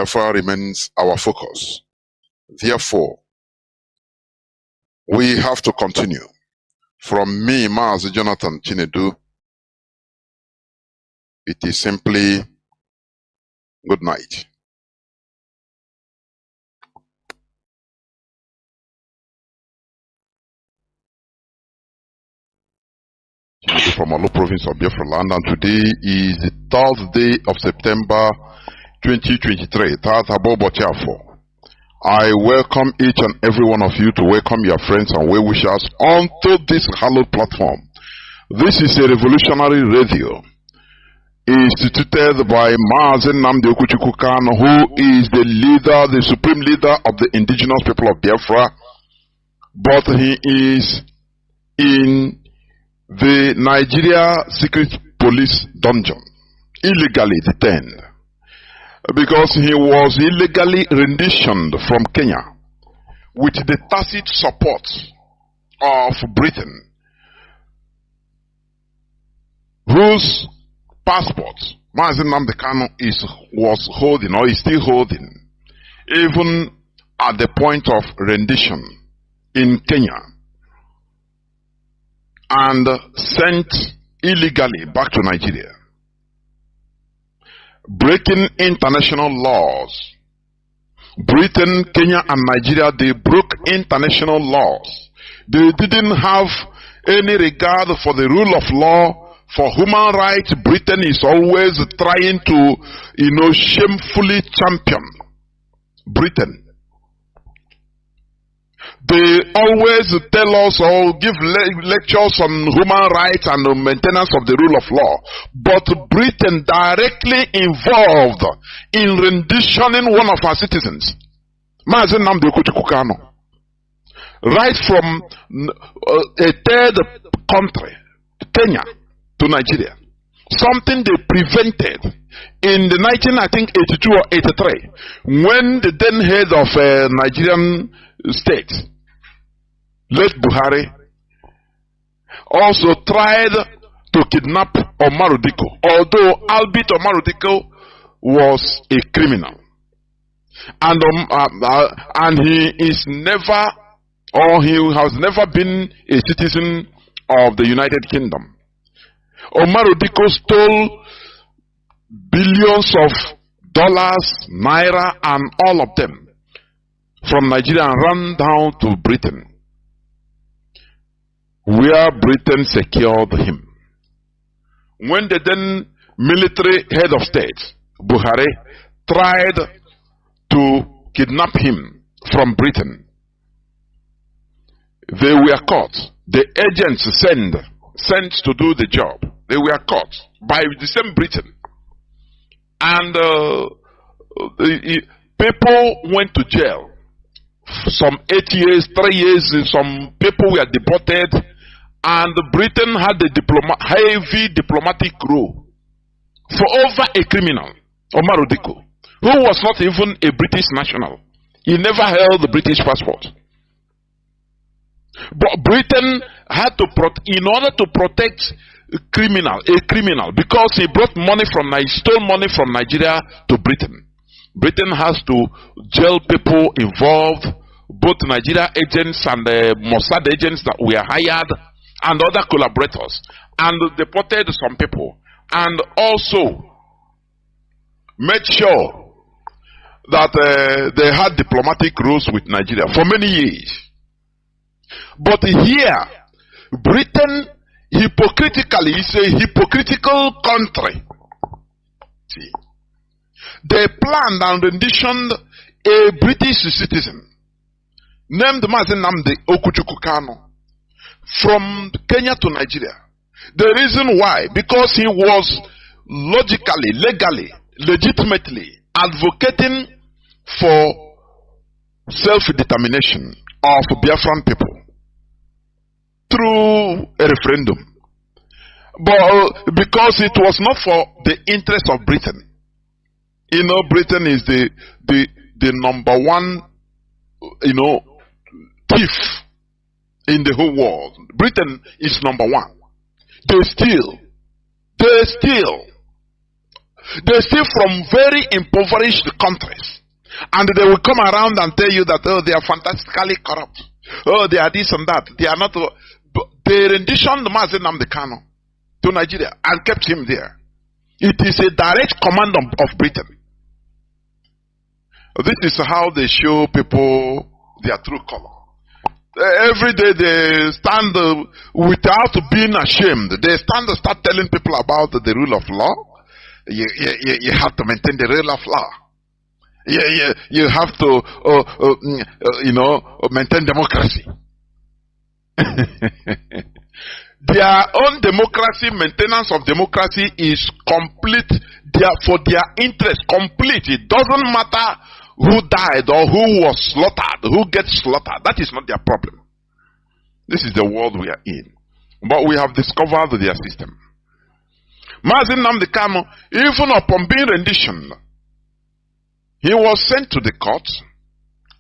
Biafra remains our focus. Therefore, we have to continue. From me, Mazi Jonathan Chinedu, it is simply good night. Chinedu from Olu province of Biafra land, and today is the 3rd day of September 2023. I welcome each and every one of you to welcome your friends and well-wishers onto this hallowed platform. This is a revolutionary radio instituted by Mazi Nnamdi Kanu, who is the leader, the supreme leader of the indigenous people of Biafra, but he is in the Nigeria secret police dungeon, illegally detained, because he was illegally renditioned from Kenya with the tacit support of Britain, whose passport Mazi Nnamdi Kanu was holding, or is still holding, even at the point of rendition in Kenya, and sent illegally back to Nigeria, breaking international laws. Britain, Kenya, and Nigeria, they broke international laws. They didn't have any regard for the rule of law, for human rights. Britain is always trying to, shamefully champion Britain. They always tell us or give lectures on human rights and the maintenance of the rule of law. But Britain directly involved in renditioning one of our citizens, Mazi Nnamdi Kanu, right from a third country, Kenya, to Nigeria. Something they prevented in the 1982 or 83, when the then head of Nigerian state, late Buhari, also tried to kidnap Umaru Dikko, although albeit Umaru Dikko was a criminal, and he is never, or he has never been, a citizen of the United Kingdom. Umaru Dikko stole billions of dollars, naira, and all of them from Nigeria and ran down to Britain, where Britain secured him. When the then military head of state, Buhari, tried to kidnap him from Britain, they were caught. The agents sent to do the job, they were caught by the same Britain. And people went to jail. Some 8 years, 3 years, some people were deported, and Britain had a heavy diplomatic role for over a criminal, Umaru Dikko, who was not even a British national. He never held the British passport. But Britain had to, in order to protect a criminal, because he brought money stole money from Nigeria to Britain. Britain has to jail people involved, both Nigeria agents and the Mossad agents that were hired, and other collaborators, and deported some people, and also made sure that they had diplomatic rules with Nigeria for many years. But here, Britain hypocritically is a hypocritical country. See, they planned and renditioned a British citizen named Mazi Nnamdi Kanu from Kenya to Nigeria. The reason why, because he was logically, legally, legitimately advocating for self-determination of Biafran people through a referendum. But because it was not for the interest of Britain. Britain is the number one, thief in the whole world. Britain is number one. They steal They steal from very impoverished countries. And they will come around and tell you that, oh, they are fantastically corrupt. Oh, they are this and that. They are not. They renditioned Mazi Nnamdi Kanu to Nigeria and kept him there. It is a direct command of Britain. This is how they show people their true color. Every day they stand without being ashamed. They stand and start telling people about the rule of law. You have to maintain the rule of law. You have to, maintain democracy. Their own democracy, maintenance of democracy is complete. For their interest, complete. It doesn't matter who died or who was slaughtered, who gets slaughtered. That is not their problem. This is the world we are in. But we have discovered their system. Mazi Nnamdi Kanu, even upon being renditioned, he was sent to the court,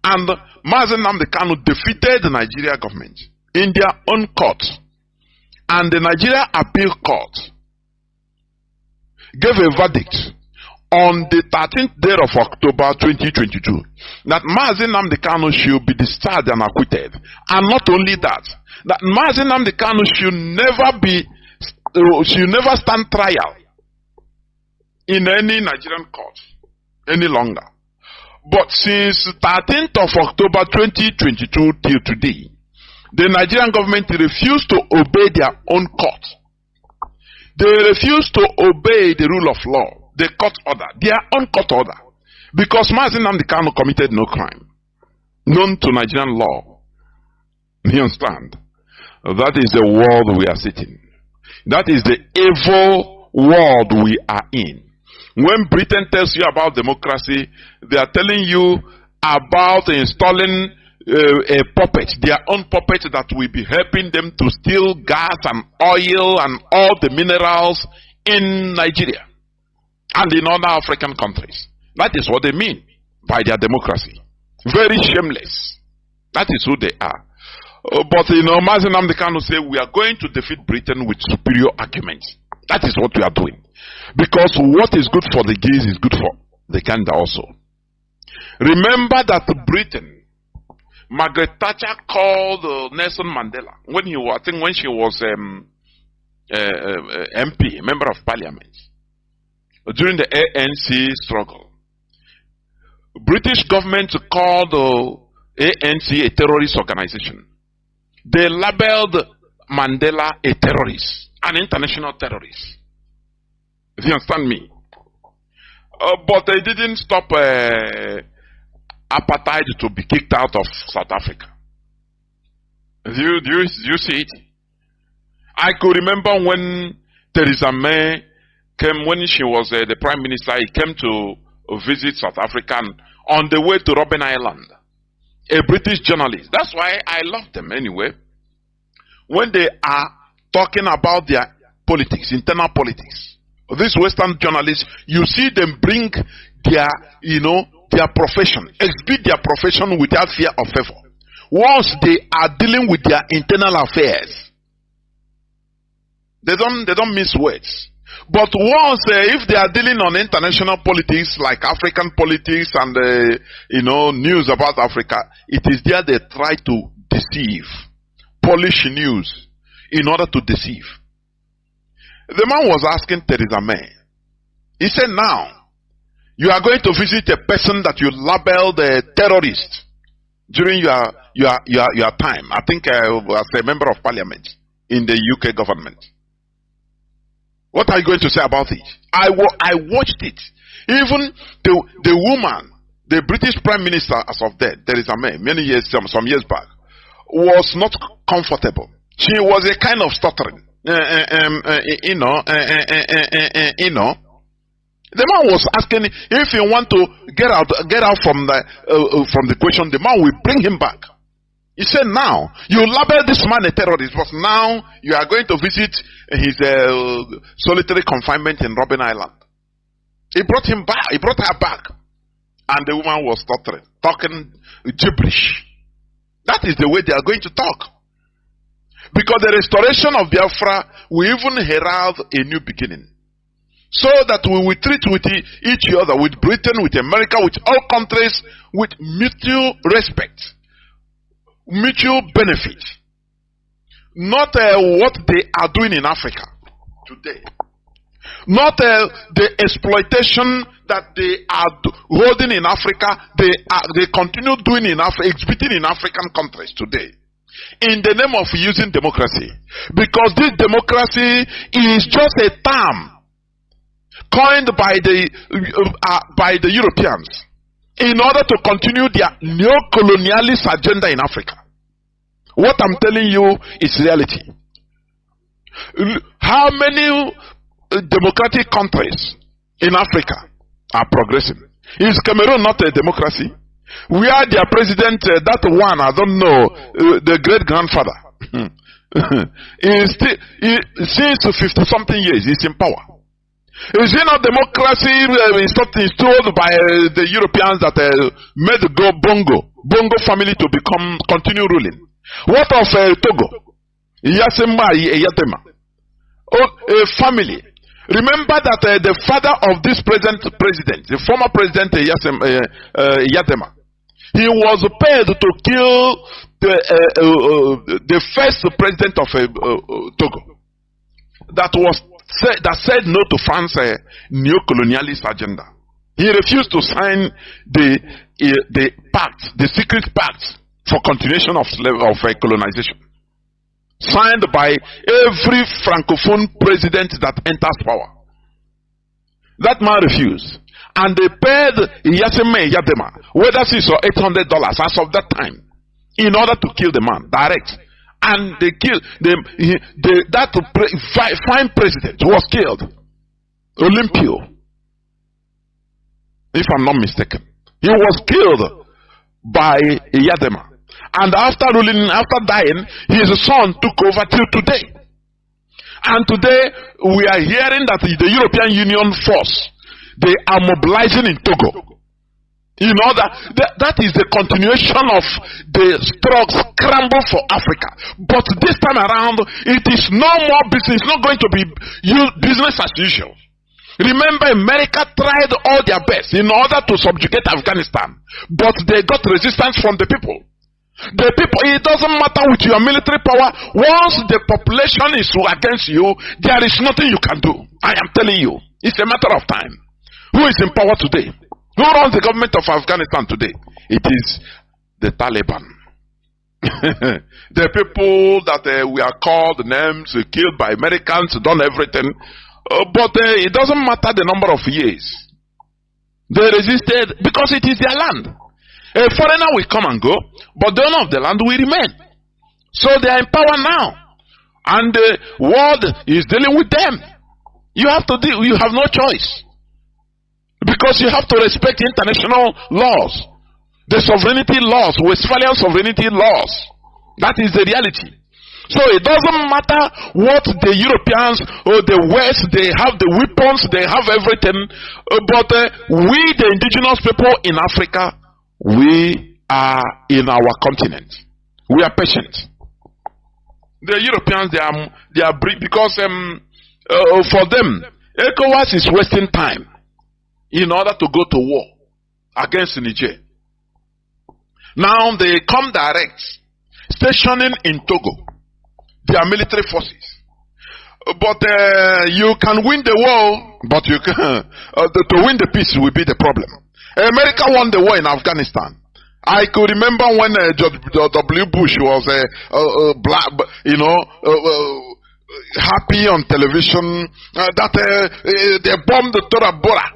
and Mazi Nnamdi Kanu defeated the Nigeria government in their own court. And the Nigeria Appeal Court gave a verdict on the 13th day of October 2022 that Mazi Nnamdi Kanu should be discharged and acquitted. And not only that, that Mazi Nnamdi Kanu should never stand trial in any Nigerian court any longer. But since 13th of October 2022 till today, the Nigerian government refused to obey their own court. They refused to obey the rule of law, the court order, their own court order, because Mazi Nnamdi Kanu committed no crime known to Nigerian law. You understand? That is the world we are sitting. That is the evil world we are in. When Britain tells you about democracy, they are telling you about installing a puppet, their own puppet that will be helping them to steal gas and oil and all the minerals in Nigeria and in other African countries. That is what they mean by their democracy. Very shameless. That is who they are. But Mazi Nnamdi Kanu say we are going to defeat Britain with superior arguments. That is what we are doing. Because what is good for the geese is good for the gander also. Remember that Britain, Margaret Thatcher called Nelson Mandela when she was MP, member of parliament, during the ANC struggle. British government called ANC a terrorist organization. They labeled Mandela a terrorist, an international terrorist. Do you understand me? But they didn't stop apartheid to be kicked out of South Africa. Do you see it? I could remember when Theresa May came, when she was the prime minister, he came to visit South Africa, and on the way to Robben Island, a British journalist, that's why I love them anyway, when they are talking about their politics, internal politics, these Western journalists, you see them bring their, their profession, exhibit their profession without fear of favor. Once they are dealing with their internal affairs, they don't miss words. But once, if they are dealing on international politics like African politics and news about Africa, it is there they try to deceive, polish news in order to deceive. The man was asking Theresa May. He said, now, you are going to visit a person that you labeled a terrorist during your time. I think as a member of parliament in the UK government. What are you going to say about it? I watched it. Even the woman, the British Prime Minister as of then, Theresa May, some years back, was not comfortable. She was a kind of stuttering. The man was asking if you want to get out from the question. The man will bring him back. He said, now you label this man a terrorist, but now you are going to visit his solitary confinement in Robben Island. He brought him back. He brought her back, and the woman was stuttering, talking gibberish. That is the way they are going to talk. Because the restoration of Biafra will even herald a new beginning. so that we will treat with each other, with Britain, with America, with all countries, with mutual respect, mutual benefit. Not what they are doing in Africa today. Not the exploitation that they are holding in Africa, they continue doing in Africa, exhibiting in African countries today. In the name of using democracy. Because this democracy is just a term coined by the Europeans in order to continue their neo-colonialist agenda in Africa. What I'm telling you is reality. How many democratic countries in Africa are progressing? Is Cameroon not a democracy? Where their president, that one, I don't know, the great-grandfather, since 50-something years, he's in power. Is it not democracy installed by the Europeans that made the Bongo family to continue ruling? What of Togo? Yatema. Oh, a family. Remember that the father of this present president, the former president Yatema, he was paid to kill the first president of Togo. That said no to France's neo-colonialist agenda. He refused to sign the pact, the secret pact for continuation of colonization, signed by every francophone president that enters power. That man refused. And they paid Yatema whether $600 or $800 as of that time in order to kill the man direct. And they killed that fine president was killed. Olympio, if I'm not mistaken. He was killed by Yatema. And after dying, his son took over till today. And today we are hearing that the European Union force, they are mobilizing in Togo. You know that is the continuation of the scramble for Africa. But this time around, it is no more business. It's not going to be business as usual. Remember, America tried all their best in order to subjugate Afghanistan, but they got resistance from the people. The people, it doesn't matter with your military power. Once the population is against you, there is nothing you can do. I am telling you, it's a matter of time. Who is in power today? Who runs the government of Afghanistan today? It is the Taliban. The people that we are called names, killed by Americans, done everything. But it doesn't matter the number of years. They resisted because it is their land. A foreigner will come and go, but the owner of the land will remain. So they are in power now. And the world is dealing with them. You have to deal, you have no choice. Because you have to respect international laws. The sovereignty laws, Westphalian sovereignty laws. That is the reality. So it doesn't matter what the Europeans or the West, they have the weapons, they have everything. But we, the indigenous people in Africa, we are in our continent. We are patient. The Europeans, they are because for them, ECOWAS is wasting time in order to go to war against Niger. Now they come direct, stationing in Togo, their military forces. But you can win the war, but you can, to win the peace will be the problem. America won the war in Afghanistan. I could remember when George W. Bush was happy on television that they bombed Tora Bora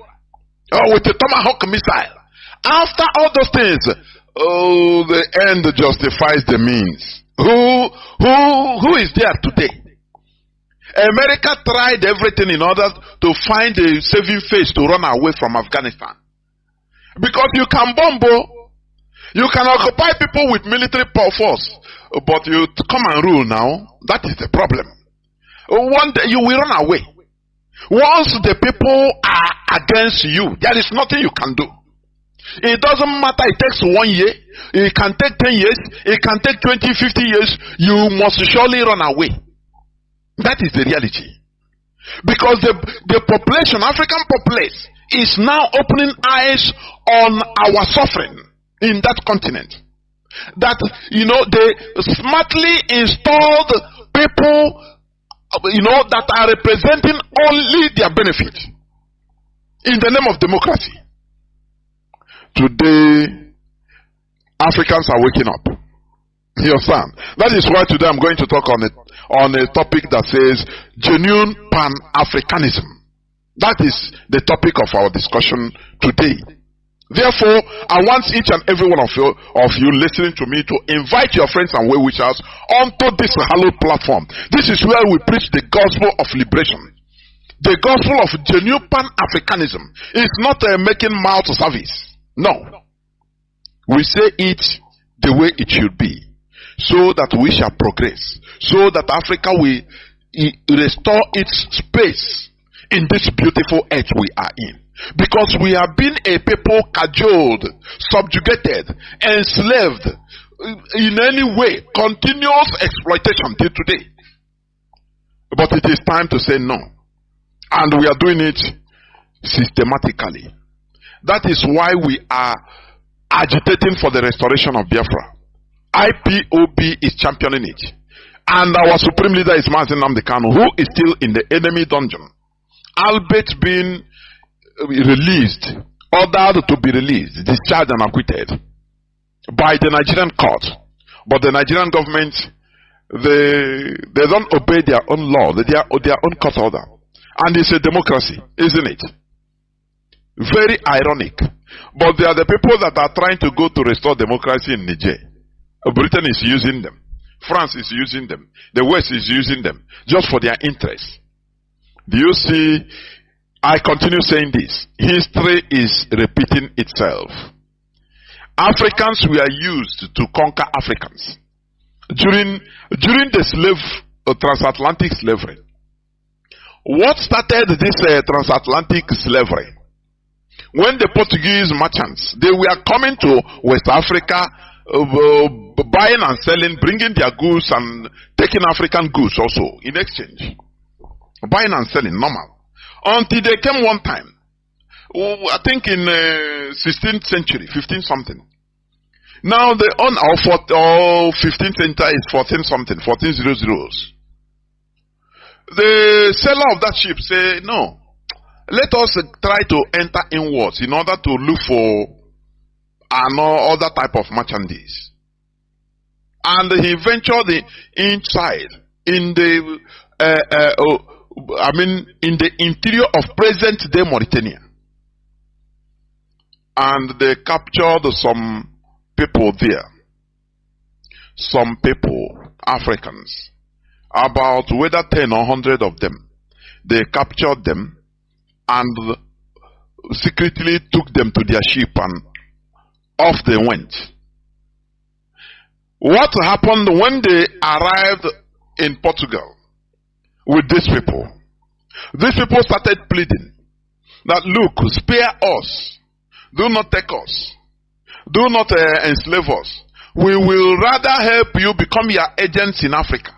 with a Tomahawk missile. After all those things, the end justifies the means. Who is there today? America tried everything in order to find a saving face to run away from Afghanistan. Because you can bomb, you can occupy people with military force, but you come and rule now, that is the problem. One day you will run away. Once the people are against you, there is nothing you can do. It doesn't matter, it takes 1 year, it can take 10 years, it can take 20, 50 years, you must surely run away. That is the reality. Because the population, African populace, is now opening eyes on our suffering in that continent. That, they smartly installed people, that are representing only their benefit in the name of democracy. Today, Africans are waking up. You understand? That is why today I'm going to talk on a topic that says genuine Pan-Africanism. That is the topic of our discussion today. Therefore, I want each and every one of you listening to me to invite your friends and well-wishers onto this hallowed platform. This is where we preach the gospel of liberation. The gospel of genuine Pan-Africanism is not making mouth service. No. We say it the way it should be, so that we shall progress, so that Africa will restore its space in this beautiful earth we are in. Because we have been a people cajoled, subjugated, enslaved, in any way, continuous exploitation till today. But it is time to say no. And we are doing it systematically. That is why we are agitating for the restoration of Biafra. IPOB is championing it. And our supreme leader is Mazi Nnamdi Kanu, who is still in the enemy dungeon, albeit being released, ordered to be released, discharged and acquitted by the Nigerian court. But the Nigerian government, they don't obey their own law, their own court order. And it's a democracy, isn't it? Very ironic. But they are the people that are trying to go to restore democracy in Niger. Britain is using them. France is using them. The West is using them just for their interests. Do you see? I continue saying this. History is repeating itself. Africans were used to conquer Africans. During the transatlantic slavery. What started this transatlantic slavery? When the Portuguese merchants, they were coming to West Africa, buying and selling, bringing their goods and taking African goods also in exchange. Buying and selling, normal. Until they came one time, I think in 16th century, 15 something. Now the 15th century is 14 something, 1400s. The seller of that ship say, no, let us try to enter inwards in order to look for other type of merchandise. And he ventured inside in the in the interior of present-day Mauritania. And they captured some people there. Some people, Africans, about whether 10 or 100 of them. They captured them and secretly took them to their ship and off they went. What happened when they arrived in Portugal with these people? These people started pleading that, look, spare us. Do not take us. Do not enslave us. We will rather help you become your agents in Africa,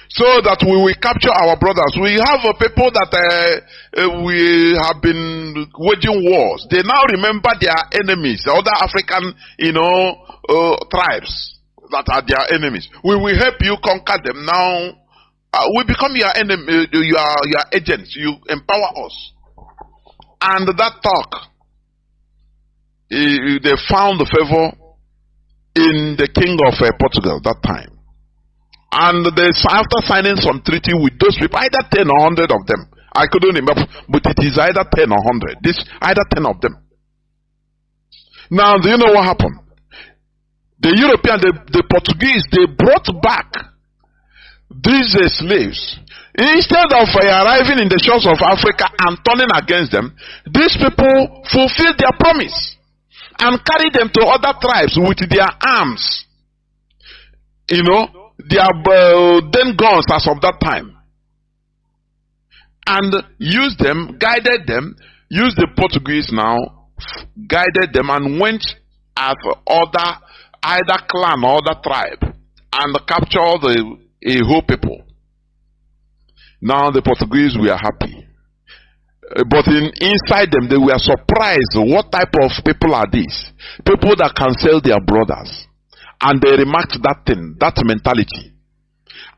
so that we will capture our brothers. We have people that we have been waging wars. They now remember their enemies, the other African, tribes that are their enemies. We will help you conquer them. Now we become your enemy, your agents. You empower us. And that talk, they found favor in the king of Portugal that time. And after signing some treaty with those people, either 10 or 100 of them, I couldn't remember, but it is either 10 or 100. Either 10 of them. Now, do you know what happened? The European, the Portuguese, they brought back these slaves. Instead of arriving in the shores of Africa and turning against them, these people fulfilled their promise and carried them to other tribes with their arms. Their then guns as of that time. And used them, guided them, used the Portuguese now, guided them and went at either clan or other tribe and captured a whole people. Now the Portuguese were happy. But inside them, they were surprised. What type of people are these? People that can sell their brothers. And they remarked that thing, that mentality.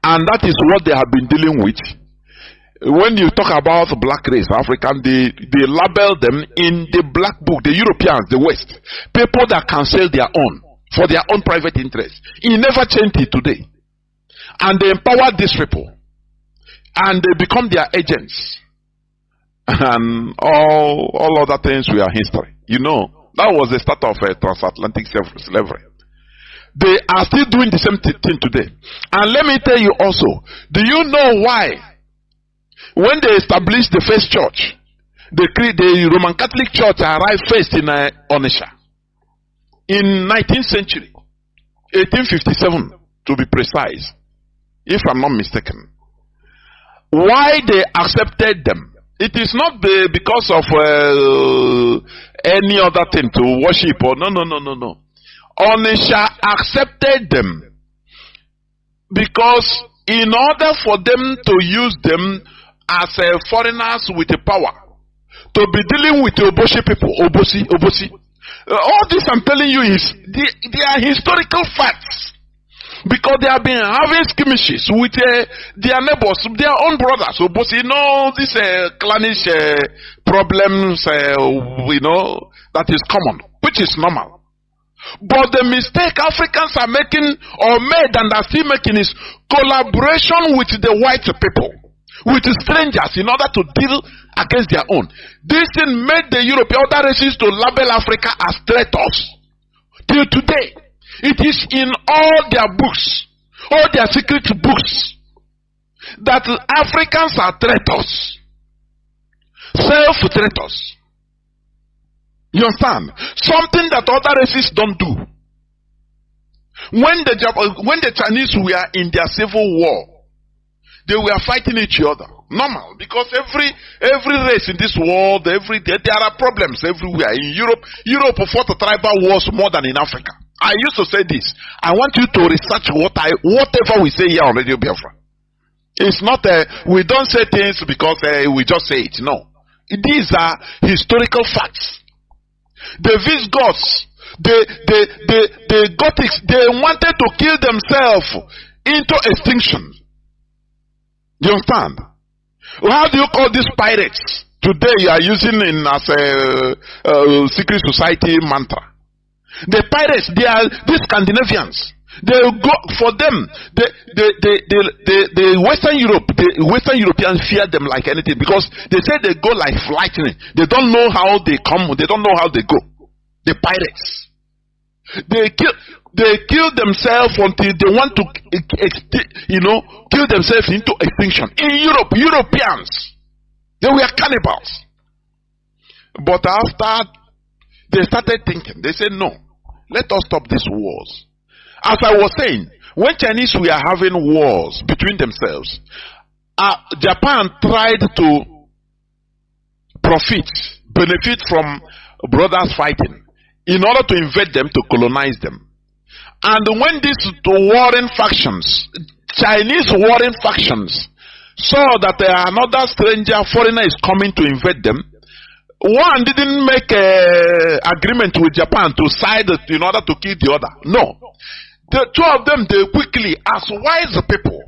And that is what they have been dealing with. When you talk about black race, African, they label them in the black book, the Europeans, the West. People that can sell their own, for their own private interest. It never changed it today. And they empowered these people. And they become their agents. And all other things were history. You know, that was the start of transatlantic slavery. They are still doing the same thing today. And let me tell you also, do you know why? When they established the first church, the Roman Catholic Church arrived first in Onitsha. In 19th century, 1857 to be precise, if I'm not mistaken. Why they accepted them? It is not because of any other thing to worship or no. Onitsha accepted them because in order for them to use them as foreigners with the power to be dealing with the Obosi people, Obosi. All this I'm telling you is they are historical facts. Because they have been having skirmishes with their neighbors, their own brothers. So, you know, these clannish problems, you know, that is common, which is normal. But the mistake Africans are making, or made and are still making, is collaboration with the white people, with the strangers, in order to deal against their own. This thing made the European other races to label Africa as traitors. Till today. It is in all their books, all their secret books, that Africans are traitors, self-traitors. You understand? Something that other races don't do. When the Chinese were in their civil war, they were fighting each other. Normal, because every race in this world, there are problems everywhere. In Europe fought tribal wars more than in Africa. I used to say this. I want you to research whatever we say here on Radio Biafra. It's not we don't say things because we just say it. No, these are historical facts. The Visigoths, the Gothics, they wanted to kill themselves into extinction. Do you understand? How do you call these pirates? Today you are using it as a secret society mantra. The pirates, they are these Scandinavians. They go for them. The Western Europeans fear them like anything because they say they go like lightning. They don't know how they come. They don't know how they go. The pirates. They kill themselves until they want to, kill themselves into extinction. In Europe, Europeans, they were cannibals. But after they started thinking, they said, no, let us stop these wars. As I was saying, when Chinese were having wars between themselves, Japan tried to benefit from brothers fighting in order to invade them, to colonize them. And when these warring factions, Chinese warring factions, saw that another stranger, foreigner is coming to invade them, one didn't make an agreement with Japan to side in order to kill the other. No. The two of them, they quickly, as wise people,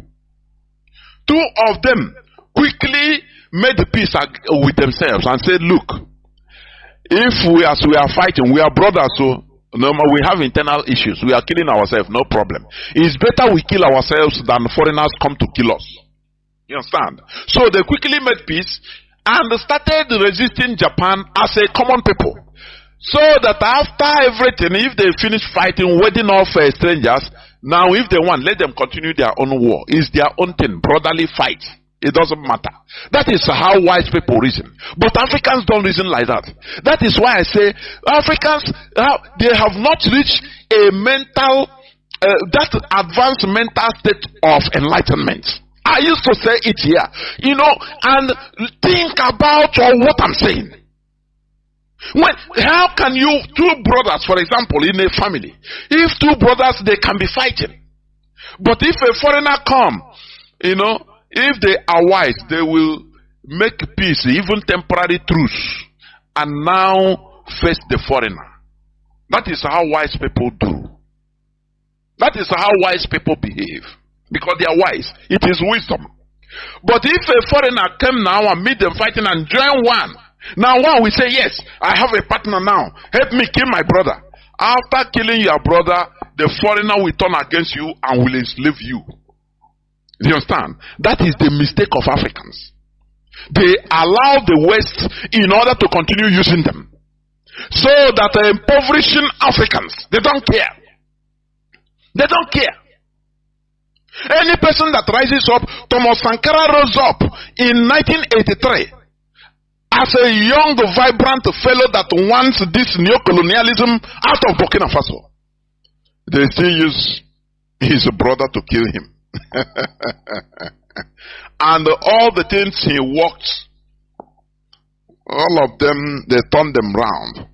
two of them quickly made peace with themselves and said, look, if we are fighting, we are brothers, so no, we have internal issues. We are killing ourselves, no problem. It's better we kill ourselves than foreigners come to kill us. You understand? So they quickly made peace and started resisting Japan as a common people. So that after everything, if they finish fighting, wedding off strangers, now if they want, let them continue their own war. It's their own thing, brotherly fight. It doesn't matter. That is how wise people reason. But Africans don't reason like that. That is why I say Africans, they have not reached a mental, that advanced mental state of enlightenment. I used to say it here, and think about what I'm saying. How can you, two brothers, for example, in a family, if two brothers, they can be fighting. But if a foreigner come, If they are wise, they will make peace, even temporary truce, and now face the foreigner. That is how wise people do. That is how wise people behave. Because they are wise. It is wisdom. But if a foreigner came now and meet them fighting and join one, now one will say, yes, I have a partner now. Help me kill my brother. After killing your brother, the foreigner will turn against you and will enslave you. Do you understand? That is the mistake of Africans. They allow the West in order to continue using them. So that impoverishing Africans, they don't care. They don't care. Any person that rises up, Thomas Sankara rose up in 1983 as a young, vibrant fellow that wants this neo-colonialism out of Burkina Faso. They still use his brother to kill him. And all the things he worked, all of them, they turned them round.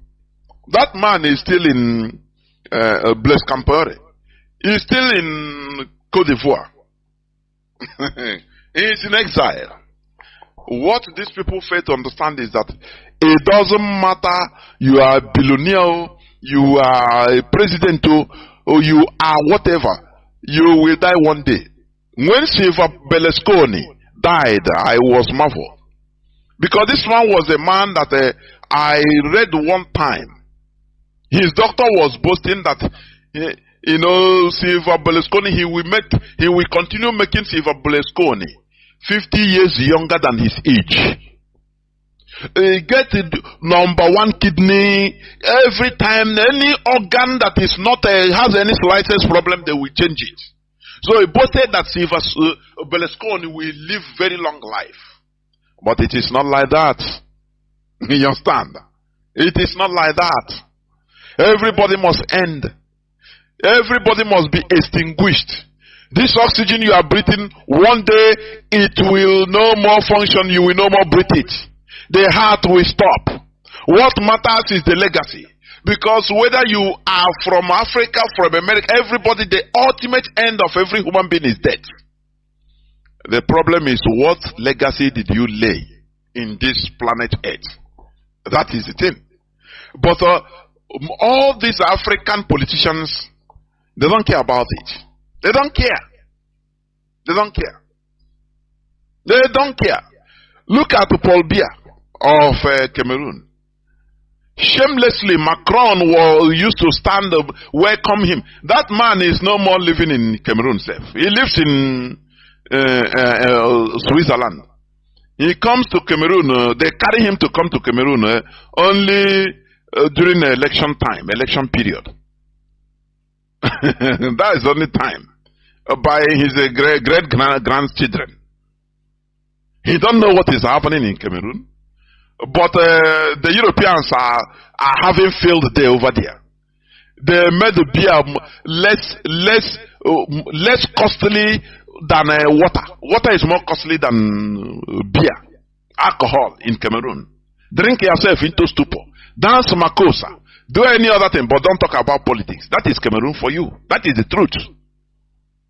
That man is still in Blaise Compaoré. He's still in Côte d'Ivoire. He's in exile. What these people fail to understand is that it doesn't matter you are a billionaire, you are a president, or you are whatever, you will die one day. When Silva Berlusconi died, I was marveled. Because this man was a man that I read one time. His doctor was boasting that, Silva Berlusconi, he will continue making Silva Berlusconi 50 years younger than his age. He get #1 kidney every time. Any organ that is not has any slightest problem, they will change it. So he boasted that Silva Berlusconi will live very long life. But it is not like that. You understand? It is not like that. Everybody must end. Everybody must be extinguished. This oxygen you are breathing, one day it will no more function. You will no more breathe it. The heart will stop. What matters is the legacy. Because whether you are from Africa, from America, everybody, the ultimate end of every human being is death. The problem is, what legacy did you lay in this planet Earth? That is the thing. But all these African politicians, they don't care about it. They don't care. They don't care. They don't care. Look at Paul Biya of Cameroon. Shamelessly, Macron used to stand up, welcome him. That man is no more living in Cameroon. He lives in Switzerland. He comes to Cameroon. They carry him to come to Cameroon only during election time, election period. That is only time by his great grandchildren. He don't know what is happening in Cameroon. But the Europeans are having field day over there. They made the beer less costly than water. Water is more costly than beer, alcohol in Cameroon. Drink yourself into stupor. Dance makosa. Do any other thing, but don't talk about politics. That is Cameroon for you. That is the truth.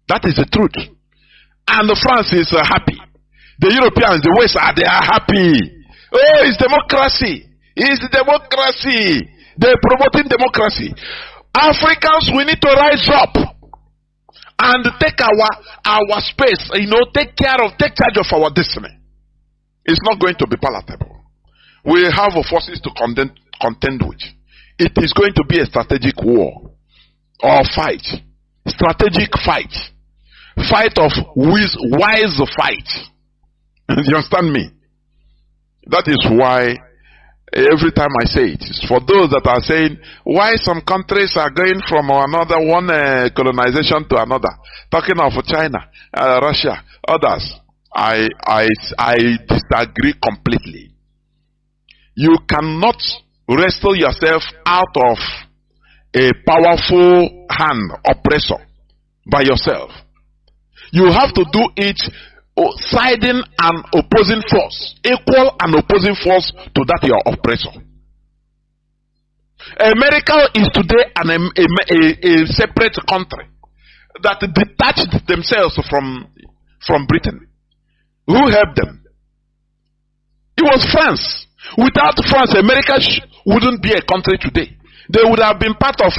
That is the truth. And France is happy. The Europeans, the West, they are happy. Oh, it's democracy. It's democracy. They're promoting democracy. Africans, we need to rise up and take our space, take charge of our destiny. It's not going to be palatable. We have forces to contend with. It is going to be a strategic war or fight. Strategic fight. Fight of wise fight. You understand me? That is why every time I say it, it's for those that are saying why some countries are going from one colonization to another. Talking of China, Russia, others. I disagree completely. You cannot wrestle yourself out of a powerful hand oppressor by yourself. You have to do it siding an opposing force, equal and opposing force to that your oppressor. America is today a separate country that detached themselves from Britain. Who helped them? It was France. Without France, America wouldn't be a country today. They would have been part of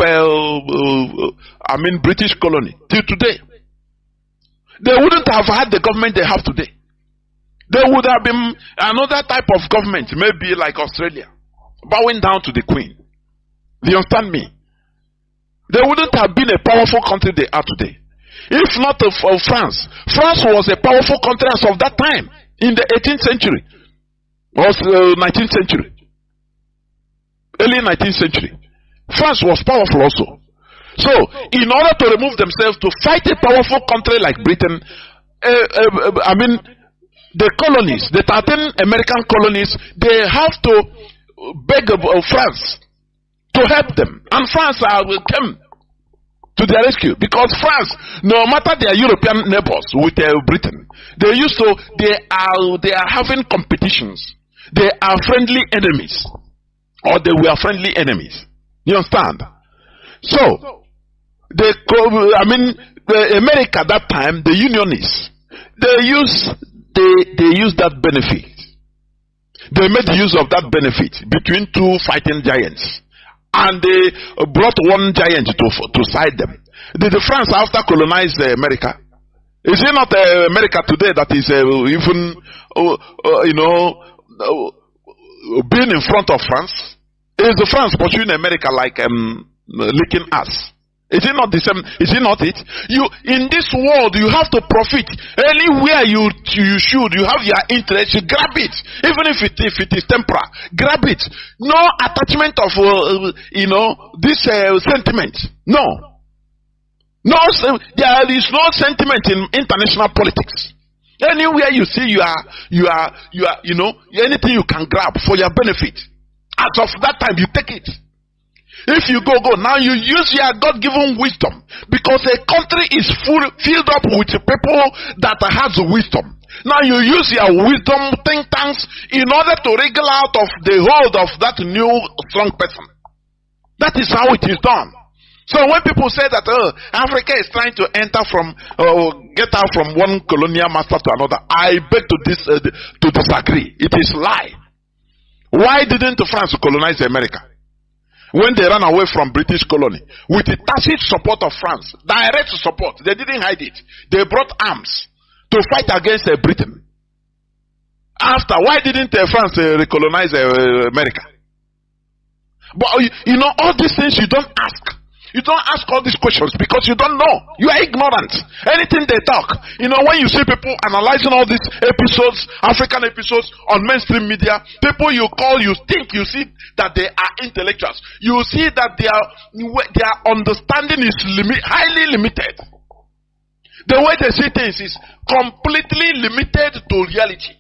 British colony till today. They wouldn't have had the government they have today. There would have been another type of government, maybe like Australia, bowing down to the Queen. Do you understand me? They wouldn't have been a powerful country they are today. If not of France. France was a powerful country as of that time, in the 18th century, or 19th century, early 19th century. France was powerful also. So, in order to remove themselves to fight a powerful country like Britain, the colonies, the 13 American colonies, they have to beg France to help them. And France will come to their rescue. Because France, no matter their European neighbors with Britain, they are having competitions. They are friendly enemies. Or they were friendly enemies. You understand? So, America at that time, the Unionists, they use that benefit. They made use of that benefit between two fighting giants, and they brought one giant to side them. Did France after colonize America? Is it not America today that is even being in front of France? Is the France pursuing America like licking us? Is it not the same? Is it not it? You, in this world, you have to profit. Anywhere you should, you have your interest, you grab it. Even if it is temporal, grab it. No attachment of, this sentiment. No. There is no sentiment in international politics. Anywhere you see, you are, anything you can grab for your benefit. As of that time, you take it. If you go, now you use your God-given wisdom, because a country is filled up with people that has wisdom. Now you use your wisdom think tanks in order to wriggle out of the hold of that new strong person. That is how it is done. So when people say that Africa is trying to get out from one colonial master to another, I beg to disagree. It is lie. Why didn't France colonize America? When they ran away from British colony, with the tacit support of France, direct support, they didn't hide it. They brought arms to fight against Britain. After, why didn't France recolonize America? But all these things you don't ask. You don't ask all these questions because you don't know. You are ignorant. Anything they talk. When you see people analyzing all these episodes, African episodes on mainstream media, people you think you see that they are intellectuals. You see that their understanding is highly limited. The way they see things is completely limited to reality.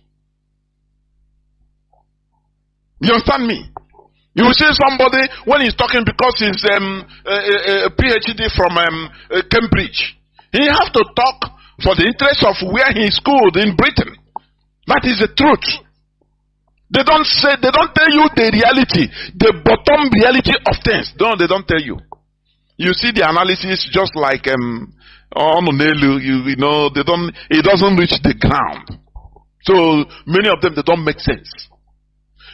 You understand me? You will see somebody when he's talking because he's a PhD from Cambridge. He has to talk for the interest of where he schooled in Britain. That is the truth. They don't tell you the reality, the bottom reality of things. No, they don't tell you. You see the analysis just like it doesn't reach the ground. So many of them, they don't make sense.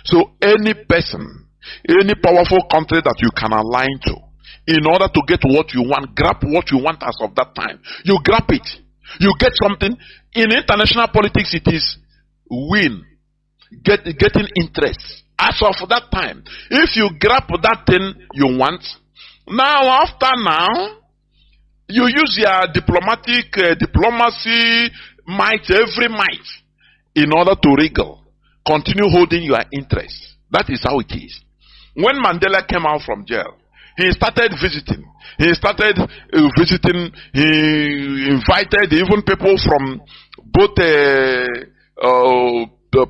So any person, any powerful country that you can align to, in order to get what you want, grab what you want as of that time. You grab it. You get something. In international politics, it is win. Getting interest. As of that time. If you grab that thing you want, now, you use your diplomacy, every might, in order to wriggle. Continue holding your interest. That is how it is. When Mandela came out from jail, he started visiting. He invited even people from both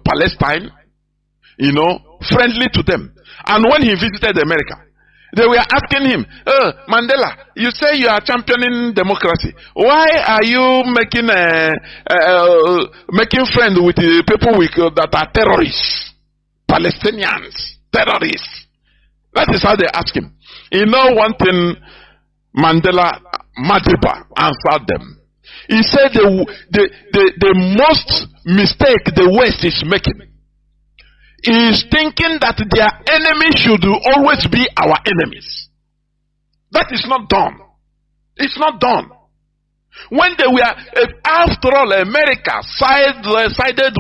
Palestine, friendly to them. And when he visited America, they were asking him, Mandela, you say you are championing democracy. Why are you making friends with the people that are terrorists? Palestinians, terrorists. That is how they ask him. One thing Madiba answered them. He said the most mistake the West is making is thinking that their enemy should always be our enemies. That is not done. It's not done. When they were, after all, America sided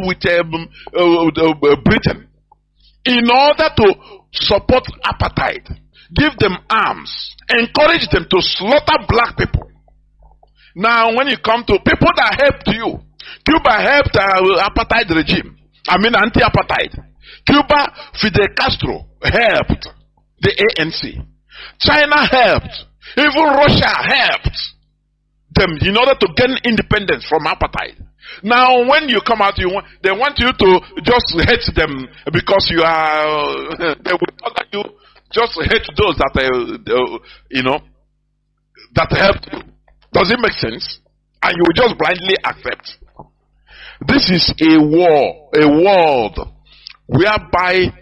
with Britain in order to support apartheid, give them arms, encourage them to slaughter black people. Now, when you come to people that helped you, Cuba helped apartheid regime. Anti-apartheid. Cuba, Fidel Castro helped the ANC. China helped. Even Russia helped them in order to gain independence from apartheid. Now, when you come out, they want you to just hate them because you are. They will order you just hate those that that helped you. Does it make sense? And you will just blindly accept. This is a war, a world whereby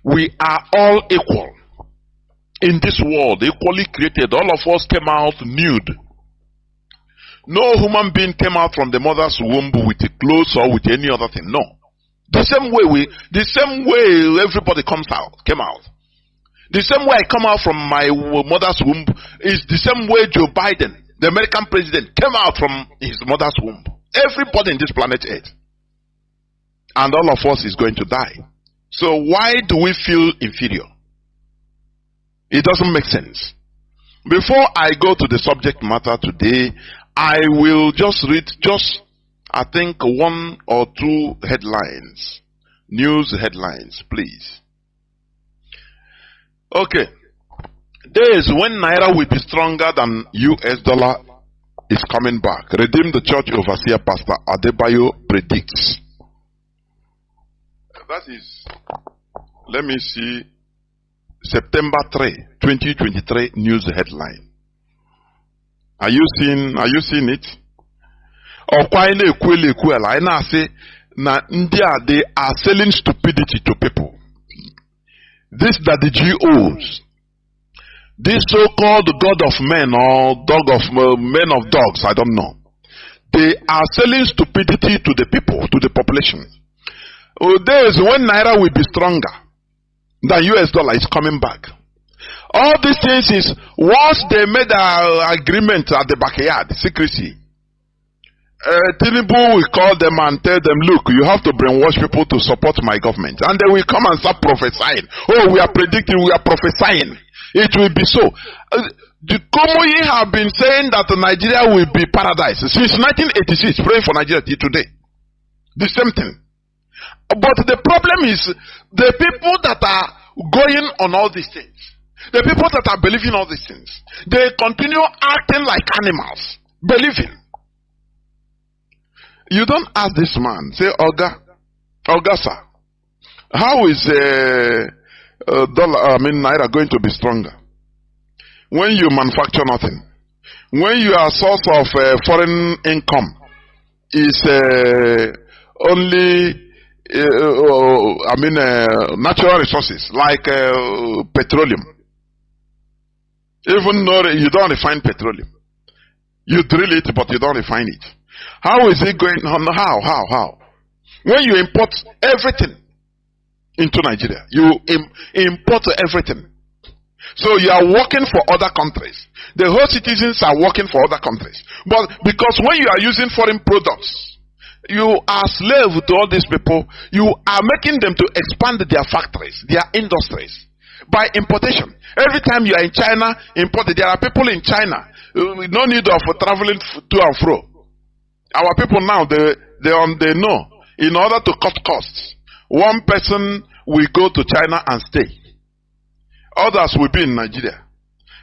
we are all equal. In this world, equally created, all of us came out nude. No human being came out from the mother's womb with a clothes or with any other thing. No. The same way everybody came out. The same way I come out from my mother's womb is the same way Joe Biden, the American president, came out from his mother's womb. Everybody in this planet Earth. And all of us is going to die. So why do we feel inferior? It doesn't make sense. Before I go to the subject matter today, I will just read I think one or two headlines. News headlines, please. Okay. Days when Naira will be stronger than US dollar is coming back. Redeem the Church Overseer Pastor Adebayo predicts. That is, let me see, September 3, 2023 news headline. Are you seeing it? They are selling stupidity to people. This that the GOs, this so-called God of men or men of dogs, I don't know. They are selling stupidity to the people, to the population. Days when Naira will be stronger than US dollar is coming back. All these things is once they made an agreement at the backyard, secrecy. Tinubu will call them and tell them, look, you have to brainwash people to support my government. And they will come and start prophesying. Oh, we are predicting, we are prophesying. It will be so. The Komoyi have been saying that Nigeria will be paradise since 1986, praying for Nigeria till today. The same thing. But the problem is the people that are going on all these things, the people that are believing all these things, they continue acting like animals, believing. You don't ask this man, say, Oga sir, how is Naira going to be stronger? When you manufacture nothing, when your source of foreign income is only natural resources like petroleum. Even though you don't refine petroleum, you drill it but you don't refine it. How is it going on? How? When you import everything into Nigeria, you import everything. So you are working for other countries. The whole citizens are working for other countries. But because when you are using foreign products, you are slave to all these people. You are making them to expand their factories, their industries by importation. Every time you are in China, imported. There are people in China. No need of traveling to and fro. Our people now, they know. In order to cut costs, one person will go to China and stay. Others will be in Nigeria.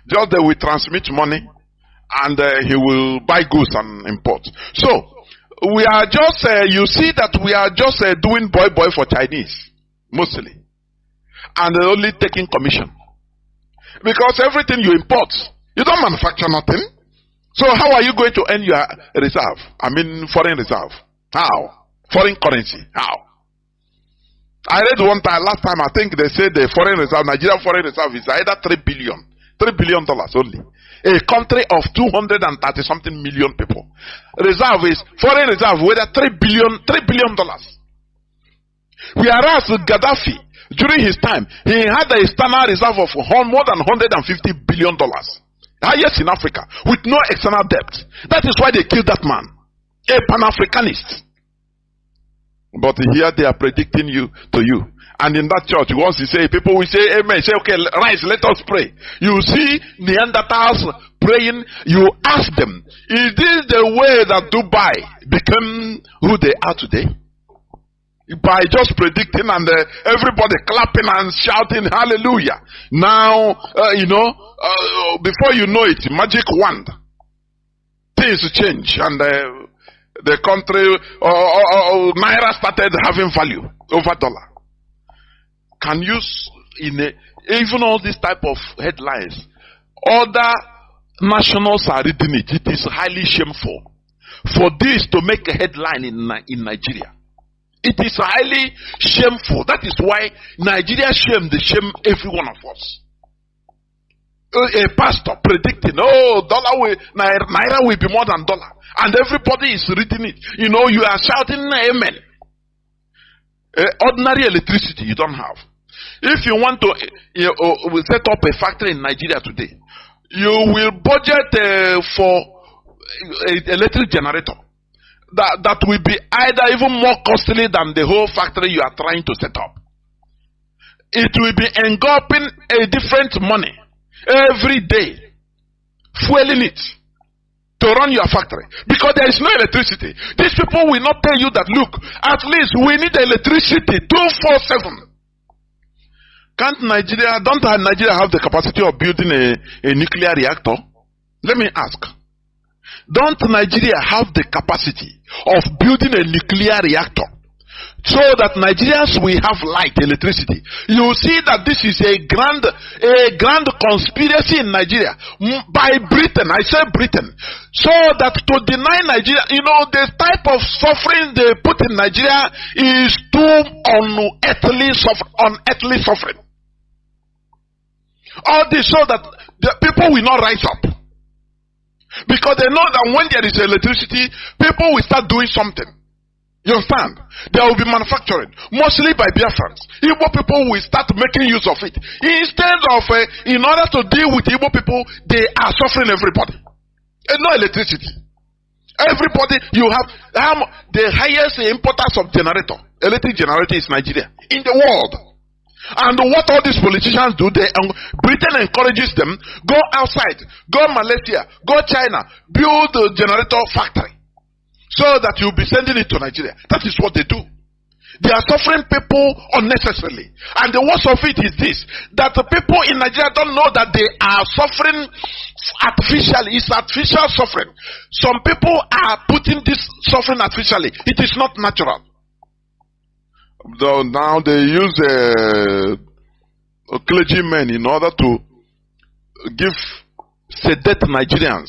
Just they will transmit money and he will buy goods and import. So, we are just, you see that we are just doing boy for Chinese, mostly. And only taking commission. Because everything you import, you don't manufacture nothing. So how are you going to earn your reserve? Foreign reserve. How? Foreign currency. How? I read last time, I think they said the foreign reserve, Nigeria foreign reserve is either $3 billion only. A country of 230 something million people. Reserve is foreign reserve, whether $3 billion. Whereas Gaddafi, during his time, he had an external reserve of more than $150 billion. Highest in Africa, with no external debt. That is why they killed that man. A Pan-Africanist. But here they are predicting to you. And in that church, once you say, people will say amen. Say, okay, rise, let us pray. You see Neanderthals praying. You ask them, is this the way that Dubai became who they are today? By just predicting and everybody clapping and shouting hallelujah. Now, before you know it, magic wand. Things change and the country, Naira started having value over dollar. Can you, even all these type of headlines, other nationals are reading it. It is highly shameful for this to make a headline in Nigeria. It is highly shameful. That is why Nigeria shame every one of us. A pastor predicting, Naira will be more than dollar. And everybody is reading it. You are shouting amen. Ordinary electricity you don't have. If you want to set up a factory in Nigeria today, you will budget for an electric generator that will be either even more costly than the whole factory you are trying to set up. It will be engulfing a different money every day, fueling it to run your factory, because there is no electricity. These people will not tell you that, look, at least we need electricity 24/7. Don't Nigeria have the capacity of building a nuclear reactor? Let me ask. Don't Nigeria have the capacity of building a nuclear reactor so that Nigerians will have light, electricity? You see that this is a grand conspiracy in Nigeria by Britain. I say Britain, so that to deny Nigeria, the type of suffering they put in Nigeria is too unearthly suffering. All this so that the people will not rise up, because they know that when there is electricity, people will start doing something. You understand? There will be manufacturing, mostly by Biafrans. Igbo people will start making use of it. Instead of, in order to deal with Igbo people, they are suffering everybody. And no electricity. Everybody, you have the highest importers of electric generator is Nigeria in the world. And what all these politicians do, Britain encourages them, go outside, go Malaysia, go China, build a generator factory, so that you'll be sending it to Nigeria. That is what they do. They are suffering people unnecessarily. And the worst of it is this, that the people in Nigeria don't know that they are suffering artificially. It's artificial suffering. Some people are putting this suffering artificially. It is not natural. Now they use clergymen in order to sedate Nigerians,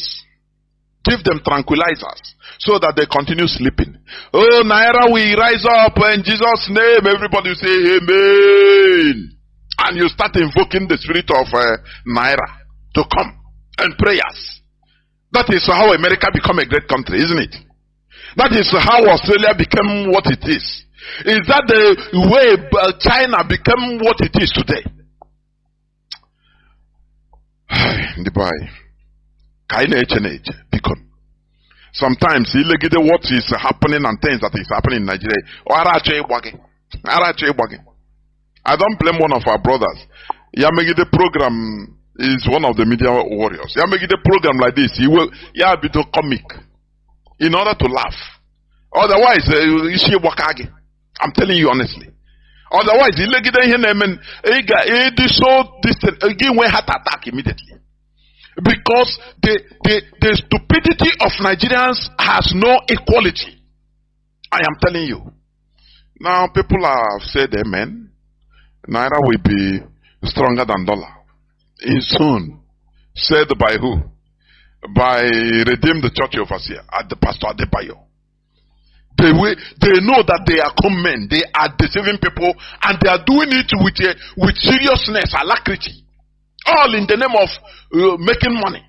give them tranquilizers so that they continue sleeping. Oh, Naira will rise up in Jesus' name. Everybody will say amen. And you start invoking the spirit of Naira to come and prayers. That is how America become a great country, isn't it? That is how Australia became what it is. Is that the way China became what it is today? Sometimes what is happening and things that is happening in Nigeria. I don't blame one of our brothers. Yamegide program is one of the media warriors. Yamegide program like this, he will be the comic in order to laugh. Otherwise, I'm telling you honestly. Otherwise, he get heart attack immediately. Because the stupidity of Nigerians has no equality. I am telling you. Now, people have said amen. Naira will be stronger than dollar. Soon. Said by who? By Redeem the Church Overseer at the Pastor Adebayo. They know that they are con men. They are deceiving people, and they are doing it with seriousness, alacrity, all in the name of making money.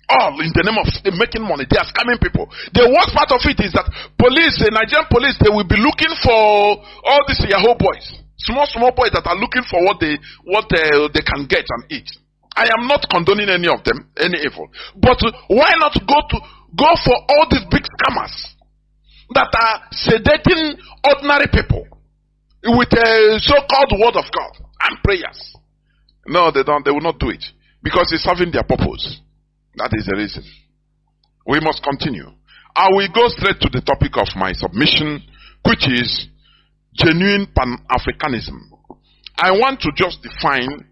All in the name of making money. They are scamming people. The worst part of it is that police, the Nigerian police, they will be looking for all these Yahoo boys. Small boys that are looking for what they can get and eat. I am not condoning any of them, any evil. But why not go for all these big scammers that are sedating ordinary people with a so-called word of God and prayers? No, they don't. They will not do it because it's serving their purpose. That is the reason. We must continue. I will go straight to the topic of my submission, which is genuine Pan-Africanism. I want to just define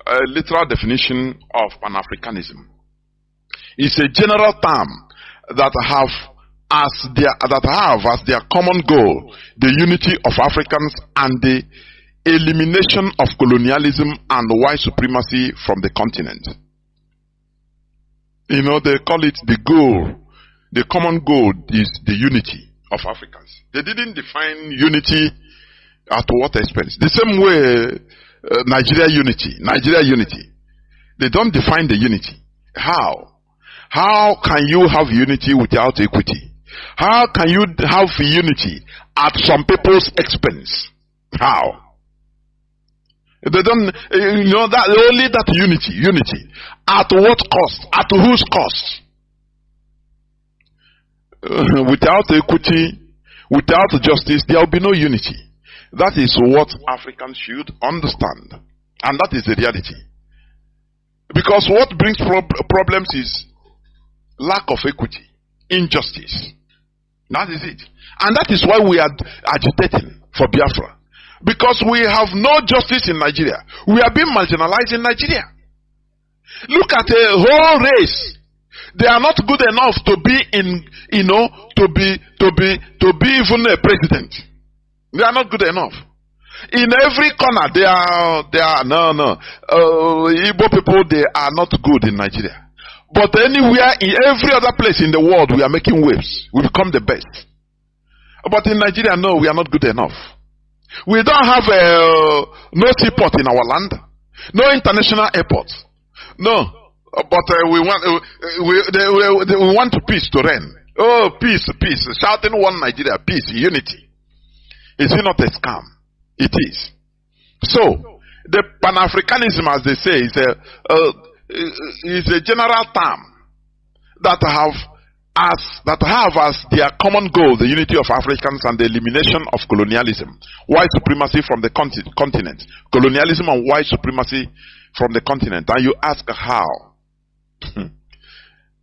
a literal definition of Pan-Africanism. It's a general term that have as their common goal the unity of Africans and the elimination of colonialism and white supremacy from the continent. You know, they call it the goal. The common goal is the unity of Africans. They didn't define unity at what expense. The same way Nigeria unity. They don't define the unity. How? How can you have unity without equity? How can you have unity at some people's expense? How? They don't, you know, that only that unity. At what cost? At whose cost? Without equity, without justice, there will be no unity. That is what Africans should understand. And that is the reality. Because what brings problems is lack of equity, injustice. That is it. And that is why we are agitating for Biafra. Because we have no justice in Nigeria. We are being marginalized in Nigeria. Look at a whole race. They are not good enough to be to be even a president. They are not good enough. In every corner, they are Igbo people, they are not good in Nigeria. But anywhere, in every other place in the world, we are making waves. We become the best. But in Nigeria, no, we are not good enough. We don't have no seaport in our land, no international airport, no. But we want peace to reign. Oh, peace, shouting one Nigeria, peace, unity. Is it not a scam? It is. So the Pan-Africanism, as they say, is a general term that have as their common goal the unity of Africans and the elimination of colonialism, white supremacy from the continent. Colonialism and white supremacy from the continent. And you ask how?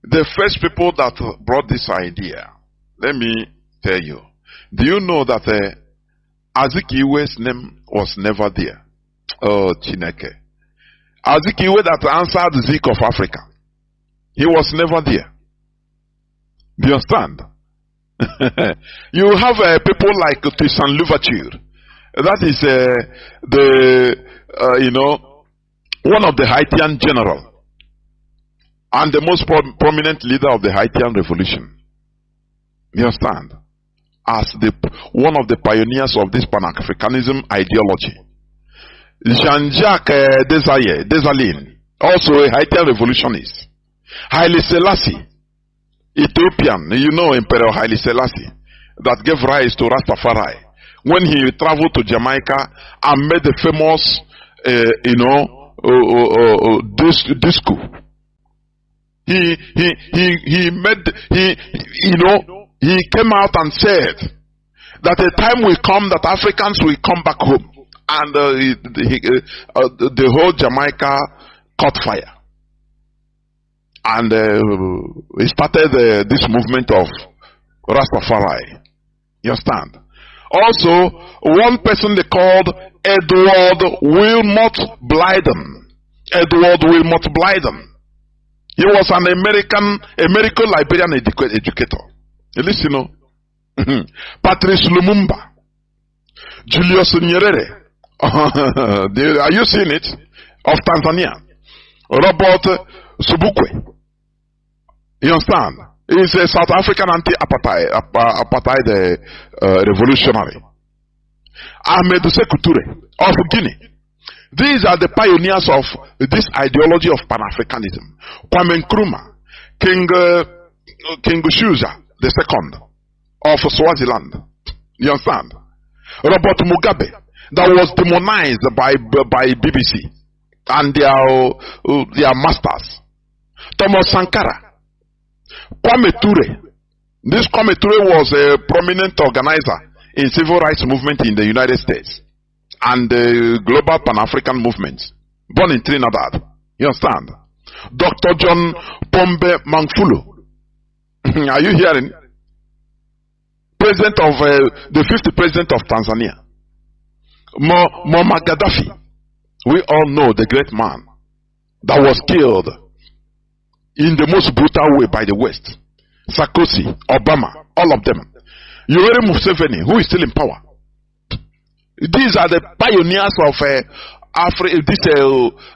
The first people that brought this idea, let me tell you. Do you know that Azikiwe's name was never there? Oh, Chineke. Azikiwe that answered Zik of Africa, he was never there. Do you understand? You have people like Toussaint Louverture. That is one of the Haitian general and the most prominent leader of the Haitian revolution. You understand? As one of the pioneers of this Pan-Africanism ideology. Jean-Jacques Dessalines, also a Haitian revolutionist. Haile Selassie, Ethiopian, you know Emperor Haile Selassie, that gave rise to Rastafari when he traveled to Jamaica and made the famous, disco. He came out and said that a time will come that Africans will come back home, and the whole Jamaica caught fire. And he started this movement of Rastafari. You understand? Also, one person they called Edward Wilmot Blyden. Edward Wilmot Blyden. He was an American Liberian educator. Listen, Patrice Lumumba, Julius Nyerere. Are you seeing it? Of Tanzania. Robert Sobukwe. You understand? He's a South African anti-apartheid revolutionary. Ahmed Sekou Touré of Guinea. These are the pioneers of this ideology of Pan-Africanism. Kwame Nkrumah King Shuza the second of Swaziland. You understand? Robert Mugabe, that was demonized by BBC and their masters. Thomas Sankara, Kwame Ture. This Kwame Ture was a prominent organizer in civil rights movement in the United States and the global Pan-African movement, born in Trinidad. You understand? Dr. John Pombe Magufuli. Are you hearing? President of the 50th president of Tanzania. Muammar Gaddafi. We all know the great man that was killed in the most brutal way by the West. Sarkozy, Obama, all of them. Yoweri Museveni, who is still in power. These are the pioneers of this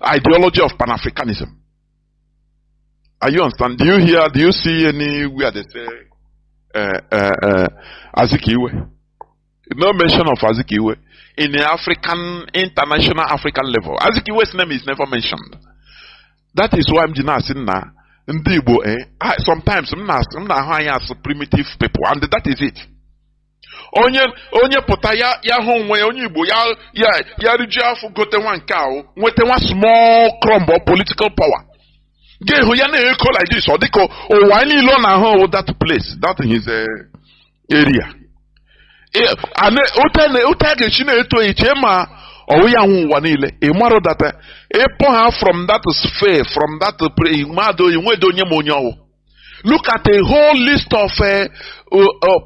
ideology of Pan-Africanism. Are you understand? Do you see anywhere they say Azikiwe? No mention of Azikiwe in the international African level. Azikiwe's name is never mentioned. That is why I'm saying now. Sometimes I'm not primitive people, and that is it. Onye pota ya honwe onye Igbo ya riju afu gote one cow, wete one small crumb of political power. Get who ya na eko like this, or diko o wani lo na ho that place, that in his area. Ane otage chine eto ichema or ya hu wanile. E maro that from that sphere, from that mado inwedo nye monyo. Look at a whole list of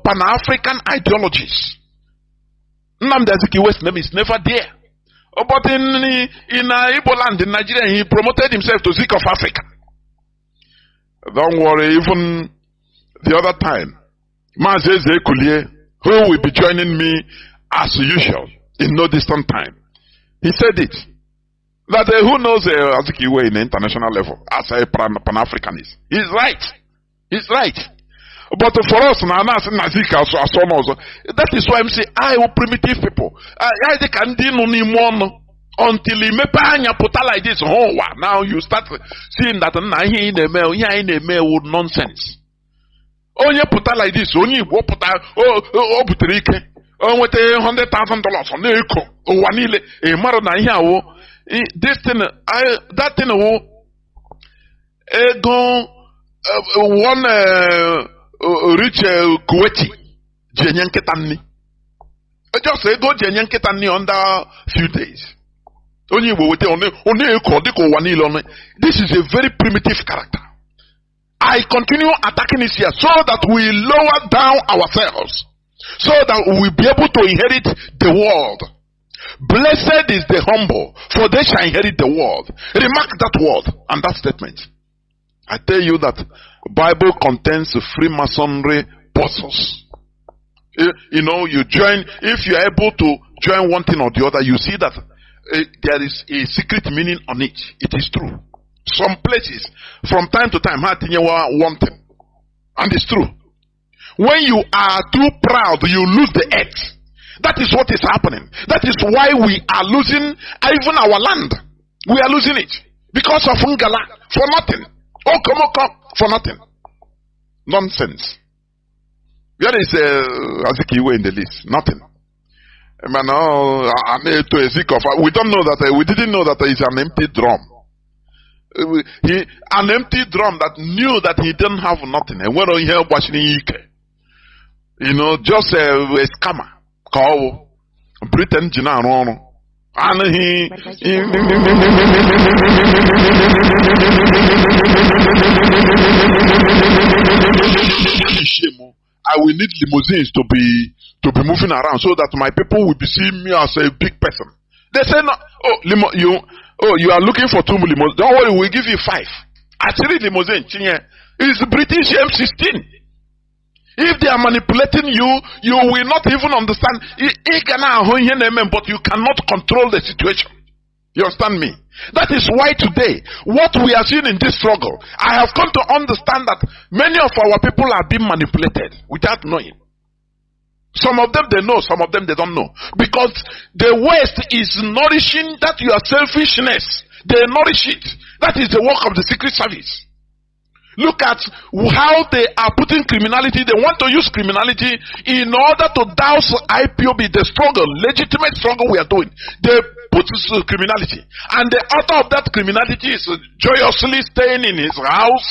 Pan-African ideologies. Nnamdi Azikiwe's name is never there. But in Igbo land in Nigeria, he promoted himself to Zik of Africa. Don't worry, even the other time, Mazi, who will be joining me as usual in no distant time, he said it. That who knows Azikiwe in the international level as a Pan-Africanist? He's right. He's right. But for us, that is why I'm saying, I will primitive people. I can do no more until he may put like this. Oh, wow. Now you start seeing that here in the mail with nonsense. Only put like this. Only put with $100,000 on the echo. Oh, Wanile, a marona here. This thing, that thing, go. One rich Kuwaiti, Jenyanketani. I just say go Jenyanketani under few days. This is a very primitive character. I continue attacking this here so that we lower down ourselves, so that we will be able to inherit the world. Blessed is the humble, for they shall inherit the world. Remark that word and that statement. I tell you that Bible contains Freemasonry puzzles. You join, if you are able to join one thing or the other, you see that there is a secret meaning on it. It is true. Some places, from time to time, one thing. And it's true. When you are too proud, you lose the earth. That is what is happening. That is why we are losing even our land. We are losing it. Because of Ngala. For nothing. Oh, come, for nothing. Nonsense. Where is Azikiwe in the list? Nothing. We don't know that, we didn't know that it's an empty drum. An empty drum that knew that he didn't have nothing. And went on here watching just a scammer. Call Britain, and I will need limousines to be moving around so that my people will be seeing me as a big person. They say no. You are looking for 2 limousines. Don't worry, we'll give you 5. Actually, limousine is British M16. If they are manipulating you, you will not even understand. But you cannot control the situation. You understand me? That is why today, what we are seeing in this struggle, I have come to understand that many of our people are being manipulated without knowing. Some of them they know, some of them they don't know. Because the West is nourishing that your selfishness. They nourish it. That is the work of the Secret Service. Look at how they are putting criminality. They want to use criminality in order to douse IPOB, the struggle, legitimate struggle we are doing. They put criminality. And the author of that criminality is joyously staying in his house,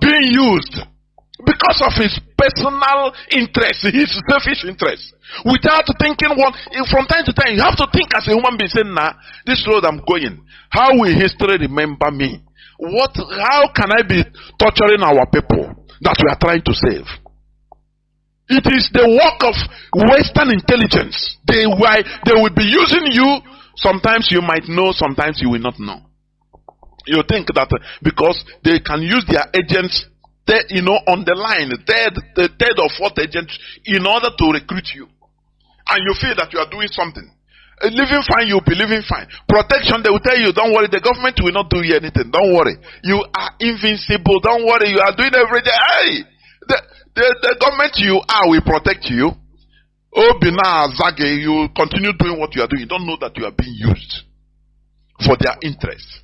being used because of his personal interest, his selfish interest. Without thinking from time to time, you have to think as a human being, saying, nah, this road I'm going, how will history remember me? How can I be torturing our people that we are trying to save? It is the work of Western intelligence. They will be using you. Sometimes you might know, sometimes you will not know. You think that because they can use their agents, on the line, the third or fourth agent, in order to recruit you. And you feel that you are doing something. Living fine, you'll be living fine. Protection, they will tell you, don't worry, the government will not do you anything. Don't worry. You are invincible. Don't worry, you are doing everything. Hey, the government you are will protect you. Obina Zage, you continue doing what you are doing. You don't know that you are being used for their interest.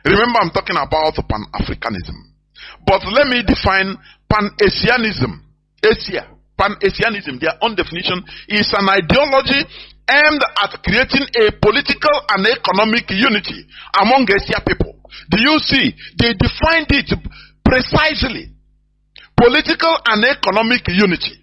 Remember, I'm talking about Pan-Africanism. But let me define Pan-Asianism. Pan-Asianism, their own definition, is an ideology aimed at creating a political and economic unity among Asia people. Do you see? They defined it precisely. Political and economic unity,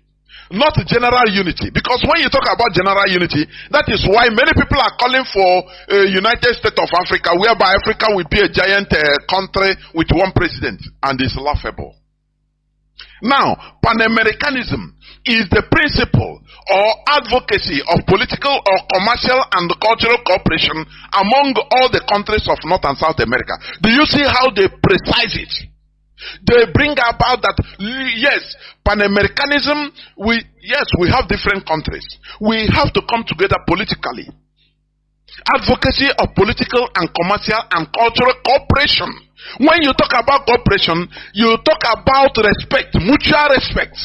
not general unity. Because when you talk about general unity, that is why many people are calling for a United States of Africa, whereby Africa will be a giant country with one president, and it's laughable. Now, Pan-Americanism is the principle or advocacy of political or commercial and cultural cooperation among all the countries of North and South America. Do you see how they precise it? They bring about that, yes, Pan-Americanism, we have different countries. We have to come together politically. Advocacy of political and commercial and cultural cooperation. When you talk about cooperation, you talk about respect, mutual respect.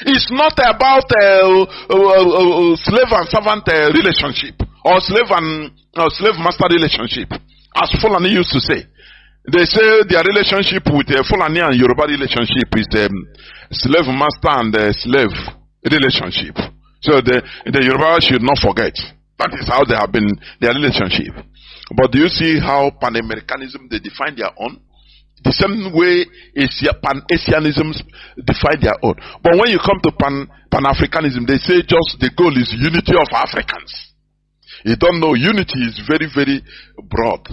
It's not about slave and servant relationship or slave master relationship, as Fulani used to say. They say their relationship with Fulani and Yoruba relationship is slave master and slave relationship. So the Yoruba should not forget. That is how they have been their relationship. But do you see how Pan-Americanism, they define their own? The same way Pan-Asianism define their own. But when you come to Pan-Africanism, they say just the goal is unity of Africans. You don't know, unity is very, very broad.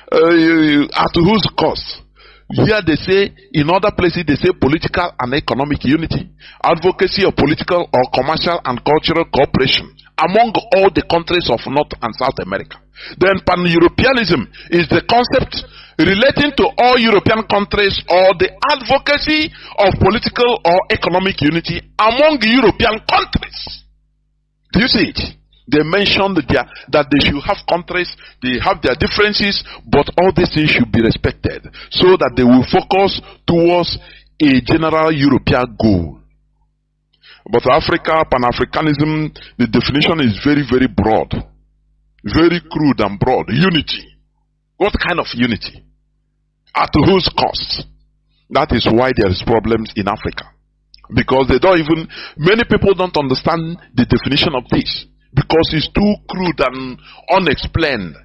At whose cost? Here they say, in other places they say political and economic unity, advocacy of political or commercial and cultural cooperation among all the countries of North and South America. Then Pan-Europeanism is the concept relating to all European countries or the advocacy of political or economic unity among European countries. Do you see it? They mentioned that they should have countries, they have their differences, but all these things should be respected so that they will focus towards a general European goal. But Africa, Pan-Africanism, the definition is very, very broad. Very crude and broad. Unity. What kind of unity? At whose cost? That is why there is problems in Africa. Because many people don't understand the definition of this. Because it's too crude and unexplained,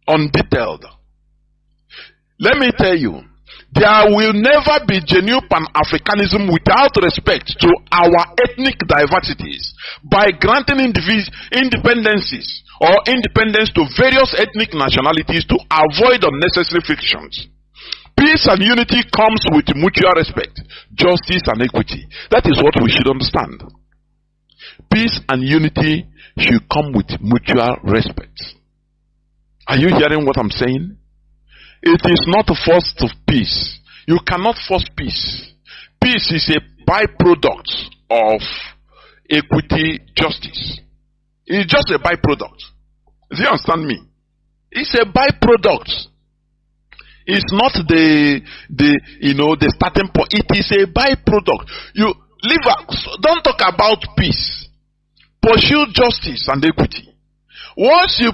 undetailed. Let me tell you, there will never be genuine Pan-Africanism without respect to our ethnic diversities by granting independences or independence to various ethnic nationalities to avoid unnecessary frictions. Peace and unity comes with mutual respect, justice and equity. That is what we should understand. Peace and unity should come with mutual respect. Are you hearing what I'm saying? It is not a force of peace. You cannot force peace. Peace is a byproduct of equity, justice. It's just a byproduct. Do you understand me? It's a byproduct. It's not the starting point. It is a byproduct. Don't talk about peace. Pursue justice and equity. Once you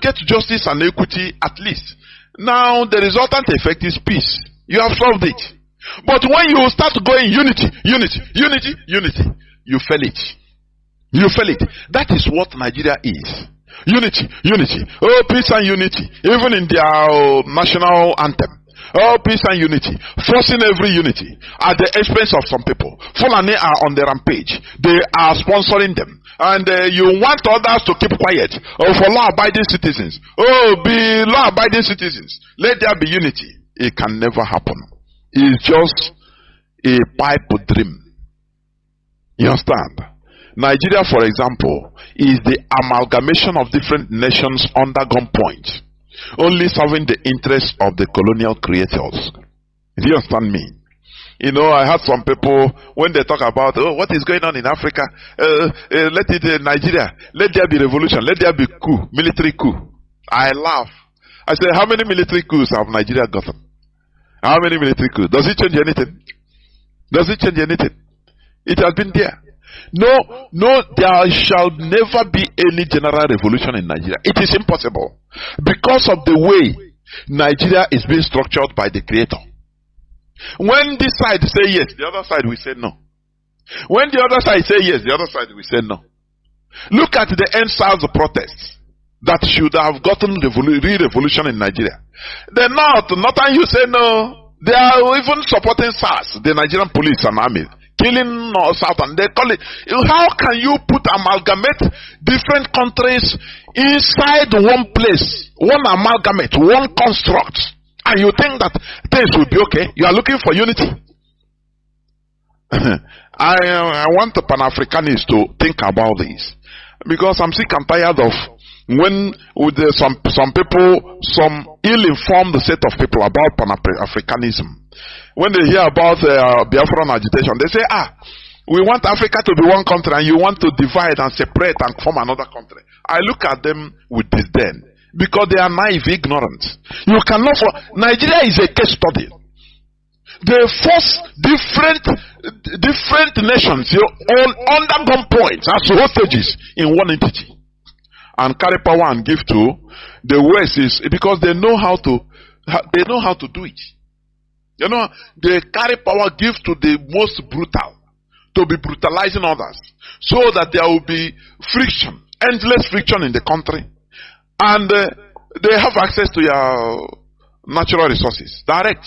get justice and equity, at least, now the resultant effect is peace. You have solved it. But when you start going unity, you fail it. You fail it. That is what Nigeria is. Unity. Oh, peace and unity. Even in their national anthem. Oh, peace and unity. Forcing every unity at the expense of some people. Fulani are on the rampage. They are sponsoring them. And you want others to keep quiet. Oh, for law-abiding citizens. Oh, be law-abiding citizens. Let there be unity. It can never happen. It's just a pipe dream. You understand? Nigeria, for example, is the amalgamation of different nations under gunpoint, only serving the interests of the colonial creators. Do you understand me? You know, I had some people, when they talk about, oh, what is going on in Africa, let it, Nigeria, let there be revolution, let there be coup, military coup. I laugh. I say, how many military coups have Nigeria gotten? How many military coups? Does it change anything? Does it change anything? It has been there. No, there shall never be any general revolution in Nigeria. It is impossible. Because of the way Nigeria is being structured by the Creator. When this side say yes, the other side will say no. When the other side say yes, the other side will say no. Look at the EndSARS protests that should have gotten revolution in Nigeria. The Northern you say no. They are even supporting SARS, the Nigerian police and army, killing Southern. They call it. How can you amalgamate different countries inside one place, one amalgamate, one construct, and you think that things will be okay? You are looking for unity. I want the Pan-Africanists to think about this, because I'm sick and tired of when with some people, some ill-informed set of people about Pan-Africanism, when they hear about Biafra agitation, they say, we want Africa to be one country and you want to divide and separate and form another country. I look at them with disdain because they are naive, ignorant. You cannot. Nigeria is a case study. They force different nations all under gunpoint as hostages in one entity, and carry power and give to the West is because they know how to do it. You know, they carry power, give to the most brutal, to be brutalizing others, so that there will be friction, endless friction in the country, and they have access to your natural resources direct.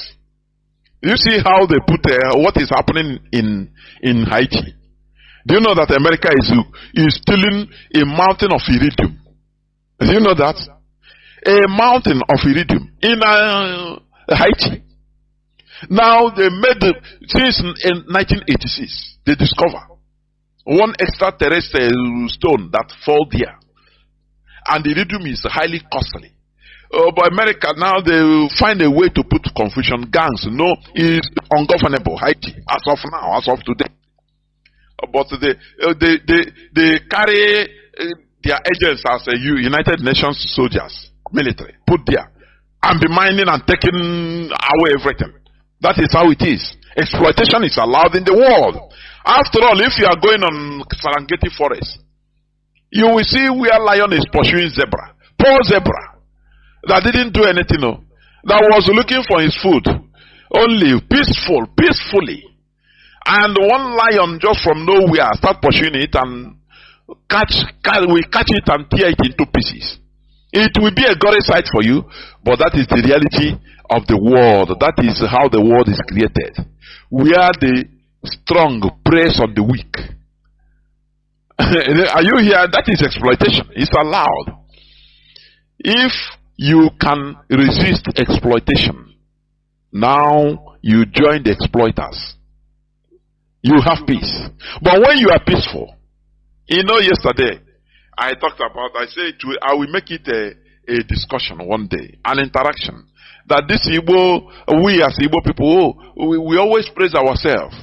You see how they put what is happening in Haiti. Do you know that America is stealing a mountain of iridium? Do you know that? A mountain of iridium in Haiti. Now they made since in 1986 they discover one extraterrestrial stone that fall there, and the iridium is highly costly. But America now they find a way to put confusion. Gangs, no, is ungovernable Haiti as of now, as of today. But they carry their agents as United Nations soldiers, military, put there, and be mining and taking away everything. That is how it is. Exploitation is allowed in the world. After all, if you are going on Serengeti forest, you will see where lion is pursuing zebra. Poor zebra that didn't do anything, that was looking for his food, only peacefully. And one lion just from nowhere start pursuing it and catch it and tear it into pieces. It will be a gory sight for you, but that is the reality of the world. That is how the world is created, where the strong press on the weak. Are you here? That is exploitation. It's allowed. If you can resist exploitation, now you join the exploiters. You have peace. But when you are peaceful, yesterday I talked about, I said I will make it a discussion one day, an interaction. That this Igbo, we as Igbo people, we always praise ourselves.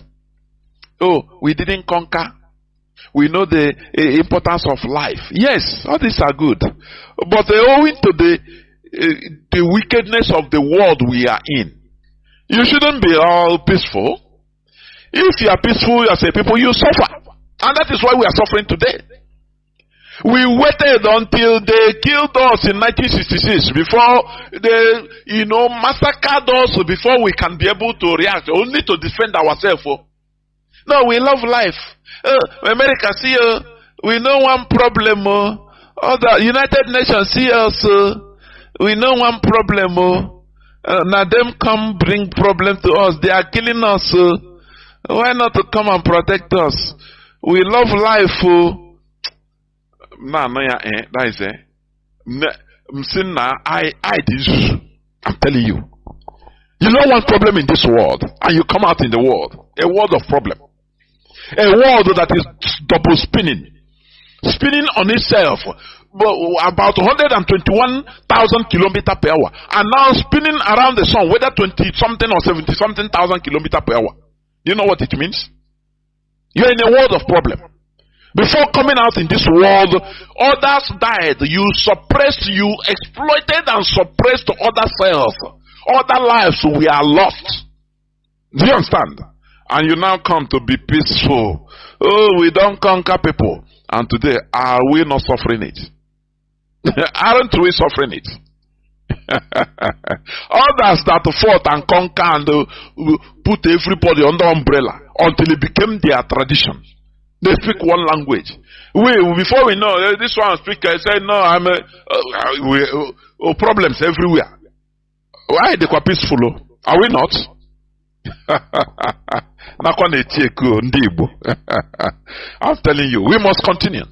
We didn't conquer. We know the importance of life. Yes, all these are good. But owing to the wickedness of the world we are in, you shouldn't be all peaceful. If you are peaceful as a people, you suffer. And that is why we are suffering today. We waited until they killed us in 1966 before they, massacred us before we can be able to react, only to defend ourselves. No, we love life. America, see, we know one problem. Other United Nations, see us. We know one problem. Now them come bring problem to us. They are killing us. Why not to come and protect us? We love life. That is it. I'm telling you. You know one problem in this world, and you come out in the world. A world of problem. A world that is double spinning. Spinning on itself. About 121,000 kilometers per hour. And now spinning around the sun, whether 20 something or 70 something thousand kilometers per hour. You know what it means? You're in a world of problem. Before coming out in this world, others died. You suppressed, you exploited and suppressed other cells. Other lives were lost. Do you understand? And you now come to be peaceful. Oh, we don't conquer people. And today, are we not suffering it? Aren't we suffering it? Others that fought and conquered and put everybody under umbrella until it became their tradition. They speak one language. Before we know, this one speaker said, no, problems everywhere. Why they were peaceful? Are we not? I'm telling you, we must continue.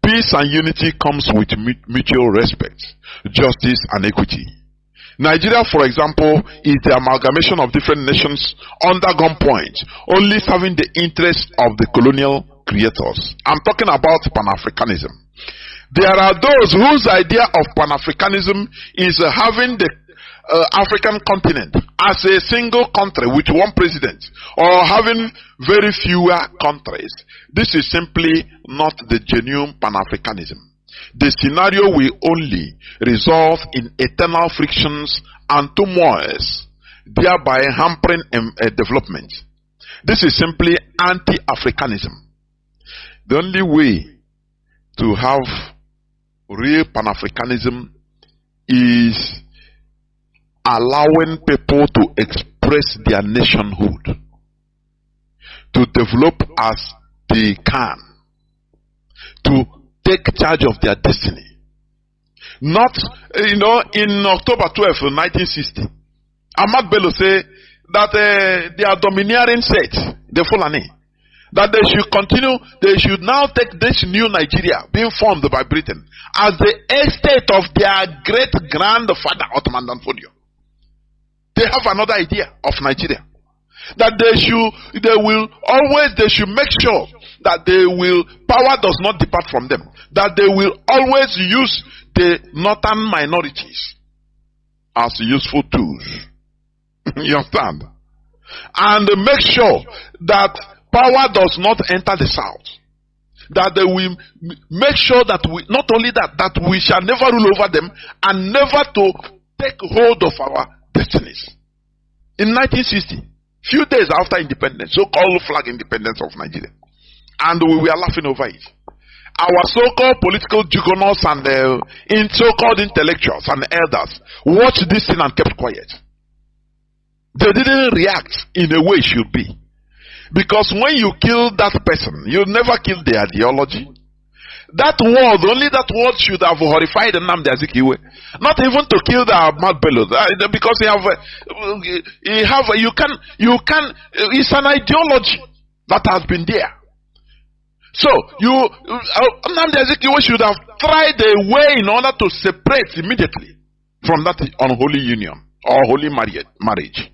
Peace and unity comes with mutual respect, justice and equity. Nigeria, for example, is the amalgamation of different nations under gunpoint, only serving the interests of the colonial creators. I'm talking about Pan-Africanism. There are those whose idea of Pan-Africanism is having the African continent as a single country with one president, or having very fewer countries. This is simply not the genuine Pan-Africanism. The scenario will only result in eternal frictions and turmoils, thereby hampering development. This is simply anti-Africanism. The only way to have real Pan-Africanism is allowing people to express their nationhood, to develop as they can, to take charge of their destiny. Not, in October 12, 1960, Ahmad Bello said that their domineering set, the Fulani, that they should continue, they should now take this new Nigeria being formed by Britain as the estate of their great-grandfather Ottoman Danfodio. They have another idea of Nigeria. That they should make sure that power does not depart from them. That they will always use the northern minorities as useful tools. You understand? And make sure that power does not enter the south. That they will make sure that not only that we shall never rule over them, and never to take hold of our destinies. In 1960, few days after independence, so-called flag independence of Nigeria, and we were laughing over it. Our so-called political juggernauts and so-called intellectuals and elders watched this thing and kept quiet. They didn't react in a way it should be. Because when you kill that person, you never kill the ideology. That word, only that word should have horrified Nnamdi Azikiwe. Not even to kill the Ahmad Bello, because it's an ideology that has been there. So Nnamdi Azikiwe should have tried a way in order to separate immediately from that unholy union or holy marriage.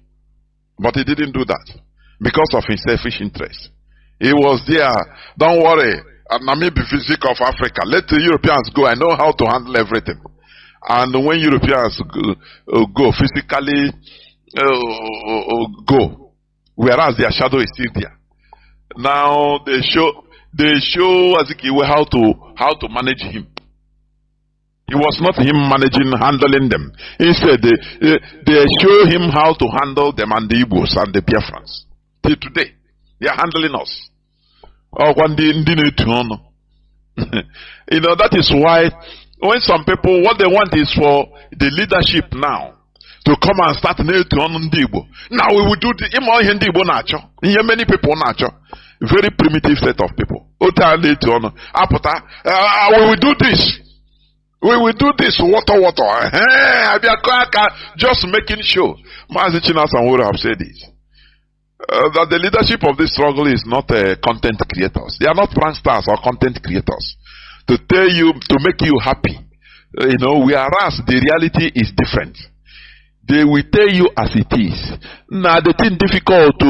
But he didn't do that because of his selfish interest. He was there. Don't worry. Maybe physique of Africa. Let the Europeans go. I know how to handle everything. And when Europeans go physically go, whereas their shadow is still there. Now they show Azikiwe how to manage him. It was not him handling them. Instead, they show him how to handle them and the Igbos and the Biafrans. Till today, they are handling us. You know, that is why when some people, what they want is for the leadership now to come and start on Ndibo. Now we will do the Ndibo nacho. Many people nacho. Very primitive set of people. We will do this. We will do this. Water. Just making sure. Mazi would have said this. That the leadership of this struggle is not content creators. They are not pranksters or content creators. To tell you, to make you happy. You know, whereas the reality is different. They will tell you as it is. Now, the thing difficult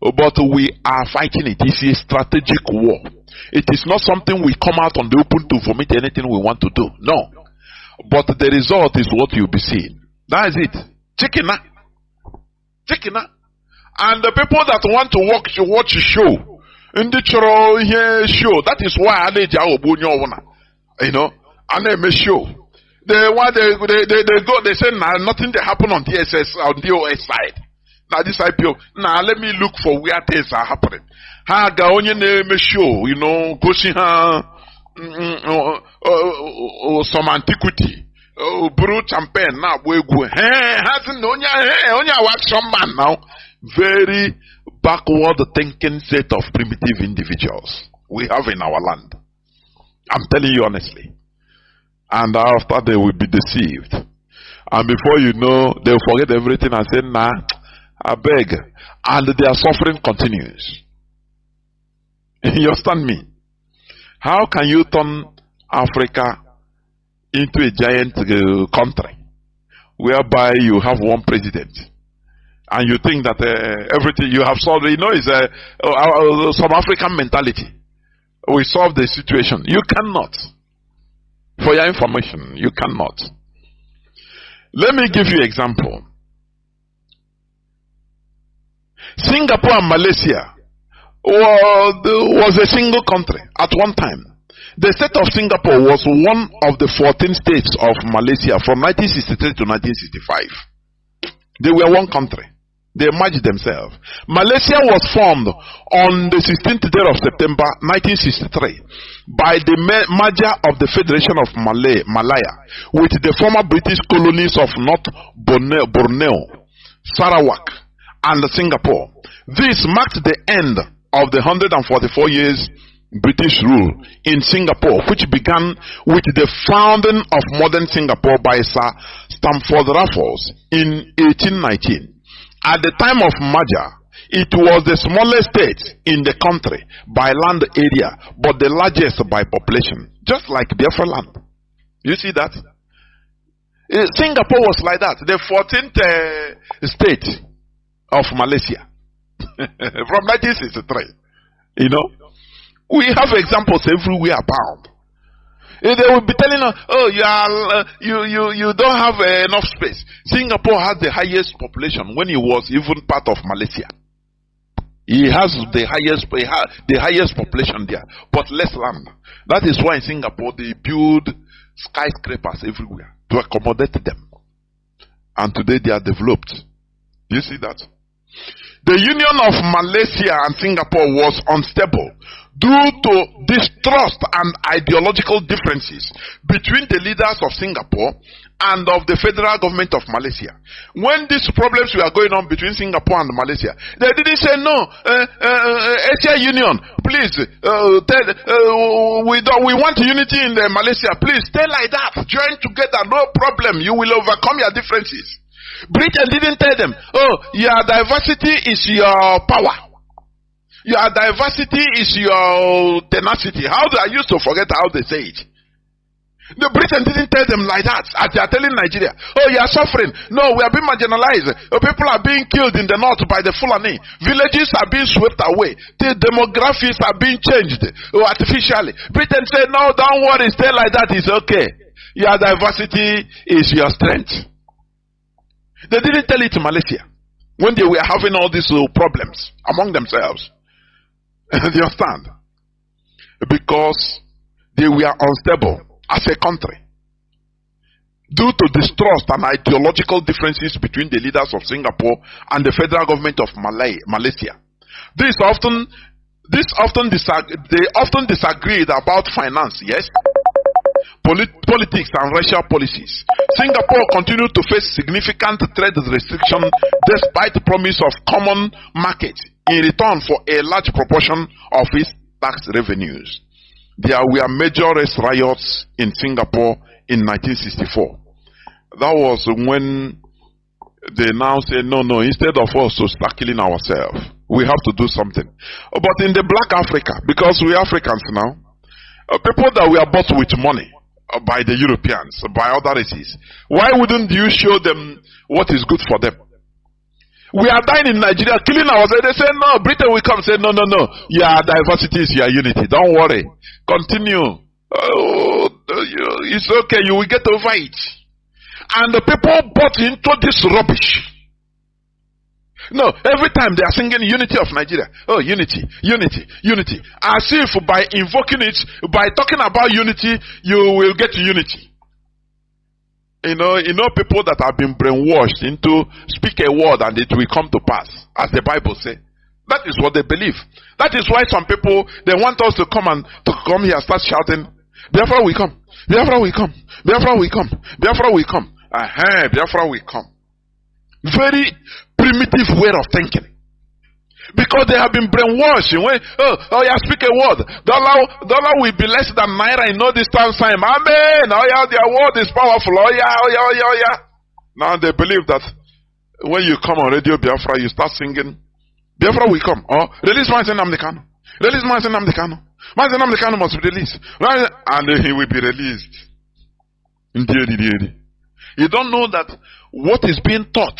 but we are fighting it. It's a strategic war. It is not something we come out on the open to vomit anything we want to do. No. But the result is what you'll be seeing. That is it. Chicken. And the people that want to watch a show, in the show, that is why you know, and they make show. They go, they say nothing they happen on DSS on DOS side. Now this IPO, now let me look for where things are happening. Ha ga onye na-eme show, you know, gosi ha some antiquity. Brew champagne na agba egwu. Hasn't onye action man now. Very backward thinking set of primitive individuals we have in our land. I'm telling you honestly. And after they will be deceived. And before you know, they'll forget everything and say, nah, I beg. And their suffering continues. You understand me? How can you turn Africa into a giant country whereby you have one president and you think that everything you have solved, you know, is some African mentality. We solve the situation. You cannot. For your information, you cannot. Let me give you an example. Singapore and Malaysia was a single country at one time. The state of Singapore was one of the 14 states of Malaysia from 1963 to 1965. They were one country. They merged themselves. Malaysia was formed on the 16th day of September 1963 by the merger of the Federation of Malaya with the former British colonies of North Borneo, Sarawak, and Singapore. This marked the end of the 144 years British rule in Singapore, which began with the founding of modern Singapore by Sir Stamford Raffles in 1819. At the time of merger, it was the smallest state in the country by land area, but the largest by population, just like Biafra land. You see that? Singapore was like that, the 14th state of Malaysia from 1963. You know, we have examples everywhere abound. They will be telling us, oh, you don't have enough space. Singapore has the highest population when it was even part of Malaysia. He has the highest population there, but less land. That is why in Singapore they build skyscrapers everywhere to accommodate them. And today they are developed. You see that? The union of Malaysia and Singapore was unstable due to distrust and ideological differences between the leaders of Singapore and of the federal government of Malaysia. When these problems were going on between Singapore and Malaysia, they didn't say no. Asia Union, please, we want unity in Malaysia. Please stay like that. Join together, no problem. You will overcome your differences. Britain didn't tell them, oh, your diversity is your power. Your diversity is your tenacity. I used to forget how they say it. The Britain didn't tell them like that, as they are telling Nigeria. Oh, you are suffering. No, we are being marginalized. People are being killed in the north by the Fulani. Villages are being swept away. The demographics are being changed artificially. Britain said, no, don't worry, stay like that, it's okay. Your diversity is your strength. They didn't tell it to Malaysia when they were having all these problems among themselves. Do you understand? Because they were unstable as a country due to distrust and ideological differences between the leaders of Singapore and the federal government of Malaysia. This often They often disagreed about finance, yes, politics and racial policies. Singapore continued to face significant trade restriction despite the promise of common market in return for a large proportion of its tax revenues. There were major race riots in Singapore in 1964. That was when they now say, no, instead of us to start killing ourselves, we have to do something. But in the black Africa, because we Africans now, people that were bought with money by the Europeans, by other races, why wouldn't you show them what is good for them? We are dying in Nigeria, killing ourselves. They say, no, Britain will come. Say, no. Your diversity is your unity. Don't worry. Continue. It's okay. You will get over it. And the people bought into this rubbish. No, every time they are singing unity of Nigeria. Oh, unity. As if by invoking it, by talking about unity, you will get unity. You know people that have been brainwashed into speak a word and it will come to pass, as the Bible says. That is what they believe. That is why some people, they want us to come here and start shouting, Biafra will come. Biafra will come. Biafra will come. Biafra will come. Biafra will come. Very primitive way of thinking. Because they have been brainwashed. When, speak a word. Dollar will be less than naira in no distance time. Amen. Their word is powerful. Now they believe that when you come on Radio Biafra, you start singing, Biafra will come. Release Mazi Nnamdi Kanu. Release Mazi Nnamdi Kanu. Mazi Nnamdi Kanu must be released. And he will be released. Indeed. You don't know that what is being taught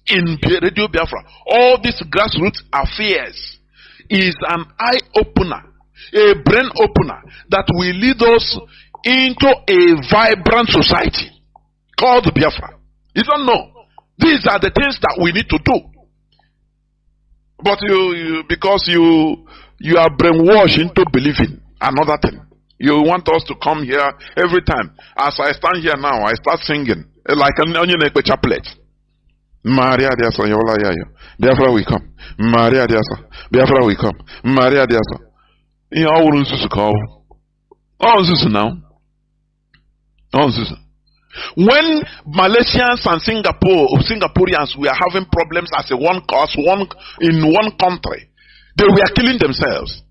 in Radio Biafra, all these grassroots affairs, is an eye-opener, a brain-opener that will lead us into a vibrant society called Biafra. You don't know. These are the things that we need to do. But because you are brainwashed into believing another thing. You want us to come here every time. As I stand here now, I start singing like an onion chaplet. Maria Diasa, Biafra will come. Maria Diasa, Biafra will come. Maria Diasa. You know, all this call. All this now. All this. When Malaysians and Singaporeans were having problems as in one country, they were killing themselves.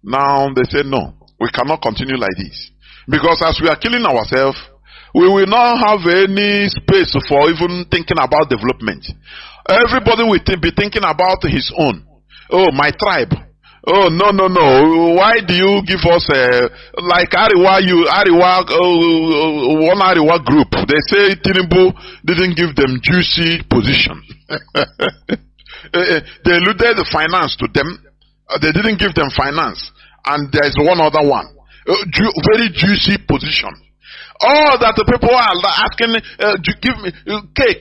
Now they say no. We cannot continue like this. Because as we are killing ourselves, we will not have any space for even thinking about development. Everybody will be thinking about his own. Oh, my tribe. Oh, no. Why do you give us like one Ariwa group? They say Tinubu didn't give them juicy position. They alluded the finance to them. They didn't give them finance. And there is one other one, very juicy position. All that the people are asking, give me cake,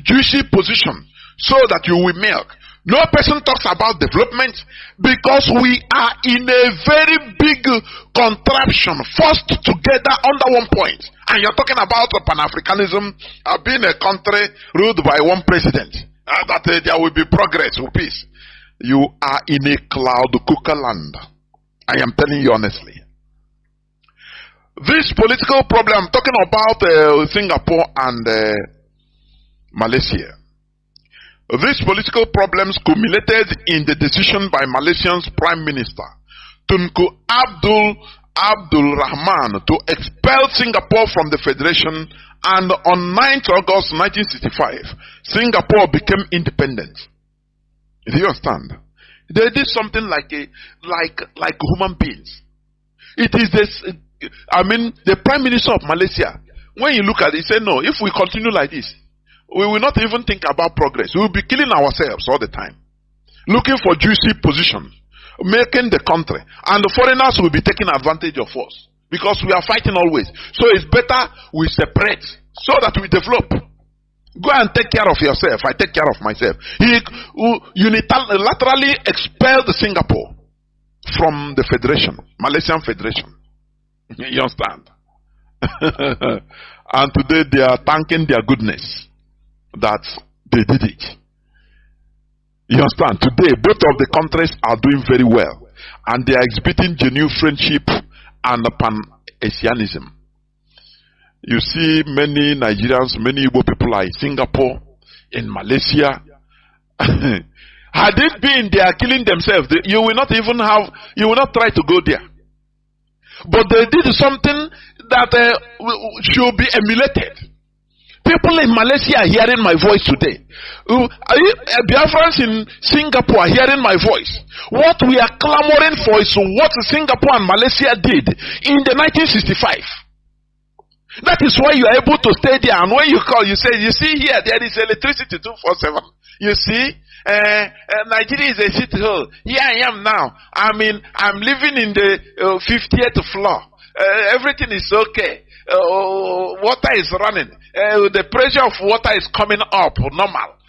juicy position, so that you will milk. No person talks about development because we are in a very big contraption, forced together under one point. And you're talking about Pan-Africanism, being a country ruled by one president, that there will be progress or peace. You are in a cloud cooker land. I am telling you honestly. This political problem, I'm talking about Singapore and Malaysia. These political problems culminated in the decision by Malaysia's Prime Minister, Tunku Abdul Rahman, to expel Singapore from the Federation, and on 9th August 1965, Singapore became independent. Do you understand? They did something like human beings. It is this. The Prime Minister of Malaysia, when you look at it, he said, no, if we continue like this, we will not even think about progress. We will be killing ourselves all the time, looking for juicy positions, making the country, and the foreigners will be taking advantage of us because we are fighting always. So it's better we separate so that we develop. Go and take care of yourself. I take care of myself. He unilaterally expelled Singapore from the Federation, Malaysian Federation. You understand? And today they are thanking their goodness that they did it. You understand? Today, both of the countries are doing very well, and they are exhibiting genuine friendship and pan-Asianism. You see many Nigerians, many Igbo people are in Singapore, in Malaysia. Had it been they are killing themselves, you will not try to go there. But they did something that should be emulated. People in Malaysia are hearing my voice today. Biafrans in Singapore are hearing my voice. What we are clamoring for is what Singapore and Malaysia did in the 1965. That is why you are able to stay there. And when you call, you say, you see here, there is electricity 247. You see, Nigeria is a shithole. Here I am now. I'm living in the 50th floor. Everything is okay. Water is running. The pressure of water is coming up normal,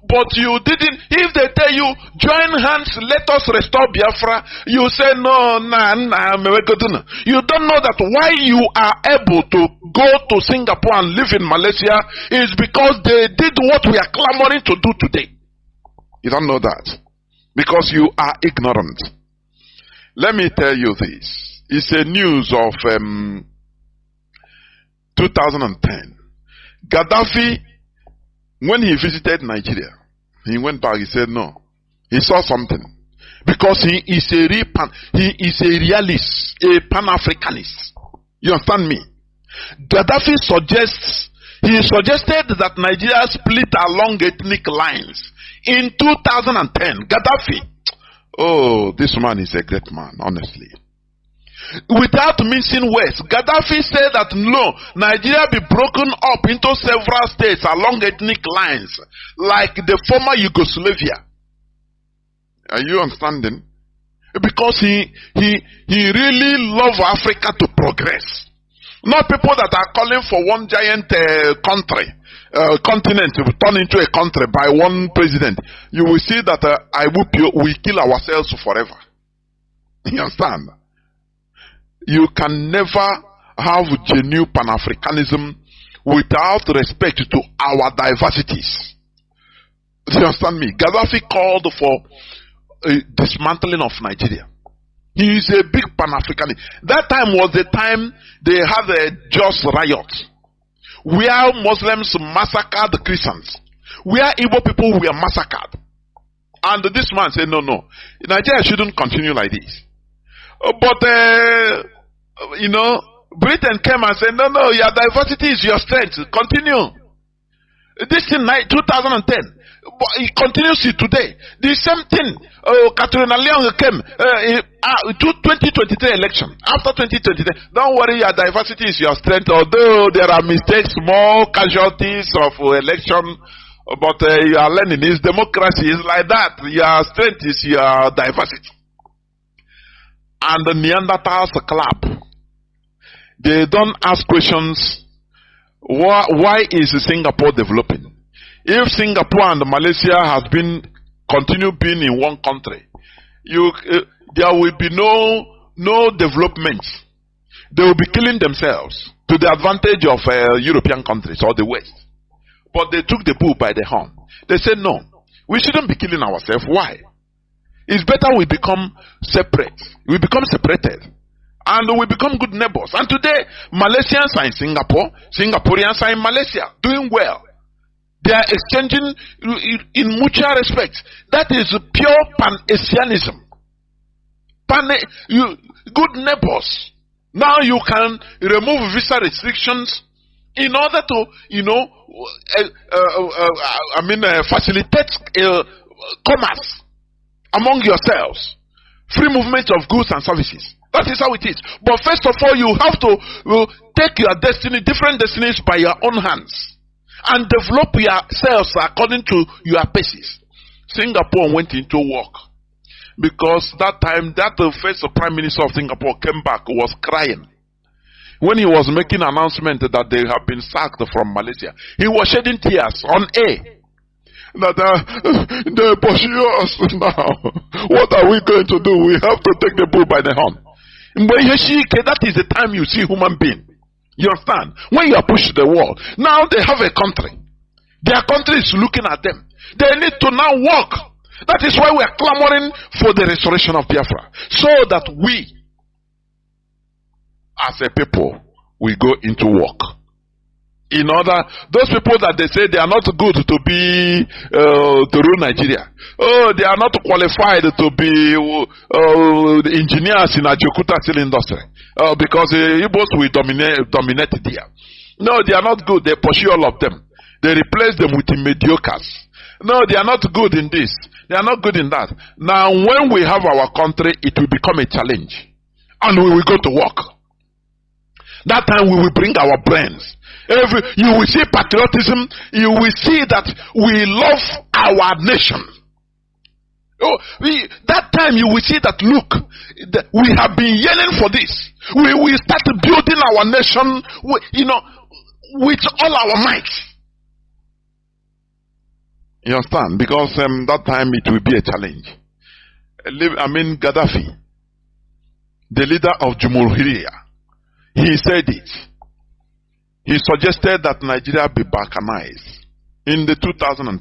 but you didn't. If they tell you join hands, let us restore Biafra, you say no. You don't know that why you are able to go to Singapore and live in Malaysia is because they did what we are clamoring to do today. You don't know that because you are ignorant. Let me tell you this. It's a news of 2010. Gaddafi, when he visited Nigeria, he went back, he said no. He saw something. Because he is a realist, a Pan-Africanist. You understand me? Gaddafi suggested that Nigeria split along ethnic lines. In 2010, Gaddafi, oh, this man is a great man, honestly. Without mincing words, Gaddafi said that no, Nigeria be broken up into several states along ethnic lines, like the former Yugoslavia. Are you understanding? Because he really loves Africa to progress. Not people that are calling for one giant continent to turn into a country by one president. You will see that we kill ourselves forever. You understand? You can never have genuine Pan-Africanism without respect to our diversities. Do you understand me? Gaddafi called for a dismantling of Nigeria. He is a big Pan-Africanist. That time was the time they had a just riot, where Muslims massacred the Christians, where Igbo people were massacred. And this man said, no, Nigeria shouldn't continue like this. But Britain came and said, no, your diversity is your strength. Continue. This in 2010. But it continues today. The same thing. Catherine Leon came 2023 election. After 2023, don't worry, your diversity is your strength. Although there are mistakes, small casualties of election, but you are learning. It's democracy. It's like that. Your strength is your diversity. And the Neanderthals clap. They don't ask questions. Why is Singapore developing? If Singapore and Malaysia has continue being in one country, there will be no development. They will be killing themselves to the advantage of European countries or the West. But they took the bull by the horn. They said no, we shouldn't be killing ourselves. Why? It's better we become separate. We become separated. And we become good neighbors. And today, Malaysians are in Singapore. Singaporeans are in Malaysia. Doing well. They are exchanging in mutual respect. That is pure Pan-Asianism. Good neighbors. Now you can remove visa restrictions in order to, facilitate commerce among yourselves. Free movement of goods and services. That is how it is. But first of all, you have to take your destiny, different destinies by your own hands, and develop yourselves according to your paces. Singapore went into work because that time, the first Prime Minister of Singapore came back, was crying. When he was making an announcement that they have been sacked from Malaysia, he was shedding tears on air. That they pursue us now. What are we going to do? We have to take the bull by the horn. That is the time you see human being. You understand? When you are pushed to the wall, now they have a country. Their country is looking at them. They need to now work That is why we are clamoring for the restoration of Biafra. So that we, as a people, we go into work. In order, those people that they say they are not good to be to rule Nigeria. Oh, they are not qualified to be engineers in Ajokuta steel industry. Because Igbos will dominate there. No, they are not good. They pursue all of them. They replace them with the mediocres. No, they are not good in this. They are not good in that. Now, when we have our country, it will become a challenge. And we will go to work. That time we will bring our brains. You will see patriotism. You will see that we love our nation. That time you will see that, look, we have been yearning for this. We will start building our nation, with all our might. You understand? Because that time it will be a challenge. Gaddafi, the leader of Jumhuriyya, he said it. He suggested that Nigeria be balkanized in the 2010.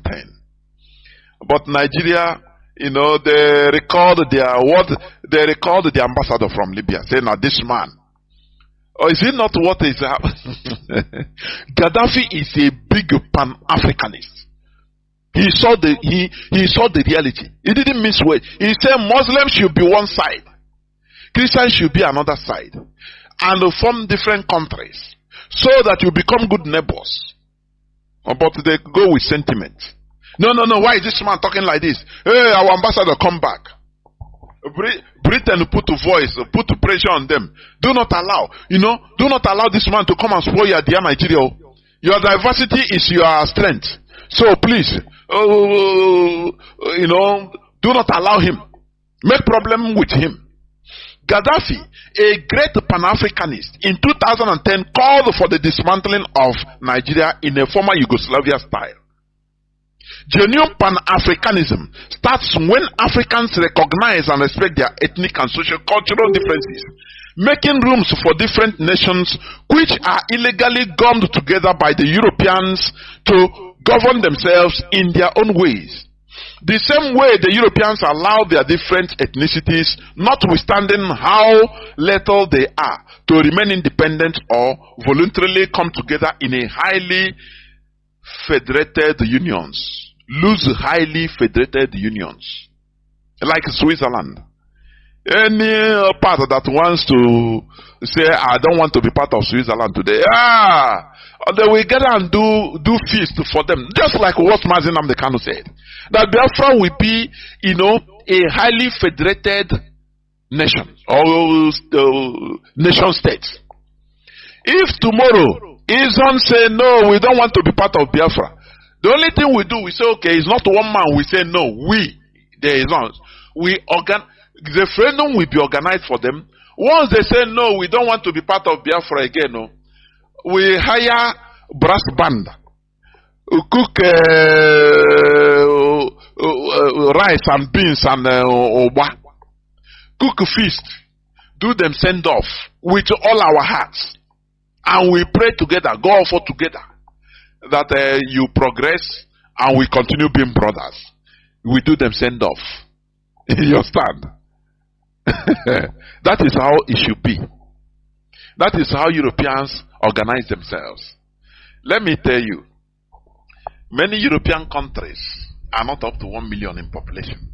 But Nigeria, they recalled the ambassador from Libya, saying, "Now this man, or is it not what is happening?" Gaddafi is a big Pan-Africanist. He saw the reality. He didn't miss words. He said Muslims should be one side, Christians should be another side, and form different countries, so that you become good neighbors. But they go with sentiment. No. Why is this man talking like this? Hey, our ambassador, come back. Britain put a voice, put pressure on them. Do not allow this man to come and spoil your dear Nigeria. Your diversity is your strength. So please, do not allow him. Make problem with him. Gaddafi, a great Pan-Africanist, in 2010 called for the dismantling of Nigeria in a former Yugoslavia style. Genuine Pan-Africanism starts when Africans recognize and respect their ethnic and socio-cultural differences, making rooms for different nations which are illegally gummed together by the Europeans to govern themselves in their own ways. The same way the Europeans allow their different ethnicities, notwithstanding how little they are, to remain independent or voluntarily come together in a highly federated unions. Loose highly federated unions. Like Switzerland. Any part that wants to say, I don't want to be part of Switzerland today, they will get and do feast for them. Just like what Mazi Nnamdi Kanu said. That Biafra will be, a highly federated nation or nation state. If tomorrow Islam say no, we don't want to be part of Biafra, the only thing we do, we say, okay, it's not one man. We say no, there is not. The referendum will be organized for them. Once they say no, we don't want to be part of Biafra again, we hire brass band, cook rice and beans and oba, cook feast, do them send off with all our hearts, and we pray together, go for together, that you progress and we continue being brothers. We do them send off. You understand? That is how it should be. That is how Europeans organize themselves. Let me tell you, many European countries are not up to 1 million in population.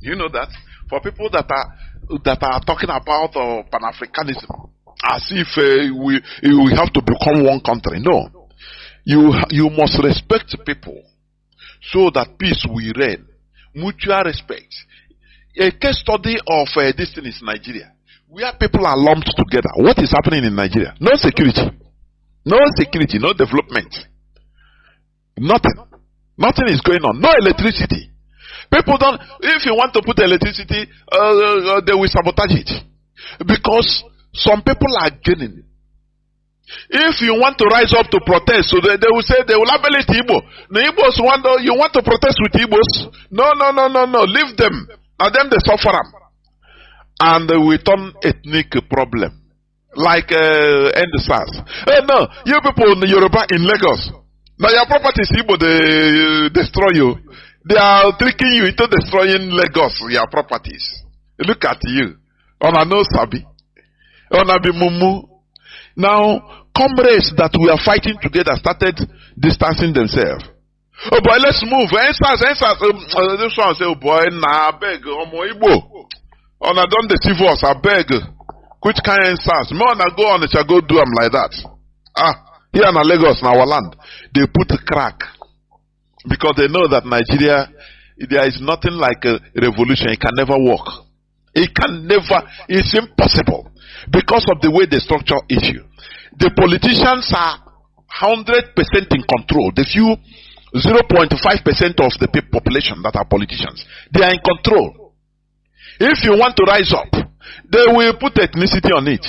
You know that? For people that are talking about Pan-Africanism, as if we have to become one country. No. You must respect people so that peace will reign. Mutual respect. A case study of this thing is Nigeria, where people are lumped together. What is happening in Nigeria? No security, no development, nothing is going on. No electricity. People don't. If you want to put electricity, they will sabotage it because some people are gaining. If you want to rise up to protest, so they will say they will abolish Igbo. The Igbos you want to protest with Igbos? No. Leave them. Now them they suffer them. And we turn ethnic problem. Like end SARS. No, you people in Yoruba in Lagos. Now your properties Igbo they destroy you. They are tricking you into destroying Lagos, your properties. Look at you. Ona no sabi. Ona be mumu. Now, comrades that we are fighting together started distancing themselves. Oh boy, let's move. This one say, oh boy, nah, I beg, Omo Igbo. Ona don't deceive us, I beg. Which kind of answers? Me wanna go on, it shall go do them like that. Here in Lagos, in our land, they put a crack. Because they know that Nigeria, there is nothing like a revolution. It can never work. It can never, it's impossible. Because of the way they structure issue. The politicians are 100% in control. The few 0.5% of the population that are politicians, they are in control. If you want to rise up, they will put ethnicity on it.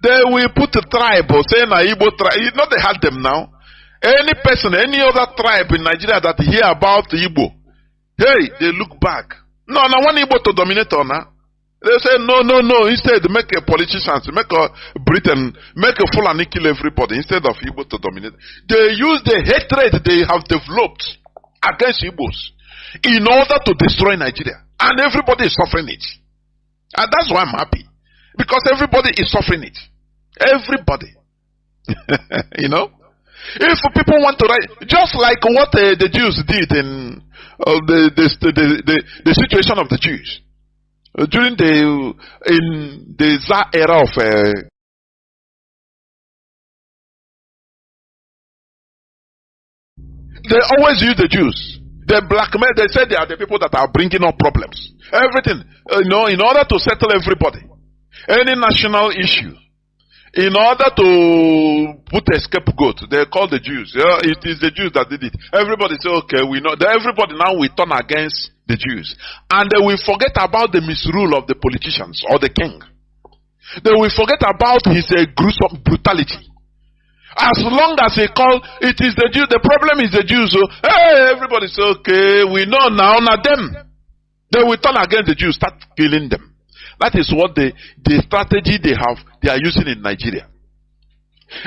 They will put a tribe or say na Igbo tribe. You know they had them now. Any person, any other tribe in Nigeria that hear about Igbo, hey, they look back. No, I want Igbo to dominate on her. They say no. Instead, make a politicians, make a Britain, make a Fulani kill everybody instead of Igbo to dominate. They use the hatred they have developed against Igbos in order to destroy Nigeria, and everybody is suffering it. And that's why I'm happy, because everybody is suffering it. Everybody, you know. If people want to write, just like what the Jews did in the situation of the Jews. During in the Tsar era of they always use the Jews. They blackmail. They say they are the people that are bringing up problems. Everything, in order to settle everybody, any national issue, in order to put a scapegoat, they call the Jews. Yeah, it is the Jews that did it. Everybody say, okay, we know. Everybody now will turn against the Jews. And they will forget about the misrule of the politicians or the king. They will forget about his gruesome brutality. As long as they call, it is the Jews, the problem is the Jews. So, hey, everybody say, okay, we know now, not them. They will turn against the Jews, start killing them. That is what the strategy they are using in Nigeria.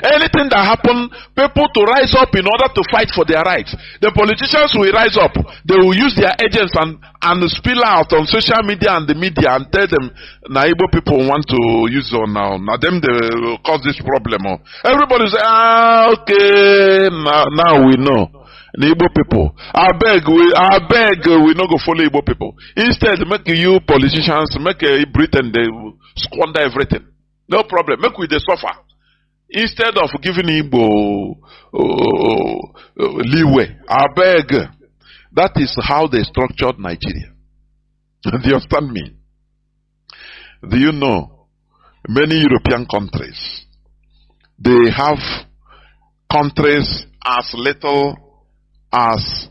Anything that happens, people to rise up in order to fight for their rights. The politicians will rise up. They will use their agents and spill out on social media and the media and tell them, Igbo people want to use it now. Now them they will cause this problem. Everybody say, okay, now we know. The Igbo people, I beg, we not go follow Igbo people. Instead, make you politicians, make Britain, they squander everything. No problem. Make we they suffer. Instead of giving Igbo leeway, I beg. That is how they structured Nigeria. Do you understand me? Do you know many European countries, they have countries as little as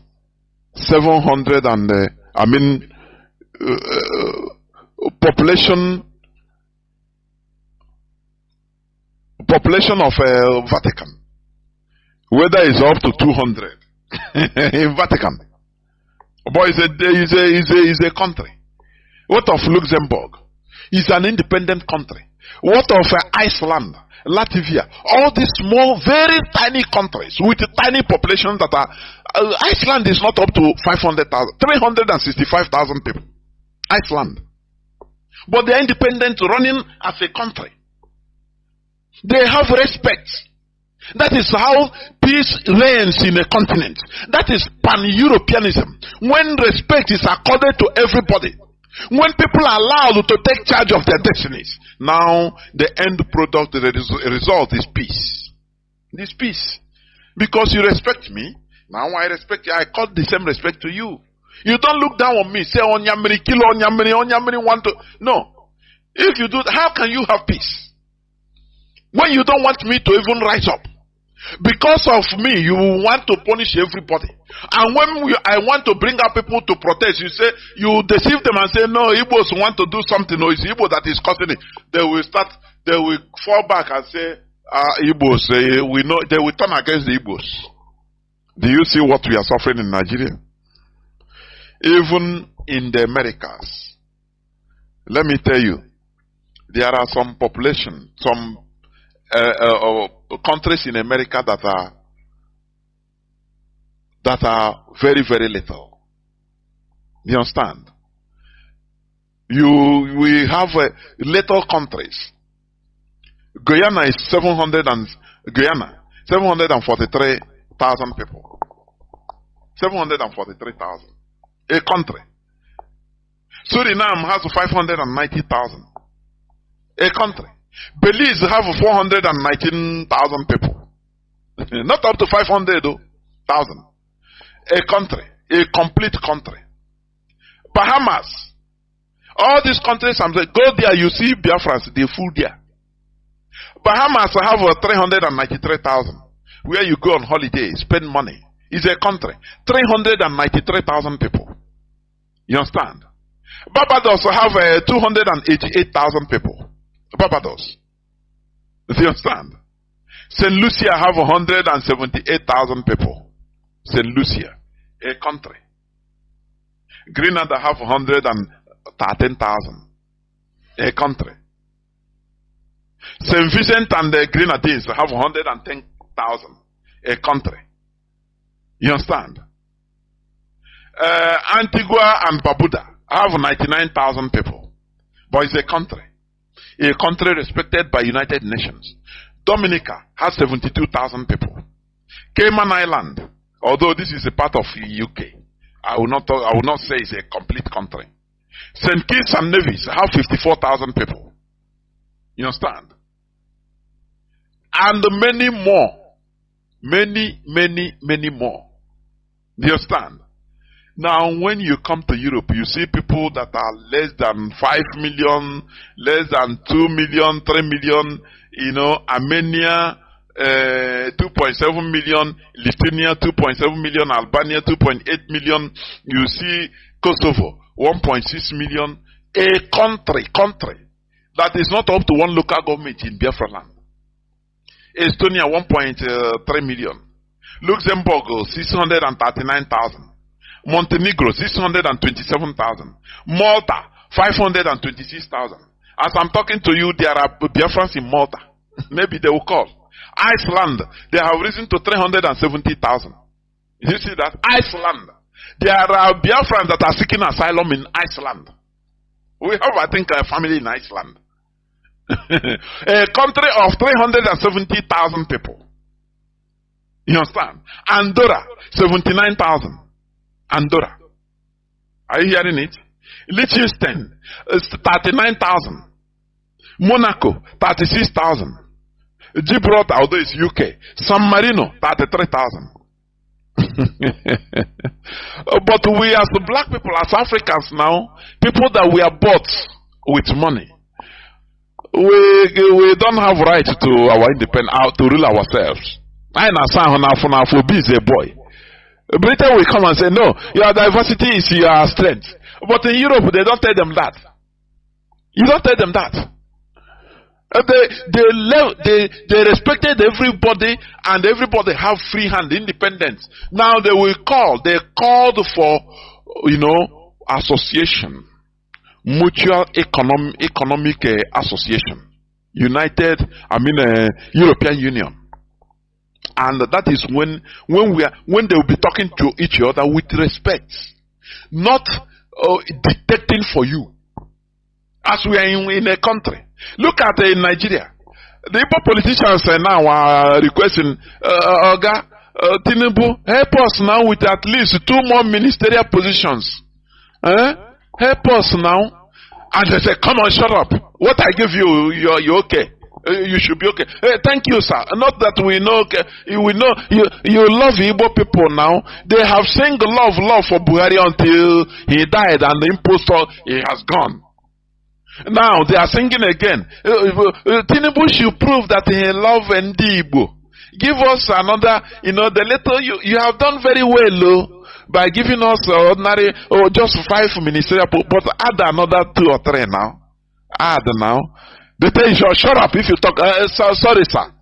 700 and population of Vatican, whether it's up to 200 in Vatican. But it's a country. What of Luxembourg? It's an independent country. What of Iceland, Latvia? All these small, very tiny countries with tiny populations that are. Iceland is not up to 500,000, 365,000 people. Iceland. But they are independent, running as a country. They have respect. That is how peace reigns in a continent. That is pan-Europeanism. When respect is accorded to everybody. When people are allowed to take charge of their destinies. Now, the end product, the result is peace. This peace. Because you respect me, now I respect you. I call the same respect to you. You don't look down on me, say, Onyamiri, kilo Onyamiri, want to. No. If you do, how can you have peace? When you don't want me to even rise up. Because of me, you want to punish everybody. And when I want to bring up people to protest, you say, you deceive them and say, no, Igbos want to do something, or it's Igbo that is causing it. They will fall back and say, Igbos, we know, they will turn against the Igbos. Do you see what we are suffering in Nigeria? Even in the Americas, let me tell you, there are some population, some countries in America that are very, very little. You understand? We have little countries. Guyana is 743,000 people. 743,000. A country. Suriname has 590,000. A country. Belize have 419,000 people. Not up to 500,000. A country. A complete country. Bahamas. All these countries, go there, you see Biafrans, they full there. Bahamas have 393,000. Where you go on holiday, spend money. It's a country. 393,000 people. You understand? Barbados have 288,000 people. Barbados. You understand? St. Lucia have 178,000 people. St. Lucia, a country. Grenada have 113,000. A country. St. Vincent and the Grenadines have 110,000. A country. You understand? Antigua and Barbuda have 99,000 people. But it's a country. A country respected by United Nations. Dominica has 72,000 people. Cayman Island, although this is a part of the UK, I will not say it's a complete country. St. Kitts and Nevis have 54,000 people. You understand? And many more. Many more. Do you understand? Now, when you come to Europe, you see people that are less than 5 million, less than 2 million, 3 million, Armenia, 2.7 million, Lithuania, 2.7 million, Albania, 2.8 million. You see Kosovo, 1.6 million. A country that is not up to one local government in Biafra land. Estonia, 1.3 million. Luxembourg, 639,000. Montenegro, 627,000. Malta, 526,000. As I'm talking to you, there are Biafrans in Malta. Maybe they will call. Iceland, they have risen to 370,000. You see that? Iceland. There are Biafrans that are seeking asylum in Iceland. We have, I think, a family in Iceland. A country of 370,000 people. You understand? Andorra, 79,000. Andorra. Are you hearing it? Liechtenstein, 39,000. Monaco, 36,000. Gibraltar, although it's UK. San Marino, 33,000. But we as the black people, as Africans now, people that we are bought with money, we don't have right to our independence, to rule ourselves. I understand for be a boy. Britain will come and say, no, your diversity is your strength. But in Europe, they don't tell them that. You don't tell them that. They respected everybody, and everybody have free hand, independence. Now they called for, association, mutual economic association, European Union. And that is when they will be talking to each other with respect, not dictating for you. As we are in a country, look at Nigeria. The Igbo politicians now are requesting, Oga Tinubu, help us now with at least 2 more ministerial positions. Help us now. And they say, come on, shut up. What I give you, you're okay. You should be okay. Thank you, sir. Not that we know. We know you love Igbo people now. They have sing love for Buhari until he died, and the impostor he has gone. Now they are singing again. Tinubu should prove that he love Igbo. Give us another. The little you have done very well, by giving us ordinary just 5 ministerial, but add another 2 or 3 now. Add now. They tell you, shut up if you talk. Sorry, sir.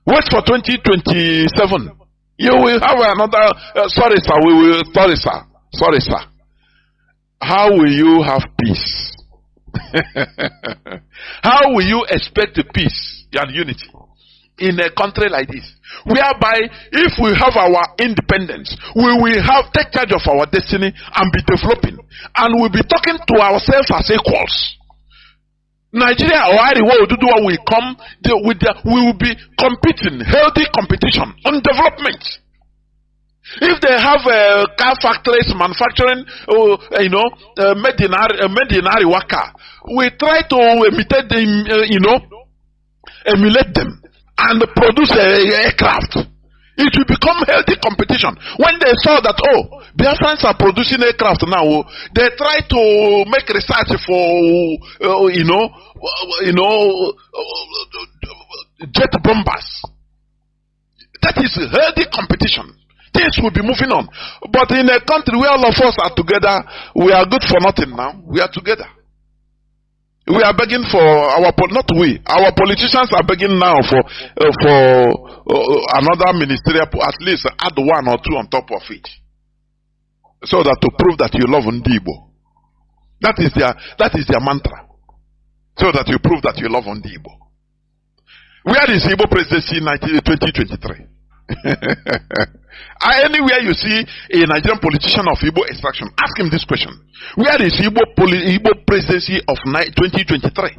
Wait for 2027. You will have another. Sorry, sir. We will. Sorry, sir. Sorry, sir. How will you have peace? How will you expect peace and unity in a country like this, whereby if we have our independence, we will have take charge of our destiny and be developing, and we'll be talking to ourselves as equals. Nigeria or Ariwa will come we will be competing, healthy competition on development. If they have car factories manufacturing, made in Ariwa car, we try to imitate them, emulate them and produce aircraft. It will become healthy competition. When they saw that, Biafrans are producing aircraft now, they try to make research for, jet bombers. That is healthy competition. Things will be moving on. But in a country where all of us are together, we are good for nothing now. We are together. We are begging for our politicians are begging now for another ministerial, at least add 1 or 2 on top of it, so that to prove that you love Ndibo. That is their mantra. So that you prove that you love Ndibo. Where is Igbo presidency in 2023? Anywhere you see a Nigerian politician of Igbo extraction, ask him this question: where is Igbo presidency of 2023?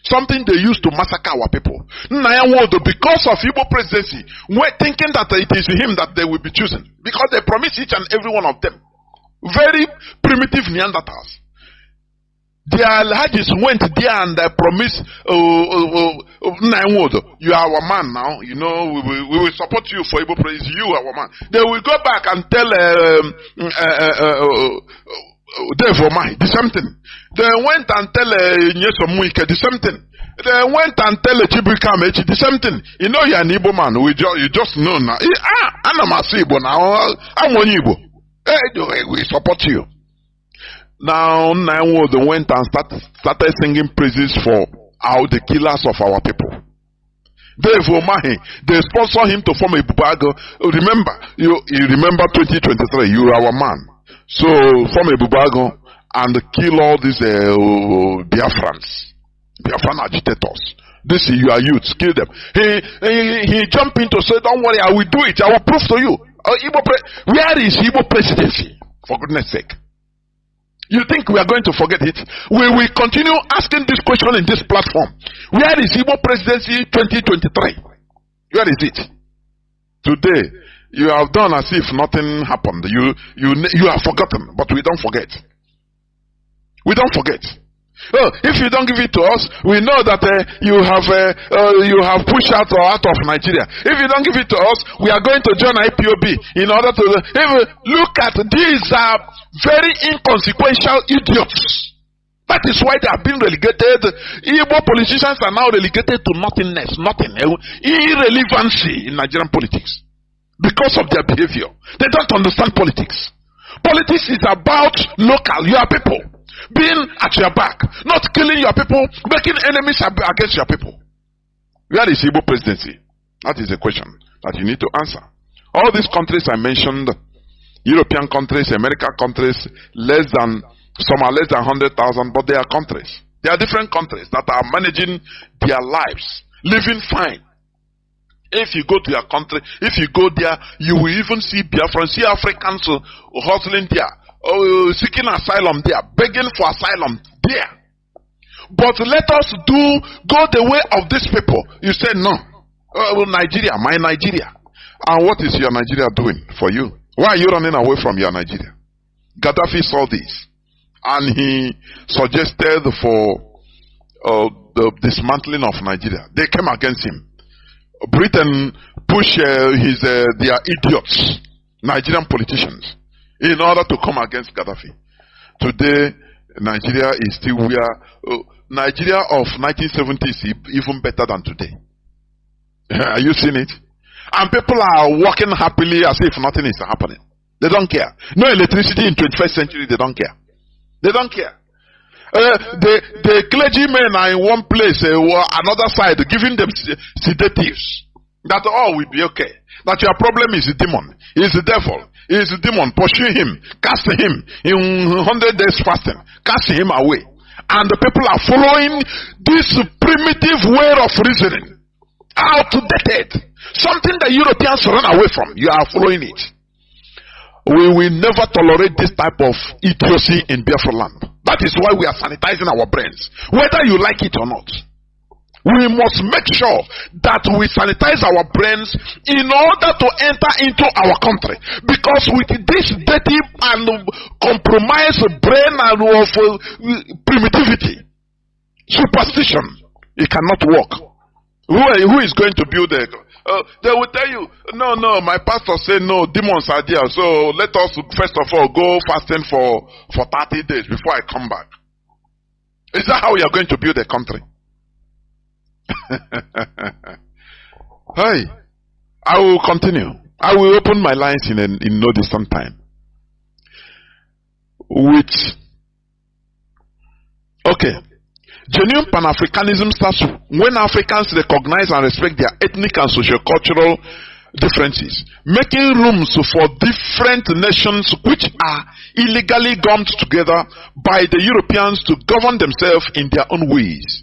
Something they used to massacre our people. Because of Igbo presidency, we're thinking that it is him that they will be choosing, because they promise each and every one of them. Very primitive Neanderthals. Their Alhajis went there and they promised, you are our man now, we will support you for Igbo praise, you are our man. They will go back and tell Dave Omai the same thing. They went and tell Nyesom Muike the same thing. They went and tell Chibukam the same thing. You know you're an Igbo man, you just know now. I'm a Igbo now, I'm one Igbo. We support you. Now, Nnamdi went and started singing praises for the killers of our people. Dave Omahi, they sponsor him to form a Bubago. Remember, you remember 2023, you are our man. So, form a Bubago and kill all these Biafran agitators. This is your youths, kill them. He jumped in to say, don't worry, I will do it. I will prove to you. Where is Igbo presidency? For goodness sake. You think we are going to forget it? We will continue asking this question in this platform. Where is Igbo presidency 2023? Where is it? Today, you have done as if nothing happened. You have forgotten, but we don't forget. We don't forget. If you don't give it to us, we know that you have pushed out of Nigeria. If you don't give it to us, we are going to join IPOB in order to look at these very inconsequential idiots. That is why they have been relegated. Igbo politicians are now relegated to nothingness, irrelevancy in Nigerian politics because of their behavior. They don't understand politics. Politics is about local, your people. Being at your back, not killing your people, making enemies against your people. Where is Igbo presidency? That is a question that you need to answer. All these countries I mentioned, European countries, American countries, some are less than 100,000, but they are countries. They are different countries that are managing their lives, living fine. If you go to your country, if you go there, you will even see Biafrans, see Africans hustling there. Seeking asylum there, begging for asylum there. But let us go the way of these people. You say no. Nigeria, my Nigeria. And what is your Nigeria doing for you? Why are you running away from your Nigeria? Gaddafi saw this and he suggested for the dismantling of Nigeria. They came against him. Britain pushed their idiots, Nigerian politicians, in order to come against Gaddafi. Today, Nigeria is still where Nigeria of 1970 is even better than today. Are you seeing it? And people are walking happily as if nothing is happening. They don't care. No electricity in 21st century, they don't care. They don't care. The clergymen are in one place, another side, giving them sedatives. That all will be okay. That your problem is a demon, is the devil. Is a demon, pursue him, cast him in 100 days fasting, cast him away. And the people are following this primitive way of reasoning. Outdated. Something that Europeans run away from. You are following it. We will never tolerate this type of idiocy in Biafra land. That is why we are sanitizing our brains, whether you like it or not. We must make sure that we sanitize our brains in order to enter into our country. Because with this dirty and compromised brain and of primitivity, superstition, it cannot work. Who is going to build it? They will tell you, no, my pastor said no, demons are there. So let us first of all go fasting for 30 days before I come back. Is that how you are going to build a country? Hey, I will continue. I will open my lines in no distant time. Genuine Pan-Africanism starts when Africans recognize and respect their ethnic and socio-cultural differences, making rooms for different nations which are illegally gummed together by the Europeans to govern themselves in their own ways.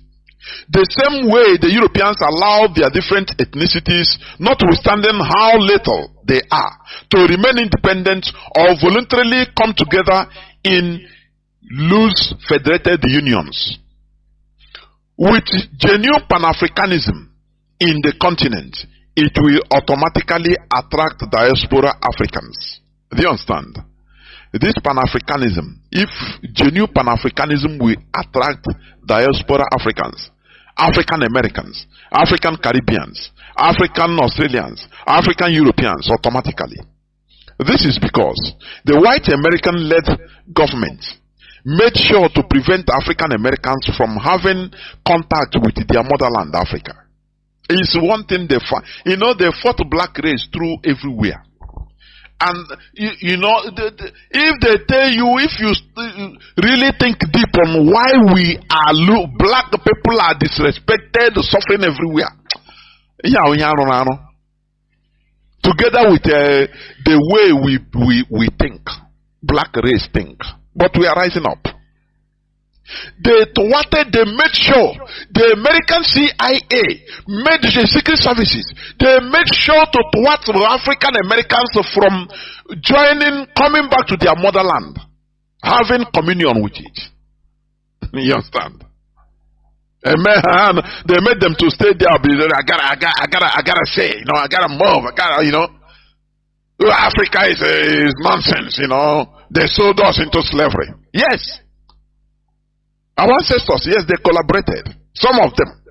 The same way the Europeans allow their different ethnicities, notwithstanding how little they are, to remain independent or voluntarily come together in loose federated unions. With genuine Pan-Africanism in the continent, it will automatically attract diaspora Africans. Do you understand? This Pan-Africanism, if genuine Pan-Africanism will attract diaspora Africans, African Americans, African Caribbeans, African Australians, African Europeans automatically. This is because the white American-led government made sure to prevent African Americans from having contact with their motherland, Africa. It's one thing they fought. They fought black race through everywhere. And if they tell you, if you really think deep on why black people are disrespected, suffering everywhere, together with the way we think, black race think. But we are rising up. They made sure the American CIA made the secret services. They made sure to thwart African Americans from coming back to their motherland, having communion with it. You understand? Amen. They made them to stay there. I gotta say, I gotta move. Africa is nonsense. They sold us into slavery. Yes. Our ancestors, yes, they collaborated. Some of them.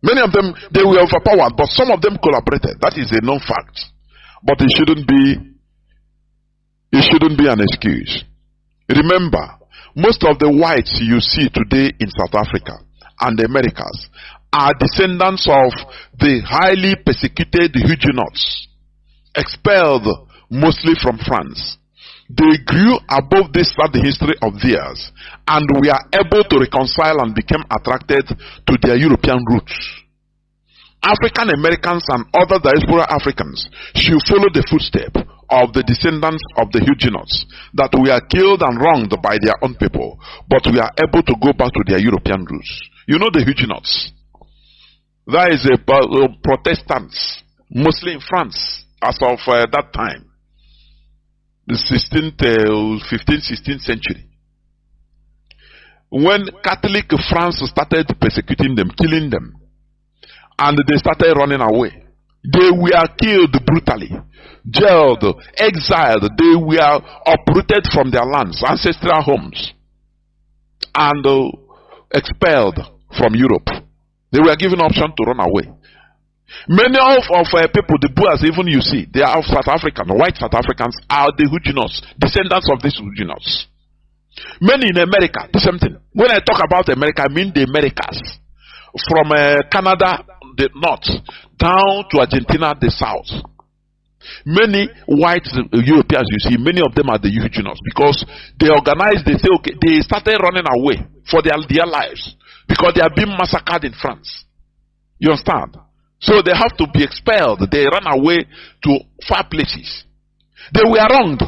Many of them, they were overpowered, but some of them collaborated. That is a known fact. But it shouldn't be an excuse. Remember, most of the whites you see today in South Africa and the Americas are descendants of the highly persecuted Huguenots, expelled mostly from France. They grew above this sad history of theirs and were able to reconcile and became attracted to their European roots. African Americans and other diaspora Africans should follow the footsteps of the descendants of the Huguenots that were killed and wronged by their own people, but we are able to go back to their European roots. You know the Huguenots? That is a Protestants, mostly in France, as of that time. The 15th, 16th century. When Catholic France started persecuting them, killing them, and they started running away, they were killed brutally, jailed, exiled, they were uprooted from their lands, ancestral homes, and expelled from Europe. They were given option to run away. Many of people, the Boers, even you see, they are South African, white South Africans are the Huguenots, descendants of these Huguenots. Many in America, the same thing. When I talk about America, I mean the Americas. From Canada, the north, down to Argentina, the south. Many white Europeans, you see, many of them are the Huguenots because they organized, they say, okay, they started running away for their lives because they are being massacred in France. You understand? So they have to be expelled. They run away to far places. They were wronged.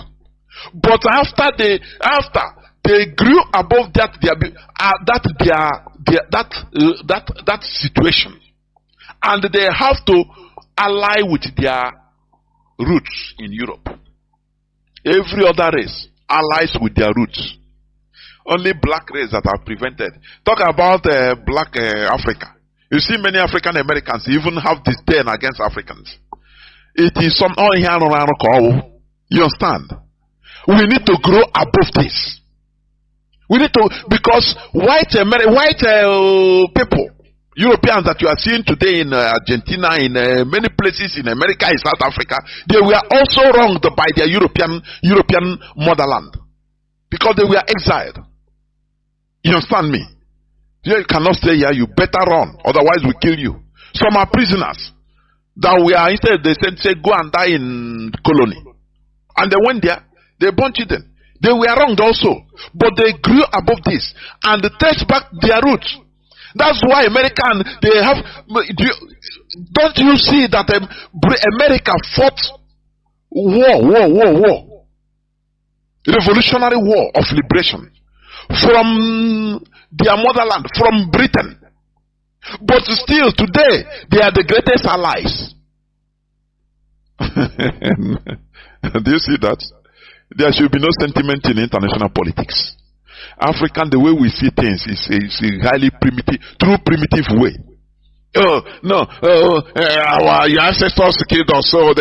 But after they grew above that situation, And they have to ally with their roots in Europe. Every other race allies with their roots. Only black race that are prevented. Talk about black Africa. You see many African Americans even have disdain against Africans. It is some you understand? We need to grow above this. We need to, because white people, Europeans that you are seeing today in Argentina, in many places in America, in South Africa, they were also wronged by their European motherland because they were exiled. You understand me? You cannot stay here. You better run, otherwise we kill you. Some are prisoners that we are, instead they said go and die in colony, and they went there. They born children. They were wronged also, but they grew above this and they traced back their roots. That's why American, they have. Don't you see that America fought war, revolutionary war of liberation from their motherland, from Britain. But still today they are the greatest allies. Do you see that? There should be no sentiment in international politics. African, the way we see things is a highly primitive, true primitive way. Your ancestors killed us, so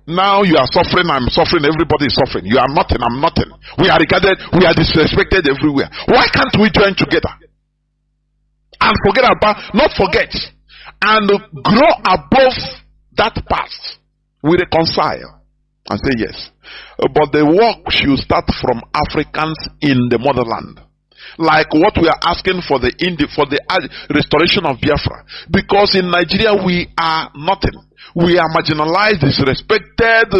now you are suffering, I'm suffering, everybody is suffering. You are nothing, I'm nothing. We are regarded, we are disrespected everywhere. Why can't we join together? And not forget, and grow above that past. We reconcile and say yes. But the work should start from Africans in the motherland. Like what we are asking for the restoration of Biafra. Because in Nigeria we are nothing. We are marginalized, disrespected,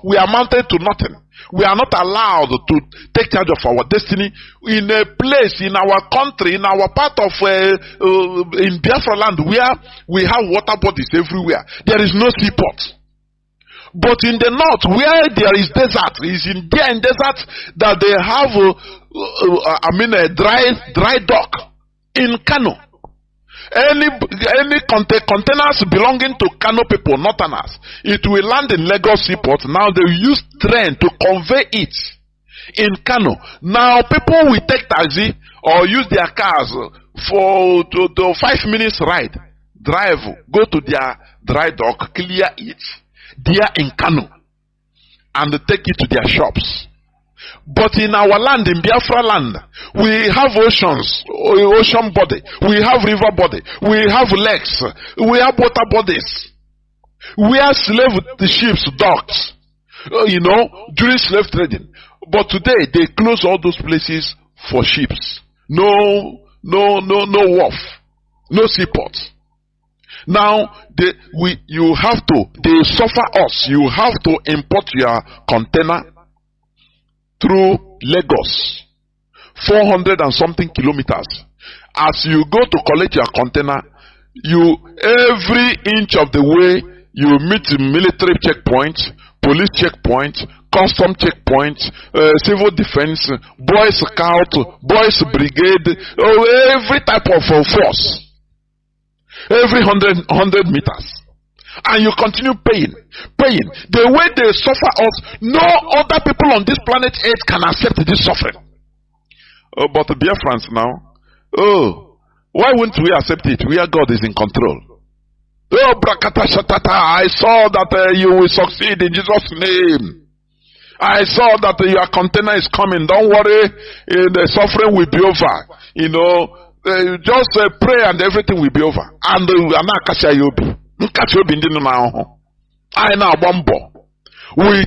we are mounted to nothing. We are not allowed to take charge of our destiny in a place, in our country, in our part of in Biafra land where we have water bodies everywhere. There is no seaport. But in the north, where there is desert, is in desert that they have a dry dock in Kanu. Any containers belonging to Kanu people, northerners, it will land in Lagos seaport. Now they use train to convey it in Kanu. Now people will take taxi or use their cars for 5 minutes ride, drive, go to their dry dock, clear it. There in Kanu, and take it to their shops. But in our land, in Biafra land, we have oceans, ocean body, we have river body, we have lakes, we have water bodies. We are slave ships, docks, during slave trading. But today they close all those places for ships. No wharf, no seaport. Now they suffer us. You have to import your container through Lagos, 400 and something kilometers. As you go to collect your container, every inch of the way you meet military checkpoints, police checkpoints, custom checkpoints, civil defense, boy scout, boys brigade, every type of force. Every 100 meters, and you continue paying. The way they suffer us, no other people on this planet Earth can accept this suffering. But the Biafrans now, why wouldn't we accept it? Where God is in control. Brakata Shatata, I saw that you will succeed in Jesus' name. I saw that your container is coming. Don't worry, the suffering will be over. Just pray and everything will be over. And we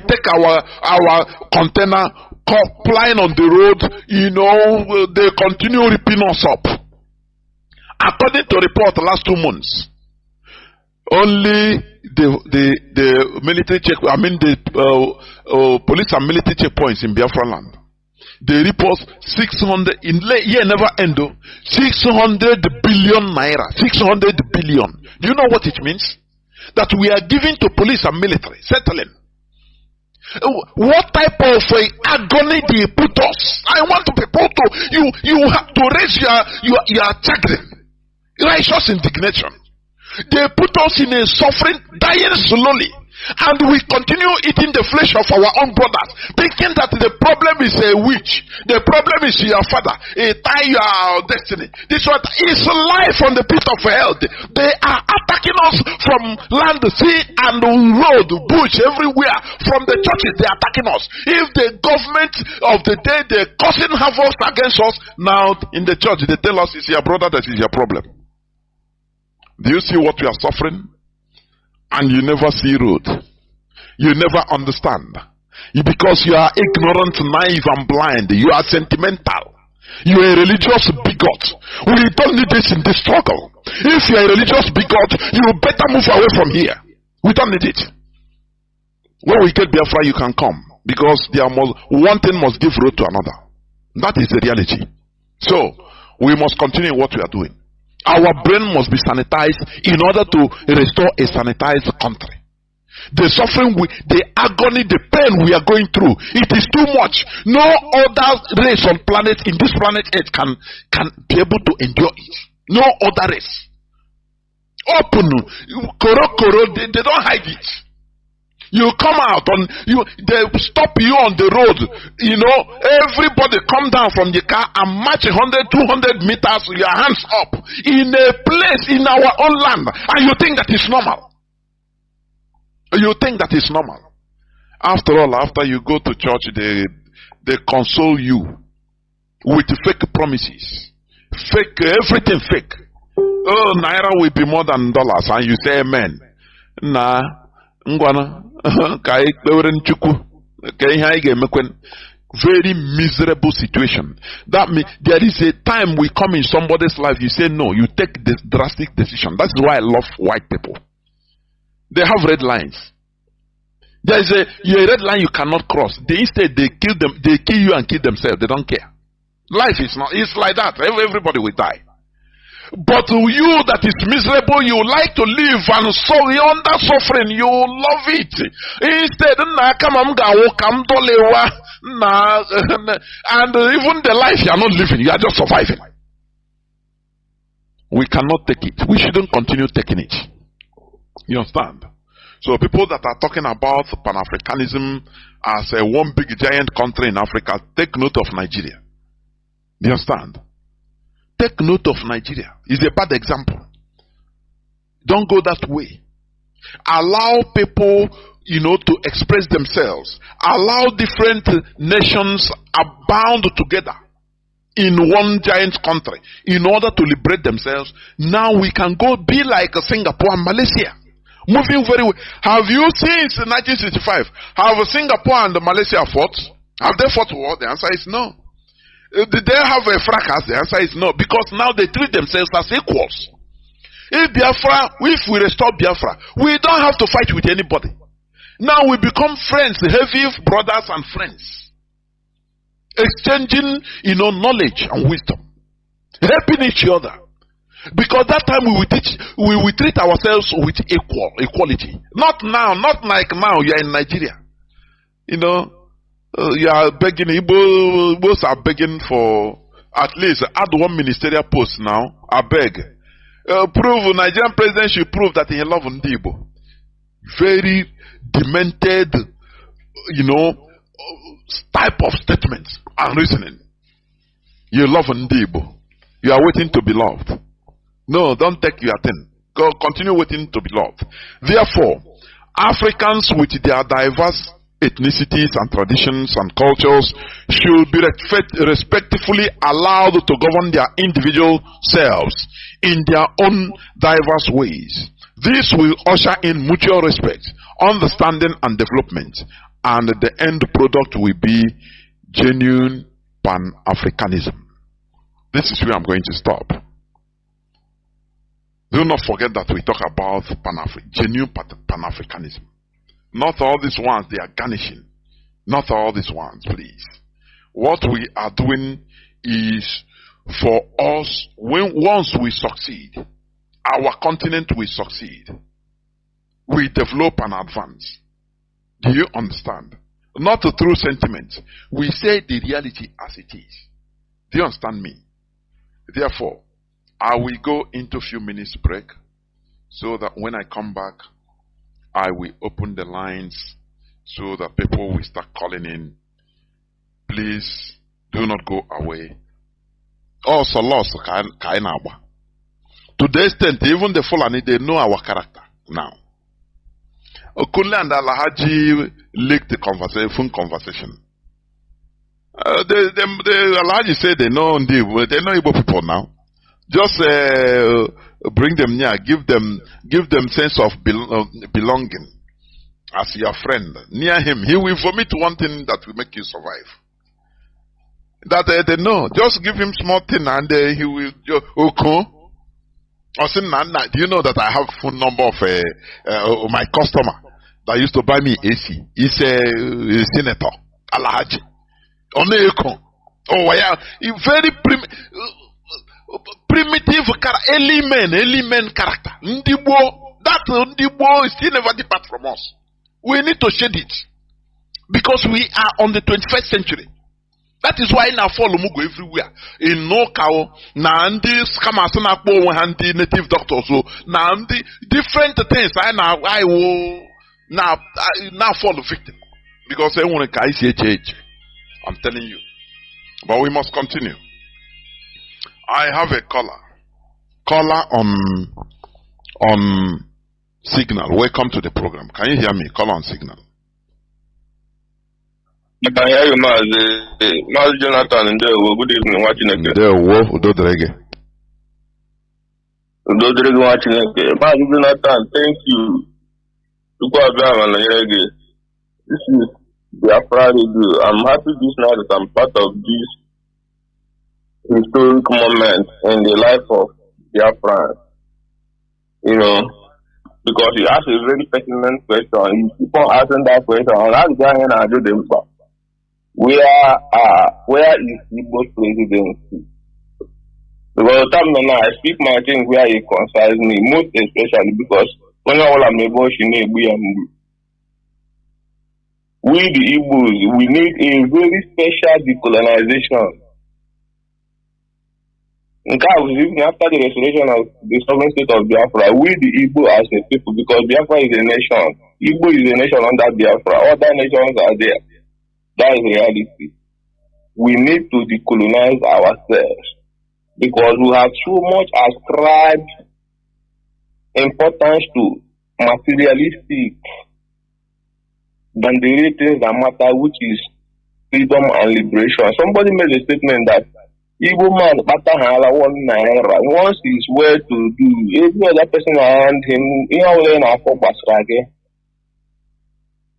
take our container, flying on the road. They continue ripping us up. According to report, last 2 months, only the military police and military checkpoints in Biafra land, they report 600 in year never end. 600 billion naira. 600 billion. Do you know what it means? That we are giving to police and military, settling. What type of agony do you put us? I want people to you have to raise your chagrin, righteous indignation. They put us in a suffering, dying slowly. And we continue eating the flesh of our own brothers, thinking that the problem is a witch, the problem is your father, a tie your destiny. This one is life on the pit of hell. They are attacking us from land, sea, and road, bush, everywhere. From the churches, they are attacking us. If the government of the day, they're causing havoc against us, now in the church, they tell us it's your brother that is your problem. Do you see what we are suffering? And you never see road. You never understand. Because you are ignorant, naive, and blind. You are sentimental. You are a religious bigot. We don't need this in this struggle. If you are a religious bigot, you better move away from here. We don't need it. When we get Biafra, you can come. Because one thing must give road to another. That is the reality. So, we must continue what we are doing. Our brain must be sanitized in order to restore a sanitized country. The suffering, the agony, the pain we are going through, it is too much. No other race on in this planet Earth can be able to endure it. No other race. Open, they don't hide it. You come out they stop you on the road. Everybody come down from the car and march 100, 200 meters with your hands up in a place in our own land, and you think that is normal. You think that is normal. After all, after you go to church, they console you with fake promises, fake everything fake. Oh, naira will be more than dollars, and you say amen. Nah, ngwana. Very miserable situation. That means there is a time we come in somebody's life, you say no, you take this drastic decision. That's why I love white people. They have red lines. There is a red line you cannot cross. Instead they kill you and kill themselves. They don't care. Life is not, it's like that. Everybody will die. But you that is miserable, you like to live and so you're under suffering, you love it. Instead, and even the life you are not living, you are just surviving. We cannot take it. We shouldn't continue taking it. You understand? So people that are talking about Pan-Africanism as a one big giant country in Africa, take note of Nigeria. Do you understand? Take note of Nigeria. It's a bad example. Don't go that way. Allow people, to express themselves. Allow different nations abound together in one giant country in order to liberate themselves. Now we can go be like Singapore and Malaysia. Moving very well. Have you seen since 1965? Have Singapore and Malaysia fought? Have they fought war? The answer is no. Did they have a fracas? The answer is no, because now they treat themselves as equals. If we restore Biafra, we don't have to fight with anybody. Now we become friends, heavy brothers and friends, exchanging, knowledge and wisdom, helping each other. Because that time we will treat ourselves with equality. Not now, not like now. You are in Nigeria, you are begging, Igbos are begging for at least add one ministerial post now. I beg. Nigerian president should prove that he loves Igbo. Very demented, type of statements and reasoning. You love Igbo. You are waiting to be loved. No, don't take your thing. Go continue waiting to be loved. Therefore, Africans with their diverse ethnicities and traditions and cultures should be respectfully allowed to govern their individual selves in their own diverse ways. This will usher in mutual respect, understanding and development, and the end product will be genuine Pan-Africanism. This is where I'm going to stop. Do not forget that we talk about genuine Pan-Africanism. Not all these ones they are garnishing. Not all these ones, please. What we are doing is for us, once we succeed, our continent will succeed. We develop and advance. Do you understand? Not through sentiment. We say the reality as it is. Do you understand me? Therefore, I will go into a few minutes break. so that when I come back, I will open the lines so that people will start calling in. Please do not go away. Also, lost Kainaba. To the extent, even the Fulani, they know our character now. Okunle and Alhaji leaked the phone conversation. The Alhaji said they know Igbo people now. Just bring them near, give them sense of belonging as your friend. Near him, he will vomit one thing that will make you survive. That they know. Just give him small thing and he will okay. Do you know that I have phone number of my customer that used to buy me AC? He's a senator, Alhaji. Oh yeah, very primitive element character. Ndibo, that Ndibo is still never depart from us. We need to shed it because we are on the 21st century. That is why now follow Mugo everywhere. In no cow, Nandi scammers na po handy native doctors. So Nandi different things. I will now follow victim because I want to ICH. I'm telling you. But we must continue. I have a caller on signal. Welcome to the program. Can you hear me? Caller on signal. I can hear you, Mazi Jonathan, and good evening, watching it. There, Wolf, Udodrege. Udodrege watching it. Mazi Jonathan, thank you. This is Biafra Radio. I'm happy this night that I'm part of this historic moment in the life of Biafra. You know, because you ask a very pertinent question, you keep on asking that question, and that's why I do them back. Where is Igbo's presidency? Because the time now I speak my thing where it concerns me, most especially because when all I'm able to we the Igbos, we need a very special decolonization. In fact, even after the restoration of the sovereign state of Biafra, we the Igbo as a people, because Biafra is a nation, Igbo is a nation under Biafra, other nations are there. That is reality. We need to decolonize ourselves because we have so much ascribed importance to materialistic than the real things that matter, which is freedom and liberation. Somebody made a statement that Igbo man once he's well to do, every other person around him,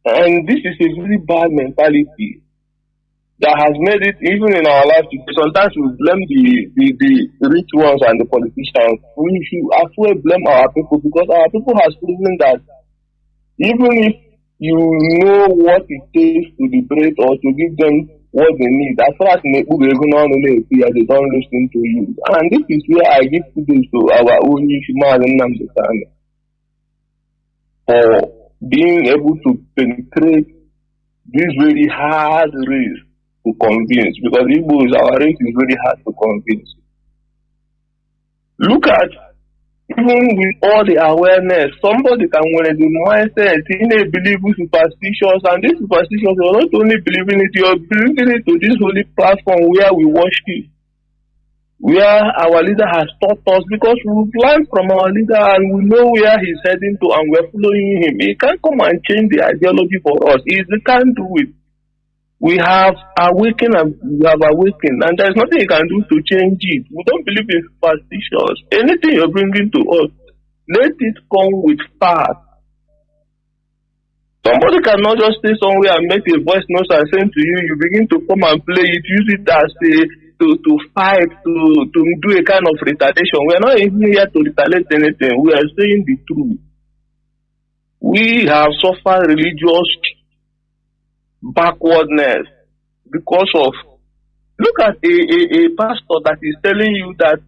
and this is a very bad mentality that has made it even in our life. Sometimes we blame the rich ones and the politicians. We should as well blame our people because our people has proven that even if you know what it takes to liberate or to give them what they need, as far as they don't listen to you. And this is where I give kudos to our own Nnamdi for being able to penetrate this very hard race to convince, because our race is very hard to convince. Look at, even with all the awareness, somebody can when the mindset in a believe superstitions, and these superstitions are not only believing it, you're believing it to this holy platform where we worship, where our leader has taught us, because we've learned from our leader and we know where he's heading to and we're following him. He can't come and change the ideology for us. He can't do it. We have awakened and and there's nothing you can do to change it. We don't believe in superstitions. Anything you're bringing to us, let it come with facts. Somebody cannot just stay somewhere and make a voice note and send to you, you begin to come and play it, use it as to fight, to do a kind of retaliation. We are not even here to retaliate anything. We are saying the truth. We have suffered religious backwardness because of, look at a pastor that is telling you that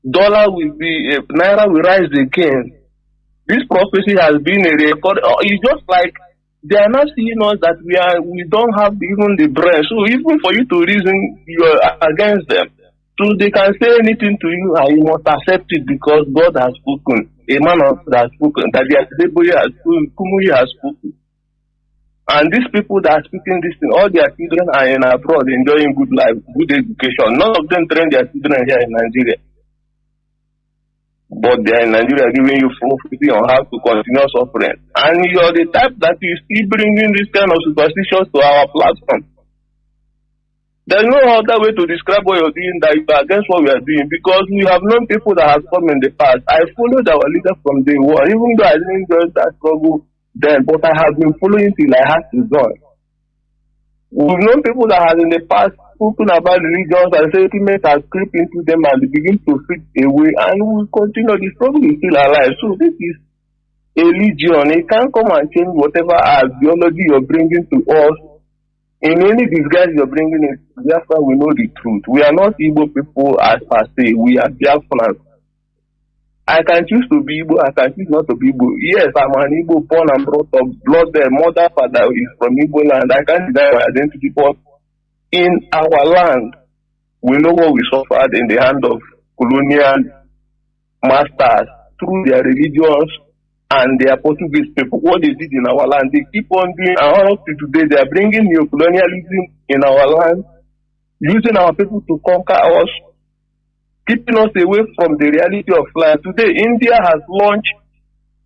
dollar will be, naira will rise again. This prophecy has been a record. It's just like they are not seeing us that we don't have even the brain. So even for you to reason, you are against them. So they can say anything to you and you must accept it because God has spoken. a man that has spoken, that the Adeboye has spoken, Kumuyi has spoken. And these people that are speaking this thing, all their children are in abroad enjoying good life, good education. None of them train their children here in Nigeria. But they are in Nigeria giving you full free on how to continue suffering. And you're the type that is still bringing this kind of superstitions to our platform. There's no other way to describe what you're doing that is against what we are doing, because we have known people that have come in the past. I followed our leader from day one, even though I didn't join that struggle then, but I have been following till I had to join. We've known people that have in the past spoken about religions and sentiments has crept into them and they begin to fit away, and we continue. The struggle is still alive. So this is a legion. It can't come and change whatever ideology you're bringing to us. In any disguise you're bringing it, Biafra, we know the truth. We are not Igbo people as per se. We are Biafrans. I can choose to be Igbo, I can choose not to be Igbo. Yes, I'm an Igbo, born and brought up, blood there, mother, father is from Igbo land. I can't deny my identity, but in our land, we know what we suffered in the hand of colonial masters through their religions and their Portuguese people. What they did in our land, they keep on doing, and up to today, they are bringing neo-colonialism in our land, using our people to conquer us, keeping us away from the reality of life. Today, India has launched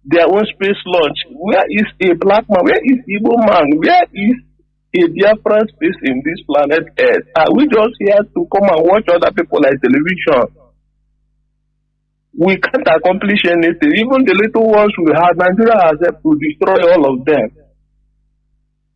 their own space launch. Where is a black man? Where is Igbo man? Where is a Biafra space in this planet Earth? Are we just here to come and watch other people like television? We can't accomplish anything. Even the little ones we have, Nigeria has helped to destroy all of them.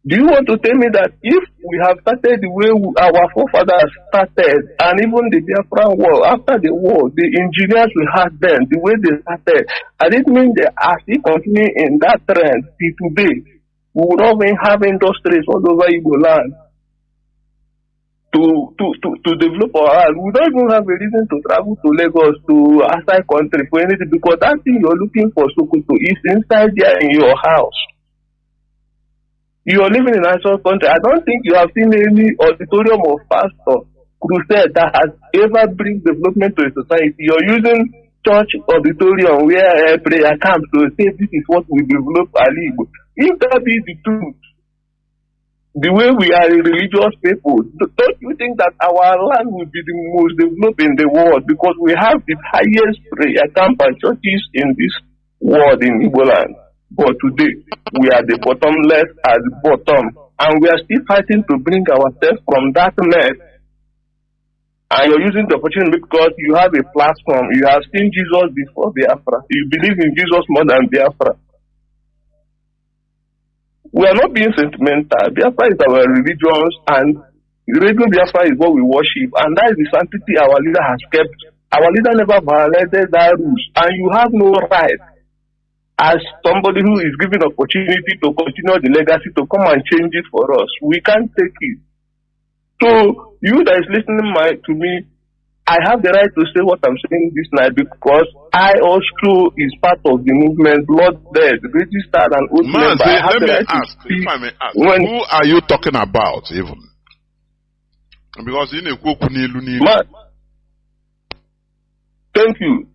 Do you want to tell me that if we have started the way our forefathers started, and even the Biafra war, after the war, the engineers we had then, the way they started, I didn't mean they are still continuing in that trend till today. We would not even have industries all over Igbo land to develop our land. We don't even have a reason to travel to Lagos, to outside country for anything, because that thing you're looking for, Sokoto, is inside there in your house. You are living in a national country. I don't think you have seen any auditorium of pastor crusade that has ever bring development to a society. You're using church auditorium where prayer camps to say this is what we develop Ali. If that be the truth, the way we are a religious people, don't you think that our land will be the most developed in the world, because we have the highest prayer camp and churches in this world in Igbo land? But today, we are the bottomless at the bottom, and we are still fighting to bring ourselves from that mess. And you're using the opportunity because you have a platform. You have seen Jesus before Biafra. You believe in Jesus more than Biafra. We are not being sentimental. Biafra is our religion, and Radio Biafra is what we worship, and that is the sanctity our leader has kept. Our leader never violated that rules, and you have no right, as somebody who is given opportunity to continue the legacy, to come and change it for us. We can't take it. So, you that is listening to me, I have the right to say what I'm saying this night, because I also is part of the movement, blood dead, registered and oath member. Let me ask, if I may ask, who are you talking about even? Because in a thank you.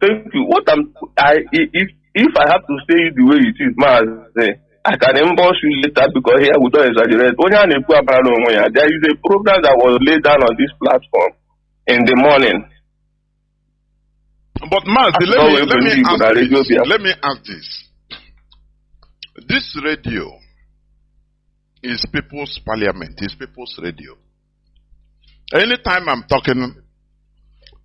If I have to say it the way it is, Mazi, I can emboss you later, because here we don't exaggerate. There is a program that was laid down on this platform in the morning. But Mazi, let me ask this. This radio is people's parliament, is people's radio. Anytime I'm talking,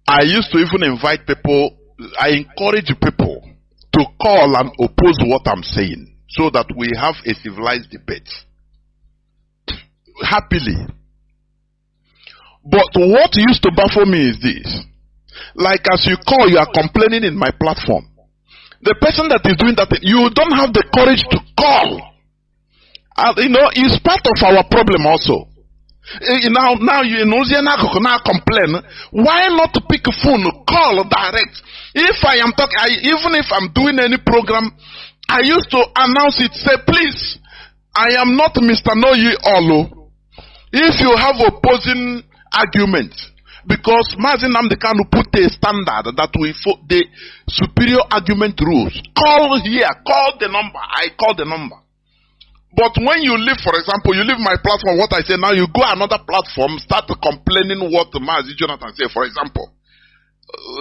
I used to even invite people, I encourage people to call and oppose what I'm saying, so that we have a civilized debate. Happily. But what used to baffle me is this. Like, as you call, you are complaining in my platform. The person that is doing that, you don't have the courage to call. It's part of our problem also. Now you know, now complain. Why not pick a phone, call direct? If I am talking, even if I'm doing any program, I used to announce it, say, please, I am not Mr. Noyi Olo. If you have opposing argument, Because Mazi Nnamdi Kanu put a standard that the superior argument rules. Call here, call the number. I call the number. But when you leave, for example, you leave my platform, what I say now, you go another platform, start complaining what Mazi Jonathan say, for example.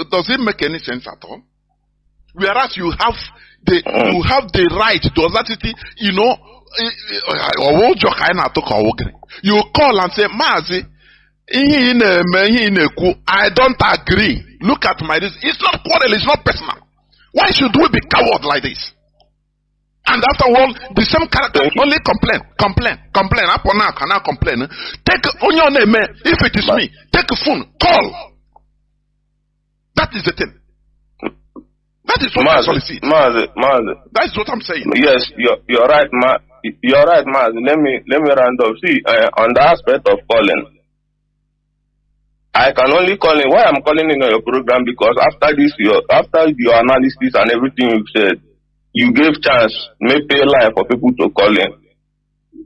Does it make any sense at all? Whereas you have the right, the audacity, you call and say, Mazi, I don't agree. Look at my reason. It's not quarrel, it's not personal. Why should we be coward like this? And after all, the same character only complain. Upon now, cannot complain. Take on your name, if it is me, take a phone, call. That is the thing. That is what I solicit. Mazi. That is what I'm saying. Yes, you're right, You're right, Mazi. Let me round up. See, on the aspect of calling, I can only call in. Why I'm calling in on your program? Because after your analysis and everything you said, you gave chance, may pay life for people to call in.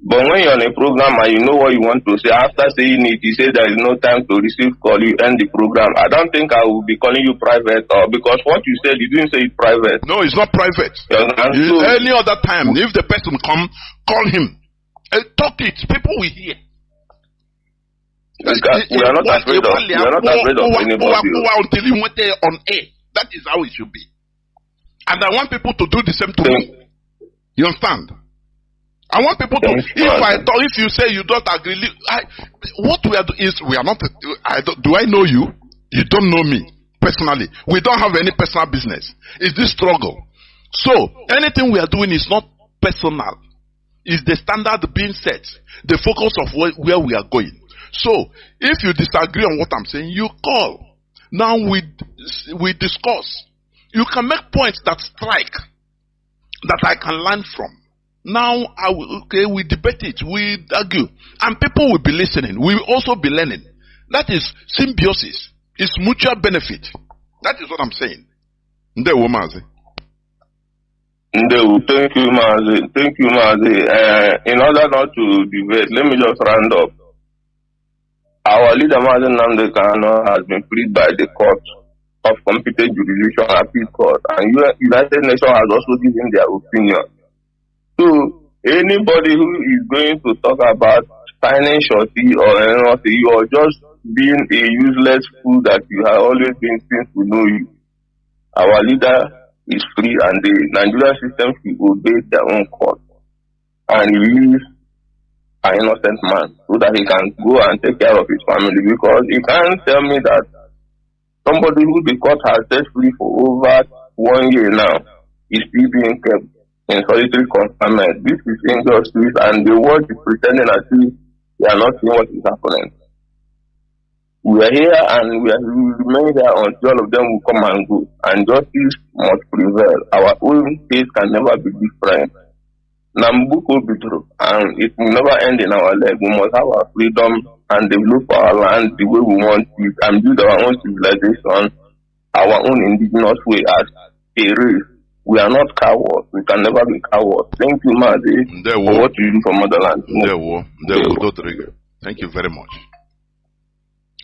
But when you're on a program and you know what you want to say, after saying it, you say there is no time to receive call, you end the program. I don't think I will be calling you private, or because what you said, you didn't say it private. No, it's not private. Any other time, if the person come, call him. Talk it. People will hear. We are not afraid of anybody. Until you went there on air. That is how it should be. And I want people to do the same to me. You understand? I want people to. If you say you don't agree, what we are doing is we are not. Do I know you? You don't know me personally. We don't have any personal business. It's this struggle. So anything we are doing is not personal. It's the standard being set. The focus of where we are going. So if you disagree on what I'm saying, you call. Now we discuss. You can make points that strike, that I can learn from. Now, we debate it, we argue, and people will be listening. We will also be learning. That is symbiosis. It's mutual benefit. That is what I'm saying. Ndewo Mazi. Thank you, Mazi. Thank you, Mazi. In order not to debate, let me just round up. Our leader, Mazi Nnamdi Kanu, has been freed by the court of competent jurisdiction appeal court, and United Nations has also given their opinion. So anybody who is going to talk about signing shorty or anything, you are just being a useless fool that you have always been since we know you. Our leader is free, and the Nigerian system should obey their own court and release an innocent man so that he can go and take care of his family. Because you can't tell me that somebody who the court has set free for over 1 year now is still being kept in solitary confinement. This is injustice, and the world is pretending as if they are not seeing what is happening. We are here, and we will remain here until all of them will come and go, and justice must prevail. Our own case can never be different. Nambuko be true, and it will never end in our leg. We must have our freedom and develop our land the way we want it, and build our own civilization, our own indigenous way as a race. We are not cowards. We can never be cowards. Thank you, Mazi, for what you do for motherland. Thank you very much.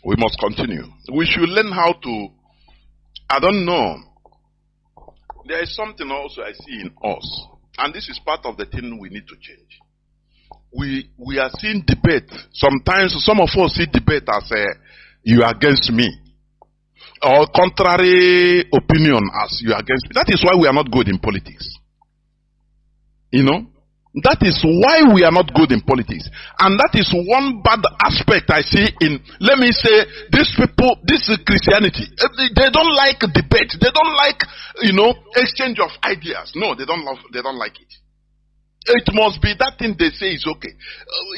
We must continue. We should learn how to, I don't know. There is something also I see in us, and this is part of the thing we need to change. We are seeing debate. Sometimes some of us see debate as you are against me, or contrary opinion as you are against me. That is why we are not good in politics. You know? That is why we are not good in politics. And that is one bad aspect I see in, let me say, these people, this is Christianity. They don't like debate. They don't like, exchange of ideas. No, they don't like it. It must be that thing they say is okay.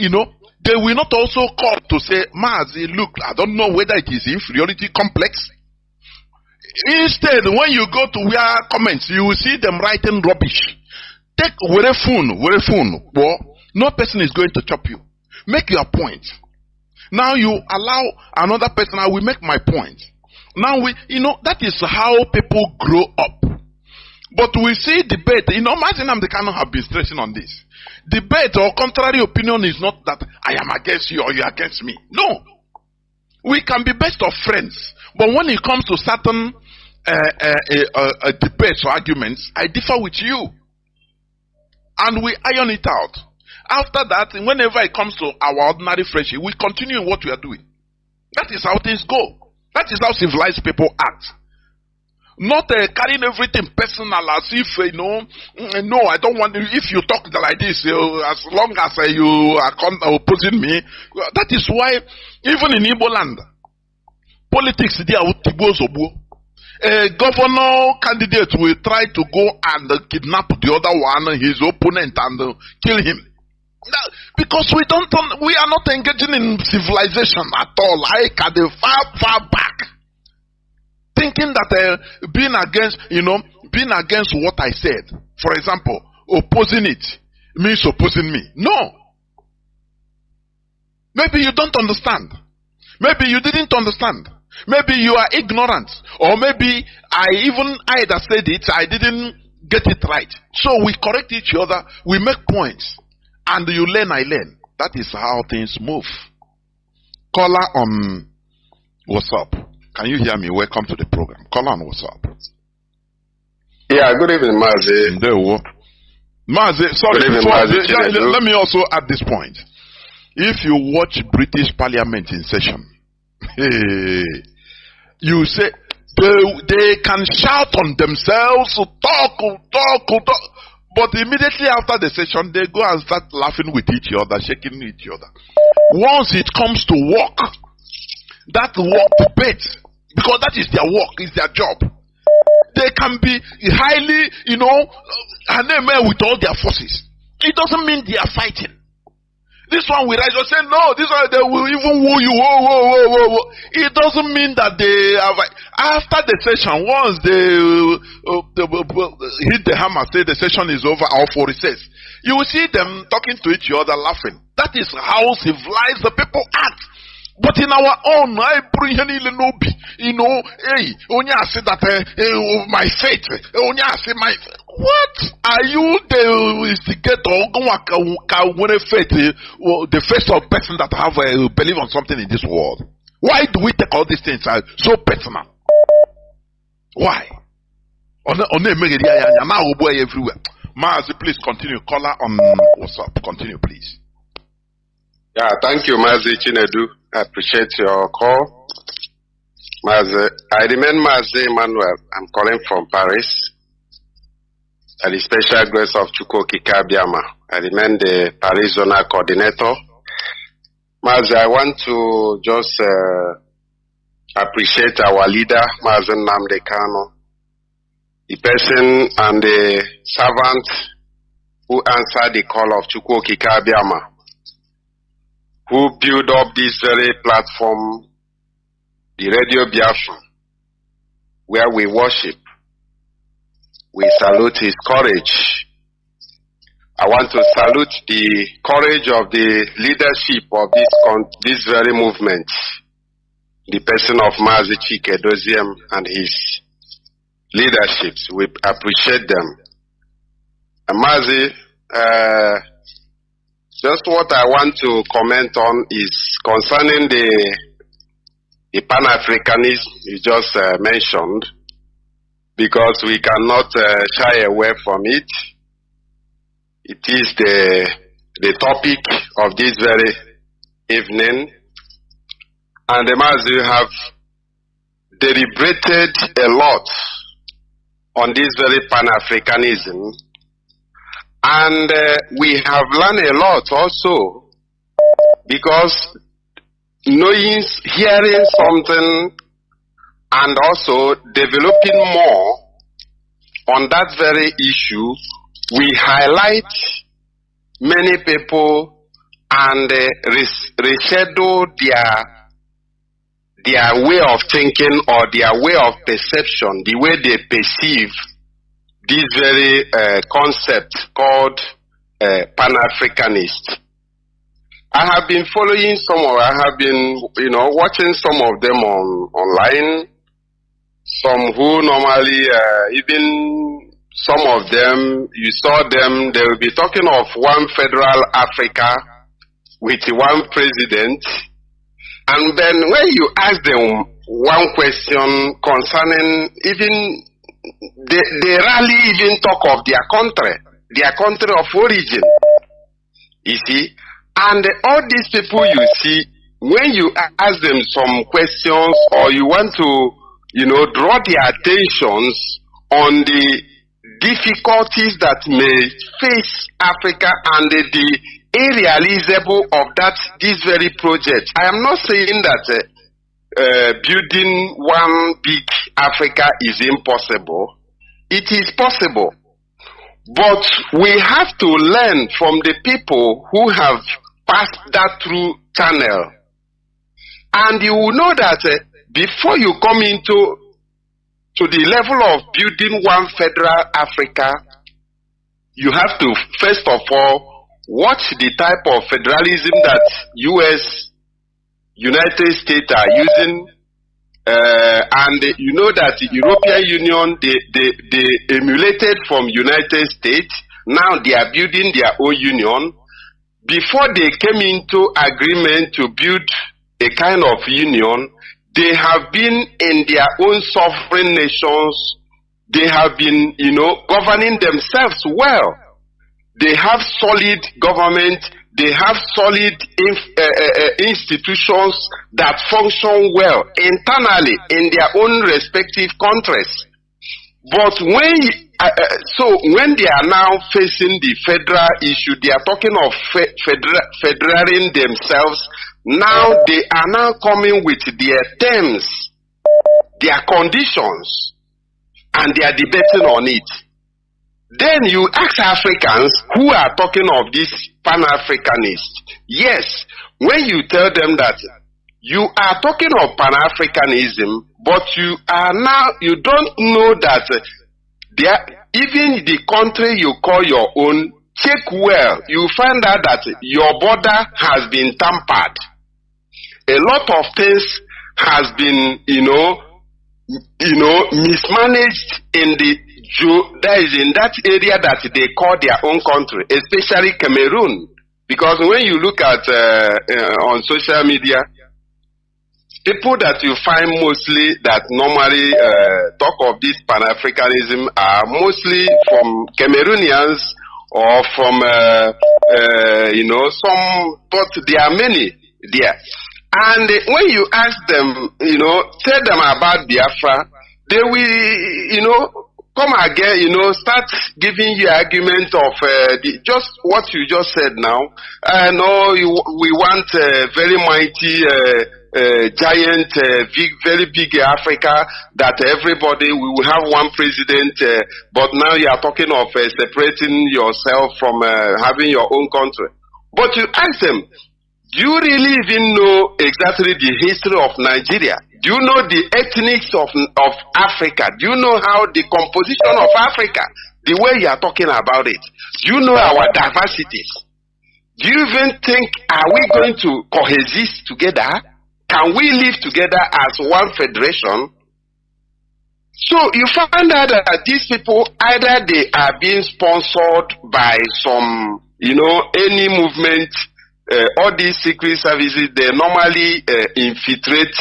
They will not also call to say, Mazi, look, I don't know whether it is inferiority complex. Instead, when you go to where comments, you will see them writing rubbish. Take with a phone. Well, no person is going to chop you. Make your point. Now you allow another person. I will make my point. Now that is how people grow up. But we see debate. Imagine Nnamdi Kanu have been stressing on this. Debate or contrary opinion is not that I am against you or you are against me. No. We can be best of friends, but when it comes to certain debates or arguments, I differ with you. And we iron it out. After that, whenever it comes to our ordinary friendship, we continue in what we are doing. That is how things go. That is how civilized people act. Not carrying everything personal as if, no, I don't want, if you talk like this, as long as you are opposing me. That is why, even in Igbo land, politics, they are a governor candidate will try to go and kidnap the other one, his opponent, and kill him. Because we are not engaging in civilization at all, like at the far back. Thinking that being against what I said, for example, opposing it means opposing me. No. Maybe you don't understand. Maybe you didn't understand. Maybe you are ignorant. Or maybe I that said it, I didn't get it right. So we correct each other, we make points. And you learn, I learn. That is how things move. Caller on WhatsApp. Can you hear me? Welcome to the program. Caller on WhatsApp. Yeah, good evening, Mazi. Mazi, sorry, good evening, Mazi, let me also add this point. If you watch British Parliament in session, you say they can shout on themselves, talk, but immediately after the session, they go and start laughing with each other, shaking each other. Once it comes to work, that work debate, because that is their work, is their job. They can be highly, with all their forces. It doesn't mean they are fighting. This one will rise and say, no, this one they will even woo you. Whoa. It doesn't mean that they are. After the session, once they hit the hammer, say the session is over, or for recess, you will see them talking to each other, laughing. That is how civilized the people act. But in our own, I bring any lenobi, only I say that my faith, only I say my. What are you the instigator? The first of person that have believe on something in this world? Why do we take all these things so personal? Why? Everywhere. Mazi, please continue. Caller on WhatsApp. Continue, please. Yeah, thank you, Mazi Chinedu. I appreciate your call. Mazi, I remain Mazi Emmanuel. I'm calling from Paris. At the special grace of Chukwokika-Biama. I remain the Paris Zonal Coordinator. Mazi, I want to just appreciate our leader, Mazi Nnamdi Kanu, the person and the servant who answered the call of Chukwokika-Biama, who built up this very platform, the Radio Biafra, where we worship. We salute his courage. I want to salute the courage of the leadership of this very movement, the person of Mazi Chinedu and his leaderships. We appreciate them. And Mazi, just what I want to comment on is concerning the Pan-Africanism you just mentioned, because we cannot shy away from it. It is the topic of this very evening. And the Mazi have deliberated a lot on this very Pan-Africanism. And we have learned a lot also, because hearing something and also developing more on that very issue, we highlight many people and reschedule their way of thinking or their way of perception, the way they perceive this very concept called Pan-Africanist. I have been following watching some of them online. Some who normally, even some of them, you saw them, they will be talking of one federal Africa with one president. And then when you ask them one question concerning even, they rarely even talk of their country of origin. You see? And all these people you see, when you ask them some questions or you want to, draw their attentions on the difficulties that may face Africa and the irrealizable of this very project. I am not saying that building one big Africa is impossible. It is possible. But we have to learn from the people who have passed that through channel. And you will know that before you come into the level of building one federal Africa, you have to first of all watch the type of federalism that United States are using, and you know that the European Union, they emulated from United States. Now they are building their own union. Before they came into agreement to build a kind of union, they have been in their own sovereign nations. They have been, governing themselves well. They have solid government. They have solid institutions that function well internally in their own respective countries. But when they are now facing the federal issue, they are talking of federating themselves. Now they are now coming with their terms, their conditions, and they are debating on it. Then you ask Africans who are talking of this Pan-Africanists. Yes, when you tell them that you are talking of Pan-Africanism, but you don't know that even the country you call your own, check well, you find out that your border has been tampered. A lot of things has been, mismanaged in that area that they call their own country, especially Cameroon. Because when you look at on social media, people that you find mostly that normally talk of this Pan-Africanism are mostly from Cameroonians or from but there are many there. And when you ask them, tell them about Biafra, they will, come again, start giving you argument of just what you just said now. No, we want a very mighty, giant, very big Africa that everybody, we will have one president, but now you are talking of separating yourself from having your own country. But you ask them, do you really even know exactly the history of Nigeria? Do you know the ethnics of Africa? Do you know how the composition of Africa, the way you are talking about it? Do you know our diversities? Do you even think, are we going to coexist together? Can we live together as one federation? So you find out that these people, either they are being sponsored by some, any movement. All these secret services, they normally infiltrate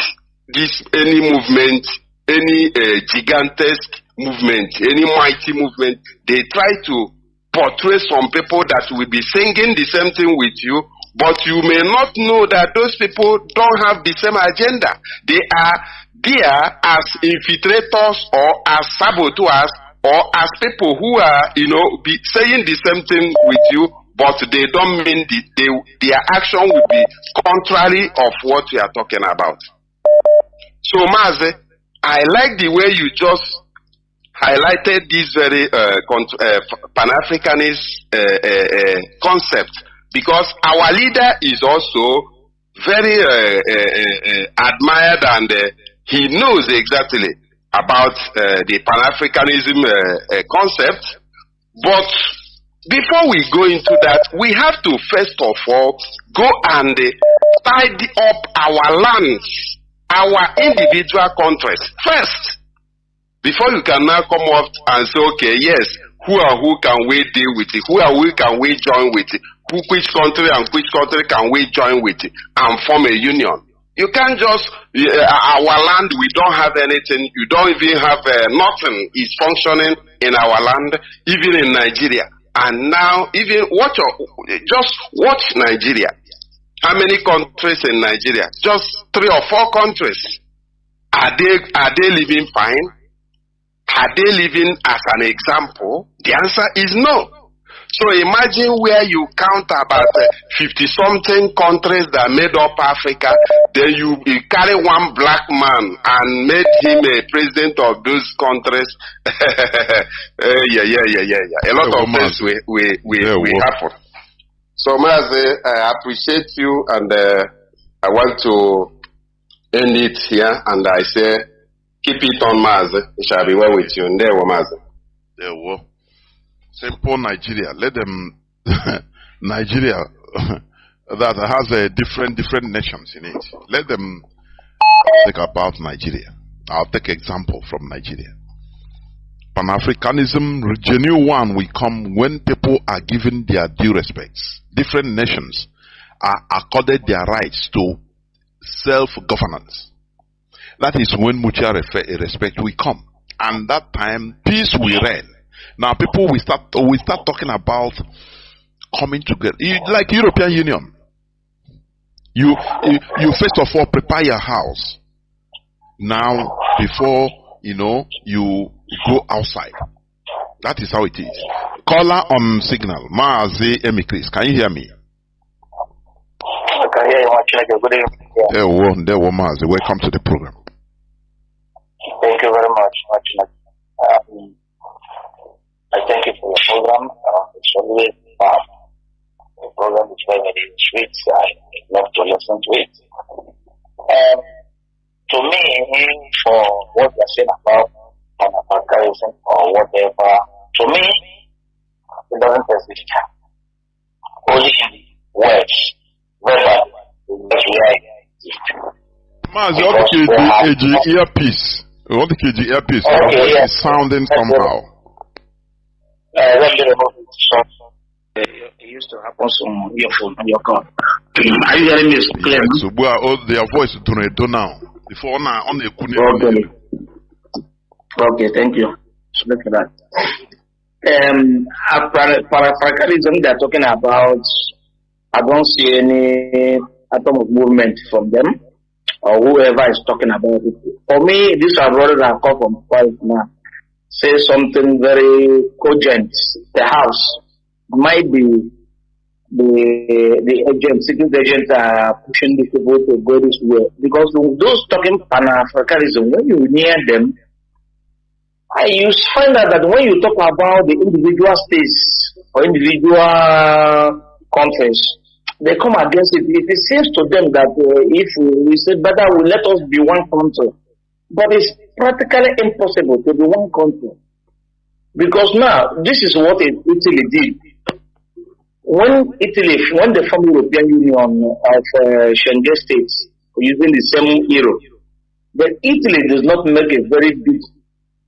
any movement, any gigantesque movement, any mighty movement. They try to portray some people that will be singing the same thing with you, but you may not know that those people don't have the same agenda. They are there as infiltrators or as saboteurs or as people who are, be saying the same thing with you, but they don't mean their action will be contrary of what we are talking about. So, Mazi, I like the way you just highlighted this very Pan-Africanist concept, because our leader is also very admired and he knows exactly about the Pan-Africanism concept. But before we go into that, we have to first of all go and tidy up our lands, our individual countries first, before you can now come up and say, okay, yes, who can we deal with it? Who can we join with it? Which country and which country can we join with it and form a union? You can't just, our land, we don't have anything. You don't even have, nothing is functioning in our land, even in Nigeria. And now, even just watch Nigeria. How many countries in Nigeria? Just 3 or 4 countries. Are they living fine? Are they living as an example? The answer is no. So imagine where you count about 50-something countries that made up Africa, then you carry one black man and made him a president of those countries. Yeah. A lot of things will happen. So Mazi, I appreciate you, and I want to end it here, and I say, keep it on, Mazi. It shall be well with you. And there, Mazi. There, well. Simple Nigeria. Let them Nigeria that has a different nations in it. Let them think about Nigeria. I'll take example from Nigeria. Pan-Africanism, genuine one, will come when people are given their due respects. Different nations are accorded their rights to self-governance. That is when mutual respect will come, and that time peace will reign. Now people will start talking about coming together, like European Union. You first of all prepare your house now before you go outside. That is how it is. Caller on signal. Mazi Emikris, can you hear me? I can hear you. Good evening. There, Mazi. Welcome to the program. Thank you very much. I thank you for your program. It's always the program is very, very sweet. I love to listen to it. To me, for what you're saying about Pan-Africanism or whatever, to me, it doesn't exist. Only words, verbal, that's where it exists. Mazi, you want the KG earpiece? You want the KG earpiece? Okay, yes. It's sounding somehow. It used to happen on your phone, on your car. Are you hearing me clearly? So, their voice do now. Before now, on the Okay, thank you. So look at that. Pan-Africanism they're talking about, I don't see any atom of movement from them or whoever is talking about it. For me, these are brothers that come from Christ now. Say something very cogent. Perhaps might be the agents, secret agents are pushing the people to go this way. Because those talking Pan-Africanism, when you near them, you find out that when you talk about the individual states or individual countries, they come against it. It seems to them that if we say better, let us be one country. But it's practically impossible to be one country. Because now, this is what Italy did. When they formed the European Union of Schengen states, using the same euro, then Italy does not make a very big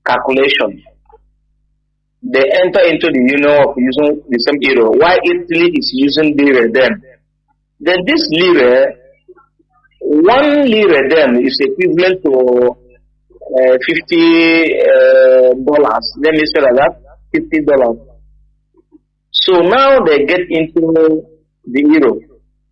calculation. They enter into the union of using the same euro, while Italy is using lira then. Then this lira, 1 lira then is equivalent to $50. Let me say that $50. So now they get into the euro.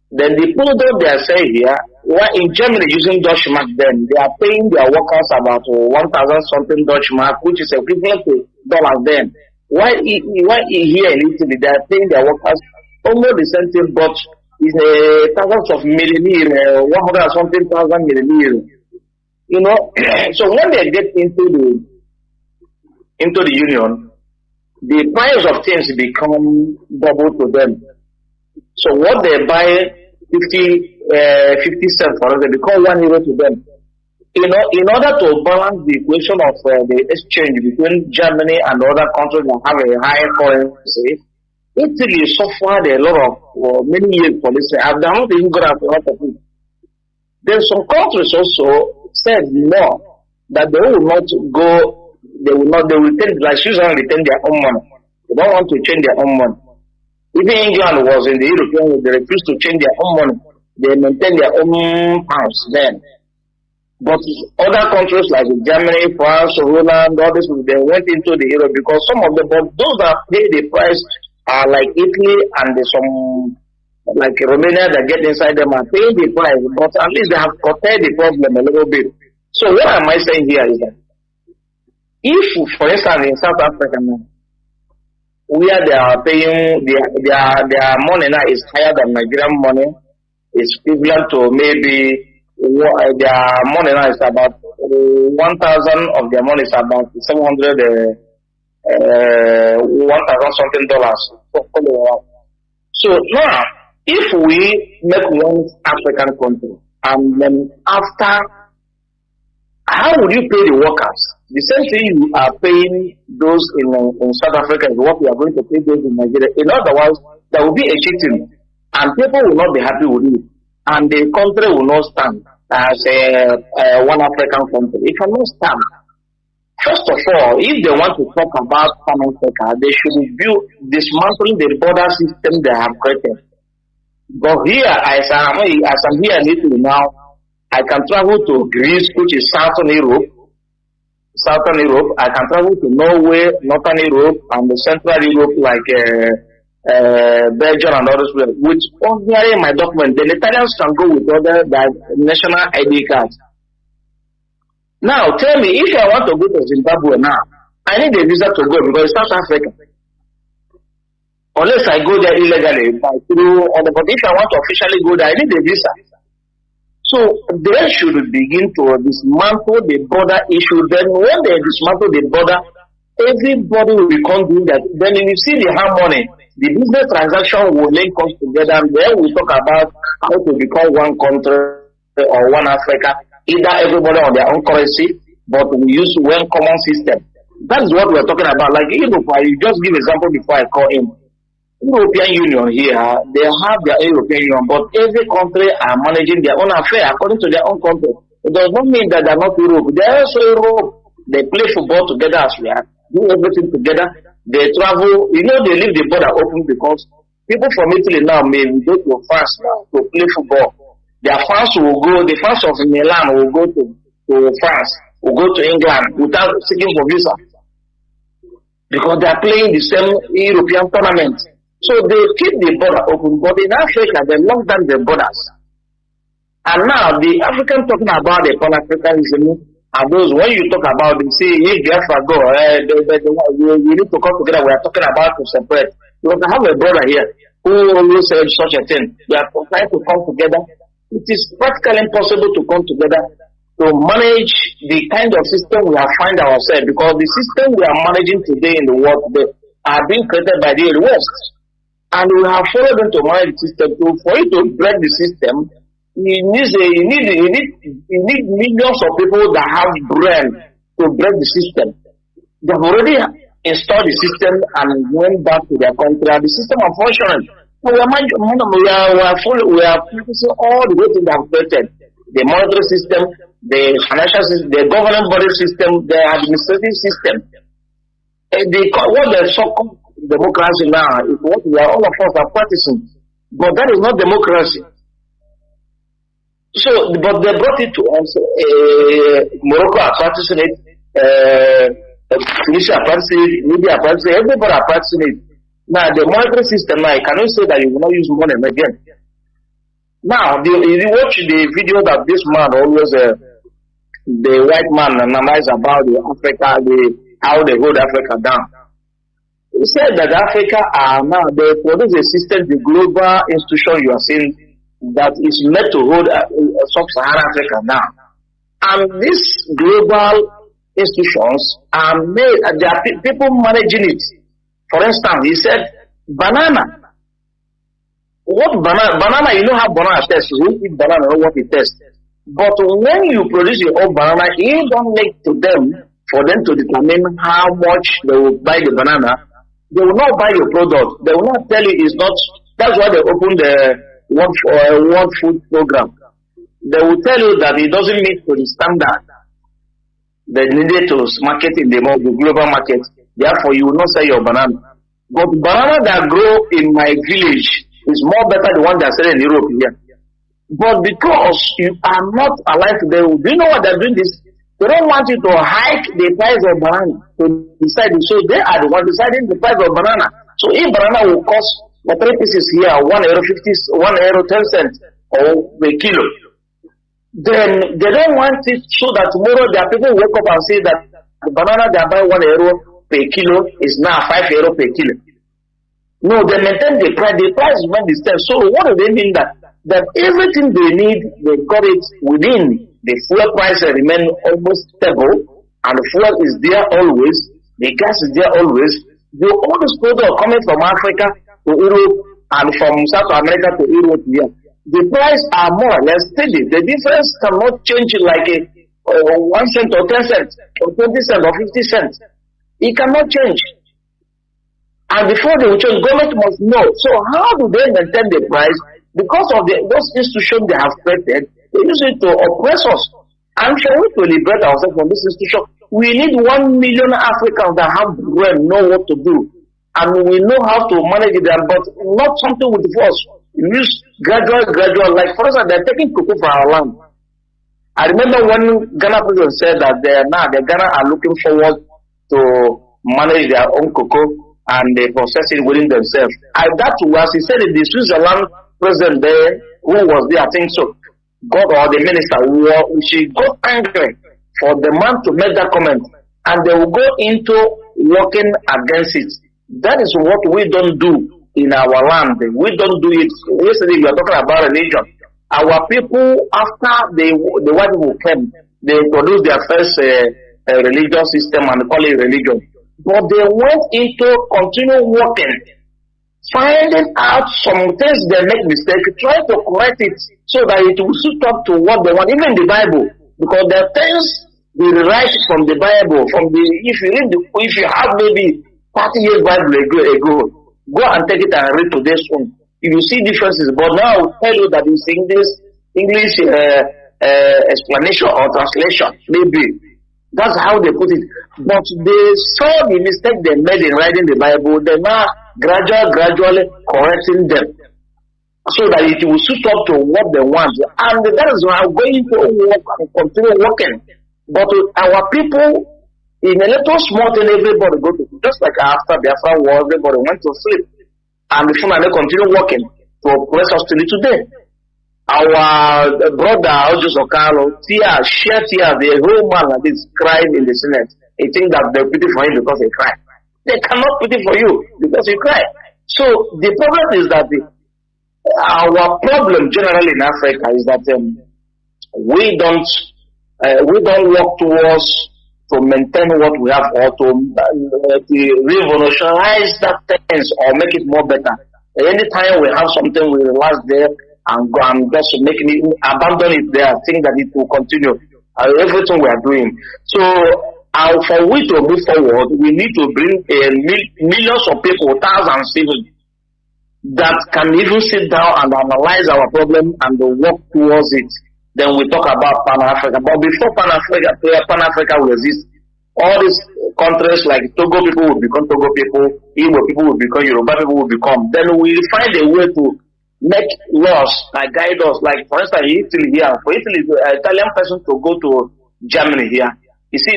Then the product they are saying here, while in Germany using Deutsche Mark, then they are paying their workers about 1,000 something Deutsche Mark, which is equivalent to dollars then. While here in Italy, they are paying their workers almost the same thing, but in thousands of milliliter, 100 something thousand milliliter. So when they get into the union, the price of things become double to them. So what they buy 50 cents for us, they become €1 to them. In order to balance the equation of the exchange between Germany and other countries that have a higher currency, Italy suffered a lot of many years for this. I've not even got out of it. Then some countries also said no, that they will not go, they will retain, like Switzerland retain their own money. They don't want to change their own money. Even England was in the European Union, they refused to change their own money. They maintain their own pounds then. But other countries like Germany, France, Holland, all this, they went into the euro because some of them, but those that pay the price are like Italy and some like Romania that get inside them are paying the price, but at least they have curtailed the problem a little bit. So what am I saying here is that if, for instance, in South Africa now, where they are paying their money now is higher than Nigerian money, it's equivalent to maybe their money now is about 1,000 of their money is about 700, 1,000 something dollars. So now, if we make one African country and then after, how would you pay the workers? The same thing you are paying those in South Africa is what we are going to pay those in Nigeria. In other words, there will be a cheating and people will not be happy with it. And the country will not stand as one African country. It cannot stand. First of all, if they want to talk about Pan Africa, they should dismantling the border system they have created. But here, as I'm here in Italy now, I can travel to Greece, which is Southern Europe. I can travel to Norway, Northern Europe, and the Central Europe, like Belgium and others, with ordinary my document. The Italians can go with other national ID cards. Now, tell me, if I want to go to Zimbabwe now, I need a visa to go because it's South Africa. Unless I go there illegally, but if I want to officially go there, I need a visa. So they should begin to dismantle the border issue. Then when they dismantle the border, everybody will become doing that. Then if you see the harmony, the business transaction will link us together, and then we talk about how to become one country or one Africa, either everybody on their own currency, but we use one common system. That is what we are talking about. Like Europe, I just give example before I call in. European Union here, they have their European Union, but every country are managing their own affair according to their own country. It does not mean that they are not Europe. They are also Europe. They play football together as we are, do everything together. They travel, they leave the border open because people from Italy now may go to France now to play football. Their fans will go, the fans of Milan will go to France, will go to England without seeking for visa. Because they are playing the same European tournament. So they keep the border open, but in Africa they lock down the borders. And now the African talking about the Pan-Africanism are those when you talk about them, see if Biafra go, we need to come together. We are talking about to separate. Because I have a brother here who always said such a thing. We are trying to come together. It is practically impossible to come together to manage the kind of system we have find ourselves, because the system we are managing today in the world today are being created by the West. And we have followed them to manage the system. So for you to break the system, you need millions of people that have brain to break the system. They have already installed the system and went back to their country, and the system are functioning. So we are focusing all the way to the created. The monetary system, the financial system, the government body system, the administrative system. What the so-called democracy now is what all of us are practicing, but that is not democracy. So, but they brought it to us. Morocco are practicing it. Tunisia are practicing it. Libya are practicing it. Everybody are practicing it. Now, the monetary system now, you cannot say that you will not use money again. Now, you watch the video that this man always, the white man analyze about the Africa, how they hold Africa down. He said that Africa are now, they produce a system, the global institution you are seeing, that is meant to hold sub-Saharan Africa now. And these global institutions are made, there are people managing it. For instance, he said, banana. What banana? Banana, you know how banana tastes. You eat banana, know what it tastes. But when you produce your own banana, you don't make to them for them to determine how much they will buy the banana. They will not buy your product. They will not tell you it's not. That's why they opened the World Food Program. They will tell you that it doesn't meet to the standard they needed to market in the global market. Therefore, you will not sell your banana. But banana that grow in my village is more better than the one that sell in Europe here. But because you are not aligned to them, do you know what they're doing this? They don't want you to hike the price of banana to decide. So they are the ones deciding the price of banana. So if banana will cost the 3 pieces here, €1.50, €1.10 or a kilo, then they don't want it so that tomorrow their people wake up and say that the banana they are buying €1 per kilo is now €5 per kilo. No, they maintain the price. The price is not the same. So what do they mean that everything they need, they got it within the fuel price remain almost stable, and the fuel is there always, the gas is there always. All these products are coming from Africa to Europe and from South America to Europe here. The price are more or less steady. The difference cannot change like a 1 cent or 10 cents or 20 cents or 50 cents. It cannot change. And before they will change, government must know. So how do they maintain the price? Because of those institutions they have created, they use it to oppress us. And shall we to liberate ourselves from this institution? We need 1 million Africans that have brain, know what to do. And we know how to manage them, but not something with force. We use gradual. Like for instance, they're taking cocoa from our land. I remember when Ghana president said that the Ghana are looking forward to manage their own cocoa and they process it within themselves. And that was, he said, the Switzerland president there, who was there, I think so, or the minister, she got angry for the man to make that comment, and they will go into working against it. That is what we don't do in our land. We don't do it. Yesterday we were talking about religion. Our people, after the white people came, they produced their first religious system and call it religion. But they went into continue working, finding out some things they make mistake, try to correct it so that it will suit up to what they want, even the Bible, because there are things they write from the Bible, if you have maybe 30 years Bible ago, go and take it and read today's one. You will see differences. But now I will tell you that it's English explanation or translation, maybe. That's how they put it. But they saw the mistake they made in writing the Bible. They now gradually correcting them so that it will suit up to what they want. And that is why I'm going to work and continue working. But our people, in a little small thing, everybody go to, just like after Biafra war, everybody went to sleep. And before they continue working to oppress us till today. Our brother, HAUSA-SERVICE, shed tears, the whole man like this cried in the Senate. He thinks that they're pity for him because he cried. They cannot pity for you because you cry. So the problem is that our problem generally in Africa is that we don't work towards to maintain what we have or to revolutionize that things or make it more better. Anytime we have something, we relax there and go and just making it, abandon it there, think that it will continue. Everything we are doing. So for we to move forward, we need to bring millions of people, thousands even, that can even sit down and analyze our problem and work towards it. Then we talk about Pan-Africa. But before Pan-Africa will exist, all these countries like Togo people will become Togo people, Igbo people will become Yoruba people will become. Then we find a way to make laws that guide us. Like for instance, Italy here, for Italy, an Italian person to go to Germany here, you see,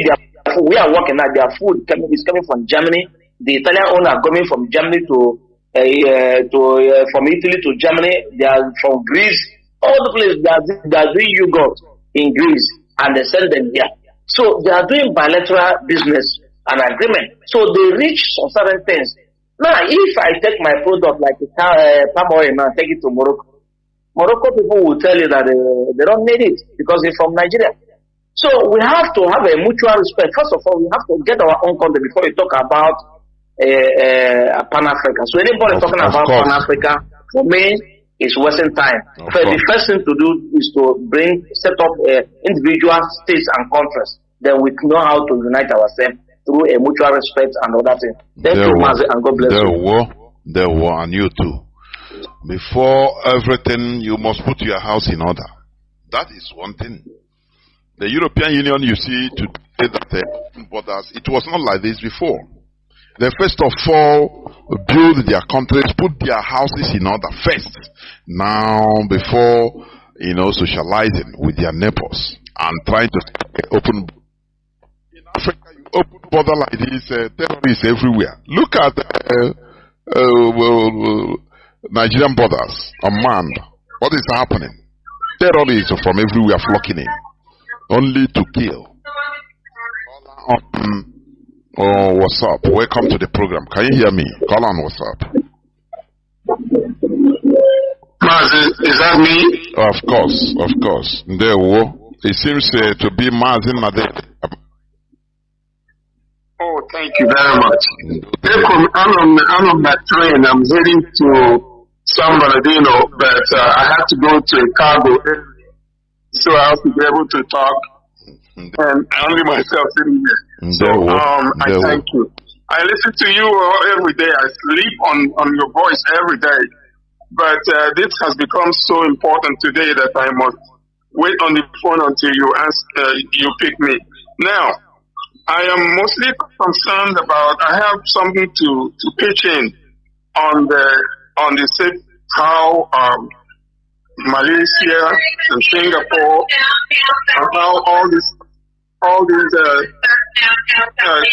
we are working at their food is coming from Germany. The Italian owner coming from Germany from Italy to Germany. They are from Greece. All the places they are doing yogurt in Greece and they sell them here. So they are doing bilateral business and agreement. So they reach some certain things. Now, if I take my product like palm oil and take it to Morocco, Morocco people will tell you that they don't need it because they're from Nigeria. So we have to have a mutual respect. First of all, we have to get our own country before we talk about Pan-Africa. So anybody talking about Pan-Africa, for me, is wasting time. The first thing to do is to set up individual states and countries. Then we know how to unite ourselves through a mutual respect and other things. Thank you, Mazi, and God bless you. There were, and you too. Before everything, you must put your house in order. That is one thing. The European Union, you see, today that borders, it was not like this before. They first of all build their countries, put their houses in order first. Now, before socializing with their neighbors and trying to open. In Africa, you open border like this, terrorists everywhere. Look at Nigerian borders unmanned. What is happening? Terrorists from everywhere flocking in, only to kill. Oh, what's up? Welcome to the program. Can you hear me? Call on WhatsApp. Mazi, is that me? Of course. It seems to be Mazi Nnamdi. Oh, thank you very much. I'm on that train. I'm heading to San Bernardino, but I have to go to a cargo, so I have to be able to talk. And only myself sitting here. So I thank you. I listen to you every day. I sleep on your voice every day. But this has become so important today that I must wait on the phone until you pick me. Now, I am mostly concerned about. I have something to pitch in on the how Malaysia and Singapore and how all these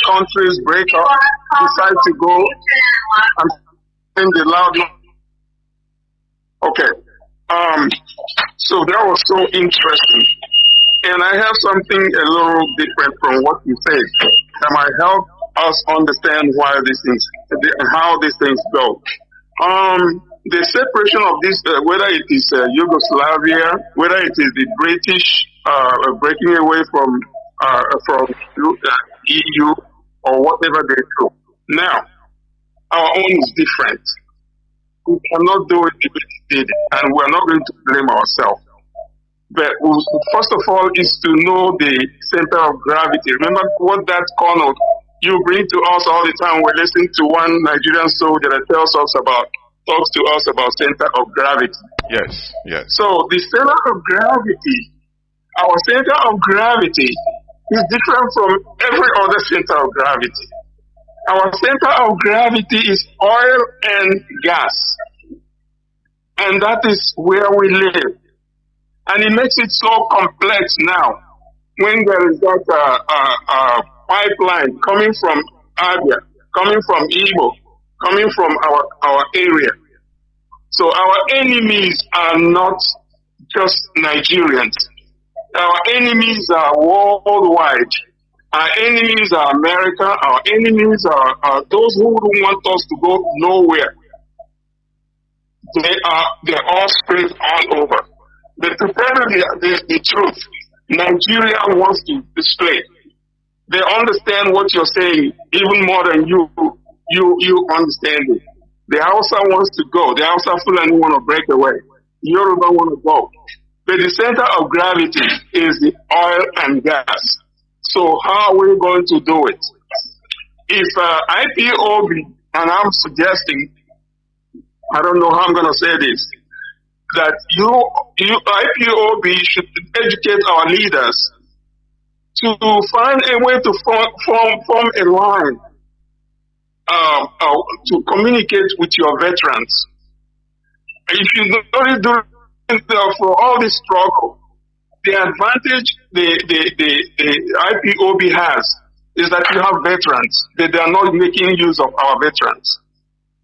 countries break up, decide to go and sing the loud. Okay. So that was so interesting. And I have something a little different from what you said that might help us understand why these things, how these things go. The separation of this, whether it is Yugoslavia, whether it is the British breaking away from EU or whatever they do. Now, our own is different. We cannot do it if it did, and we're not going to blame ourselves. But first of all is to know the center of gravity. Remember what that Kanu you bring to us all the time. We're listening to one Nigerian soldier that talks to us about center of gravity. Yes. So the center of gravity, our center of gravity is different from every other center of gravity. Our center of gravity is oil and gas. And that is where we live. And it makes it so complex now when there is that pipeline coming from Abia, coming from Igbo, coming from our area. So our enemies are not just Nigerians. Our enemies are worldwide. Our enemies are America. Our enemies are those who don't want us to go nowhere. They're all spread all over. But to tell you the truth, Nigeria wants to display. They understand what you're saying even more than you understand it. The Hausa wants to go. The Hausa Fulani want to break away. Yoruba want to go. But the center of gravity is the oil and gas. So how are we going to do it? If IPOB, and I'm suggesting, I don't know how I'm going to say this, that IPOB should educate our leaders to find a way to form a line to communicate with your veterans. If you don't do for all this struggle, the advantage the IPOB has is that you have veterans, that they are not making use of our veterans.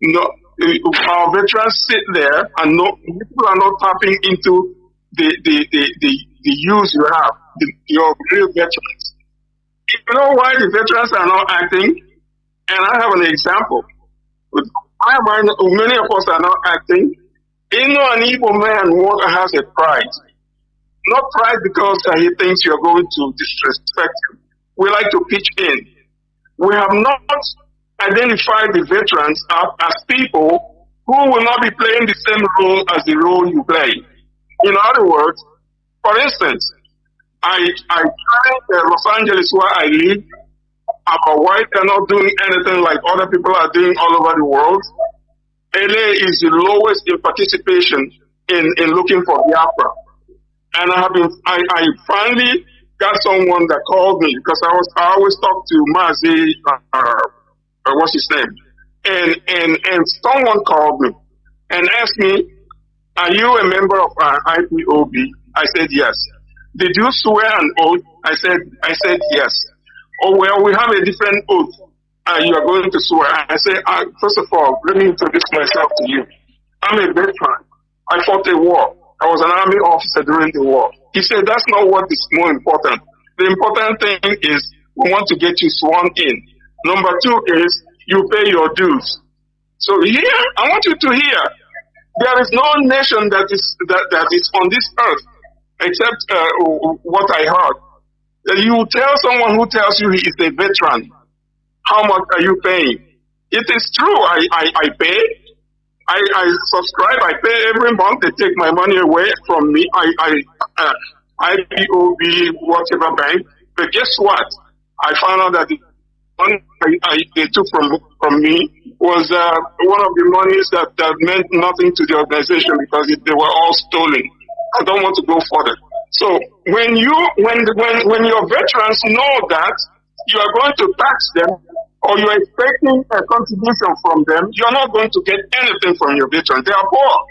No, our veterans sit there and people are not tapping into the use you have, your real veterans. You know why the veterans are not acting? And I have an example. Many of us are not acting. An Igbo man has a pride. Not pride because he thinks you're going to disrespect him. We like to pitch in. We have not identified the veterans as people who will not be playing the same role as the role you play. In other words, for instance, I try Los Angeles where I live. Our white are not doing anything like other people are doing all over the world. LA is the lowest in participation in looking for Biafra. And I finally got someone that called me because I always talk to Mazi, what's his name? And someone called me and asked me, Are you a member of IPOB? I said yes. Did you swear an oath? I said yes. Oh well, we have a different oath. You are going to swear. I said, first of all, let me introduce myself to you. I'm a veteran. I fought a war. I was an army officer during the war. He said that's not what is more important. The important thing is we want to get you sworn in. Number two is you pay your dues. So here, I want you to hear, there is no nation that is on this earth except what I heard. You tell someone who tells you he is a veteran, how much are you paying? It is true, I pay. I subscribe, I pay every month. They take my money away from me. IPOB, whatever bank. But guess what? I found out that the money they took from me was one of the monies that meant nothing to the organization because they were all stolen. I don't want to go further. So when your veterans know that you are going to tax them or you are expecting a contribution from them, you are not going to get anything from your veterans. They are poor,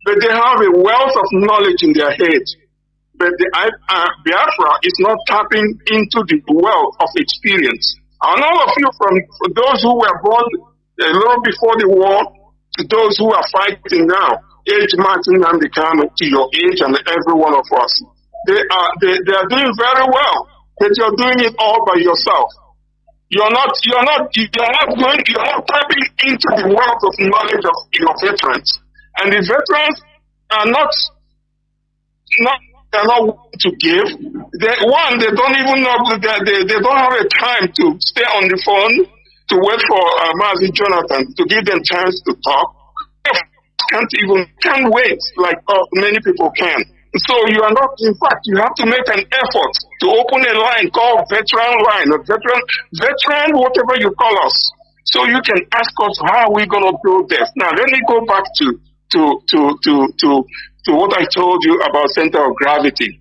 but they have a wealth of knowledge in their heads. But the Biafra is not tapping into the wealth of experience. And all of you, from those who were born a little before the war to those who are fighting now, age matching Nnamdi Kanu to your age and every one of us, they are doing very well, but you're doing it all by yourself. You're not tapping into the wealth of knowledge of your veterans, and the veterans are not to give. They don't even know that they don't have a time to stay on the phone to wait for Mazi Jonathan to give them chance to talk. Can't wait like many people can. So you are not, in fact, you have to make an effort to open a line called veteran line, or veteran, whatever you call us. So you can ask us how are we going to do this. Now let me go back to what I told you about center of gravity.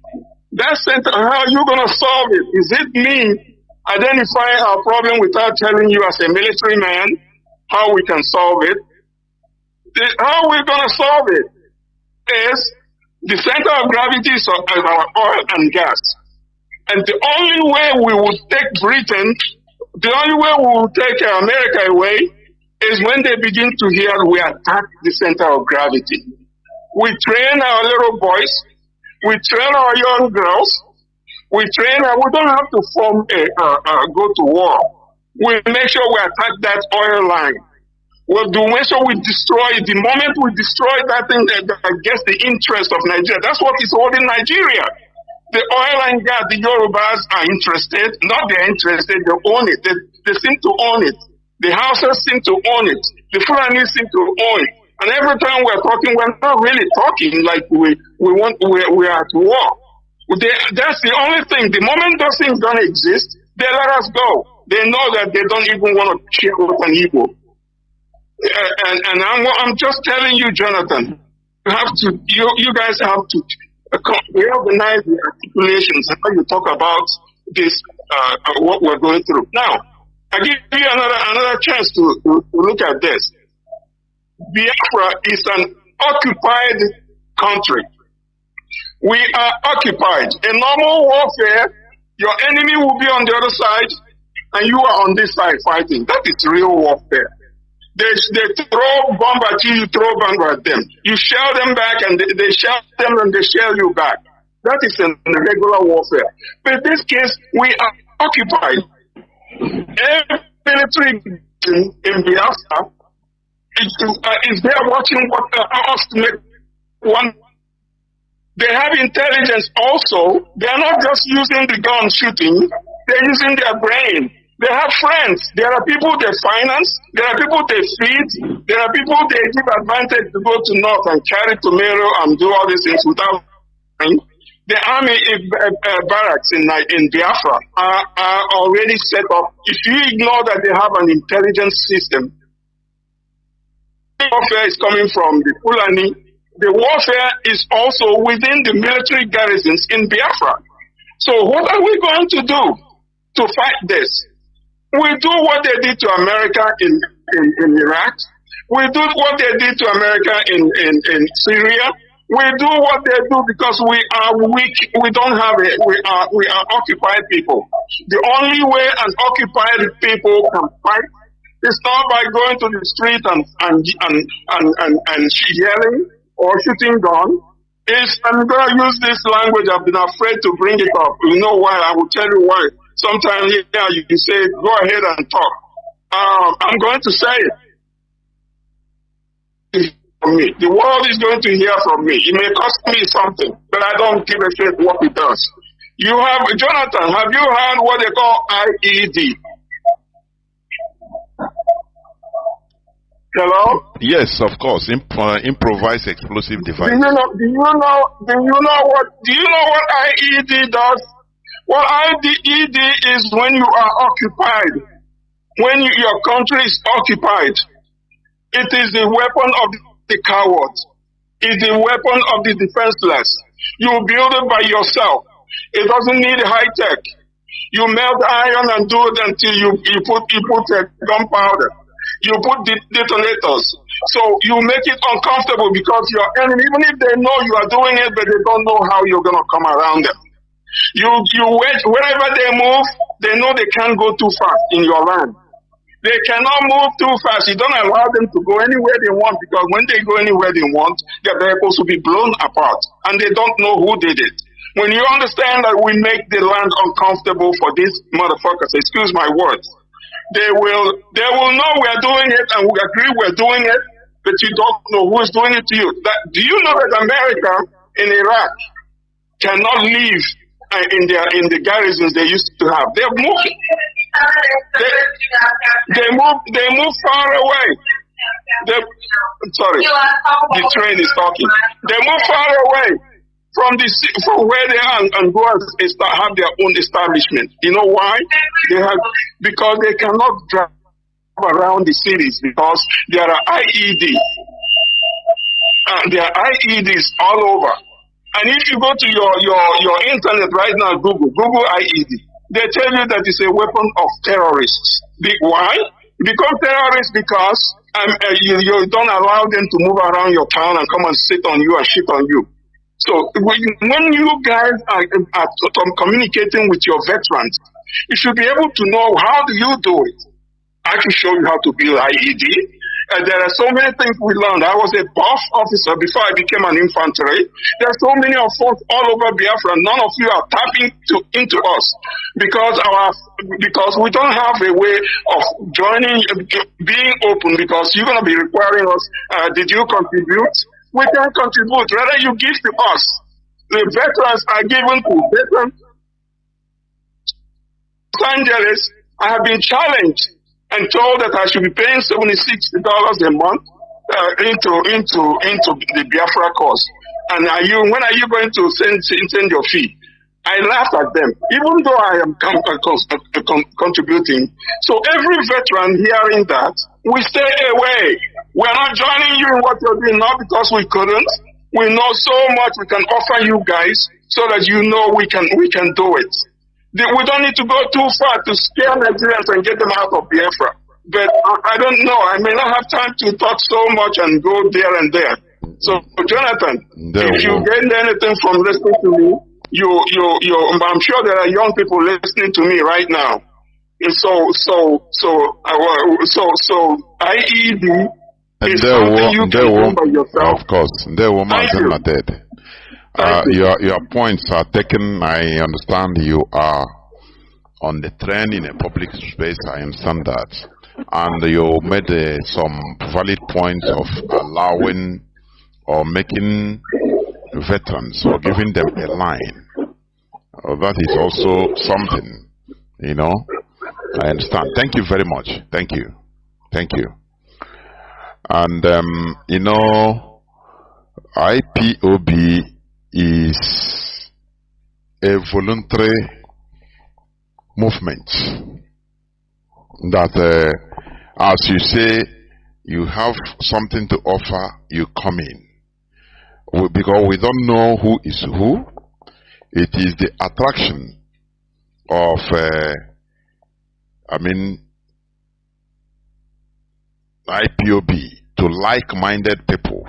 That center, how are you going to solve it? Is it me identifying our problem without telling you as a military man how we can solve it? How are we going to solve it? Is the center of gravity is our oil and gas. And the only way we will take Britain, the only way we will take America away is when they begin to hear we attack the center of gravity. We train our little boys, we train our young girls, we don't have to go to war. We make sure we attack that oil line. We'll make sure we destroy it. The moment we destroy that thing that gets the interest of Nigeria, that's what is holding Nigeria. The oil and gas, the Yorubas are interested. Not they're interested, they own it. They seem to own it. The Hausas seem to own it. The Fulanis seem to own it. And every time we're talking, we're not really talking like we're at war. That's the only thing. The moment those things don't exist, they let us go. They know that they don't even want to share with an Igbo. And I'm just telling you, Jonathan, you guys have to reorganize the articulations and how you talk about this, what we're going through. Now, I give you another chance to look at this. Biafra is an occupied country. We are occupied. In normal warfare, your enemy will be on the other side, and you are on this side fighting. That is real warfare. They throw bomb at you, you throw bomb at them. You shell them back, and they shell them, and they shell you back. That is in regular warfare. But in this case, we are occupied. Every military in Biafra is there watching what us to make one. They have intelligence also. They are not just using the gun shooting. They're using their brain. They have friends. There are people they finance. There are people they feed. There are people they give advantage to go to North and carry tomato and do all these things without. The army barracks in Biafra are already set up. If you ignore that they have an intelligence system, warfare is coming from the Fulani. The warfare is also within the military garrisons in Biafra. So what are we going to do to fight this? We do what they did to America in Iraq. We do what they did to America in Syria. We do what they do because we are weak. We don't have it. We are occupied people. The only way an occupied people can fight is not by going to the street and yelling or shooting guns. I'm going to use this language. I've been afraid to bring it up. You know why? I will tell you why. Sometimes you can say, go ahead and talk. I'm going to say it. From me. The world is going to hear from me. It may cost me something, but I don't give a shit what it does. Jonathan, have you heard what they call IED? Hello? Yes, of course. Improvised explosive device. Do you know what IED does? What IED is when you are occupied. When your country is occupied. It is the weapon of the coward. It's the weapon of the defenseless. You build it by yourself. It doesn't need high tech. You melt iron and do it until you put gunpowder. You put detonators. So you make it uncomfortable because your enemy, even if they know you are doing it, but they don't know how you're gonna come around them. You wait wherever they move, they know they can't go too fast in your land. They cannot move too fast. You don't allow them to go anywhere they want because when they go anywhere they want, their vehicles will be blown apart and they don't know who did it. When you understand that we make the land uncomfortable for these motherfuckers, excuse my words, they will know we're doing it and we agree we're doing it, but you don't know who is doing it to you. Do you know that America in Iraq cannot live in the garrisons they used to have? They've moved. They move far away. Sorry, the train is talking. They move far away from where they are and go and have their own establishment. You know why? Because they cannot drive around the cities because there are IEDs. There are IEDs all over. And if you go to your internet right now, Google IED. They tell you that it's a weapon of terrorists. Why? Become terrorists because you don't allow them to move around your town and come and sit on you and shit on you. So when you guys are communicating with your veterans, you should be able to know how do you do it. I can show you how to build IED. There are so many things we learned. I was a buff officer before I became an infantry. There are so many of us all over Biafra. None of you are tapping into us because we don't have a way of joining, being open because you're going to be requiring us. Did you contribute? We can contribute. Rather, you give to us. The veterans are given to veterans. Los Angeles, I have been challenged and told that I should be paying $76 a month into the Biafra cause. And when are you going to send your fee? I laugh at them, even though I am contributing. So every veteran hearing that, we stay away. We are not joining you in what you're doing, not because we couldn't. We know so much we can offer you guys so that you know we can do it. We don't need to go too far to scare Nigerians and get them out of Biafra. But I don't know. I may not have time to talk so much and go there and there. So, Jonathan, if you gain anything from listening to me, I'm sure there are young people listening to me right now. So IED is something you can do by yourself. Of course, there were Mazi dead. Your points are taken. I understand you are on the trend in a public space. I understand that. And you made some valid points of allowing or making veterans or giving them a line. That is also something, you know. I understand. Thank you very much. Thank you. Thank you. And, you know, IPOB is a voluntary movement that, as you say, you have something to offer, you come in. Because we don't know who is who. It is the attraction of, IPOB to like-minded people.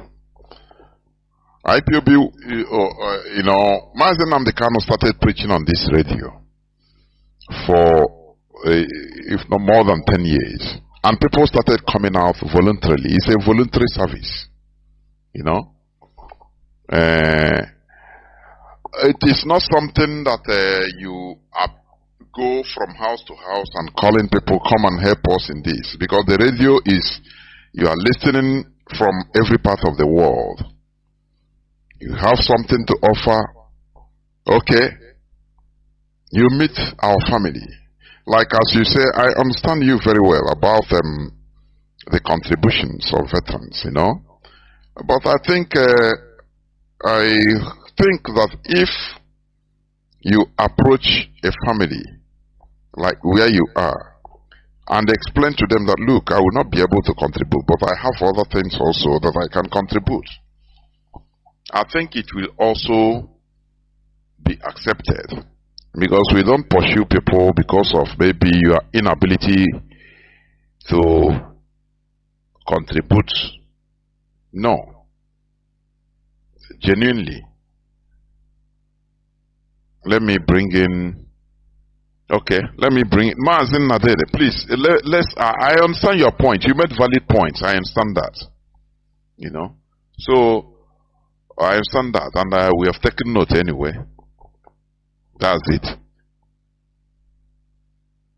IPOB, Mazi Nnamdi Kanu started preaching on this radio for, if not more than 10 years. And people started coming out voluntarily. It's a voluntary service, It is not something that you go from house to house and calling people, come and help us in this. Because the radio is, you are listening from every part of the world. You have something to offer. Okay. You meet our family. Like as you say, I understand you very well about the contributions of veterans, But I think that if you approach a family like where you are and explain to them that, look, I will not be able to contribute, but I have other things also that I can contribute, I think it will also be accepted. Because we don't pursue people because of maybe your inability to contribute. No. Genuinely. Let me bring in. Okay, let me bring in Mazi Nnamdi. Please, I understand your point. You made valid points. I understand that. So I understand that, and we have taken note anyway. That's it.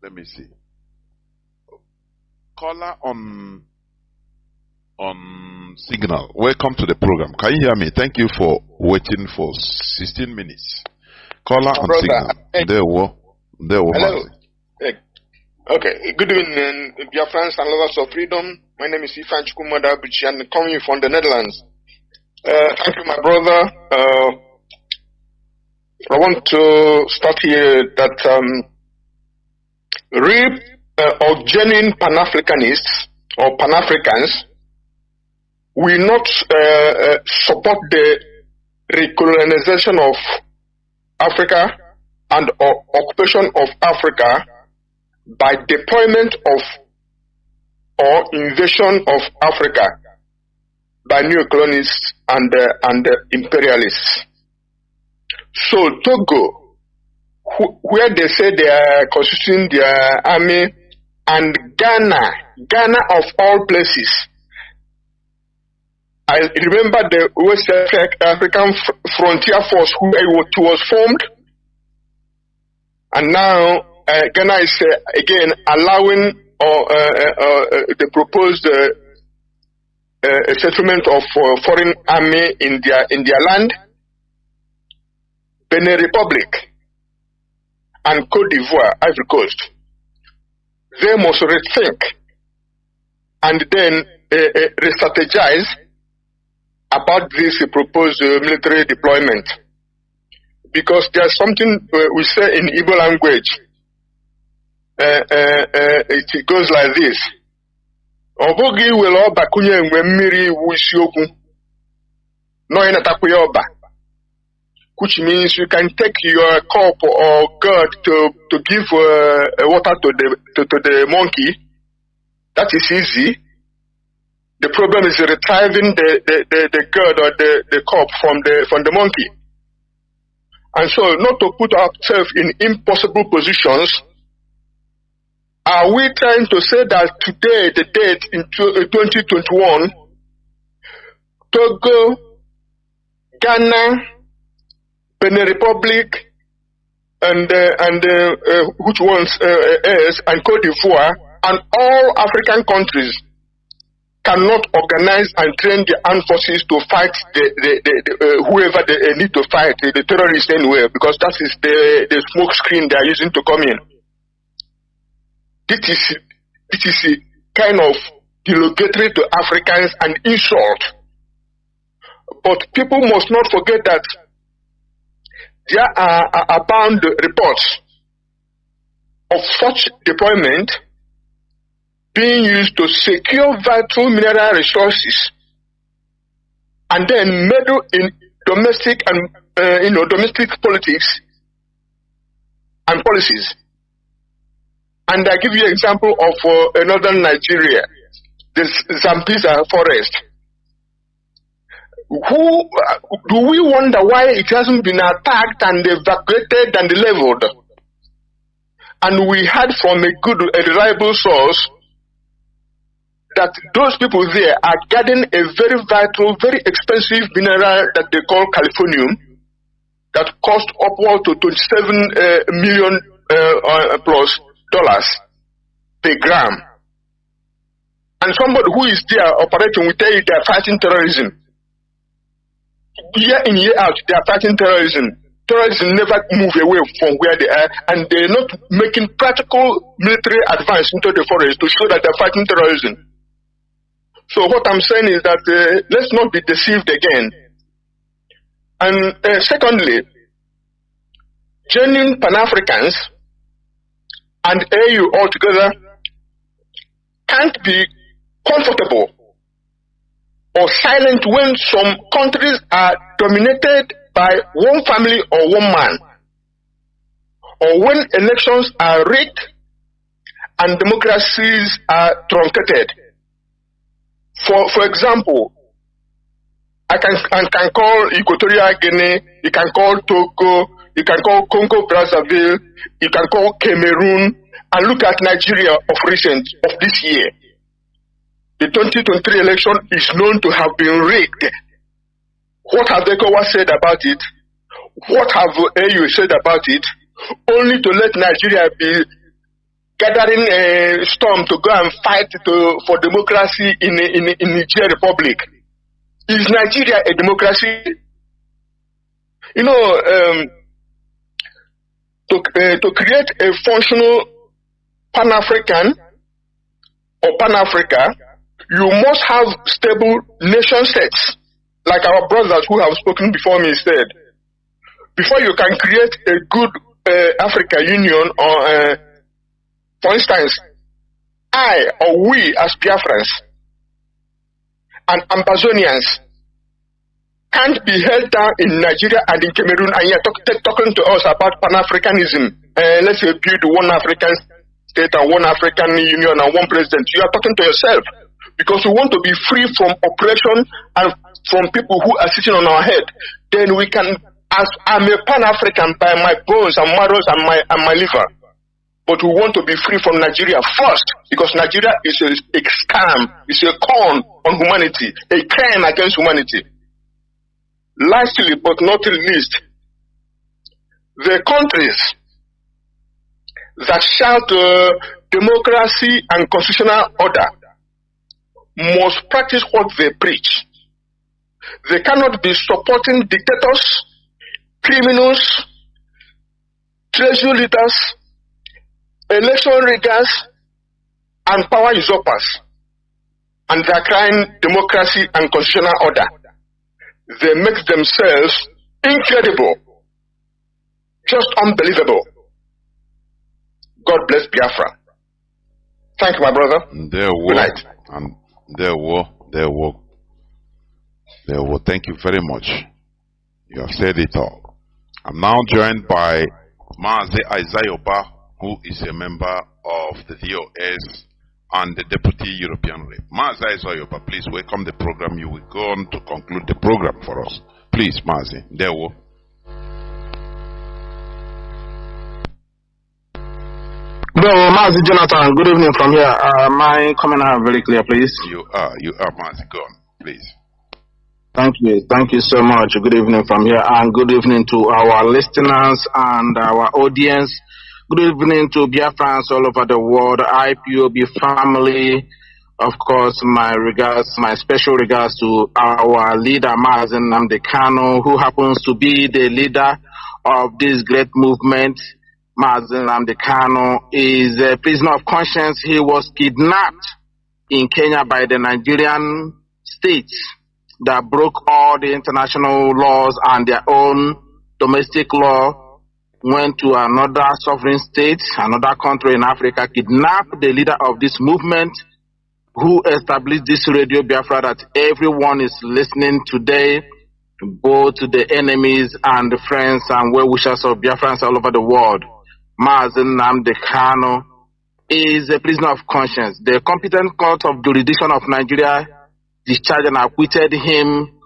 Let me see. Caller on signal. Welcome to the program. Can you hear me? Thank you for waiting for 16 minutes. Caller on signal. There were. Hello. Okay. Good evening, Biafrans and lovers of freedom. My name is Ifan Chukwumada Buchi, and coming from the Netherlands. Thank you, my brother. I want to start here that real or genuine Pan-Africanists or Pan-Africans will not support the recolonization of Africa and occupation of Africa by deployment of or invasion of Africa by neo-colonists and imperialists. So Togo, where they say they are constituting their army, and Ghana of all places. I remember the West African Frontier Force who was formed, and now Ghana is again allowing the proposed settlement of foreign army in their land. Benin Republic and Cote d'Ivoire, Ivory Coast, they must rethink and then re-strategize about this proposed military deployment. Because there's something we say in Igbo language. It goes like this. Obogi will oba kunye mwe mmiri wusioku. No inatakuya oba. Which means you can take your cup or gourd to give water to the monkey. That is easy. The problem is retrieving the gourd or the cup from the monkey. And so, not to put ourselves in impossible positions, are we trying to say that today, the date in 2021, Togo, Ghana, Benin Republic, and which ones and Cote d'Ivoire, and all African countries cannot organize and train the armed forces to fight whoever they need to fight, the terrorists anywhere, because that is the smoke screen they are using to come in. It is a kind of derogatory to Africans and insult. But people must not forget that there are abound reports of such deployment being used to secure vital mineral resources and then meddle in domestic and domestic politics and policies. And I give you an example of northern Nigeria. the Zambeza forest. Do we wonder why it hasn't been attacked and evacuated and leveled? And we heard from a reliable source that those people there are getting a very vital, very expensive mineral that they call californium that cost upward to $27 million plus dollars per gram. And somebody who is there operating will tell you they are fighting terrorism. Year in, year out, they are fighting terrorism. Terrorism never move away from where they are, and they're not making practical military advance into the forest to show that they're fighting terrorism. So what I'm saying is that let's not be deceived again. And secondly, genuine Pan-Africans and AU altogether can't be comfortable or silent when some countries are dominated by one family or one man, or when elections are rigged and democracies are truncated. For example, I can call Equatorial Guinea, you can call Togo, you can call Congo Brazzaville, you can call Cameroon, and look at Nigeria of this year. The 2023 election is known to have been rigged. What have ECOWAS said about it? What have AU said about it? Only to let Nigeria be gathering a storm to go and fight for democracy in Niger Republic. Is Nigeria a democracy? You know, to create a functional Pan-African or Pan-Africa, you must have stable nation states, like our brothers who have spoken before me said. Before you can create a good Africa Union, or for instance, I or we as Biafrans and Ambazonians can't be held down in Nigeria and in Cameroon, and you're talking to us about Pan-Africanism. Let's say build one African state and one African Union and one president. You are talking to yourself, because we want to be free from oppression and from people who are sitting on our head. Then we can, as I'm a Pan-African by my bones and marrows and my liver, but we want to be free from Nigeria first, because Nigeria is a scam, it's a con on humanity, a crime against humanity. Lastly, but not least, the countries that shout democracy and constitutional order must practice what they preach. They cannot be supporting dictators, criminals, treasury leaders, election riggers, and power usurpers, and they are crying democracy and constitutional order. They make themselves incredible, just unbelievable. God bless Biafra. Thank you, my brother. Good night. And there were. Thank you very much. You have said it all. I'm now joined by Mazi Aizayoba, who is a member of the DOS and the Deputy European Rep. Mazi Aizayoba, please welcome the program. You will go on to conclude the program for us. Please, Mazi. There were. Well, Mazi Jonathan, good evening from here. My comment are very clear, please. You are Mazi. Go on, please. Thank you so much. Good evening from here, and good evening to our listeners and our audience. Good evening to Biafrans all over the world, IPOB family. Of course, my special regards to our leader, Mazi Nnamdi Kanu, who happens to be the leader of this great movement. Mazi Nnamdi Kanu is a prisoner of conscience. He was kidnapped in Kenya by the Nigerian state that broke all the international laws and their own domestic law, went to another sovereign state, another country in Africa, kidnapped the leader of this movement, who established this Radio Biafra that everyone is listening today, both to the enemies and the friends and well-wishers of Biafrans all over the world. Mazi Nnamdi Kanu is a prisoner of conscience. The competent court of jurisdiction of Nigeria discharged and acquitted him,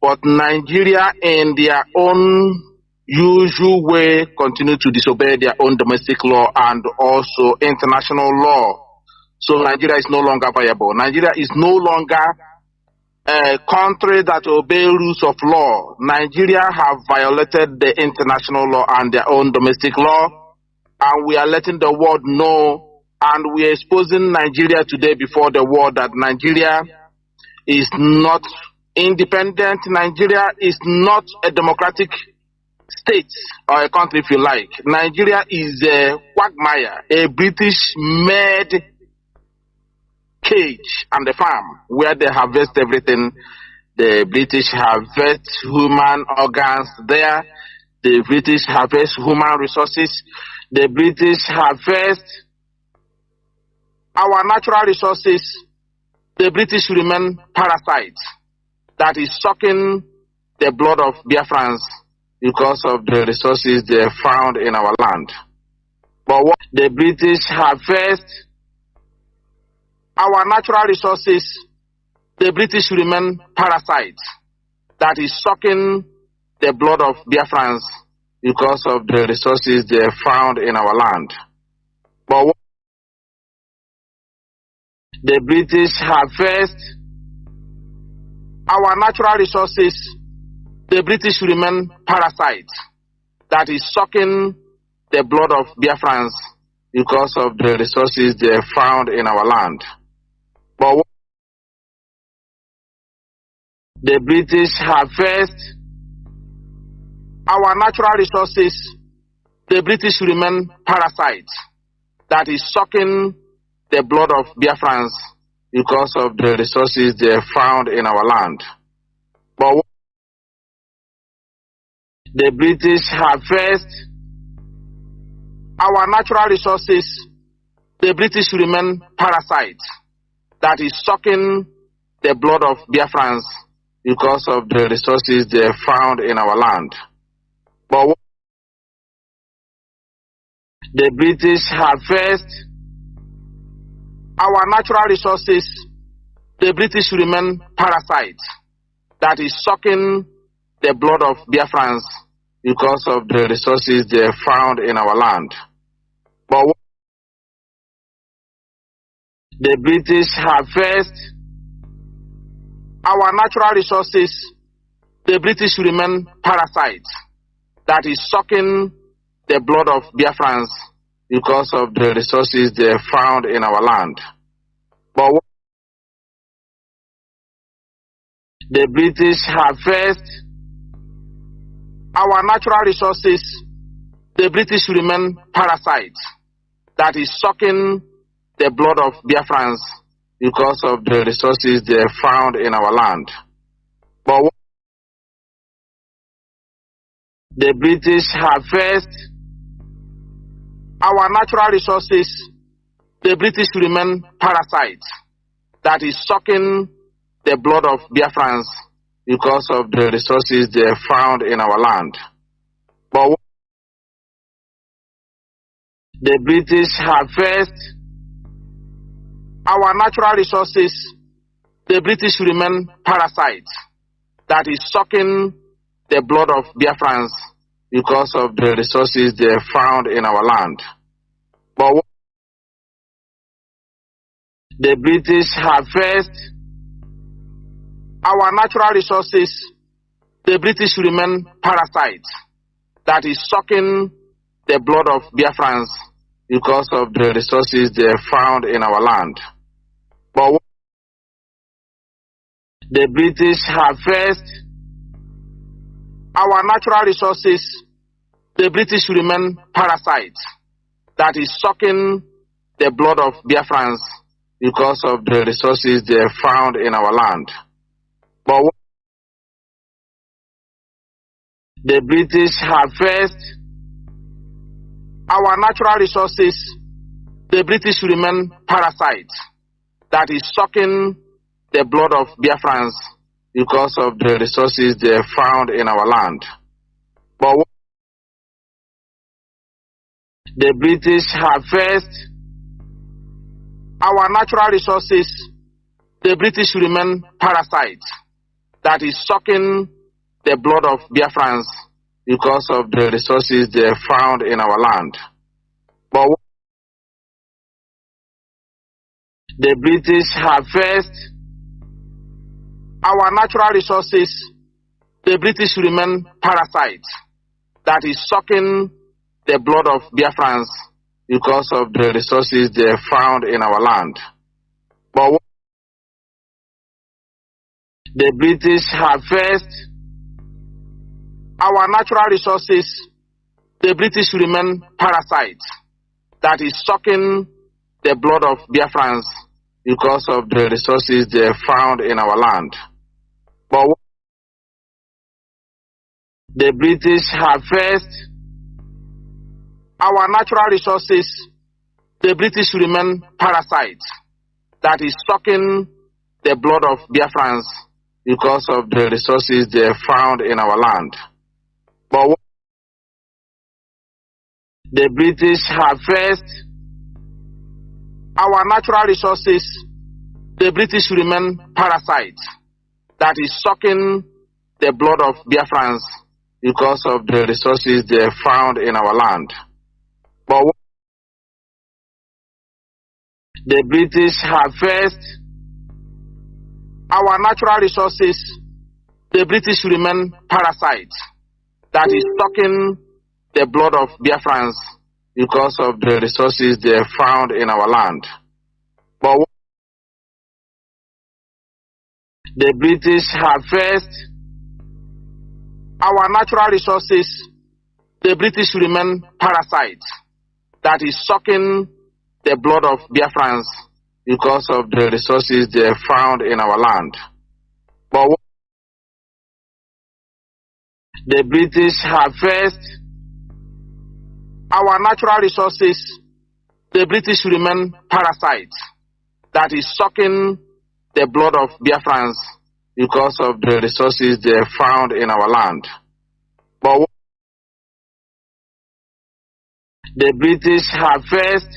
but Nigeria in their own usual way continue to disobey their own domestic law and also international law. So Nigeria is no longer viable. Nigeria is no longer a country that obeys rules of law. Nigeria have violated the international law and their own domestic law, and we are letting the world know, and we are exposing Nigeria today before the world that Nigeria is not independent. Nigeria is not a democratic state or a country, if you like. Nigeria is a quagmire, a British-made cage and a farm where they harvest everything. The British harvest human organs there. The British harvest human resources. The British harvest our natural resources. The British remain parasites that is sucking the blood of Biafrans because of the resources they found in our land. But what the British harvest our natural resources, the British remain parasites that is sucking the blood of Biafrans because of the resources they found in our land. But what the British harvest our natural resources, the British remain parasites that is sucking the blood of Biafrans because of the resources they found in our land. But what the British harvest our natural resources, the British remain parasites that is sucking the blood of Biafrans because of the resources they found in our land. But what the British harvest our natural resources, the British remain parasites that is sucking the blood of Biafrans because of the resources they found in our land. But what the British harvest our natural resources, the British remain parasites that is sucking the blood of Biafrans because of the resources they found in our land. But what the British harvest our natural resources, the British remain parasites that is sucking the blood of Biafrans because of the resources they found in our land. But what the British harvest our natural resources, the British remain parasites that is sucking the blood of Biafrans because of the resources they found in our land. But what the British harvest our natural resources, the British remain parasites that is sucking the blood of Biafrans because of the resources they found in our land. But what the British harvest our natural resources, the British remain parasites that is sucking the blood of Biafrans because of the resources they found in our land. But what the British harvest our natural resources, the British remain parasites that is sucking the blood of Biafrans because of the resources they found in our land. But what the British harvest our natural resources, the British remain parasites that is sucking the blood of Biafrans because of the resources they found in our land. But what the British harvest our natural resources, the British remain parasites that is sucking the blood of Biafrans because of the resources they found in our land. But what the British harvest our natural resources, the British remain parasites that is sucking the blood of Biafrans because of the resources they found in our land. But the British harvest our natural resources, the British remain parasites that is sucking the blood of Biafrans because of the resources they found in our land. But the British harvest our natural resources, the British remain parasites that is sucking the blood of Biafrans because of the resources they found in our land. But the British harvest our natural resources, the British remain parasites that is sucking the blood of Biafrans because of the resources they found in our land. But the British harvest our natural resources, the British remain parasites that is sucking the blood of Biafrans because of the resources they found in our land. But the British harvest our natural resources, the British remain parasites that is sucking the blood of Biafrans because of the resources they found in our land. But the British harvest our natural resources, the British remain parasites that is sucking the blood of Biafrans because of the resources they found in our land. But the British harvest our natural resources, the British remain parasites that is sucking the blood of Biafrans because of the resources they found in our land. But the British harvest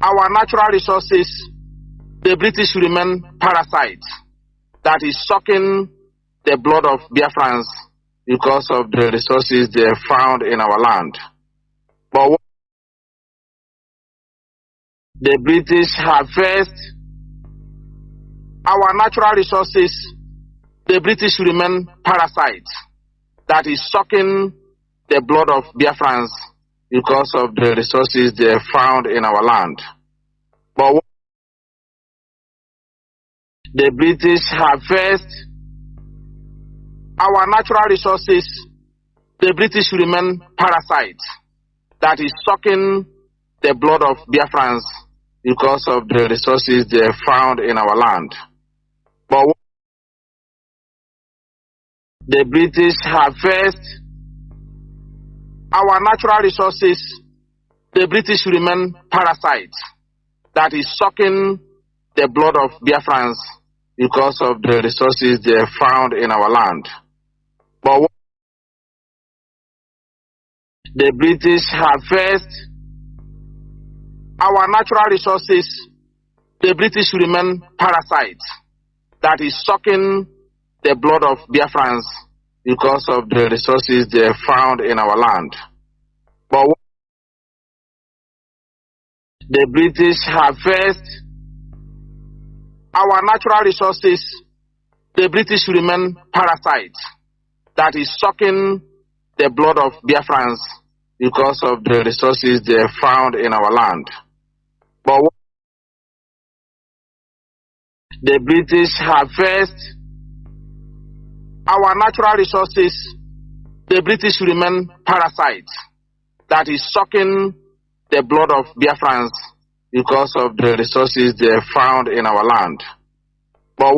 our natural resources, the British remain parasites that is sucking the blood of Biafrans because of the resources they found in our land. But the British harvest our natural resources, the British remain parasites that is sucking the blood of Biafrans because of the resources they found in our land. But the British harvest our natural resources, the British remain parasites that is sucking the blood of Biafrans because of the resources they found in our land. But the British harvest our natural resources, the British remain parasites that is sucking the blood of Biafrans because of the resources they found in our land. But the British harvest our natural resources, the British remain parasites that is sucking the blood of Biafrans because of the resources they found in our land. But the British harvest our natural resources, the British remain parasites that is sucking the blood of Biafrans because of the resources they found in our land. But the British harvest our natural resources, the British remain parasites that is sucking the blood of Biafrans because of the resources they found in our land. But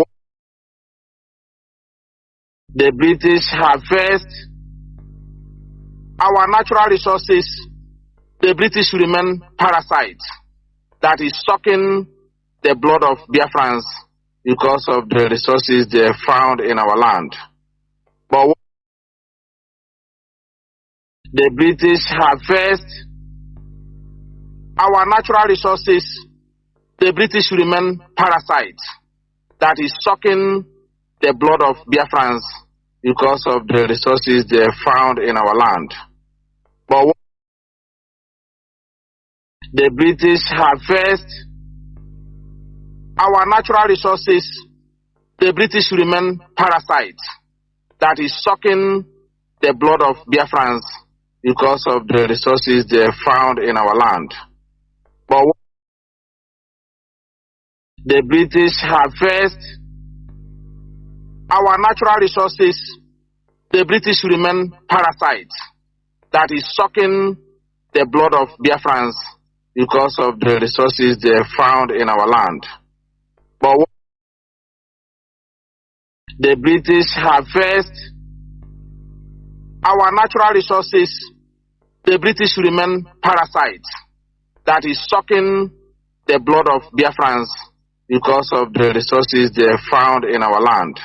the British harvest our natural resources, the British remain parasites that is sucking the blood of Biafrans because of the resources they found in our land. But the British harvest our natural resources, the British remain parasites that is sucking the blood of Biafrans because of the resources they found in our land. But the British harvest our natural resources. The British remain parasites that is sucking the blood of Biafrans because of the resources they found in our land. But the British harvest our natural resources. The British remain parasites that is sucking the blood of Biafrans because of the resources they found in our land. But the British harvest our natural resources. The British remain parasites that is sucking the blood of Biafrans because of the resources they found in our land.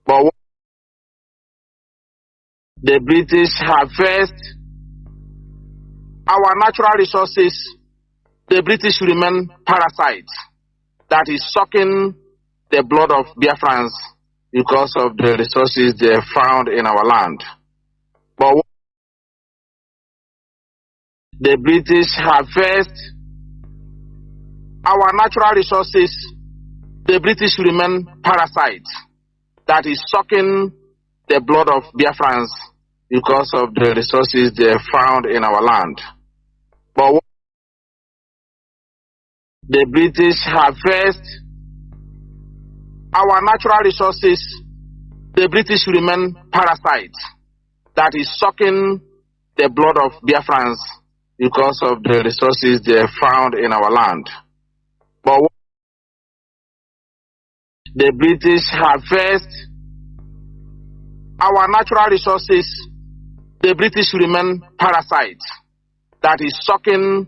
But the British harvest our natural resources. The British remain parasites that is sucking the blood of Biafrans because of the resources they found in our land. But the British harvest our natural resources. The British remain parasites that is sucking the blood of Biafrans because of the resources they found in our land. But the British harvest our natural resources. The British remain parasites that is sucking the blood of Biafrans because of the resources they found in our land. But the British harvest our natural resources. The British remain parasites that is sucking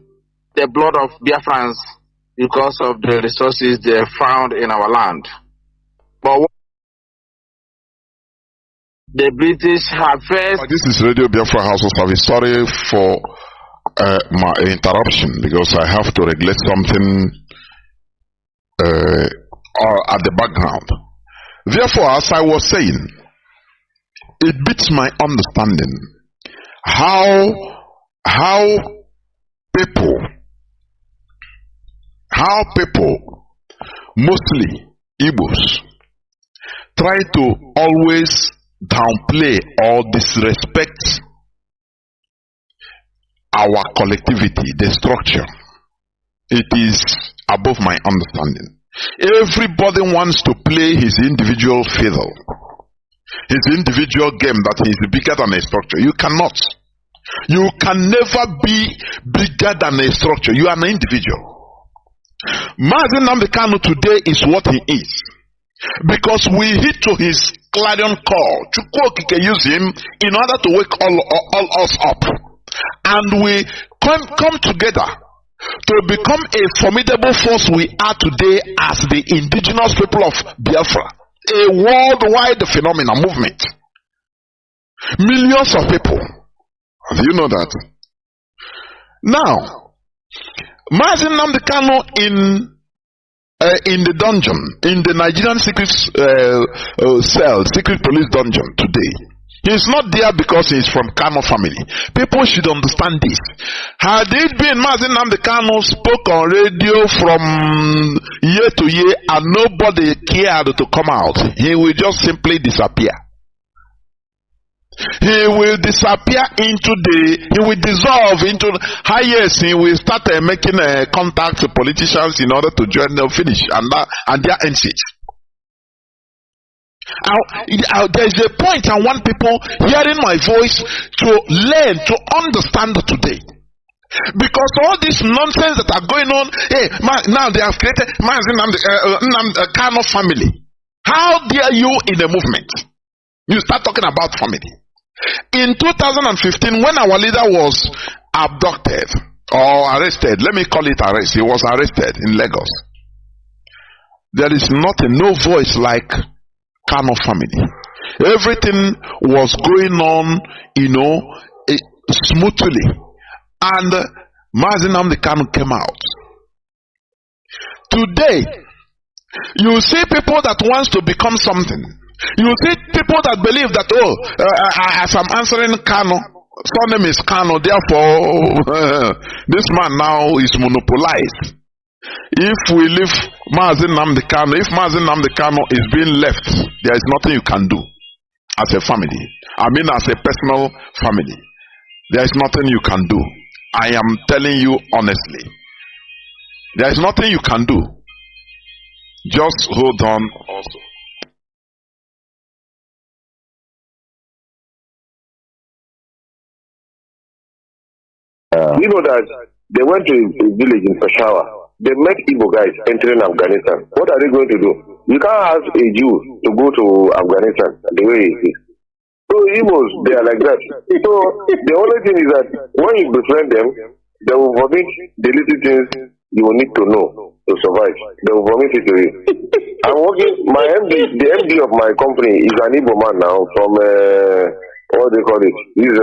the blood of Biafrans because of the resources they found in our land. But the British harvest. This is Radio Biafra HAUSA-SERVICE. Sorry for my interruption because I have to regulate something at the background. Therefore, as I was saying, it beats my understanding how people, mostly Igbos, try to always downplay or disrespect our collectivity, the structure. It is above my understanding. Everybody wants to play his individual fiddle, his individual game that is bigger than a structure. You cannot. You can never be bigger than a structure. You are an individual. Mazi Nnamdi Kanu today is what he is because we hit to his clarion call. Chukwu can use him in order to wake all us up, and we come together to become a formidable force we are today as the indigenous people of Biafra, a worldwide phenomenon movement. Millions of people. Do you know that? Now, Mazi Nnamdi Kanu in the dungeon, in the Nigerian secret cell, secret police dungeon today. He's not there because he's from Kanu family. People should understand this. Had it been Mazi Nnamdi Kanu spoke on radio from year to year and nobody cared to come out, he will just simply disappear. He will disappear he will dissolve into highest. He will start making contacts with politicians in order to join them, finish, and their ends it. There is a point I want people hearing my voice to learn, to understand today. Because all this nonsense that are going on, now they have created Nnamdi Kanu family. How dare you in a movement? You start talking about family. In 2015, when our leader was abducted or arrested, let me call it arrest, he was arrested in Lagos. There is no voice like Kanu family. Everything was going on, smoothly. And Mazi Nnamdi Kanu came out. today, you see people that wants to become something. You see people that believe that, as I'm answering Kanu, surname is Kanu, therefore this man now is monopolized. If we leave Mazi Nnamdi Kanu, if Mazi Nnamdi Kanu is being left, there is nothing you can do as a family. I mean as a personal family. There is nothing you can do. I am telling you honestly. There is nothing you can do. Just hold on also. You know that they went to a village in Peshawar. They met Igbo guys entering Afghanistan. What are they going to do? You can't ask a Jew to go to Afghanistan the way it is. So Igbos, they are like that. So the only thing is that when you befriend them, they will vomit the little things you will need to know to survive. They will vomit it to you. I'm working, the MD of my company is an Igbo man now from, what do they call it? He's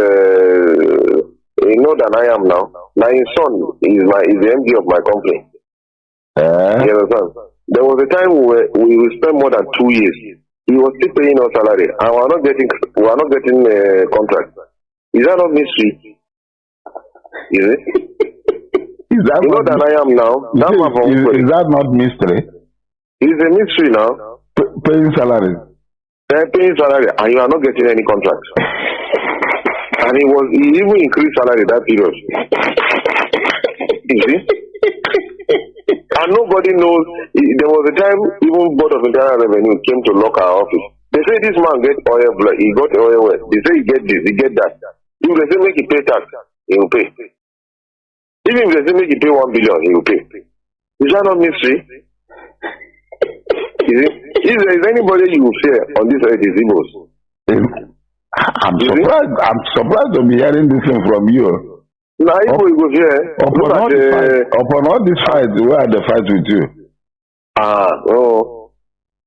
you know than I am now. Now his son is the MD of my company. You understand? There was a time we spent more than 2 years. He was still paying us salary, and we are not getting contract. Is that not mystery? Is it? Is that you know than I am now. Is that not mystery? It's a mystery now. Paying salary. They're paying salary, and you are not getting any contract. And he even increased salary that period. You see? And nobody knows. There was a time even Board of Internal Revenue came to lock our office. They say this man get oil, he got oil well. They say he get this, he get that. If they say make he pay tax, he will pay. Even if they say make he pay 1 billion, he will pay. Is that not mystery? You see? If there is anybody you will fear on this earth, is Igbos. I'm surprised to be hearing this thing from you. Now, Igbo go here. Upon all this fight, where are the fights with you?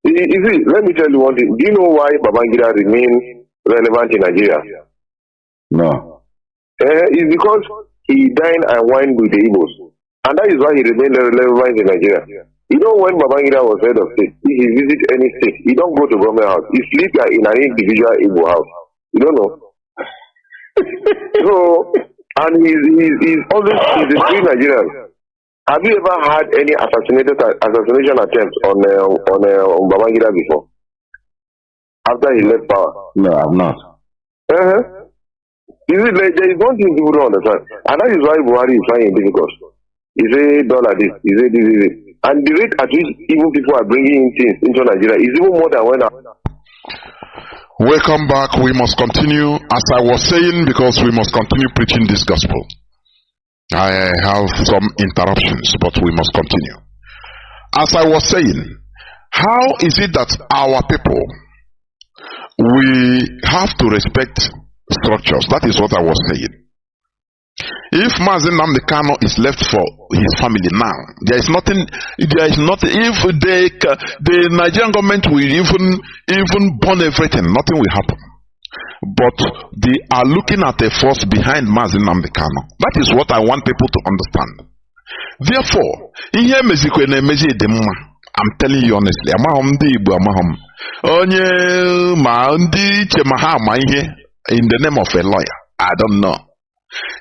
You see, let me tell you one thing. Do you know why Babangida remains relevant in Nigeria? No. It's because he dined and wined with the Igbos. And that is why he remained relevant in Nigeria. You know, when Babangida was head of state, if he visits any state, he don't go to government house. He sleeps in an individual Igbo house. You don't know. So, and he's always a free Nigerian. Have you ever had any assassination attempt on Babangida before? After he left power? No, I've not. You see, there is one thing people don't understand, and that is why Buhari is finding it difficult. He say dollar this, he say this. And the rate at which even people are bringing in things into Nigeria is even more than when. Welcome back. We must continue, as I was saying, because we must continue preaching this gospel. I have some interruptions, but we must continue. As I was saying, how is it that our people, we have to respect structures? That is what I was saying. If Mazi Nnamdi Kanu is left for his family now, there is nothing. If the Nigerian government will even burn everything, nothing will happen. But they are looking at a force behind Mazi Nnamdi Kanu. That is what I want people to understand. Therefore, I'm telling you honestly, in the name of a lawyer, I don't know.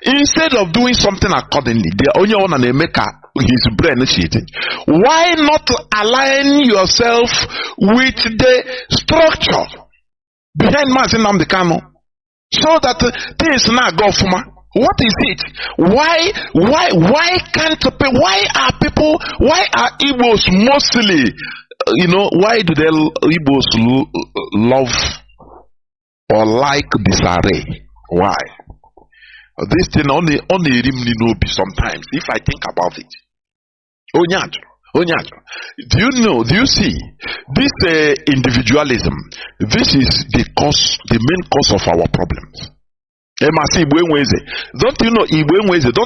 Instead of doing something accordingly, the only one and make his brain shitting. Why not align yourself with the structure behind Mazi Nnamdi Kanu, so that things not go for me? What is it? Why are Igbos mostly, why do they Igbos love or like disarray? Why? This thing only sometimes, if I think about it. Do you see this individualism? This is the main cause of our problems. Don't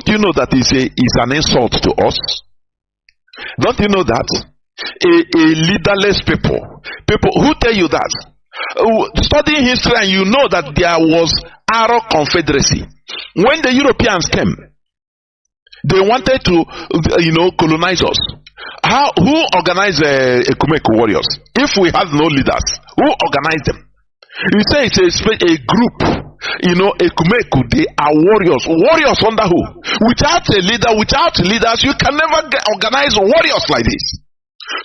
you know that is an insult to us? Don't you know that? A leaderless people who tell you that, studying history, and you know that there was Arab Confederacy. When the Europeans came, they wanted to, colonize us. Who organize Ekumeko warriors? If we have no leaders, who organize them? You say it's a group. You know, Ekumeko, they are warriors. Warriors under who? Without a leader, without leaders, you can never organize warriors like this.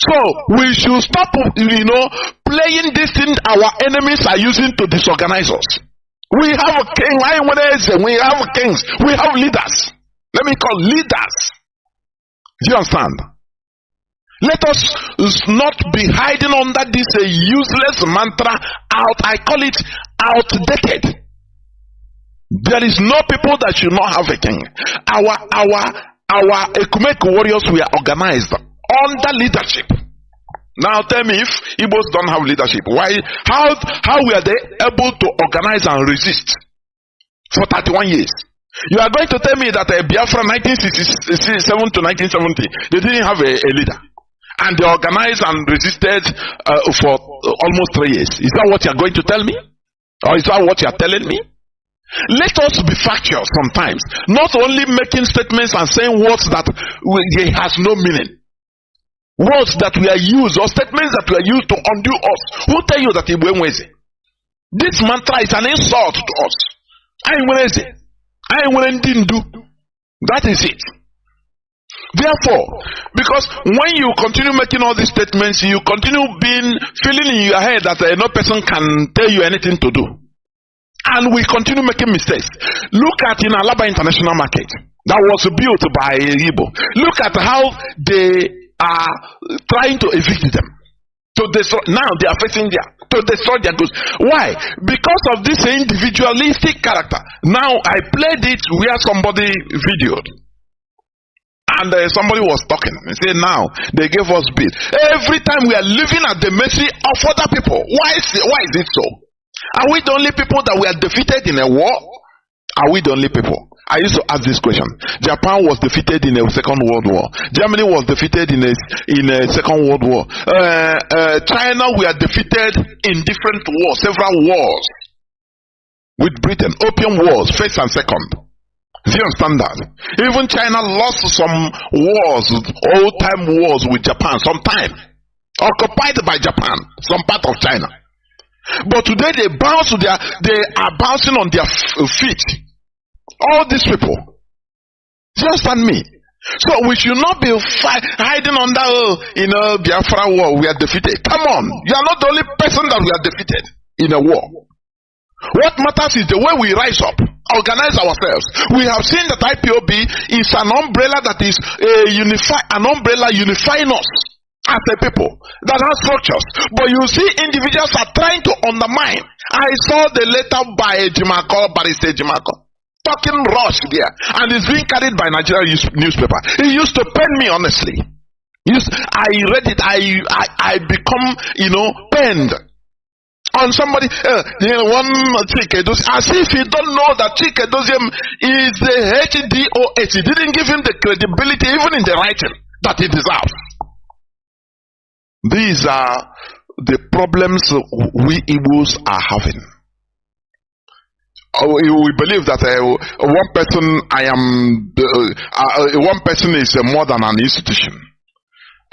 So we should stop, playing this thing our enemies are using to disorganize us. We have a king, we have kings, we have leaders. Let me call leaders. Do you understand? Let us not be hiding under this useless mantra I call it outdated. There is no people that should not have a king. Our Ekumeko warriors were organized under leadership. Now tell me, if Igbos don't have leadership, how were they able to organize and resist for 31 years? You are going to tell me that Biafra 1967 to 1970, they didn't have a leader. And they organized and resisted for almost 3 years. Is that what you are going to tell me? Or is that what you are telling me? Let us be factual sometimes. Not only making statements and saying words that has no meaning. Words that we are used, or statements that we are used to undo us. Who tell you that it went easy? This mantra is an insult to us. That is it. Therefore, because when you continue making all these statements, you continue feeling in your head that no person can tell you anything to do. And we continue making mistakes. Look at in Alaba International Market that was built by Igbo. Look at how they are trying to evict them. Now they are facing to destroy their goods. Why? Because of this individualistic character. Now I played it where somebody videoed. And somebody was talking and said, now they gave us bill. Every time we are living at the mercy of other people. Why is it so? Are we the only people that were defeated in a war? Are we the only people? I used to ask this question. Japan was defeated in a Second World War. Germany was defeated in a Second World War. China were defeated in different wars, several wars with Britain. Opium Wars, first and second. Do you understand that? Even China lost some wars, old-time wars with Japan, sometime. Occupied by Japan, some part of China. But today they are bouncing on their feet. All these people. Do you understand me? So we should not be hiding under, Biafra war, we are defeated. Come on. You are not the only person that we are defeated in a war. What matters is the way we rise up. Organize ourselves. We have seen that IPOB is an umbrella that is unifying us as a people that has structures. But you see, individuals are trying to undermine. I saw the letter by Barrister Jimako talking rush there, and it's being carried by Nigerian newspaper. It used to pain me, honestly. I read it. I become pained. On somebody, one Chinedu, as if he don't know that Chinedu is the HDOH. He didn't give him the credibility, even in the writing, that he deserves. These are the problems we Igbos are having. We believe that one person is more than an institution.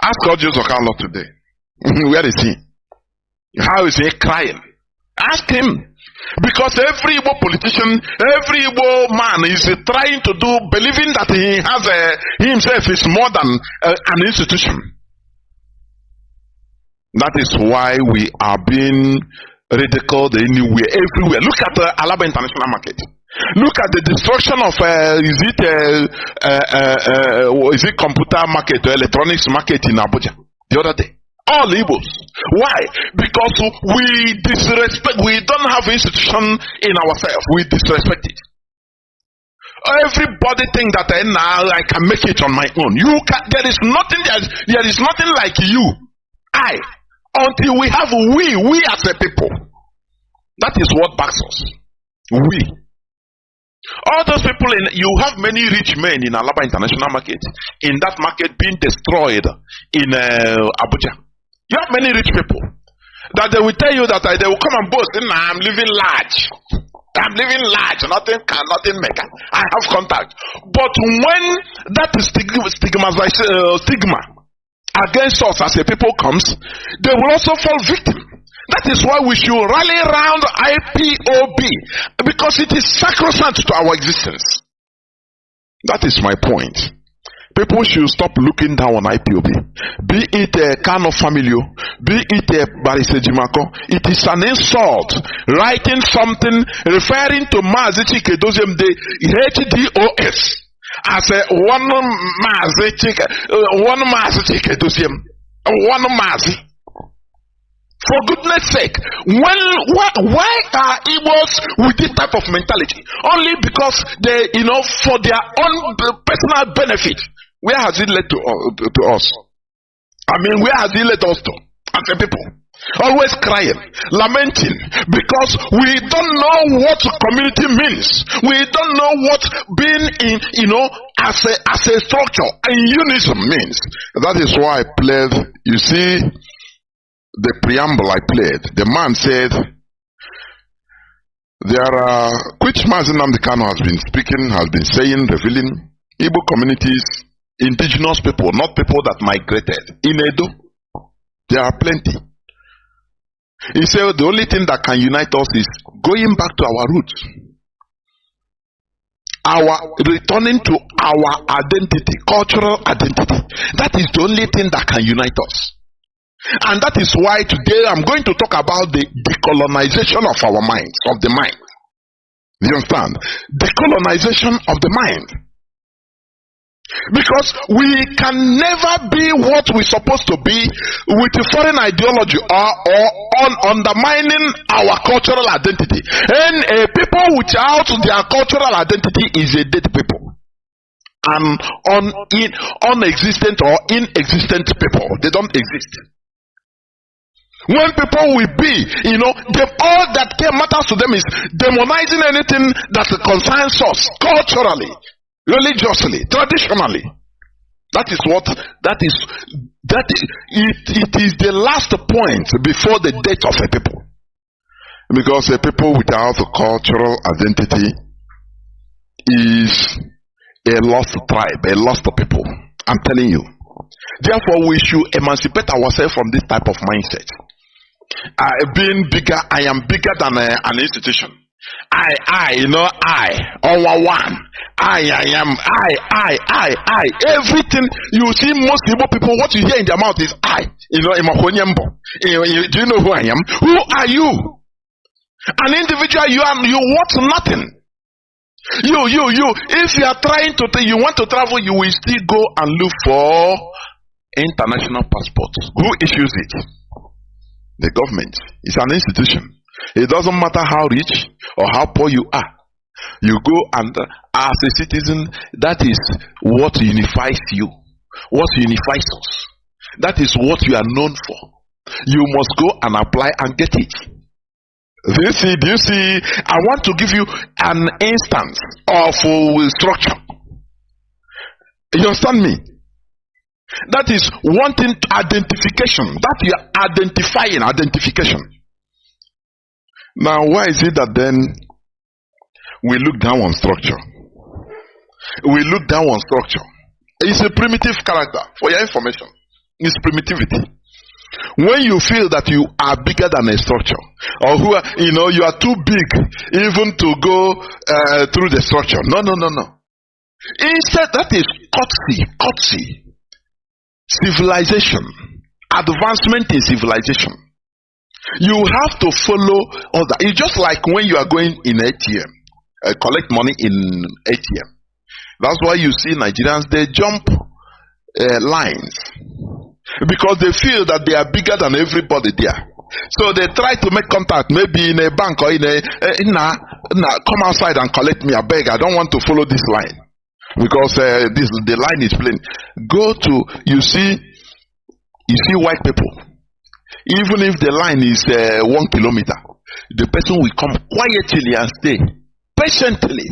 Ask Audios Okalo today. Where is he? How is he crying? Ask him. Because every Igbo politician, every Igbo man is trying to believing that he himself is more than an institution. That is why we are being ridiculed anywhere, everywhere. Look at the Alaba International Market. Look at the destruction of is it computer market or electronics market in Abuja the other day. All Igbos. Why? Because we disrespect, we don't have institution in ourselves. We disrespect it. Everybody think that now I can make it on my own. There is nothing like you. Until we have we as a people. That is what backs us. We. All those people you have many rich men in Alaba International Market. In that market being destroyed in Abuja. You have many rich people that they will tell you that they will come and boast, I'm living large. I'm living large. Nothing make. I have contact. But when that stigma against us as a people comes, they will also fall victim. That is why we should rally around IPOB, because it is sacrosanct to our existence. That is my point. People should stop looking down on IPOB. Be it a Kanu family, be it a Barrister Jimako. It is an insult. Writing something referring to Mazi Chinedu, the HDOS, as a one Mazi Chinedu, one Mazi. For goodness sake, why are Igbos with this type of mentality? Only because they, for their own personal benefit. Where has it led to us? I mean, where has it led us to? As a people, always crying, lamenting, because we don't know what community means. We don't know what being in, as a structure and unison means. That is why I played. You see, the preamble I played. The man said, which Mazi Nnamdi Kanu has been speaking, has been saying, revealing, Igbo communities, indigenous people, not people that migrated. In Edo, there are plenty. He said the only thing that can unite us is going back to our roots. Returning to our identity, cultural identity. That is the only thing that can unite us. And that is why today I'm going to talk about the decolonization of our minds, of the mind. Do you understand? Decolonization of the mind. Because we can never be what we're supposed to be with a foreign ideology or on undermining our cultural identity. And a people without their cultural identity is a dead people. And unexistent or inexistent people. They don't exist. When people will be, all that matters to them is demonizing anything that concerns us culturally, religiously, traditionally. It is the last point before the death of a people. Because a people without a cultural identity is a lost tribe, a lost people. I'm telling you. Therefore, we should emancipate ourselves from this type of mindset. Being bigger, I am bigger than an institution. I am. Everything you see, most Igbo people, what you hear in their mouth is I. Do you know who I am? Who are you? An individual, you want nothing. You. If you are trying you want to travel, you will still go and look for international passport. Who issues it? The government. It's an institution. It doesn't matter how rich or how poor you are. You go and as a citizen, that is what unifies you. What unifies us. That is what you are known for. You must go and apply and get it. Do you see? I want to give you an instance of structure. You understand me? That is wanting identification. That you are identification. Now, why is it that then we look down on structure? We look down on structure. It's a primitive character. For your information, it's primitivity. When you feel that you are bigger than a structure, or you are too big even to go through the structure. No. Instead, that is courtesy. Civilization, advancement in civilization. You have to follow all that. It's just like when you are going in ATM, collect money in ATM. That's why you see Nigerians, they jump lines because they feel that they are bigger than everybody there. So they try to make contact, maybe in a bank or come outside and collect me. I beg, I don't want to follow this line. Because the line is plain. You see white people. Even if the line is 1 kilometer, the person will come quietly and stay patiently.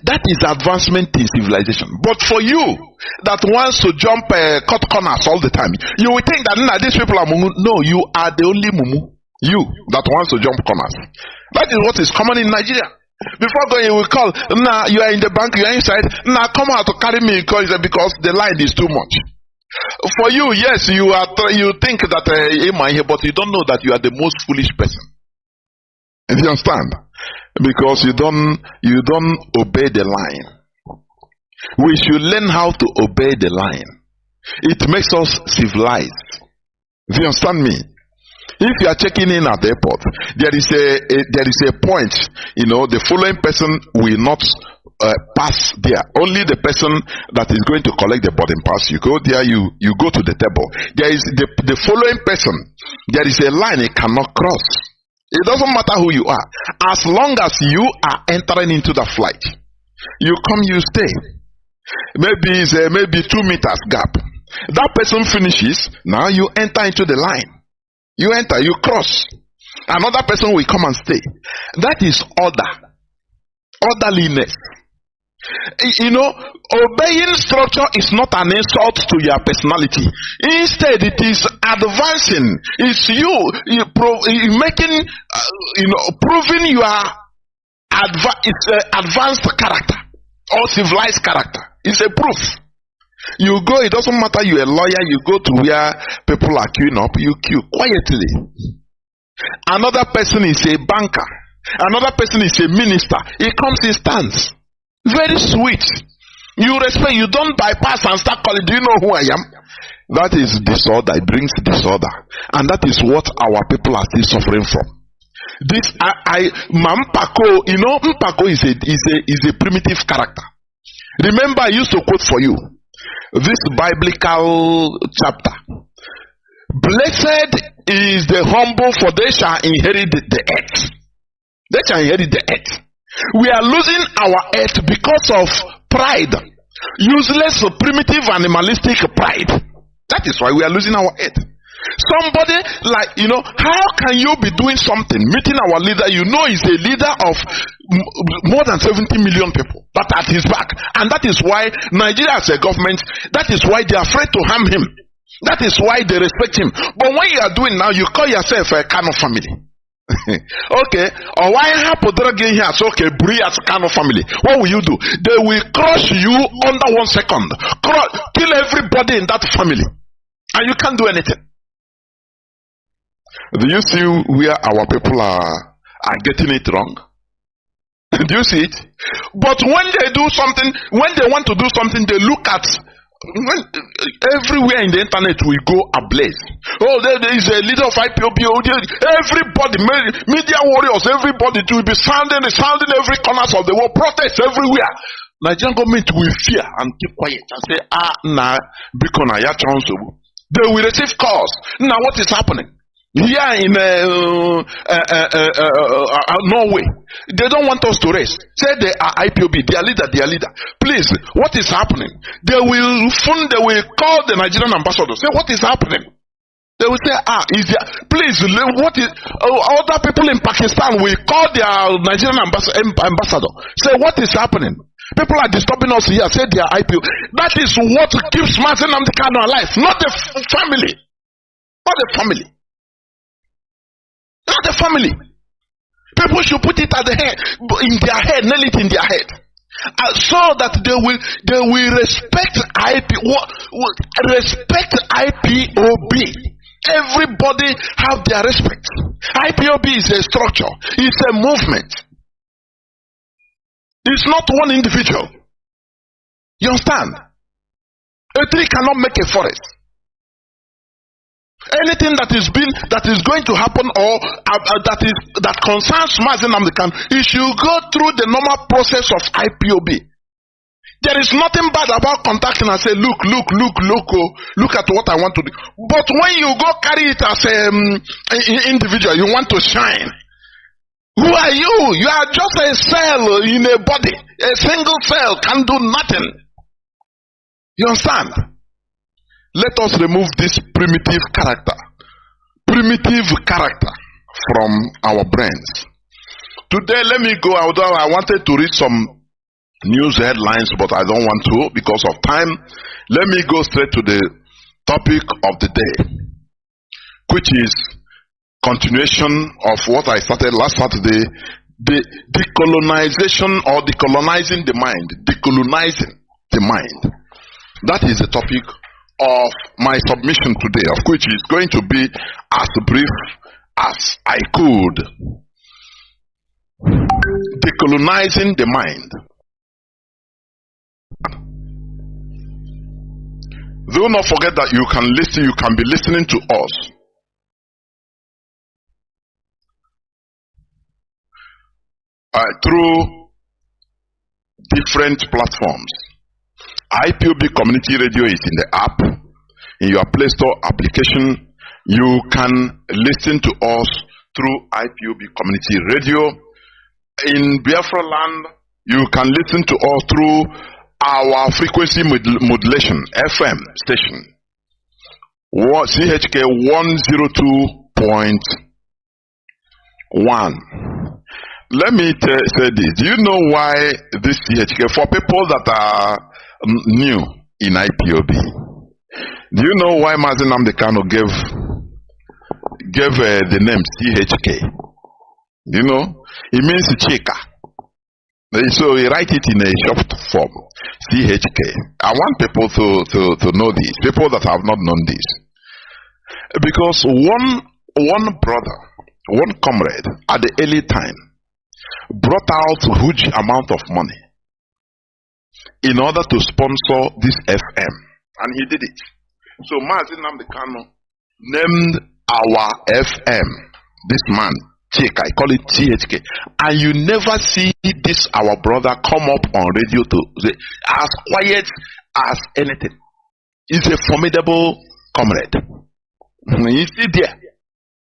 That is advancement in civilization. But for you that wants to jump cut corners all the time, you will think that these people are mumu. No, you are the only mumu. You that wants to jump corners. That is what is common in Nigeria. Before going, you will call. You are in the bank, you are inside. Come out to carry me because the line is too much. For you, yes, you think that but you don't know that you are the most foolish person. Do you understand? Because you don't obey the line. We should learn how to obey the line. It makes us civilized. Do you understand me? If you are checking in at the airport, there is a point. The following person will not pass there. Only the person that is going to collect the boarding pass. You go there. You go to the table. There is the following person. There is a line it cannot cross. It doesn't matter who you are, as long as you are entering into the flight. You come, you stay. Maybe it's maybe 2 meters gap. That person finishes. Now you enter into the line. You enter, you cross. Another person will come and stay. That is order. Orderliness. Obeying structure is not an insult to your personality. Instead, it is advancing. It's you making, proving your advanced character or civilized character. It's a proof. You go, it doesn't matter you're a lawyer, you go to where people are queuing up, you queue quietly. Another person is a banker. Another person is a minister. He comes, he stands. Very sweet. You respect, you don't bypass and start calling, do you know who I am? That is disorder, it brings disorder. And that is what our people are still suffering from. This, Mpako, Mpako is a primitive character. Remember, I used to quote for you this biblical chapter. Blessed is the humble, for they shall inherit the earth. They shall inherit the earth. We are losing our earth because of pride. Useless, primitive, animalistic pride. That is why we are losing our earth. Somebody how can you be doing something, meeting our leader, is a leader of more than 70 million people that at his back. And that is why Nigeria as a government, that is why they are afraid to harm him. That is why they respect him. But when you are doing now, you call yourself a Kanu family. Okay, or why happen here? So okay, Bri as Kanu family. What will you do? They will crush you under 1 second. Kill everybody in that family. And you can't do anything. Do you see where our people are getting it wrong? Do you see it? But when they do something, when they want to do something, they look at everywhere in the internet we go ablaze. Oh, there is a leader of IPOB. Everybody, media warriors, everybody will be sounding every corners of the world, protests everywhere. Nigerian government will fear and keep quiet and say, they will receive calls. Now what is happening? Here in Norway, they don't want us to rest. Say they are IPOB, their leader. Please, what is happening? They will call the Nigerian ambassador. Say, what is happening? They will say, please, what is? Other people in Pakistan will call their Nigerian ambassador. Say, what is happening? People are disturbing us here. Say they are IPO. That is what keeps Mazi Nnamdi Kanu alive, not the family. Not the family. Not the family. People should put it at the head, in their head, nail it in their head, so that they will respect respect IPOB. Everybody have their respect. IPOB is a structure. It's a movement. It's not one individual. You understand? A tree cannot make a forest. Anything that is going to happen or that concerns Mazi Nnamdi Kanu, it should go through the normal process of IPOB. There is nothing bad about contacting and say, look at what I want to do. But when you go carry it as an individual, you want to shine. Who are you? You are just a cell in a body. A single cell can do nothing. You understand? Let us remove this primitive character from our brains. Today, let me go, although I wanted to read some news headlines, but I don't want to because of time. Let me go straight to the topic of the day, which is continuation of what I started last Saturday, the decolonization or decolonizing the mind. Decolonizing the mind. That is the topic of my submission today, of which is going to be as brief as I could. Decolonizing the mind. Do not forget that you can listen, you can be listening to us through different platforms. IPOB Community Radio is in the app, in your Play Store application. You can listen to us through IPOB Community Radio. In Biafra land, you can listen to us through our frequency modulation FM station, CHK 102.1. Let me say this. Do you know why this CHK, for people that are new in IPOB, do you know why Mazi Nnamdi Kanu gave the name CHK? You know, it means Chika. So we write it in a short form, CHK. I want people to know this, people that have not known this. Because one brother, one comrade at the early time brought out a huge amount of money in order to sponsor this FM. And he did it. So Mazi Nnamdi Kanu named our FM, this man, Chika, I call it CHK. And you never see this our brother come up on radio to say, as quiet as anything. He's a formidable comrade. You see there,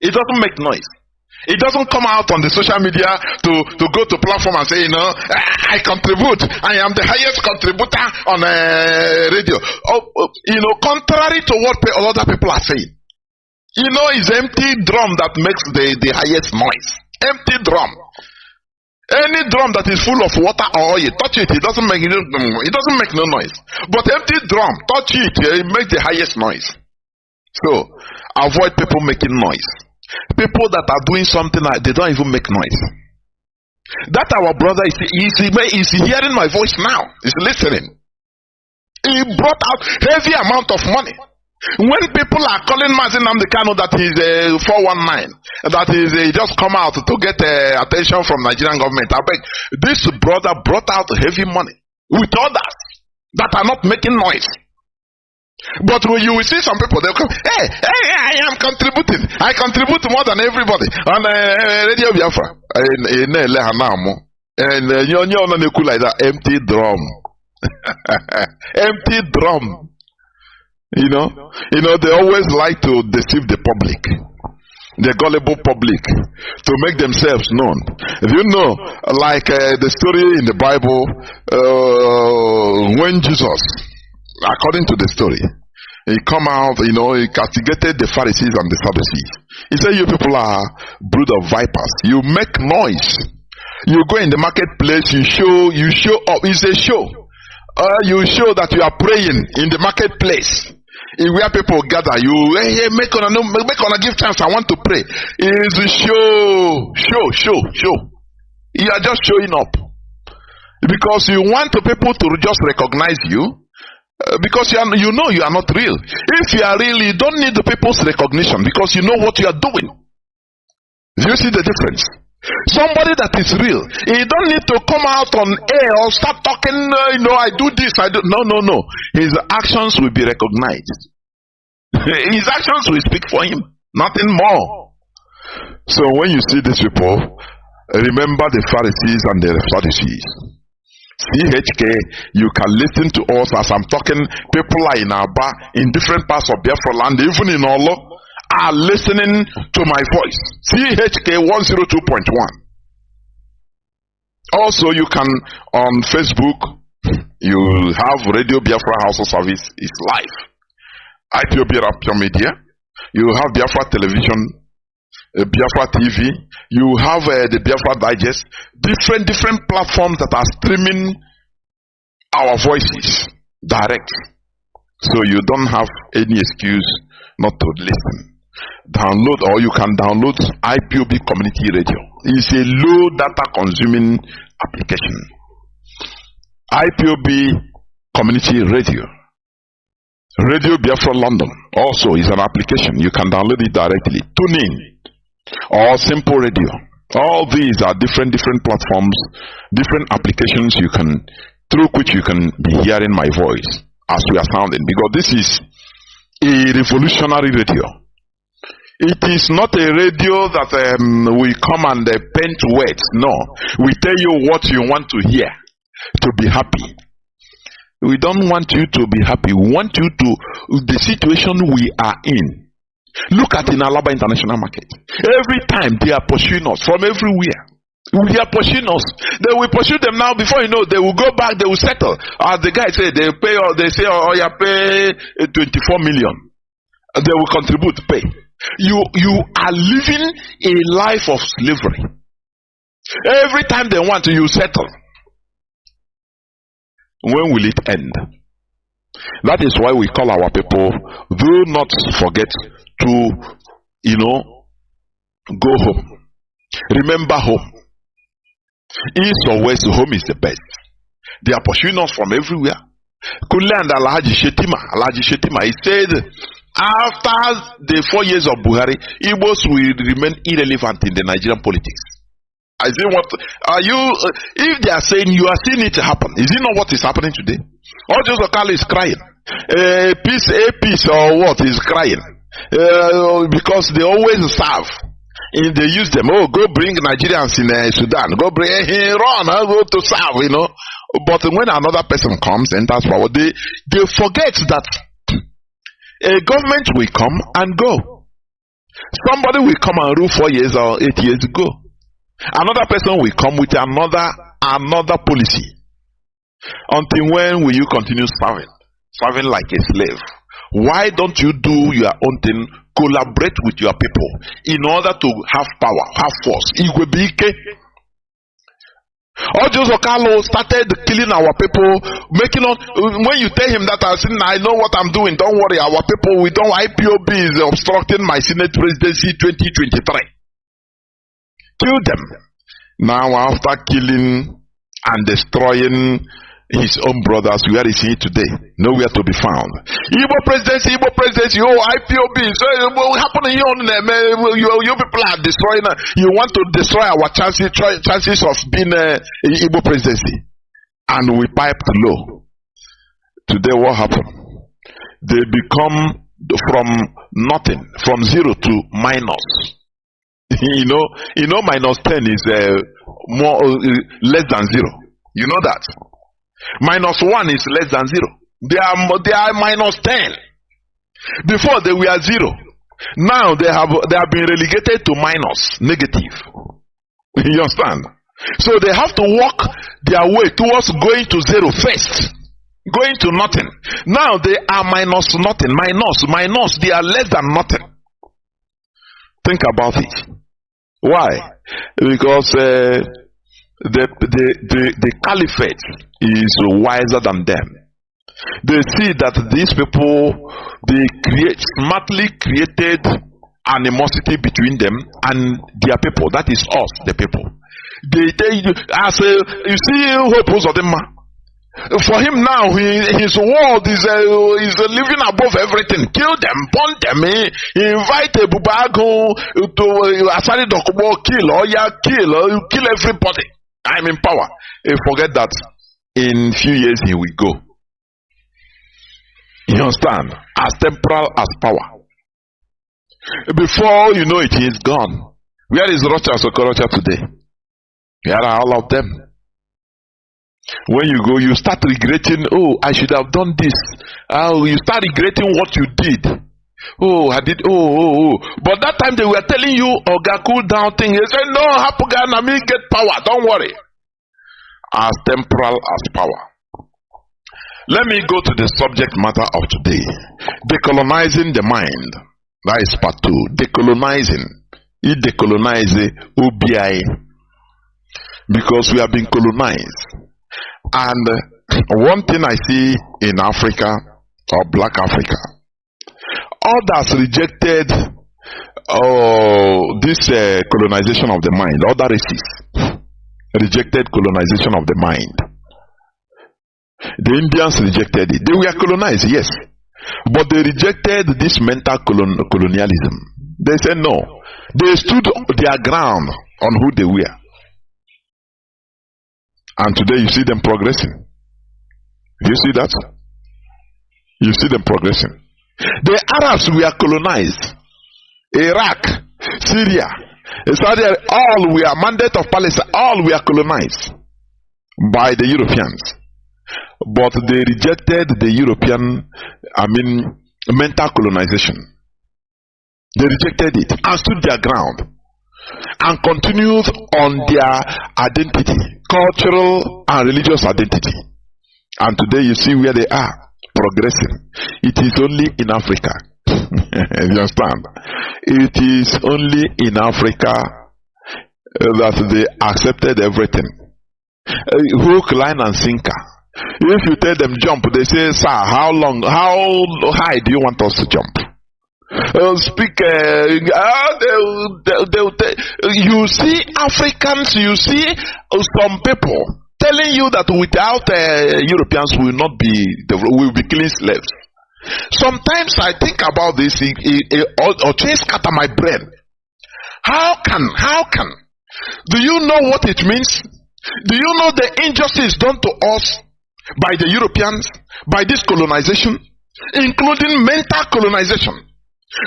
it doesn't make noise. It doesn't come out on the social media to go to platform and say, you know, I contribute. I am the highest contributor on radio. You know, contrary to what other people are saying. You know, it's empty drum that makes the highest noise. Empty drum. Any drum that is full of water or oil, touch it, it doesn't make no noise. But empty drum, touch it, it makes the highest noise. So, avoid people making noise. People that are doing something like they don't even make noise. That our brother is hearing my voice now. He's listening. He brought out heavy amount of money. When people are calling Mazi Nnamdi Kanu that he's a 419, that he just come out to get attention from Nigerian government, I beg, this brother brought out heavy money with others that are not making noise. But when you will see some people, they'll come, hey, I am contributing. I contribute more than everybody on Radio Biafra. And you like that empty drum. Empty drum. You know, they always like to deceive the public, the gullible public, to make themselves known. You know, like the story in the Bible, when Jesus, according to the story, he come out, you know, he castigated the Pharisees and the Sadducees. He said, you people are brood of vipers. You make noise. You go in the marketplace, you show up. It's a show. You show that you are praying in the marketplace. Where people gather, you make on give chance. I want to pray. It's a show. You are just showing up because you want the people to just recognize you, because you know you are not real. If you are real, you don't need the people's recognition because you know what you are doing. Do you see the difference? Somebody that is real, he don't need to come out on air or start talking, I do this, I do. No. His actions will be recognized. His actions will speak for him. Nothing more. So when you see these people, remember the Pharisees and the Sadducees. CHK, you can listen to us as I'm talking. People are in Aba, in different parts of Biafra land, even in Olo, are listening to my voice. CHK 102.1. Also, you can on Facebook, you have Radio Biafra HAUSA-SERVICE is live. IPOB Rapture Media. You have Biafra Television, Biafra TV. You have the Biafra Digest. Different platforms that are streaming our voices direct. So you don't have any excuse not to listen. Download, or you can download IPOB Community Radio. It's a low data consuming application. IPOB Community Radio. Radio Biafra London also is an application. You can download it directly. Tune in or Simple Radio. All these are different platforms, different applications through which you can be hearing my voice as we are sounding, because this is a revolutionary radio. It is not a radio that we come and paint words. No, we tell you what you want to hear to be happy. We don't want you to be happy. We want you to, the situation we are in. Look at in Alaba International Market. Every time they are pursuing us from everywhere. They are pursuing us. They will pursue them now. Before you know, they will go back. They will settle. As the guy said, they pay. They say, "Oh, you pay 24 million." They will contribute. Pay. You are living a life of slavery. Every time they want you settle. When will it end? That is why we call our people, do not forget to, go home. Remember home. East or west, home is the best. They are pursuing us from everywhere. Kunle and Alhaji Shetima, he said, after the 4 years of Buhari, Igbos will remain irrelevant in the Nigerian politics. I say, what are you? If they are saying you are seeing it happen, is it not what is happening today? All Joseph Okalo is crying. A piece or what is crying because they always serve. And they use them. Oh, go bring Nigerians in Sudan. Go bring run. Go to serve. But when another person comes and enters power, they forget that a government will come and go. Somebody will come and rule 4 years or 8 years ago. Another person will come with another policy. Until when will you continue serving like a slave? Why don't you do your own thing? Collaborate with your people in order to have power, have force. Joseph Okalo started killing our people, making on. When you tell him that I know what I'm doing, don't worry, our people, IPOB is obstructing my Senate presidency 2023. Kill them. Now, after killing and destroying his own brothers, where is he today? Nowhere to be found. Igbo presidency, IPOB. So what happened here? You people are destroying. You want to destroy our chances of being Igbo presidency, and we piped low. Today, what happened? They become from nothing, from zero to minus. Minus 10 is less than zero. You know that. Minus 1 is less than 0. They are minus 10. Before they were 0. Now they have been relegated to minus, negative. You understand? So they have to walk their way towards going to 0 first. Going to nothing. Now they are minus nothing. Minus. They are less than nothing. Think about it. Why? Because the caliphate is wiser than them. They see that these people, they smartly created animosity between them and their people. That is us, the people. You see, for him now, his world is living above everything. Kill them, burn them. He invite a bubago to Asari Dokubo, kill everybody. I'm in power. Forget that in few years he will go. You understand? As temporal as power. Before you know it, he is gone. Where is Rocha Sokorocha today? Where are all of them? When you go, you start regretting, oh, I should have done this. You start regretting what you did. Oh, I did, But that time they were telling you, Oga, cool down thing. They said, no, Hapuga, Nami, get power. Don't worry. As temporal as power. Let me go to the subject matter of today. Decolonizing the mind. That is part 2. Decolonizing. You decolonize OBI. Because we have been colonized. And one thing I see in Africa, or Black Africa, others rejected this colonization of the mind. Other races rejected colonization of the mind. The Indians rejected it. They were colonized, yes. But they rejected this mental colonialism. They said no. They stood their ground on who they were. And today you see them progressing. You see that? You see them progressing. The Arabs were colonized. Iraq, Syria, Saudi, all were mandate of Palestine, all were colonized by the Europeans. But they rejected the European, mental colonization. They rejected it and stood their ground and continued on their identity, cultural and religious identity. And today you see where they are, progressing. It is only in Africa. You understand? It is only in Africa that they accepted everything. Hook, line, and sinker. If you tell them jump, they say, sir, how high do you want us to jump? You see Africans, you see some people telling you that without Europeans we will be killing slaves. Sometimes I think about this or just scatter my brain. How can? Do you know what it means? Do you know the injustice done to us by the Europeans, by this colonization, including mental colonization?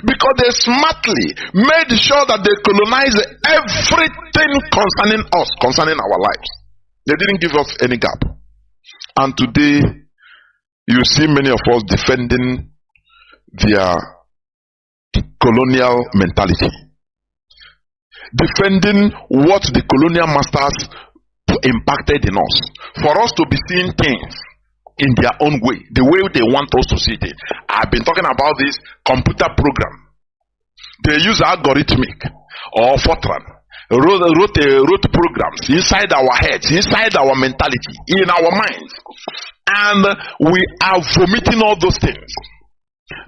Because they smartly made sure that they colonize everything concerning us, concerning our lives. They didn't give us any gap. And today, you see many of us defending their colonial mentality. Defending what the colonial masters impacted in us. For us to be seeing things in their own way, the way they want us to see it. I've been talking about this computer program. They use algorithmic or Fortran, wrote programs inside our heads, inside our mentality, in our minds, and we are vomiting all those things.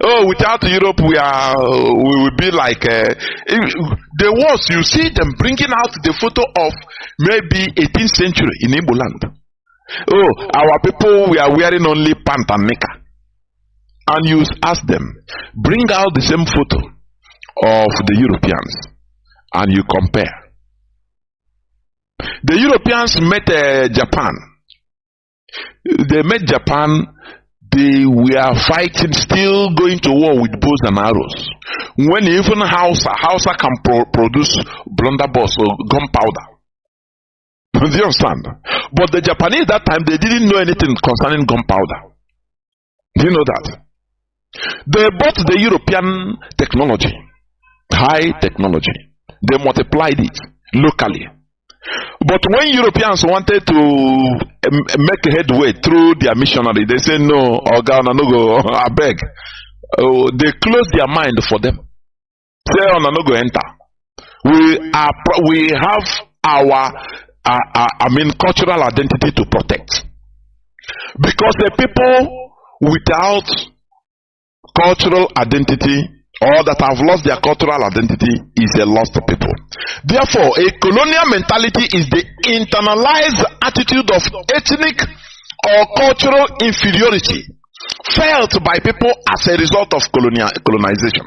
Oh, without Europe, we will be like the worst. You see them bringing out the photo of maybe 18th century in Igbo land. Oh, our people, we are wearing only pant and knicker. And you ask them, bring out the same photo of the Europeans and you compare. The Europeans met Japan. They met Japan. They were fighting, still going to war with bows and arrows. When even Hausa can produce blunderbuss or gunpowder. Do you understand? But the Japanese that time, they didn't know anything concerning gunpowder. Do you know that? They bought the European technology, high technology. They multiplied it locally. But when Europeans wanted to make headway through their missionary, they said, no, I beg. They closed their mind for them. Say, enter. We have our cultural identity to protect. Because the people without cultural identity or that have lost their cultural identity is a lost people. Therefore, a colonial mentality is the internalized attitude of ethnic or cultural inferiority felt by people as a result of colonization.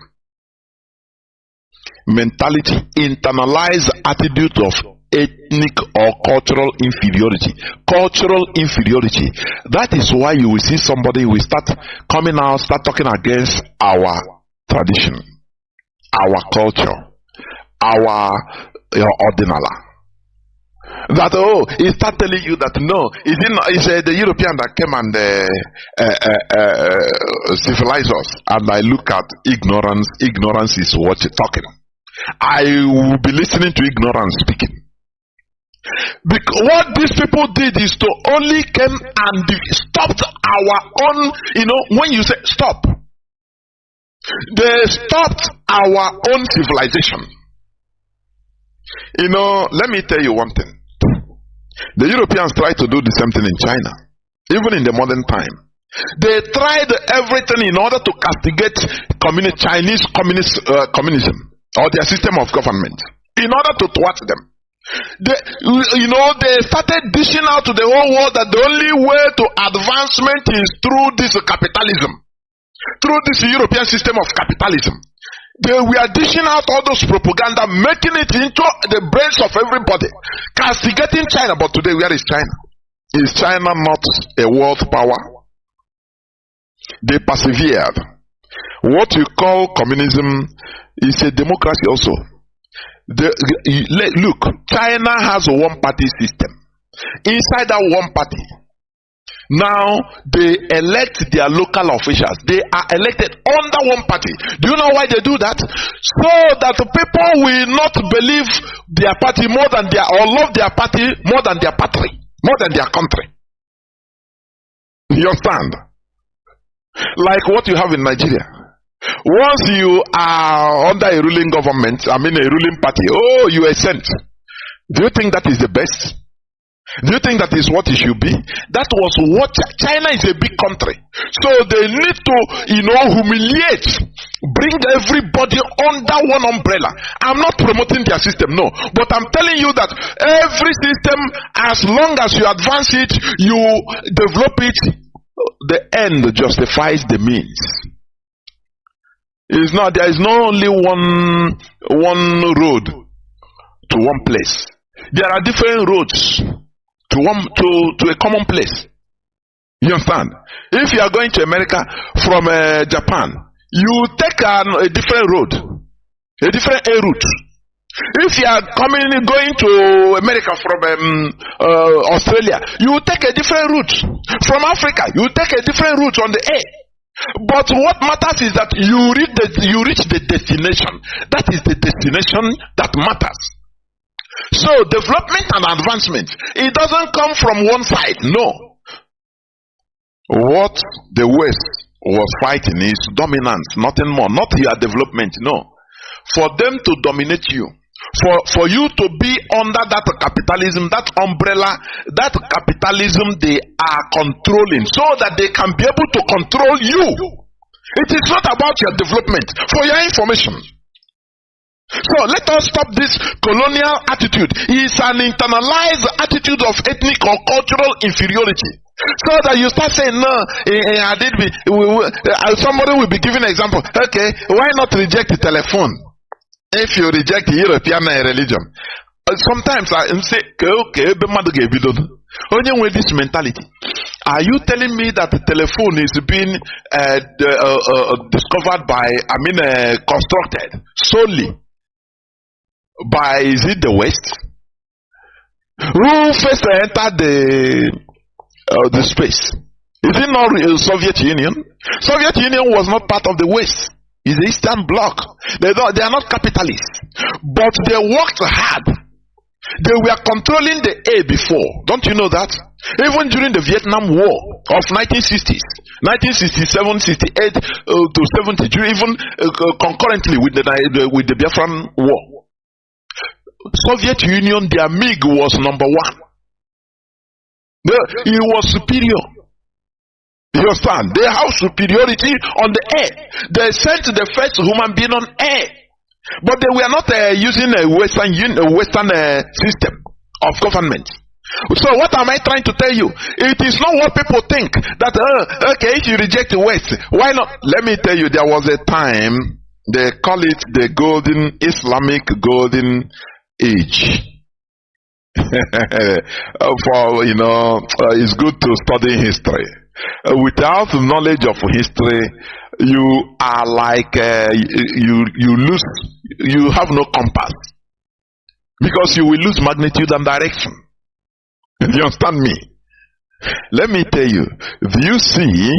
Mentality, internalized attitude of ethnic or cultural inferiority. Cultural inferiority. That is why you will see somebody will start coming out, start talking against our tradition, our culture, our ordinala. That he start telling you that no, it's the European that came and civilized us. And I look at ignorance. Ignorance is what you're talking. I will be listening to ignorance speaking. Because what these people did is to only came and stopped our own, when you say stop, they stopped our own civilization. Let me tell you one thing. The Europeans tried to do the same thing in China, even in the modern time. They tried everything in order to castigate Chinese communism or their system of government, in order to thwart them. They started dishing out to the whole world that the only way to advancement is through this capitalism. through this European system of capitalism. They were dishing out all those propaganda, making it into the brains of everybody, castigating China. But today, where is China? Is China not a world power? They persevered. What you call communism is a democracy also. Look, China has a one-party system. Inside that one party, now they elect their local officials. They are elected under one party. Do you know why they do that? So that the people will not believe their party more than their, or love their party more than their country, more than their country. You understand? Like what you have in Nigeria. Once you are under a ruling government, a ruling party, oh, you are sent. Do you think that is the best? Do you think that is what it should be? That was what China is a big country. So they need to, humiliate, bring everybody under one umbrella. I'm not promoting their system, no. But I'm telling you that every system, as long as you advance it, you develop it, the end justifies the means. It's not, there is no only one road to one place. There are different roads to a common place. You understand? If you are going to America from Japan, you take a different road, a different air route. If you are going to America from Australia, you take a different route. From Africa, you take a different route on the air. But what matters is that you reach the destination. That is the destination that matters. So development and advancement, it doesn't come from one side. No. What the West was fighting is dominance, nothing more. Not your development, no. For them to dominate you, for you to be under that capitalism, that umbrella, that capitalism they are controlling, so that they can be able to control you. It is not about your development. For your information. So let us stop this colonial attitude. It's an internalized attitude of ethnic or cultural inferiority. So that you start saying, no, somebody will be giving an example. Okay, why not reject the telephone if you reject the European religion? Sometimes I say, okay, only with this mentality. Are you telling me that the telephone is being discovered by, constructed solely by, is it the West? Who first entered the space? Is it not Soviet Union? Soviet Union was not part of the West. It's the Eastern Bloc. They are not capitalists, but they worked hard. They were controlling the air before. Don't you know that? Even during the Vietnam War of 1960s, 1967, 68 to 70, even concurrently with the Biafran War. Soviet Union, their MiG was number one. It was superior. You understand? They have superiority on the air. They sent the first human being on air. But they were not using a Western system of government. So what am I trying to tell you? It is not what people think. That, okay, if you reject the West, why not? Let me tell you, there was a time, they call it the Islamic golden age. It's good to study history. Without knowledge of history, you are like you lose. You have no compass, because you will lose magnitude and direction. You understand me? Let me tell you. Do you see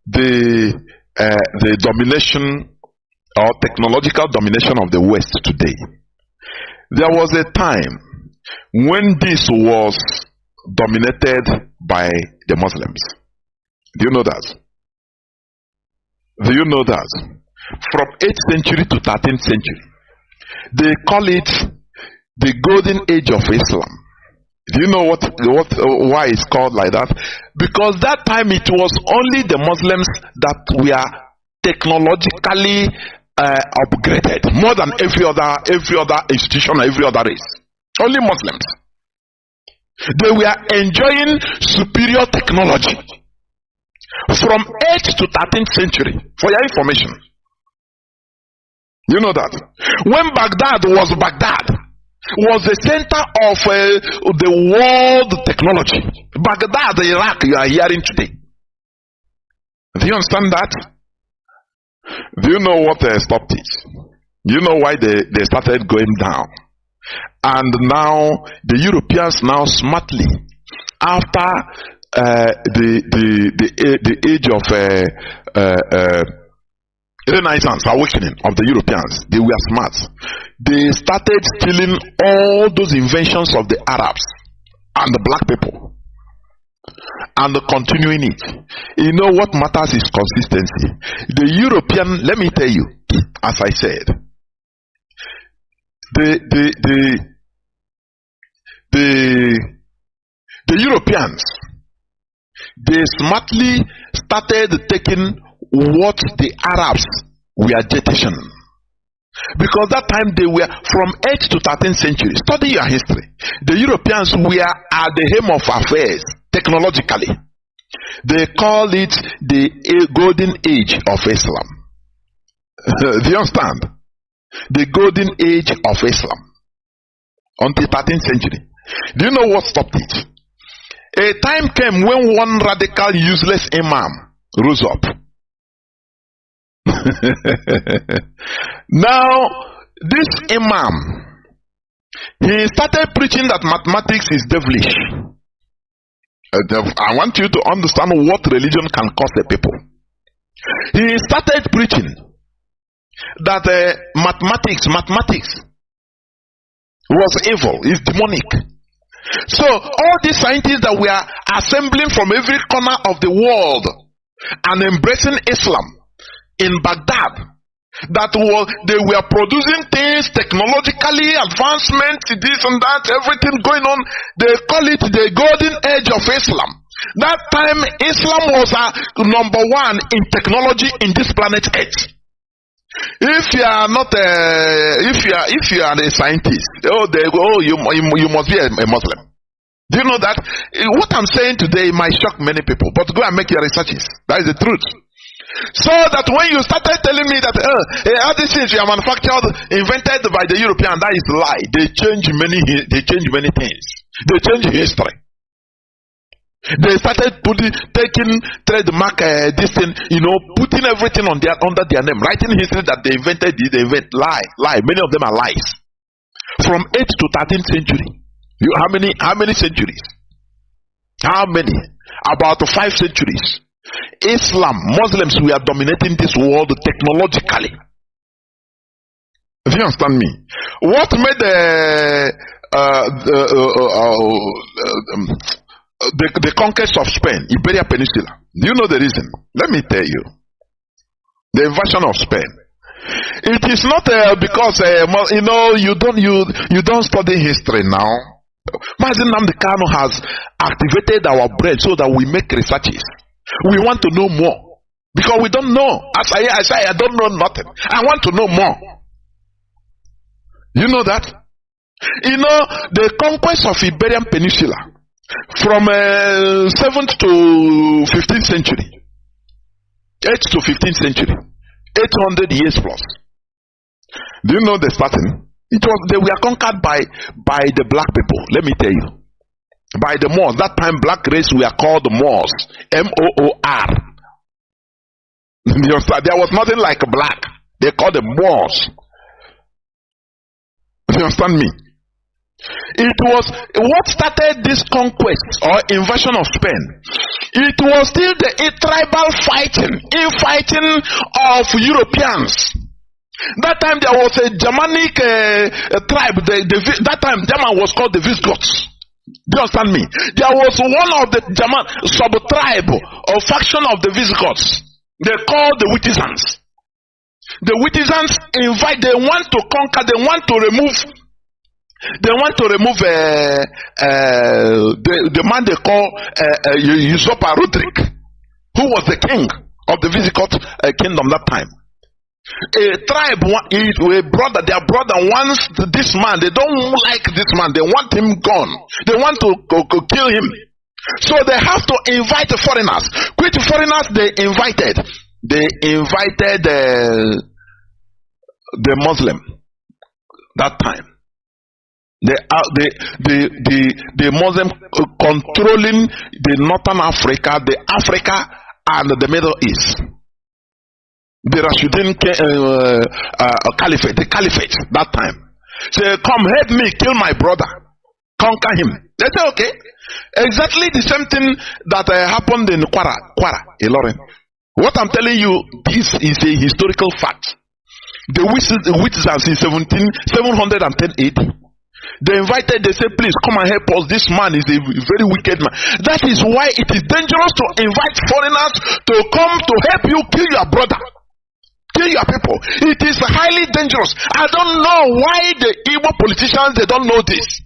the domination or technological domination of the West today? There was a time when this was dominated by the Muslims. Do you know that? Do you know that? From 8th century to 13th century, they call it the golden age of Islam. Do you know why it's called like that? Because that time it was only the Muslims that were technologically upgraded more than every other institution, every other race. Only Muslims. They were enjoying superior technology. from 8th to 13th century, for your information. You know that. When Baghdad was the center of the world technology. Baghdad, Iraq, you are hearing today. Do you understand that? Do you know what stopped it? Do you know why they started going down? And now the Europeans now smartly, after the age of Renaissance, awakening of the Europeans, they were smart. They started stealing all those inventions of the Arabs and the black people and continuing it. You know what matters is consistency. The European, let me tell you, as I said, the Europeans, they smartly started taking what the Arabs were jettisoning. Because that time they were from 8th to 13th century. Study your history. The Europeans were at the helm of affairs technologically. They call it the golden age of Islam. Do you understand? The golden age of Islam. Until 13th century. Do you know what stopped it? A time came when one radical, useless imam rose up. Now, this imam, he started preaching that mathematics is devilish. I want you to understand what religion can cause the people. He started preaching that mathematics was evil, is demonic. So all these scientists that we are assembling from every corner of the world and embracing Islam in Baghdad, that they were producing things technologically, advancement, this and that, everything going on. They call it the golden age of Islam. That time Islam was number one in technology in this planet Earth. If you are not if you are a scientist, you must be a Muslim. Do you know that? What I'm saying today might shock many people, but go and make your researches. That is the truth. So that when you started telling me that all these things were manufactured, invented by the European, that is a lie. They change many things. They change history. They started taking trademark this thing, putting everything under their name, writing history that they invented this, they invent lie. Many of them are lies. From 8th to 13th century. How many centuries? How many? About 5 centuries. Muslims were dominating this world technologically. Do you understand me? What made the conquest of Spain, Iberian Peninsula? Do you know the reason? Let me tell you. The invasion of Spain. It is not because you don't study history now. Mazi Nnamdi Kanu has activated our brain so that we make researches. We want to know more because we don't know. As I say, I don't know nothing. I want to know more. You know that? The conquest of Iberian Peninsula from 7th to 15th century, 8th to 15th century, 800 years plus. Do you know the starting? They were conquered by the black people. Let me tell you. By the Moors. That time black race were called the Moors. M-O-O-R. There was nothing like black. They called them Moors. You understand me? It was what started this conquest or invasion of Spain. It was still the tribal infighting of Europeans. That time there was a Germanic tribe. That time German was called the Visigoths. Do you understand me? There was one of the German sub-tribe or faction of the Visigoths. They called the Witizens. The Witizens they want to conquer, they want to remove the man they call usurper Roderick, who was the king of the Visigoth kingdom that time. A tribe, their brother wants this man. They don't like this man. They want him gone. They want to kill him. So they have to invite the foreigners. Which foreigners they invited? They invited the Muslim that time. The Muslim controlling the Northern Africa, the Africa and the Middle East. The Rashidun Caliphate, the Caliphate that time. Say, come help me kill my brother, conquer him. They say, okay. Exactly the same thing that happened in Kwara, Ilorin. What I'm telling you, this is a historical fact. The witches in 710 AD. They invited, they said, please come and help us. This man is a very wicked man. That is why it is dangerous to invite foreigners to come to help you kill your brother, kill your people. It is highly dangerous. I don't know why the Igbo politicians, they don't know this.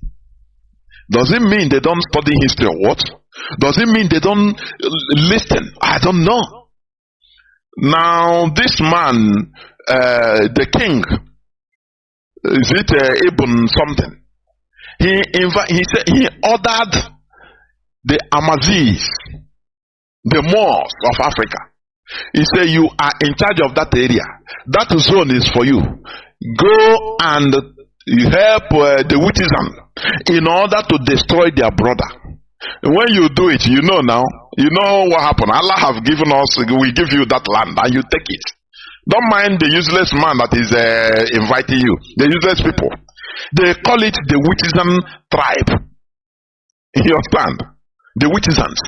Does it mean they don't study history or what? Does it mean they don't listen? I don't know. Now this man, the king, is it Ibn something? He ordered the Amazis, the Moors of Africa. He said, you are in charge of that area. That zone is for you. Go and help the witches in order to destroy their brother. When you do it, you know now, you know what happened. Allah have given us, we give you that land and you take it. Don't mind the useless man that is inviting you. The useless people. They call it the Wittisan tribe. You understand? The Wittisans.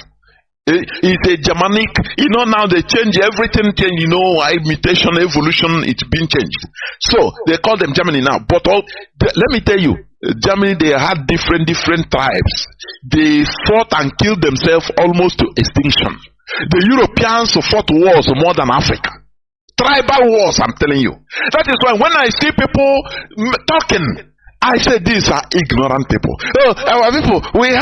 It's a Germanic, you know, now they change everything, you know, mutation, evolution, it's been changed. So they call them Germany now. But let me tell you, Germany, they had different tribes. They fought and killed themselves almost to extinction. The Europeans fought wars more than Africa. Tribal wars, I'm telling you. That is why when I see people talking, I say these are ignorant people. Oh, our people, we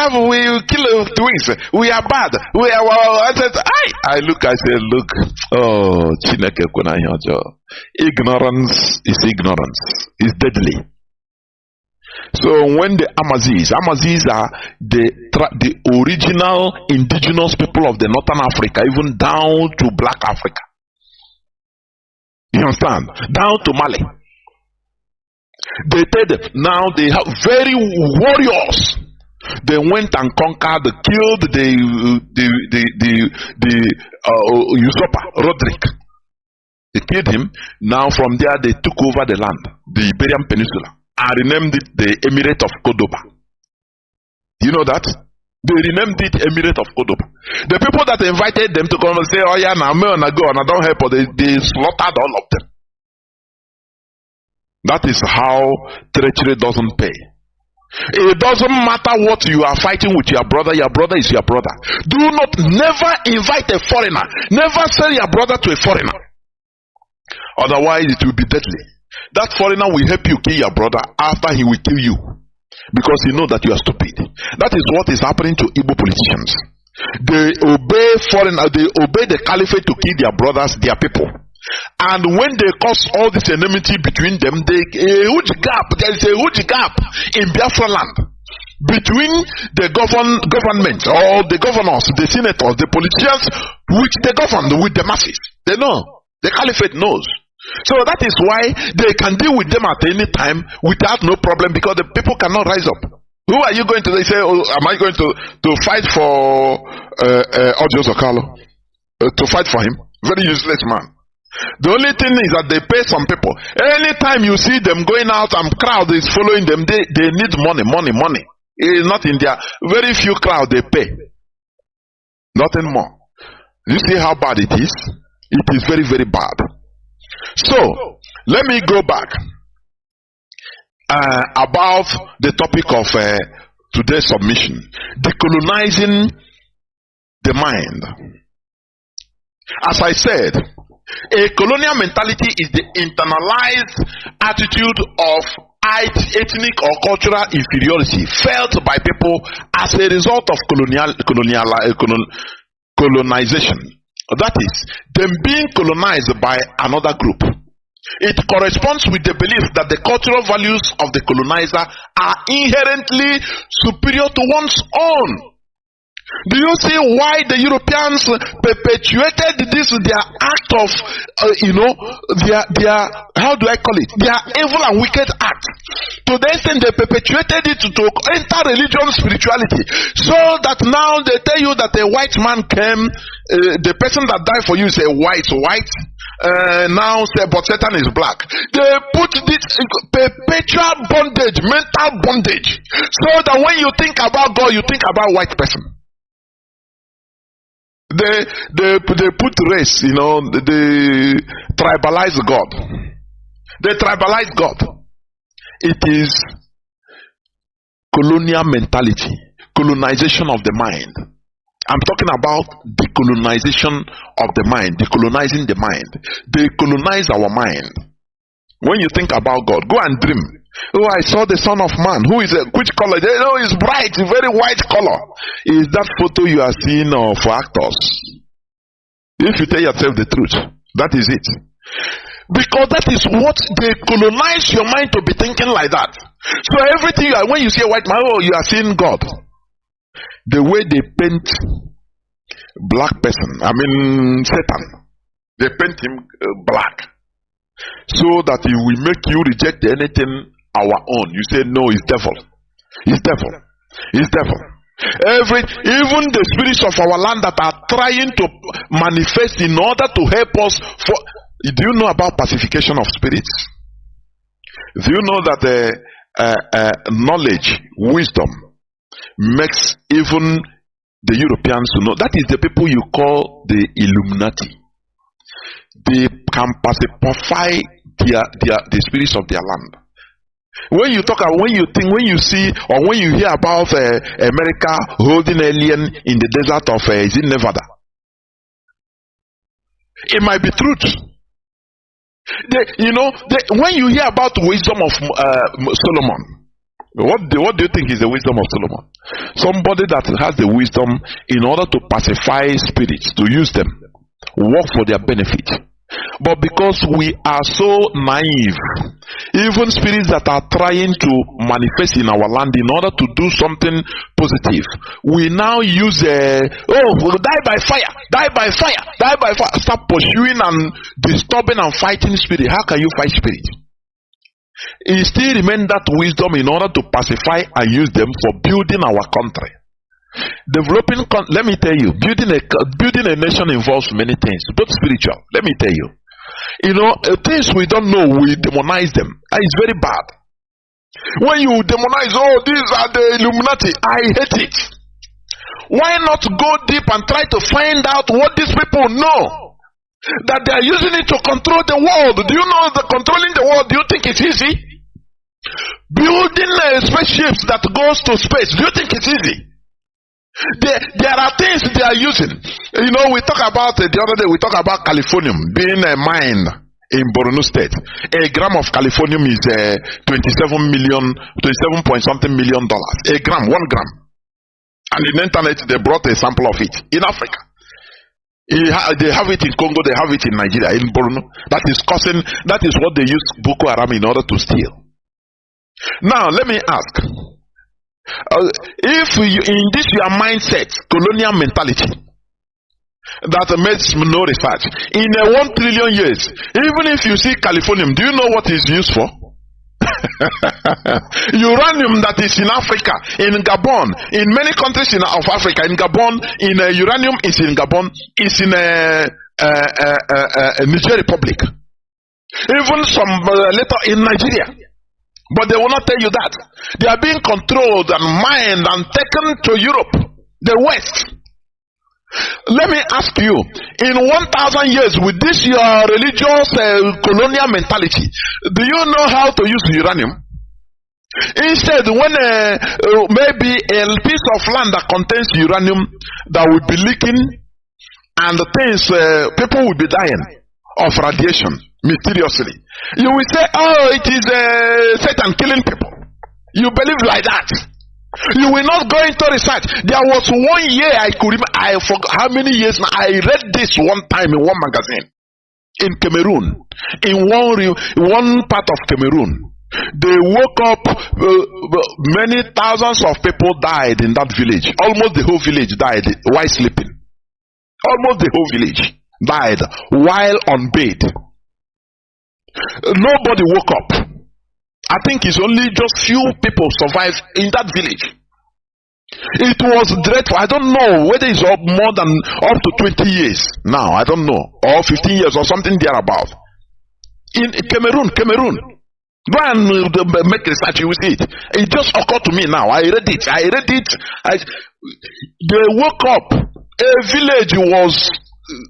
kill twins. We are bad. I look, I say, look. Oh, Chineke Kunayojo. Ignorance is ignorance. It's deadly. So when the Amazis are the original indigenous people of the Northern Africa, even down to Black Africa. You understand? Down to Mali. They said now they have very warriors. They went and conquered, killed the usurper Roderick. They killed him. Now from there they took over the land, the Iberian Peninsula, and renamed it the Emirate of Cordoba. You know that? They renamed it Emirate of Cordoba. The people that invited them to come and say, oh yeah, now I'm gonna go and I don't help, they slaughtered all of them. That is how treachery doesn't pay. It doesn't matter what you are fighting with your brother is your brother. Never invite a foreigner. Never sell your brother to a foreigner. Otherwise it will be deadly. That foreigner will help you kill your brother after he will kill you. Because he knows that you are stupid. That is what is happening to Igbo politicians. They obey they obey the caliphate to kill their brothers, their people. And when they cause all this enmity between them, there is a huge gap in Biafra land between the government or the governors, the senators, the politicians which they govern with the masses. They know. The caliphate knows. So that is why they can deal with them at any time without no problem, because the people cannot rise up. Who are you going to? They say, oh, am I going to fight for Ojo Zokalo? To fight for him? Very useless man. The only thing is that they pay some people. Anytime you see them going out and crowd is following them, they need money. It is not in their very few crowd they pay. Nothing more. You see how bad it is? It is very, very bad. So, let me go back about the topic of today's submission. Decolonizing the mind. As I said, a colonial mentality is the internalized attitude of ethnic or cultural inferiority felt by people as a result of colonization. That is, them being colonized by another group. It corresponds with the belief that the cultural values of the colonizer are inherently superior to one's own. Do you see why the Europeans perpetuated this, their act of, their, how do I call it? Their evil and wicked act. To the extent they perpetuated it to enter religion, spirituality. So that now they tell you that a white man came, the person that died for you is a white. Now say, but Satan is black. They put this perpetual bondage, mental bondage. So that when you think about God, you think about white person. They put race, they tribalize God. They tribalize God. It is colonial mentality, colonization of the mind. I'm talking about decolonization of the mind, decolonizing the mind. They colonize our mind. When you think about God, go and dream. Oh, I saw the Son of Man. Who is it? Which color? They know it's bright, very white color. Is that photo you are seeing of actors? If you tell yourself the truth, that is it. Because that is what they colonize your mind to be thinking like that. So everything when you see a white man, oh, you are seeing God. The way they paint black person, Satan, they paint him black, so that he will make you reject anything our own. You say no, it's devil. It's devil. It's devil. Even the spirits of our land that are trying to manifest in order to help us. Do you know about pacification of spirits? Do you know that knowledge, wisdom makes even the Europeans to know? That is the people you call the Illuminati. They can pacify the spirits of their land. When you talk, when you see, or when you hear about America holding alien in the desert of Nevada, it might be truth. When you hear about the wisdom of Solomon, what do you think is the wisdom of Solomon? Somebody that has the wisdom in order to pacify spirits, to use them, work for their benefit. But because we are so naive, even spirits that are trying to manifest in our land in order to do something positive, we now use die by fire, die by fire, die by fire. Start pursuing and disturbing and fighting spirit. How can you fight spirit? It still remains that wisdom in order to pacify and use them for building our country. Developing, let me tell you, building a nation involves many things, both spiritual. Let me tell you, things we don't know, we demonize them. It's very bad. When you demonize, oh, these are the Illuminati, I hate it. Why not go deep and try to find out what these people know? That they are using it to control the world. Do you know that controlling the world, do you think it's easy? Building spaceships that goes to space, do you think it's easy? There are things they are using. We talk about the other day, we talk about californium being a mine in Borno State. A gram of californium is 27 point something million dollars. A gram, 1 gram. And in the internet, they brought a sample of it in Africa. They have it in Congo, they have it in Nigeria, in Borno. That is what they use Boko Haram in order to steal. Now, let me ask. If in this your mindset, colonial mentality, that makes no research, in 1 trillion years, even if you see californium, do you know what it's used for? Uranium that is in Africa, in Gabon, in many countries of Africa, in Gabon, uranium is in Gabon, is in Niger Republic, even some later in Nigeria. But they will not tell you that. They are being controlled and mined and taken to Europe, the West. Let me ask you, in 1,000 years with this your religious colonial mentality, do you know how to use uranium? Instead, when maybe a piece of land that contains uranium that will be leaking and people will be dying of radiation mysteriously, you will say, oh, it is Satan killing people. You believe like that. You will not go into research. There was 1 year I could remember, I forgot how many years now, I read this one time in one magazine in Cameroon, in one part of Cameroon. They woke up, many thousands of people died in that village. Almost the whole village died while sleeping. Almost the whole village died while on bed. Nobody woke up. I think it's only just few people survived in that village. It was dreadful. I don't know whether it's more than up to 20 years now. I don't know. Or 15 years or something thereabout. In Cameroon. Go and make research, you will see it. It just occurred to me now. I read it. They woke up. A village was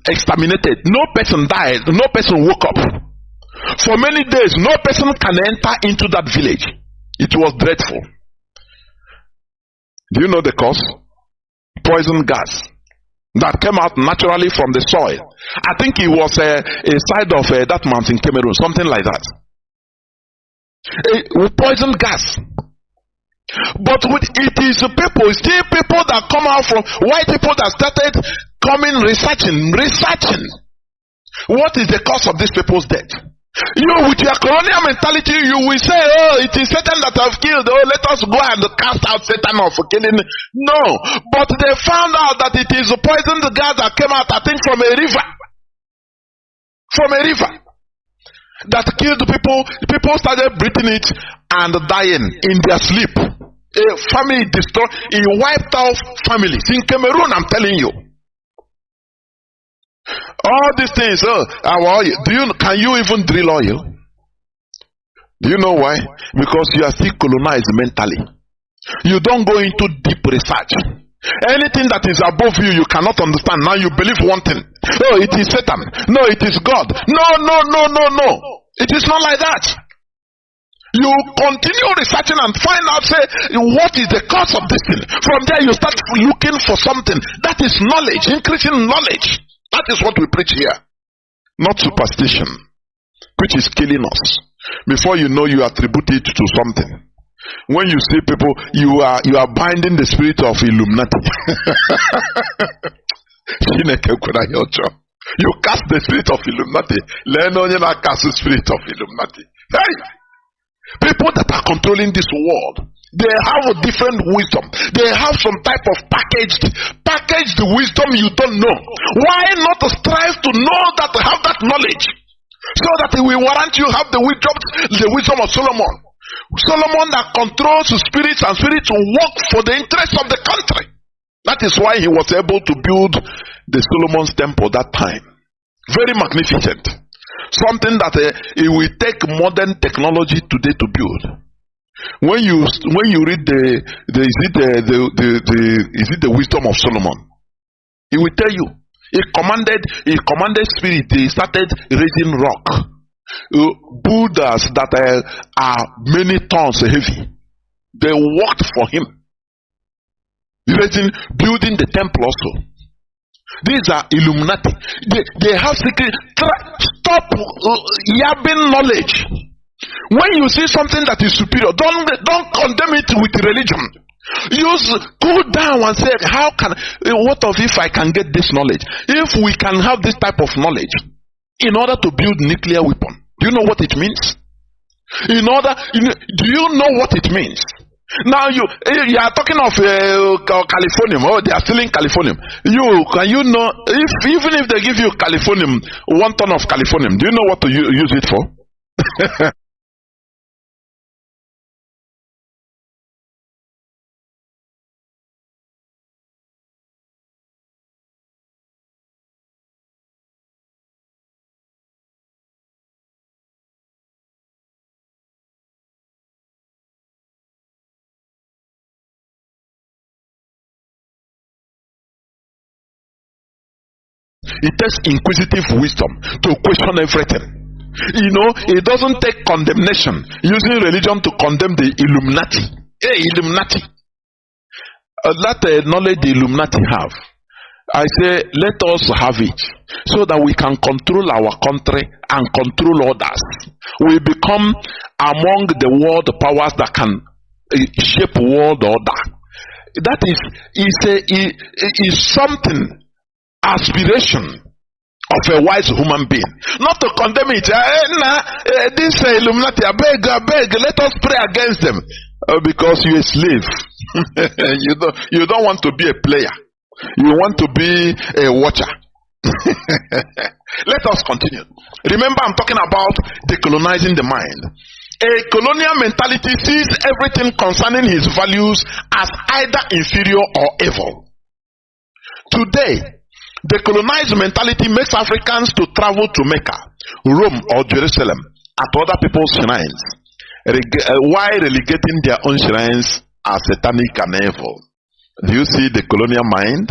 exterminated. No person died. No person woke up. For many days, no person can enter into that village. It was dreadful. Do you know the cause? Poison gas that came out naturally from the soil. I think it was a side of that mountain, Cameroon, something like that. With poison gas. But it is people, still people that come out from white people that started coming researching. What is the cause of these people's death? You, with your colonial mentality, you will say, oh, it is Satan that have killed. Oh, let us go and cast out Satan for killing. No. But they found out that it is a poisoned gas that came out, I think, from a river. That killed people. People started breathing it and dying in their sleep. A family destroyed. It wiped out families. In Cameroon, I'm telling you. All these things, can you even drill oil? Do you know why? Because you are still colonized mentally. You don't go into deep research. Anything that is above you, you cannot understand. Now you believe one thing. Oh, it is Satan. No, it is God. No. It is not like that. You continue researching and find out, say, what is the cause of this thing? From there you start looking for something. That is knowledge, increasing knowledge. That is what we preach here. Not superstition, which is killing us. Before you know, you attribute it to something. When you see people, you are binding the spirit of Illuminati. You cast the spirit of Illuminati. Cast the spirit of Illuminati. Hey! People that are controlling this world, they have a different wisdom. They have some type of packaged wisdom you don't know. Why not strive to know that, have that knowledge, so that it will warrant you have the wisdom of Solomon. Solomon that controls spirits and spirits to work for the interest of the country. That is why he was able to build the Solomon's temple that time. Very magnificent. Something that it will take modern technology today to build. When you read is it the wisdom of Solomon? He will tell you. He commanded spirit. He started raising rock. Buddhas that are many tons heavy. They worked for him. Building the temple also. These are Illuminati. They have secret. Stop yabbing knowledge. When you see something that is superior, don't condemn it with religion. Cool down and say, what if I can get this knowledge? If we can have this type of knowledge in order to build nuclear weapon, do you know what it means? Do you know what it means? Now you are talking of californium. Oh, they are stealing californium. Can you know even if they give you californium, 1 ton of californium, do you know what to use it for? It takes inquisitive wisdom to question everything. It doesn't take condemnation, using religion to condemn the Illuminati. Hey, Illuminati. That knowledge the Illuminati have, I say, let us have it, so that we can control our country and control others. We become among the world powers that can shape world order. That is something, aspiration of a wise human being. Not to condemn it. This Illuminati, I beg, let us pray against them. Because you're a slave. you don't want to be a player. You want to be a watcher. Let us continue. Remember, I'm talking about decolonizing the mind. A colonial mentality sees everything concerning his values as either inferior or evil. Today, the colonized mentality makes Africans to travel to Mecca, Rome, or Jerusalem at other people's shrines, while relegating their own shrines as satanic and evil. Do you see the colonial mind?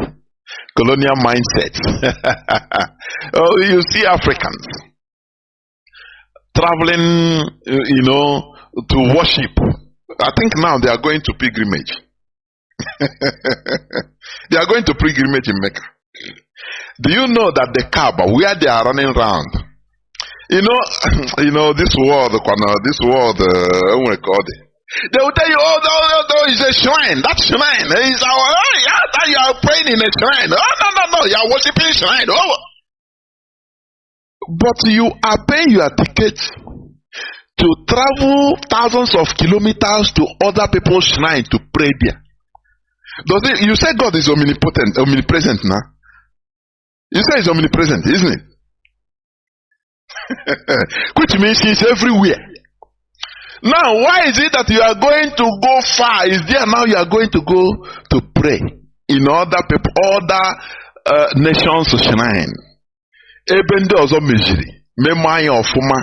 Colonial mindset. Oh, you see Africans traveling, to worship. I think now they are going to pilgrimage. They are going to pilgrimage in Mecca. Do you know that the Kaaba, where they are running around, this world, they will tell you, it's a shrine. That shrine is that you are praying in a shrine. No, you are worshiping shrine. Oh. But you are paying your ticket to travel thousands of kilometers to other people's shrine to pray there. You say God is omnipresent now. You say he's omnipresent, isn't it? Which means he's everywhere. Now, why is it that you are going to go far? Is there now you are going to go to pray in other nations' shrine? Ebende ozo mejiri, me maya ofuma,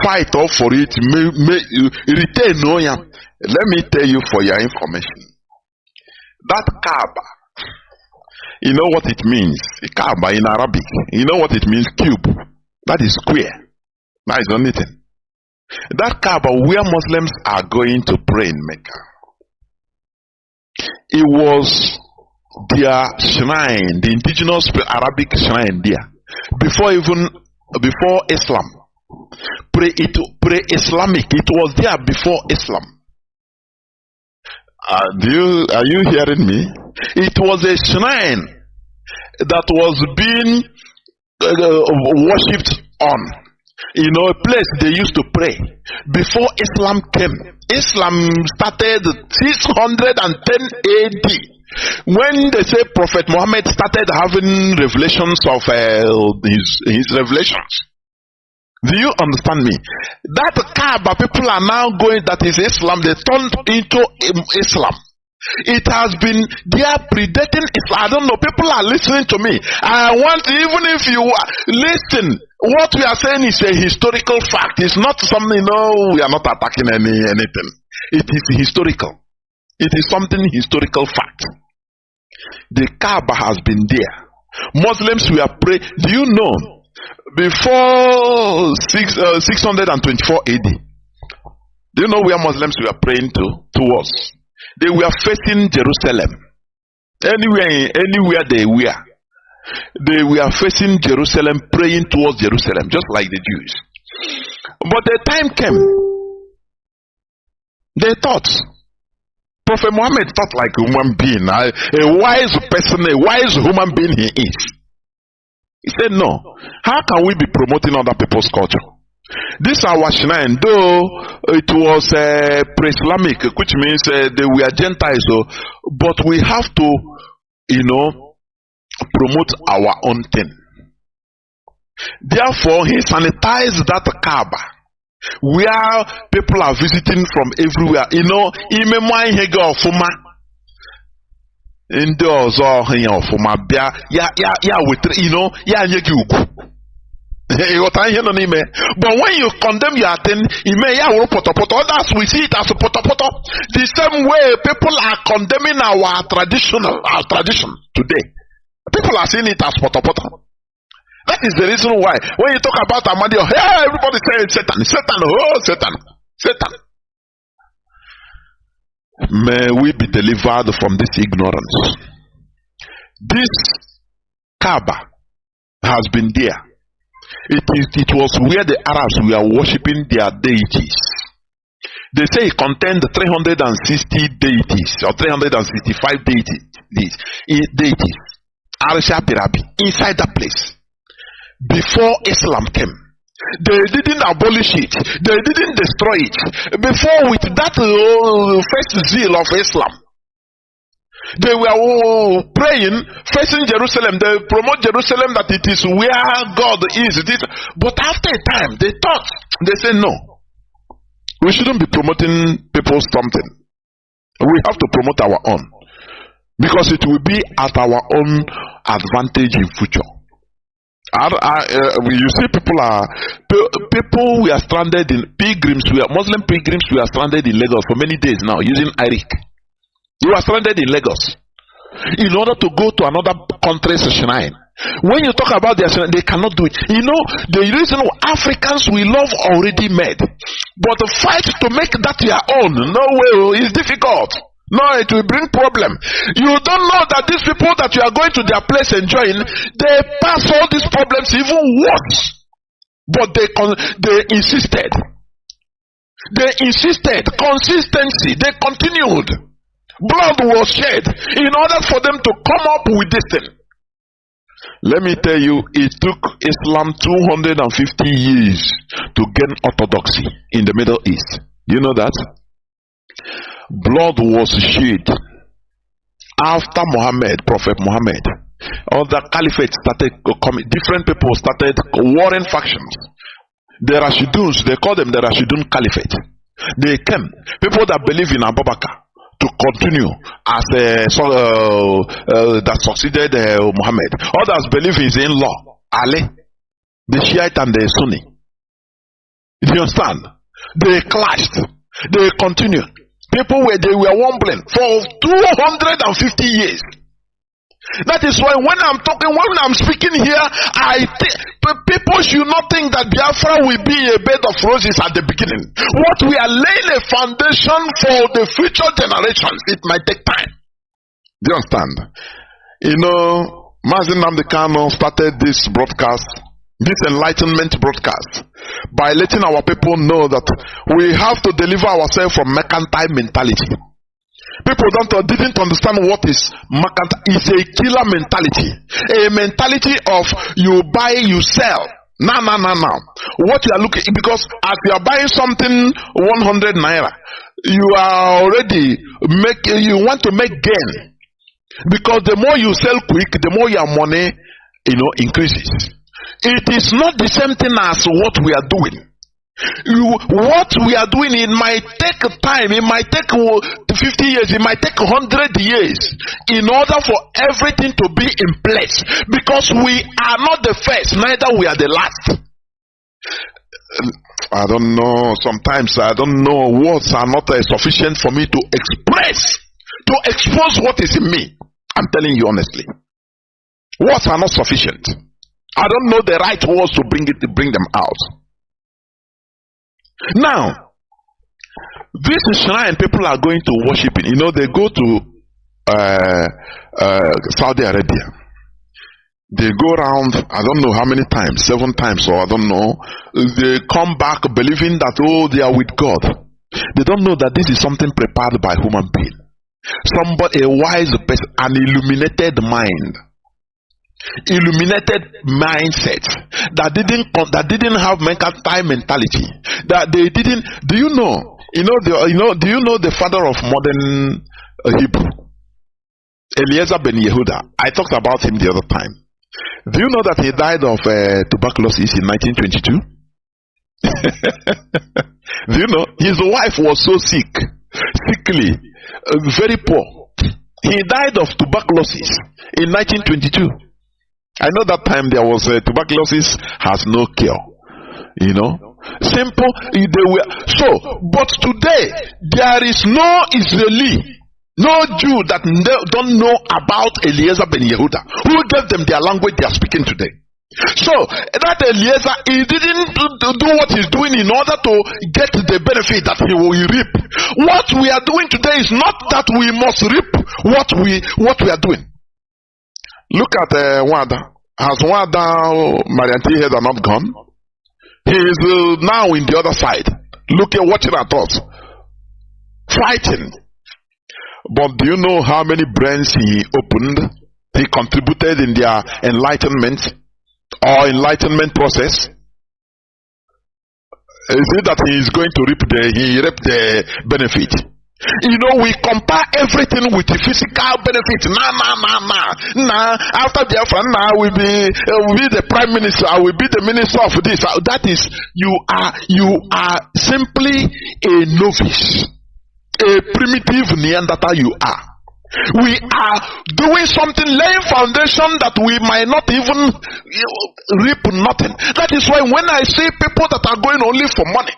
fight off for it, retain no ya. Let me tell you for your information. That Kaaba, you know what it means? Kaaba in Arabic, you know what it means? Cube. That is square. That is the only thing. That Kaaba where Muslims are going to pray in Mecca, it was their shrine, the indigenous Arabic shrine there. Before Islam, pre-Islamic, it was there before Islam. Are you hearing me? It was a shrine that was being worshipped on. A place they used to pray before Islam came. Islam started 610 AD. When they say Prophet Muhammad started having revelations of his revelations. Do you understand me? That Kaaba, people are now going, that is Islam, they turned into Islam. It has been there predating Islam. I don't know, people are listening to me. I want, even if you listen, what we are saying is a historical fact. It's not something, we are not attacking anything. It is historical. It is something historical fact. The Kaaba has been there. Muslims were praying. Do you know, before 624 AD, do you know where Muslims were praying towards? They were facing Jerusalem. Anywhere they were facing Jerusalem, praying towards Jerusalem, just like the Jews. But the time came, they thought, Prophet Muhammad thought like a human being, a wise person, a wise human being he is. He said, no, how can we be promoting other people's culture? This our shrine, though it was pre-Islamic, which means they were Gentiles, but we have to, promote our own thing. Therefore, he sanitized that Kaaba, where people are visiting from everywhere. But when you condemn your thing, others will see it as a potopoto. The same way people are condemning our tradition today. People are seeing it as potopoto. That is the reason why when you talk about Ahmadi, hey, everybody saying Satan, Satan, oh Satan, Satan. May we be delivered from this ignorance. This Kaaba has been there. It was where the Arabs were worshipping their deities. They say it contained 360 deities or 365 deities. Arsha Pirabi inside that place. before Islam came. They didn't abolish it. They didn't destroy it. Before, with that first zeal of Islam, they were praying, facing Jerusalem. They promote Jerusalem that it is where God is. But after a time, they thought, they said, no, we shouldn't be promoting people's something. We have to promote our own, because it will be at our own advantage in future. You see, people were stranded in Muslim pilgrims were stranded in Lagos for many days now using Arik. You are stranded in Lagos in order to go to another country's shrine. When you talk about their shrine, they cannot do it. You know, the reason Africans we love already made, but the fight to make that your own, no way, is difficult. No, it will bring problem. You don't know that these people that you are going to their place enjoying, they pass all these problems even worse. But they insisted. They insisted. Consistency. They continued. Blood was shed in order for them to come up with this thing. Let me tell you, it took Islam 250 years to gain orthodoxy in the Middle East. You know that? Blood was shed after Prophet Muhammad. All the caliphate started coming. Different people started warring factions. The Rashiduns, they call them the Rashidun Caliphate. They came. People that believe in Abu Bakr to continue as that succeeded Muhammad. Others believe his in-law, Ali, the Shiite and the Sunni. Do you understand? They clashed. They continued. People they were wobbling for 250 years. That is why when I'm speaking here, people should not think that Biafra will be a bed of roses at the beginning. What we are laying a foundation for the future generations. It might take time. Do you understand? You know, Mazi Nnamdi Kanu started this broadcast, this enlightenment broadcast, by letting our people know that we have to deliver ourselves from mercantile mentality. People didn't understand what is mercantile. It's a killer mentality. A mentality of you buy, you sell. No. What you are looking, because as you are buying something 100 naira, you are already you want to make gain. Because the more you sell quick, the more your money, increases. It is not the same thing as what we are doing. What we are doing, it might take time, it might take 50 years, it might take 100 years in order for everything to be in place, because we are not the first, neither we are the last. I don't know, sometimes I don't know, words are not sufficient for me to expose what is in me. I'm telling you honestly, words are not sufficient. I don't know the right words to bring them out. Now, this shrine people are going to worship in. They go to Saudi Arabia. They go around, I don't know how many times, 7 times, or I don't know. They come back believing that, they are with God. They don't know that this is something prepared by human being. Somebody, a wise person, an illuminated mind. Illuminated mindset that didn't have mercantile mentality, that they didn't. Do you know the father of modern Hebrew, Eliezer ben Yehuda? I talked about him the other time. Do you know that he died of tuberculosis in 1922? Do you know his wife was so sickly, very poor? He died of tuberculosis in 1922. I know that time there was tuberculosis has no cure. Simple. But today there is no Israeli, no Jew that don't know about Eliezer ben Yehuda, who gave them their language they are speaking today. So that Eliezer, he didn't do what he's doing in order to get the benefit that he will reap. What we are doing today is not that we must reap what we are doing. Look at Wada. Has Wada Marianti head are not gone? He is now in the other side. Look at watching at us, fighting. But do you know how many brains he opened? He contributed in their enlightenment. or enlightenment process? Is it that he is going to reap the benefit? You know, we compare everything with the physical benefit. Nah. After Biafra, now will be the prime minister. I will be the minister of this. That is, you are simply a novice, a primitive Neanderthal. You are. We are doing something, laying foundation that we might not even reap nothing. That is why when I see people that are going only for money,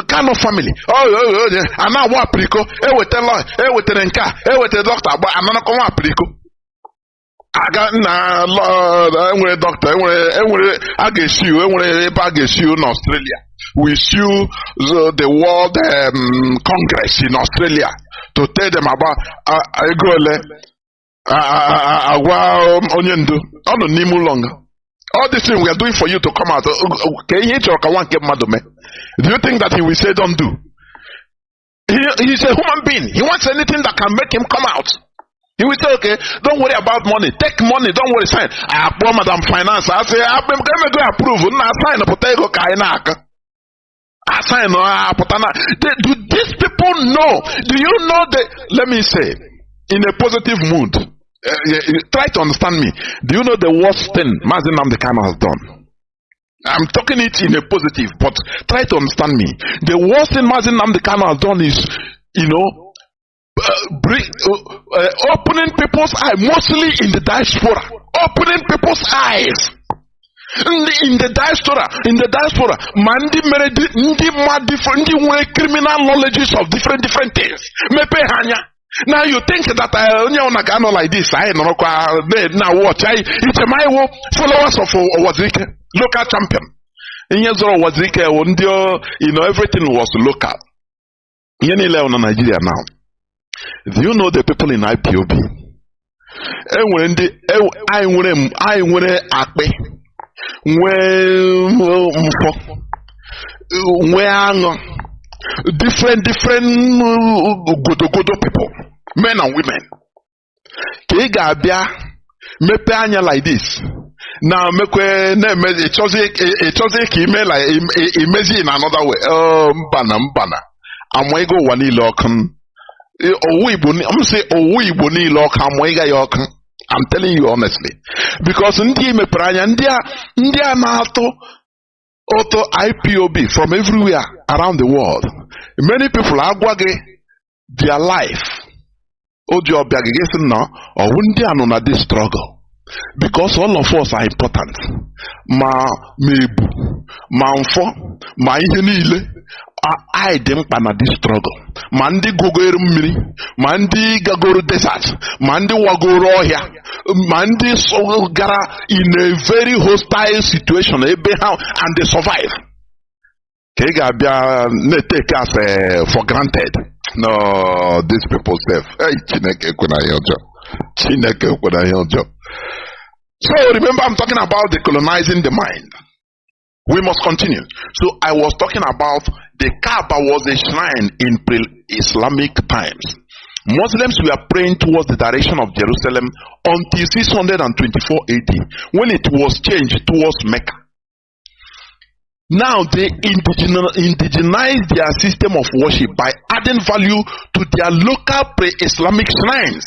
kind of family. And now what priko? With the law, with the doctor, but I'm not going to priko. I got doctor. I guess you in Australia. We sue the World Congress in Australia to tell them about all these things we are doing for you to come out. Do you think that he will say don't do? He's a human being. He wants anything that can make him come out. He will say, okay, don't worry about money. Take money, don't worry. Sign. Madam Finance. I say, I'm going to approve. Sign a potato. Do these people know? Do you know that? Let me say, in a positive mood, try to understand me. Do you know the worst thing Mazi Nnamdi has done? I'm talking it in a positive, but try to understand me. The worst thing Mazi Nnamdi has done is, opening people's eyes, mostly in the diaspora, opening people's eyes. In the diaspora, Mandi criminal knowledges of different things. Now you think that I know like this. I know now watch. It's my followers of Wazike, local champion. In years of Wazike, everything was local. In Nigeria now. Do you know the people in IPOB? I different godo people, men and women. Mepe anya like this. Now it email imagine in another way. Mbana. Amwego wanilo kan. I'm telling you honestly, because India auto IPOB from everywhere around the world. Many people are their life. Or this struggle. Because all of us are important. I didn't this struggle. Mandi gogoro miri, mandi gagoro desert, mandi wagoro here, mandi so gara in a very hostile situation, and they survive. Kegabia ne take us for granted. No, these people say, hey, Chineke kuna yojo. So remember, I'm talking about decolonizing the mind. We must continue. So I was talking about the Kaaba was a shrine in pre-Islamic times. Muslims were praying towards the direction of Jerusalem until 624 AD, when it was changed towards Mecca. Now they indigenized their system of worship by adding value to their local pre-Islamic shrines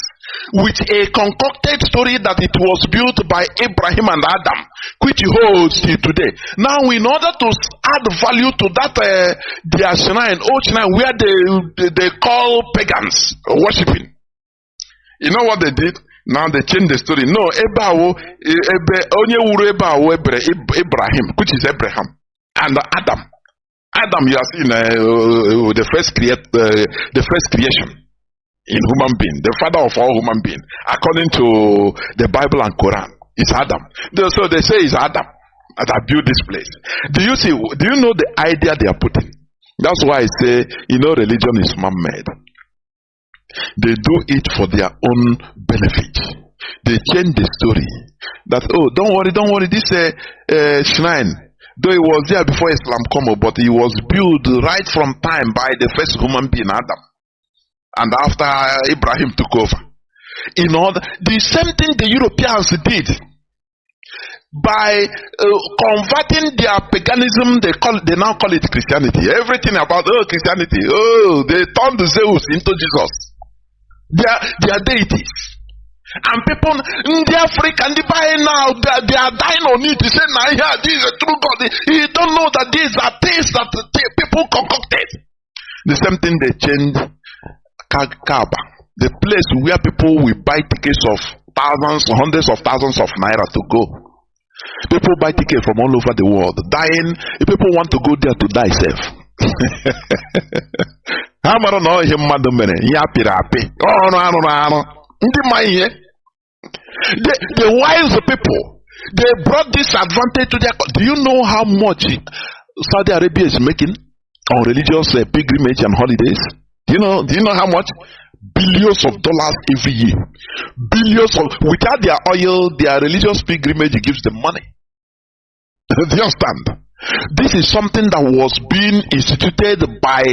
with a concocted story that it was built by Abraham and Adam, which holds till today. Now, in order to add value to that their shrine, old shrine, where they call pagans worshiping, you know what they did? Now they changed the story. No, Abraham, which is Abraham, and Adam. Adam, you have seen the first creation. In human being, the father of all human beings, according to the Bible and Quran, is Adam. So they say it's Adam that built this place. Do you know the idea they are putting? That's why I say, religion is man-made. They do it for their own benefit. They change the story. That, don't worry, this shrine, though it was there before Islam came, but it was built right from time by the first human being, Adam. And after Abraham took over. The same thing the Europeans did. by converting their paganism. They now call it Christianity. Everything about Christianity. They turned Zeus into Jesus. They are deities. And people in the Africa and the buy now, they are dying on it. They say, "Nah, yeah, this is a true God." You don't know that these are things that people concocted. The same thing they changed Kaaba, the place where people will buy tickets of thousands, hundreds of thousands of naira to go. People buy tickets from all over the world, dying. People want to go there to die safe. How many know him, madam? The wise people, they brought this advantage to their. Do you know how much Saudi Arabia is making on religious pilgrimage and holidays? Do you know how much? Billions of dollars every year. Billions of, without their oil, their religious pilgrimage gives them money. Do you understand? This is something that was being instituted by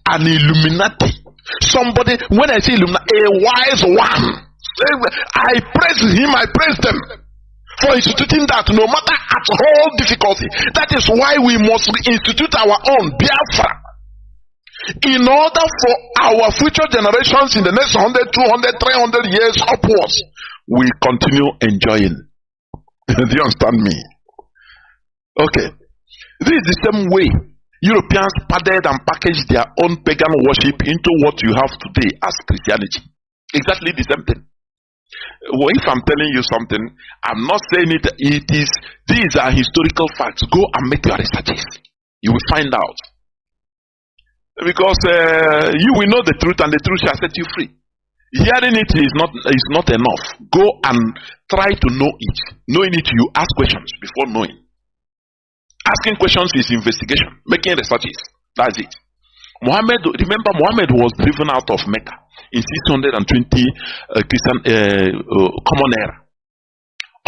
an Illuminati. Somebody, when I say Illuminati, a wise one. I praise him, I praise them for instituting that, no matter at all difficulty. That is why we must institute our own Biafra. In order for our future generations in the next 100, 200, 300 years upwards, we continue enjoying. Do you understand me? Okay. This is the same way Europeans padded and packaged their own pagan worship into what you have today as Christianity. Exactly the same thing. Well, if I'm telling you something, I'm not saying it. These are historical facts. Go and make your researches. You will find out. Because you will know the truth, and the truth shall set you free. Hearing it is not enough. Go and try to know it. Knowing it, you ask questions before knowing. Asking questions is investigation. Making researches. That's it. Remember, Muhammad was driven out of Mecca in 620 Christian Common Era.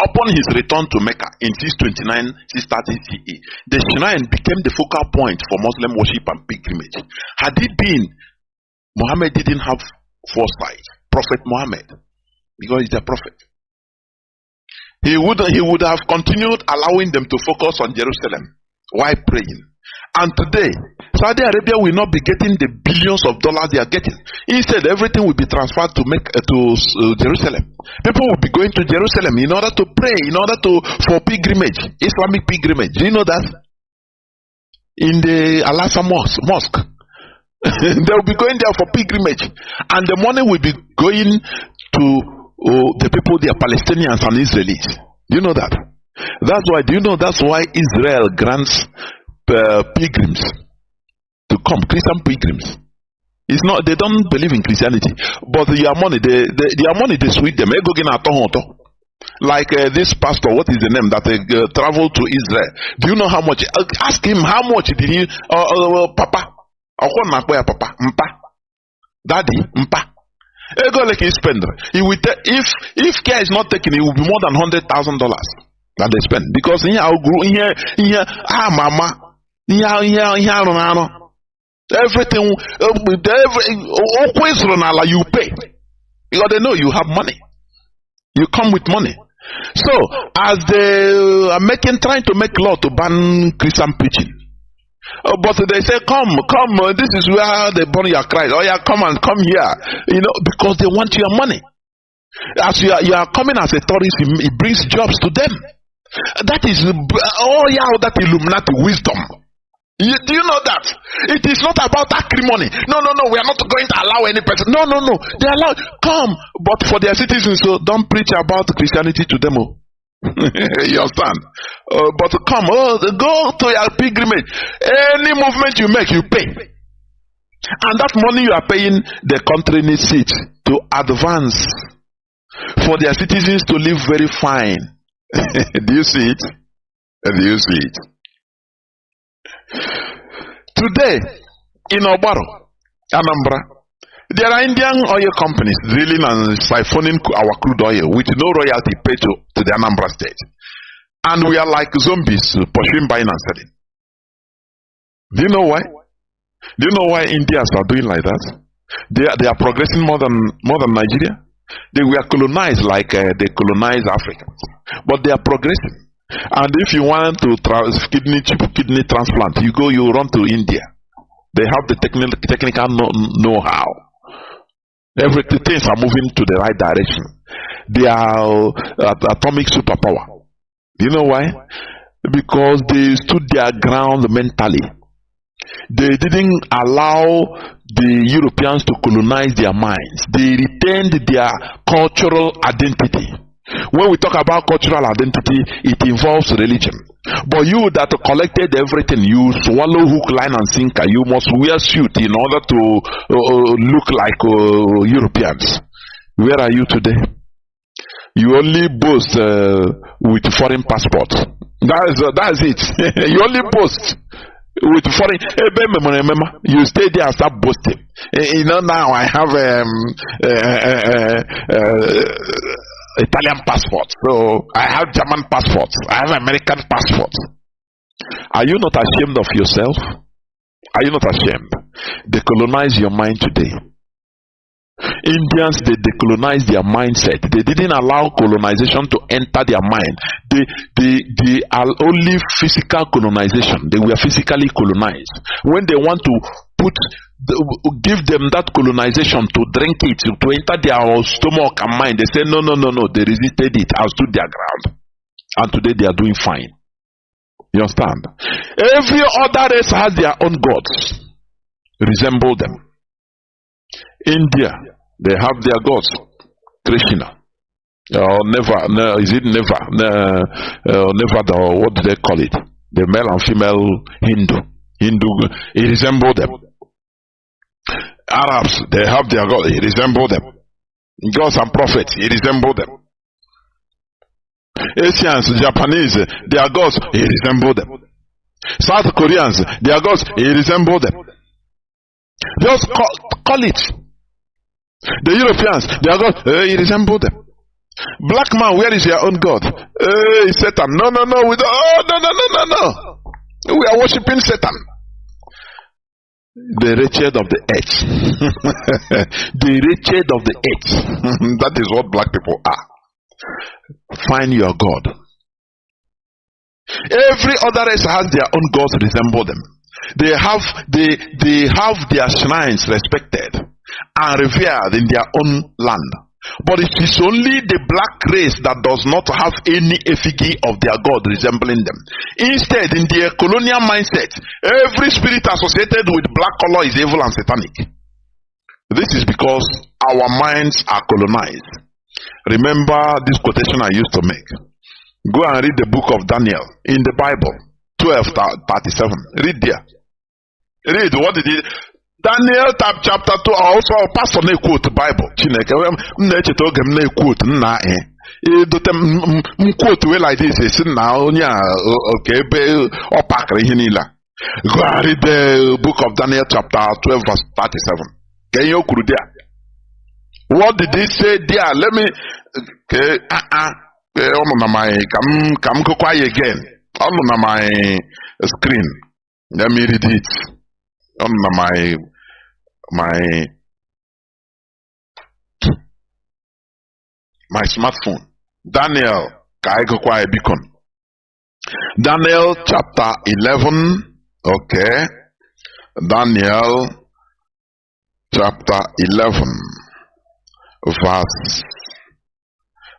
Upon his return to Mecca in 629, 630 CE, the shrine became the focal point for Muslim worship and pilgrimage. Had it been, Muhammad didn't have foresight. Prophet Muhammad, because he's a prophet, he would have continued allowing them to focus on Jerusalem while praying. And today, Saudi Arabia will not be getting the billions of dollars they are getting. Instead, everything will be transferred to Jerusalem. People will be going to Jerusalem in order to pray, for pilgrimage, Islamic pilgrimage. Do you know that? In the Al-Aqsa Mosque. They will be going there for pilgrimage. And the money will be going to the people, they are Palestinians and Israelis. Do you know that? That's why Israel grants pilgrims to come, Christian pilgrims. It's not, they don't believe in Christianity, but their money, their money, they sweet them. Like this pastor, what is the name that traveled to Israel? Do you know how much? Ask him how much did he, Papa, Mpa, Daddy, Mpa. Ego like he spend. He will if care is not taken, it will be more than $100,000 that they spend, because mama. Everything, always you pay, because they know you have money. You come with money. So, as they are trying to make law to ban Christian preaching, but they say, come, this is where they burn your Christ. Oh yeah, come here. Because they want your money. As you are coming as a tourist, it brings jobs to them. That is, that Illuminati wisdom. Do you know that? It is not about acrimony. No, we are not going to allow any person. No. They allow, come, but for their citizens, so don't preach about Christianity to them. You understand? But come, go to your pilgrimage. Any movement you make, you pay. And that money you are paying, the country needs it to advance, for their citizens to live very fine. Do you see it? Do you see it? Today, in Obaro, Anambra, there are Indian oil companies drilling and siphoning our crude oil with no royalty paid to the Anambra state. And we are like zombies pursuing, buying and selling. Do you know why? Do you know why Indians are doing like that? They are progressing more than Nigeria. They were colonized like they colonized Africans. But they are progressing. And if you want to cheap kidney transplant, you run to India. They have the technical know-how. Everything, things are moving to the right direction. They are atomic superpower. Do you know why? Because they stood their ground mentally. They didn't allow the Europeans to colonize their minds. They retained their cultural identity. When we talk about cultural identity, it involves religion. But you that collected everything, you swallow hook, line, and sinker. You must wear suit in order to look like Europeans. Where are you today? You only boast with foreign passports. That's it. You only boast with foreign. You stay there and start boasting. You know, now I have Italian passport, so I have German passports, I have American passports. Are you not ashamed of yourself? Are you not ashamed? They colonize your mind today. Indians, they decolonize their mindset. They didn't allow colonization to enter their mind. They are only physical colonization. They were physically colonized. When they want to give them that colonization to drink it, to enter their stomach and mind, they say no. They resisted it and stood their ground. And today they are doing fine. You understand? Every other race has their own gods. Resemble them. India, they have their gods. Krishna. Is it never? What do they call it? The male and female Hindu. He resemble them. Arabs, they have their gods. He resemble them. Gods and prophets, he resemble them. Asians, Japanese, their gods, he resemble them. South Koreans, their gods, he resemble them. Just call it. The Europeans, their God, he resemble them. Black man, where is your own God? Satan. No. We don't. No. We are worshiping Satan. The wretched of the earth. The wretched of the earth. That is what black people are. Find your God. Every other race has their own gods resemble them. They have their shrines respected and revered in their own land. But it is only the black race that does not have any effigy of their God resembling them. Instead, in their colonial mindset, every spirit associated with black color is evil and satanic. This is because our minds are colonized. Remember this quotation I used to make. Go and read the book of Daniel in the Bible, 12:37. Read there. Read what did it. Daniel chapter 2. Also, pastor na quote Bible. Chineke na-echeta oge m na-quote nna dote quote way like this. Esi na onye okay ebe ọ pakara ihe niile. Go and read the book of Daniel chapter 12 verse 37. Can you quote there? What did he say there? Let me on my come go quiet again. On my screen. Let me read it. On my smartphone. Daniel Kaigokwa Beacon. Daniel chapter 11. Okay. Daniel chapter 11 verse.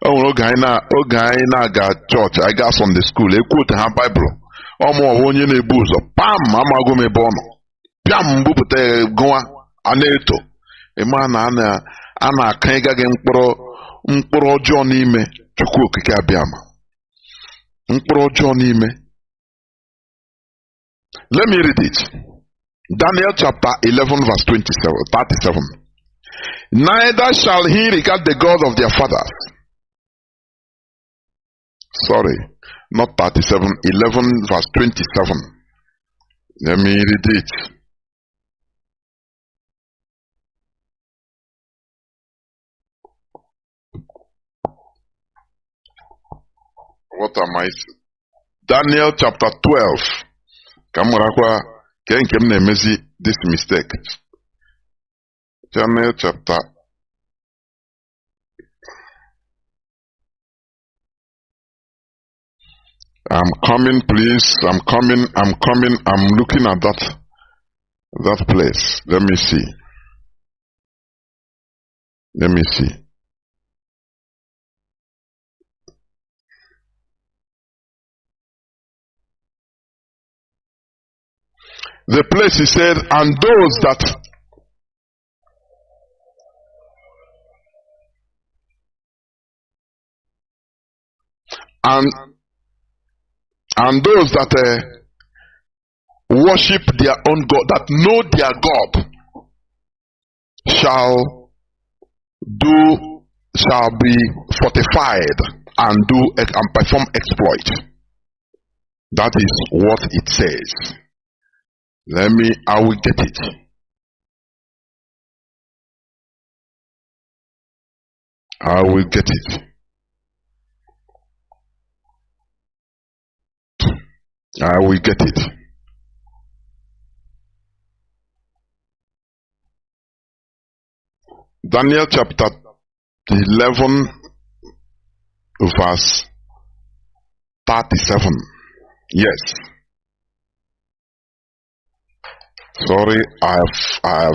Oge anyị na-aga church, I got Sunday school, quote ha Bible. Ọmụ onye na-ebu ụzọ pam amago m ebe ọ nọ. Piam bupụta gụwa a na-eto. Ịma na a na-aka ịga gị mkpụrụ ọjọọ n'ime Chukwu okike abịama. Mkpụrụ ọjọọ n'ime. Let me read it. Daniel chapter 11 verse 37. Neither shall he regard the God of their fathers. Sorry, not 37, 11 verse 27. Let me read it. What am I saying? Daniel chapter 12. Kamurakwa, ken na-emezi this mistake. Daniel chapter. I'm coming, please. I'm coming. I'm looking at that place. Let me see. The place he said, and those that and those that worship their own God, that know their God, shall be fortified and perform exploit. That is what it says. I will get it. I will get it. I will get it. Daniel chapter 11 verse 37. Yes. Sorry, I have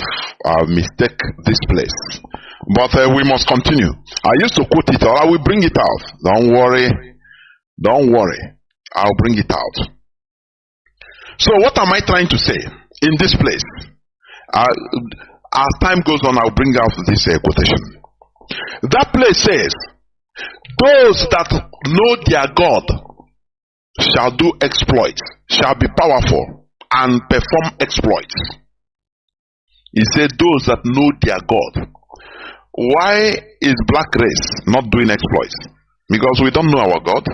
mistake this place. But we must continue. I used to quote it, or I will bring it out. Don't worry. I'll bring it out. So what am I trying to say in this place? As time goes on, I'll bring out this quotation. That place says, those that know their God shall do exploits, shall be powerful, and perform exploits. He said, those that know their God. Why is black race not doing exploits? Because we don't know our God.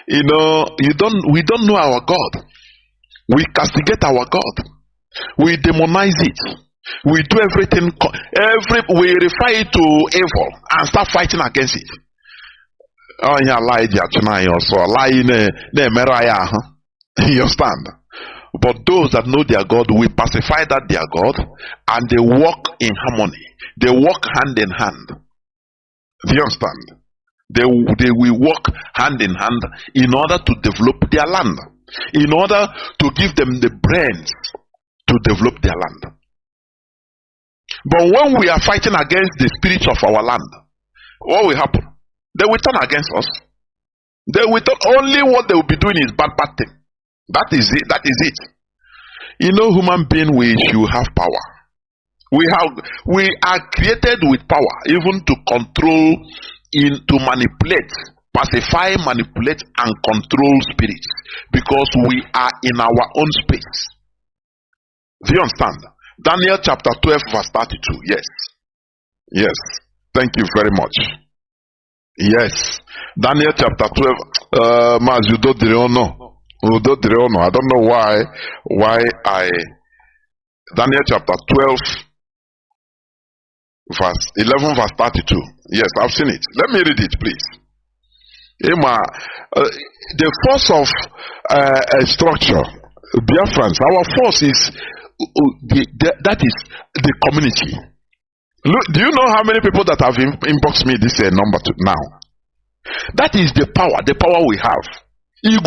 We don't know our God. We castigate our God. We demonize it. We do everything. We refer it to evil and start fighting against it. Oh, yeah, lie tonight also. Lie in you understand? But those that know their God will pacify that their God, and they walk in harmony. They walk hand in hand. Do you understand? They will walk hand in hand in order to develop their land, in order to give them the brains to develop their land. But when we are fighting against the spirits of our land, what will happen? They will turn against us. They will turn, only what they will be doing is bad thing. That is it. Human being, we should have power. We are created with power, even to control, to manipulate, pacify, manipulate, and control spirits, because we are in our own space. Do you understand? Daniel chapter 12 verse 32. Yes. Thank you very much. Yes. Daniel chapter 12. Mazi, I don't know why Daniel chapter 12 verse 11 verse 32. Yes, I've seen it. Let me read it, please. The force of a structure, Biafrans, our force is that is the community. Look, do you know how many people that have inboxed me this number now? That is the power we have. If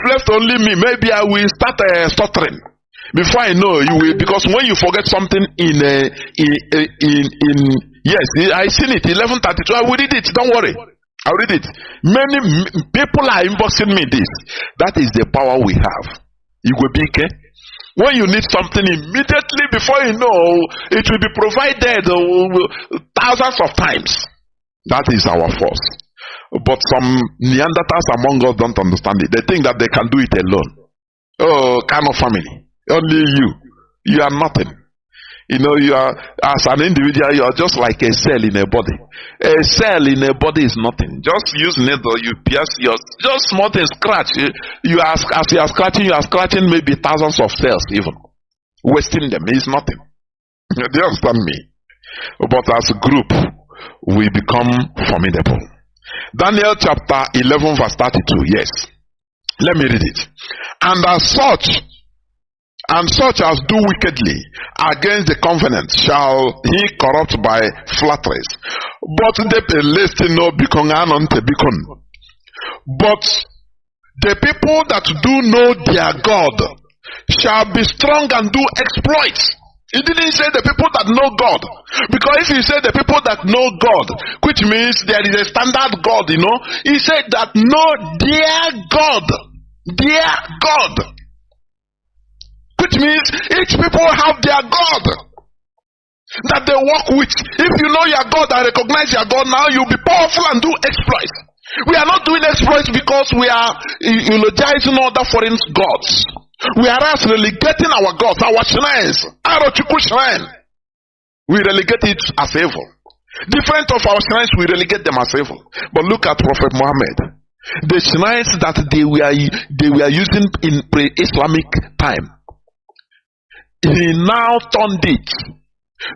left only me, maybe I will start stuttering. Before I know, you will, because when you forget something yes, I seen it 11:32. I will read it. Don't worry, I'll read it. Many people are inboxing me this. That is the power we have. You will be okay. When you need something immediately, before you know, it will be provided thousands of times. That is our force. But some Neanderthals among us don't understand it. They think that they can do it alone. Oh, Kanu family. Only you are nothing. You are, as an individual, you are just like a cell in a body. A cell in a body is nothing. Just use needle, you pierce just small thing, scratch. As you are scratching maybe thousands of cells even. Wasting them is nothing. Do you understand me? But as a group, we become formidable. Daniel chapter 11 verse 32. Yes. Let me read it. And such as do wickedly against the covenant shall he corrupt by flatteries. But the listen no bikon anonte bikon. But the people that do know their God shall be strong and do exploits. He didn't say the people that know God. Because if you say the people that know God, which means there is a standard God, you know, he said that know their God. Their God. Which means each people have their God that they work with. If you know your God and recognize your God, now you'll be powerful and do exploits. We are not doing exploits because we are eulogizing other foreign gods. We are just relegating our gods, our shrines, Arochukwu shrine. We relegate it as evil. Different of our shrines, we relegate them as evil. But look at Prophet Muhammad. The shrines that they were using in pre-Islamic time, he now turned it,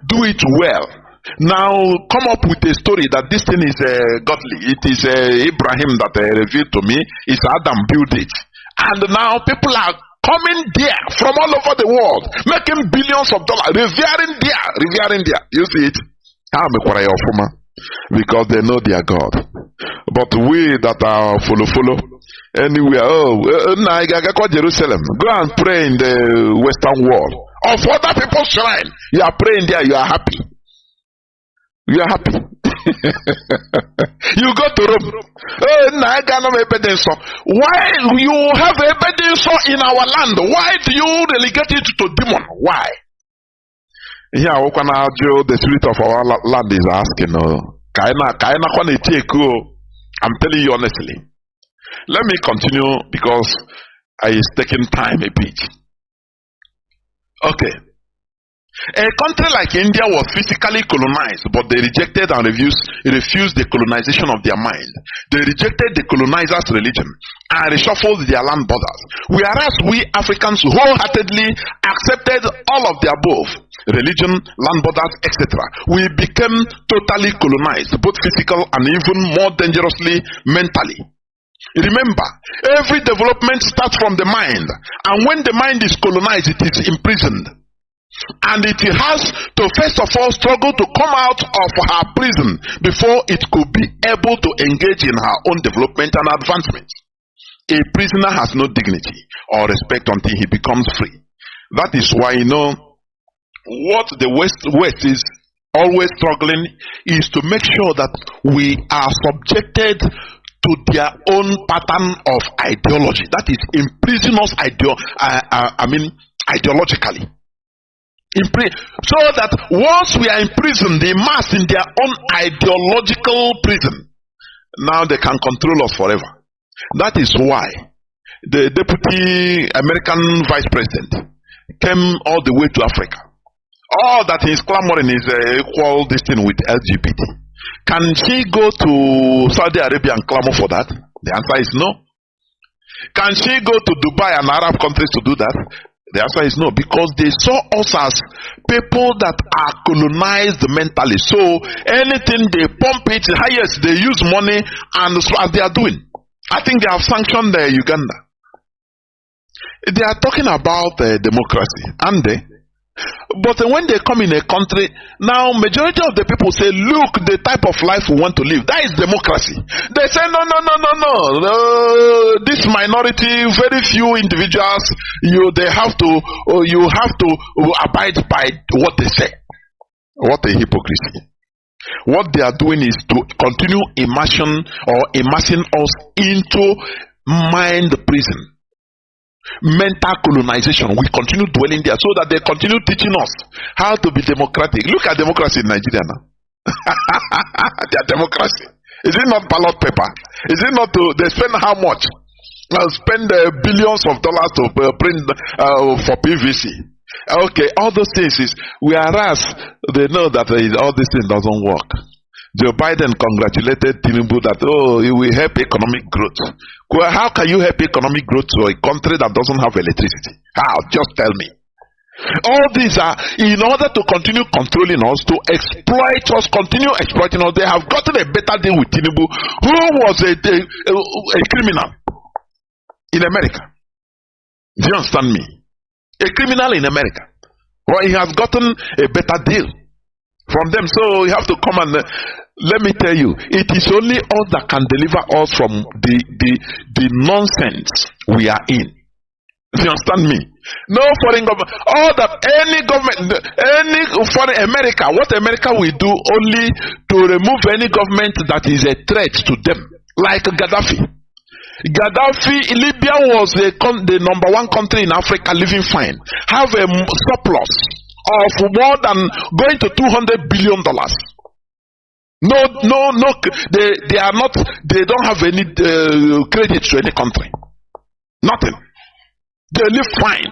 do it well. Now come up with a story that this thing is godly. It is Abraham that revealed to me. It's Adam built it, and now people are coming there from all over the world, making billions of dollars, revering there. You see it? Because they know their God. But we that are follow anywhere, Jerusalem, go and pray in the Western world. Of other people's shrine, you are praying there, you are happy. You are happy. You go to Rome. Why you have evidence in our land? Why do you relegate it to demon? Why? Yeah, the spirit of our land is asking. I'm telling you honestly. Let me continue because it's taking time a bit. Okay. A country like India was physically colonized, but they rejected and refused the colonization of their mind. They rejected the colonizers' religion and reshuffled their land borders. Whereas we Africans wholeheartedly accepted all of the above, religion, land borders, etc. We became totally colonized, both physical and even more dangerously mentally. Remember, every development starts from the mind, and when the mind is colonized, it is imprisoned. And it has to first of all struggle to come out of her prison before it could be able to engage in her own development and advancement. A prisoner has no dignity or respect until he becomes free. That is why, you know, what the West is always struggling is to make sure that we are subjected to their own pattern of ideology. That is, imprison us ideologically. So that once we are imprisoned, they immersed in their own ideological prison, now they can control us forever. That is why the deputy American vice president came all the way to Africa. All that he is clamoring is equal this thing with LGBT. Can she go to Saudi Arabia and clamor for that? The answer is no. Can she go to Dubai and Arab countries to do that? The answer is no, because they saw us as people that are colonized mentally. So anything they pump it, highest they use money, and as they are doing. I think they have sanctioned Uganda. They are talking about democracy, aren't they? But when they come in a country, now majority of the people say, look, the type of life we want to live, that is democracy. They say, no. This minority, very few individuals, you have to abide by what they say. What a hypocrisy. What they are doing is to continue immersing us into mind prison. Mental colonization. We continue dwelling there so that they continue teaching us how to be democratic. Look at democracy in Nigeria now. Their democracy. Is it not ballot paper? Is it not they spend how much? Spend billions of dollars to print for PVC. Okay, all those things is, whereas they know that all this thing doesn't work. Joe Biden congratulated Tinubu that, it will help economic growth. Well, how can you help economic growth to a country that doesn't have electricity? How? Just tell me. All these are in order to continue controlling us, to exploit us, continue exploiting us. They have gotten a better deal with Tinubu, who was a criminal in America. Do you understand me? A criminal in America. Well, he has gotten a better deal from them. So you have to come and let me tell you, it is only us that can deliver us from the nonsense we are in. You understand me? No foreign government. All that any government, any foreign America, what America will do only to remove any government that is a threat to them, like Gaddafi. Libya was the number one country in Africa living fine, have a surplus of more than going to $200 billion. No, they are not. They don't have any credit to any country. Nothing. They live fine.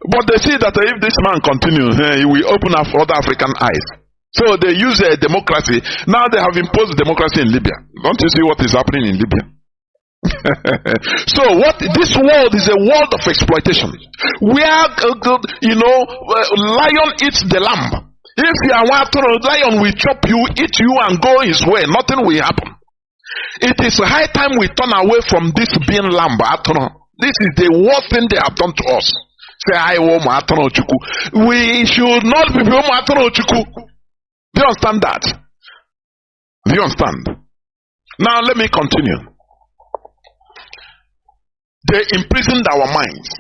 But they see that if this man continues, he will open up other African eyes. So they use democracy. Now they have imposed democracy in Libya. Don't you see what is happening in Libya? So this world is a world of exploitation. Where, lion eats the lamb. If you are one lion will chop you, eat you and go his way. Nothing will happen. It is high time we turn away from this being lamb. This is the worst thing they have done to us. Say, we should not be. Do you understand that? Do you understand? Now let me continue. They imprisoned our minds.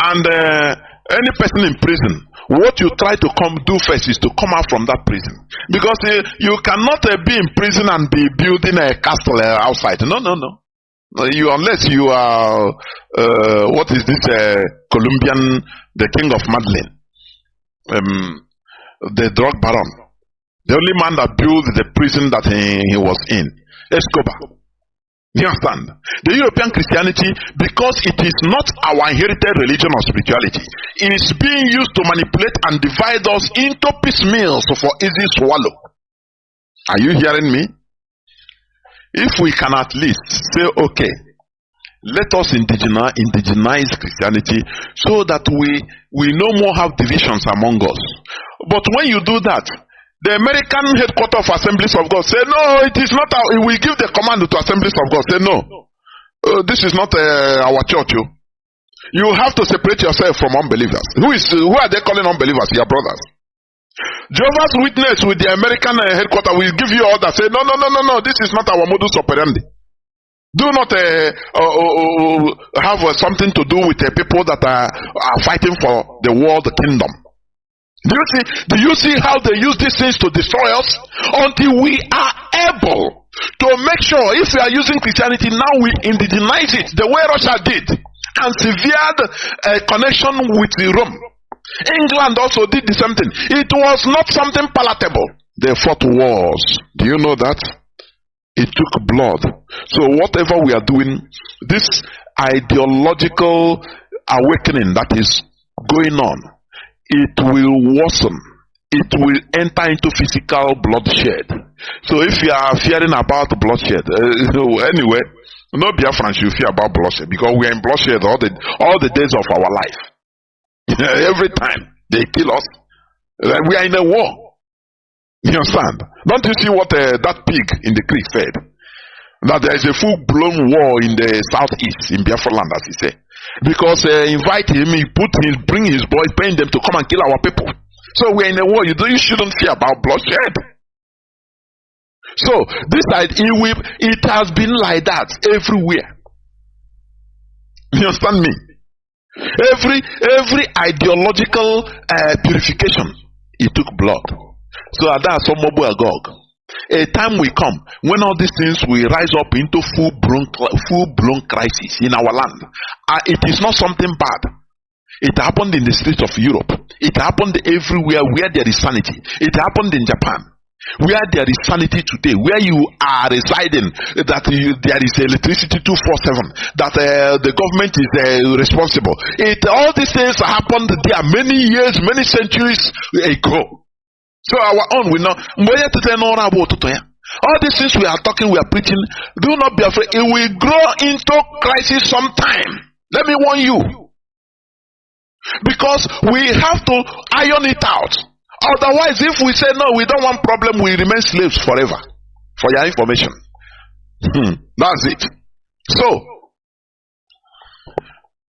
And any person in prison, what you try to do first is to come out from that prison. Because you cannot be in prison and be building a castle outside. No. Unless you are, what is this, Colombian, the king of Madeleine, the drug baron, the only man that built the prison that he was in, Escobar. You understand? The European Christianity, because it is not our inherited religion or spirituality, it is being used to manipulate and divide us into piecemeals for easy swallow. Are you hearing me? If we can at least say, okay, let us indigenize Christianity so that we no more have divisions among us. But when you do that, the American headquarters of Assemblies of God say, no, it is not we give the command to Assemblies of God. Say, no, this is not our church. You have to separate yourself from unbelievers. Who are they calling unbelievers? Your brothers. Jehovah's Witness with the American headquarters will give you orders. Say, no, this is not our modus operandi. Do not have something to do with people that are fighting for the world kingdom. Do you see how they use these things to destroy us? Until we are able to make sure, if we are using Christianity, now we indigenize it the way Russia did and severed a connection with Rome. England also did the same thing. It was not something palatable. They fought wars. Do you know that? It took blood. So whatever we are doing, this ideological awakening that is going on, it will worsen. It will enter into physical bloodshed. So if you are fearing about bloodshed, anyway, no Biafran should fear about bloodshed, because we are in bloodshed all the days of our life. Every time they kill us, we are in a war. You understand? Don't you see what that pig in the creek said? That there is a full-blown war in the southeast, in Biafra land, as he said. Because invite him, bring his boys, paying them to come and kill our people. So we are in a war. You shouldn't fear about bloodshed. So this it has been like that everywhere. You understand me? Every ideological purification, it took blood. So that's some mobile Gog. A time will come when all these things will rise up into full-blown crisis in our land. It is not something bad. It happened in the streets of Europe. It happened everywhere where there is sanity. It happened in Japan, where there is sanity today, where you are residing, that there is electricity 247, that the government is responsible. All these things happened there many years, many centuries ago. So our own will not. All these things we are talking, we are preaching, do not be afraid. It will grow into crisis sometime. Let me warn you. Because we have to iron it out. Otherwise, if we say no, we don't want problem, we remain slaves forever. For your information. That's it. So,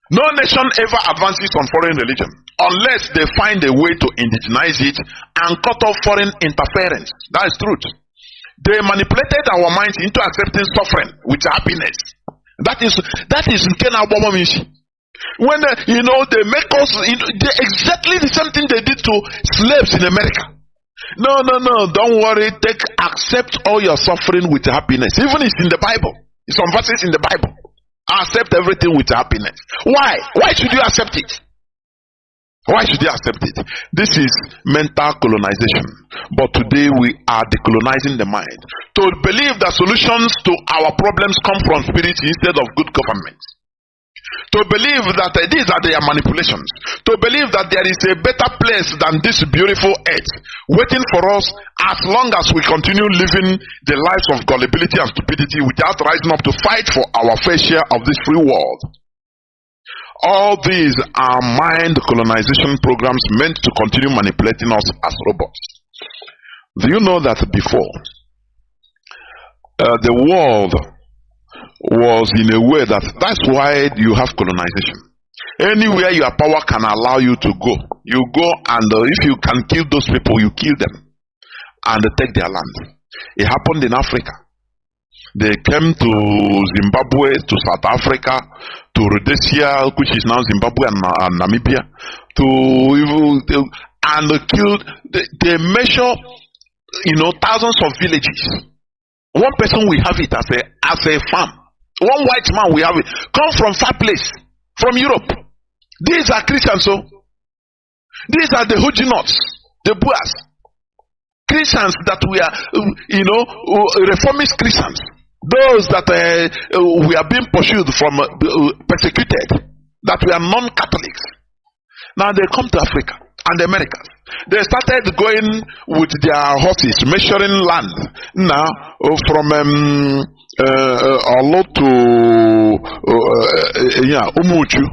No nation ever advances on foreign religion unless they find a way to indigenize it and cut off foreign interference. That is truth. They manipulated our minds into accepting suffering with happiness. That is when they make us they exactly the same thing they did to slaves in America. No, don't worry. Accept all your suffering with happiness. Even it's in the Bible. Some verses in the Bible. Accept everything with happiness. Why? Why should you accept it? Why should you accept it? This is mental colonization. But today we are decolonizing the mind. To believe that solutions to our problems come from spirit instead of good government. To believe that these are their manipulations. To believe that there is a better place than this beautiful earth waiting for us as long as we continue living the lives of gullibility and stupidity without rising up to fight for our fair share of this free world. All these are mind colonization programs meant to continue manipulating us as robots. Do you know that before the world was in a way that's why you have colonization. Anywhere your power can allow you to go, you go, and if you can kill those people, you kill them and take their land. It happened in Africa. They came to Zimbabwe, to South Africa, to Rhodesia, which is now Zimbabwe and Namibia, and killed. They measure, thousands of villages. One person will have it as a farm. One white man will have it. Come from far place, from Europe. These are Christians, so these are the Huguenots, the Boers, Christians that we are, reformist Christians. Those that we are being pursued from, persecuted, that we are non-Catholics. Now they come to Africa and the Americas. They started going with their horses, measuring land. Now, from Olo to Umuchu,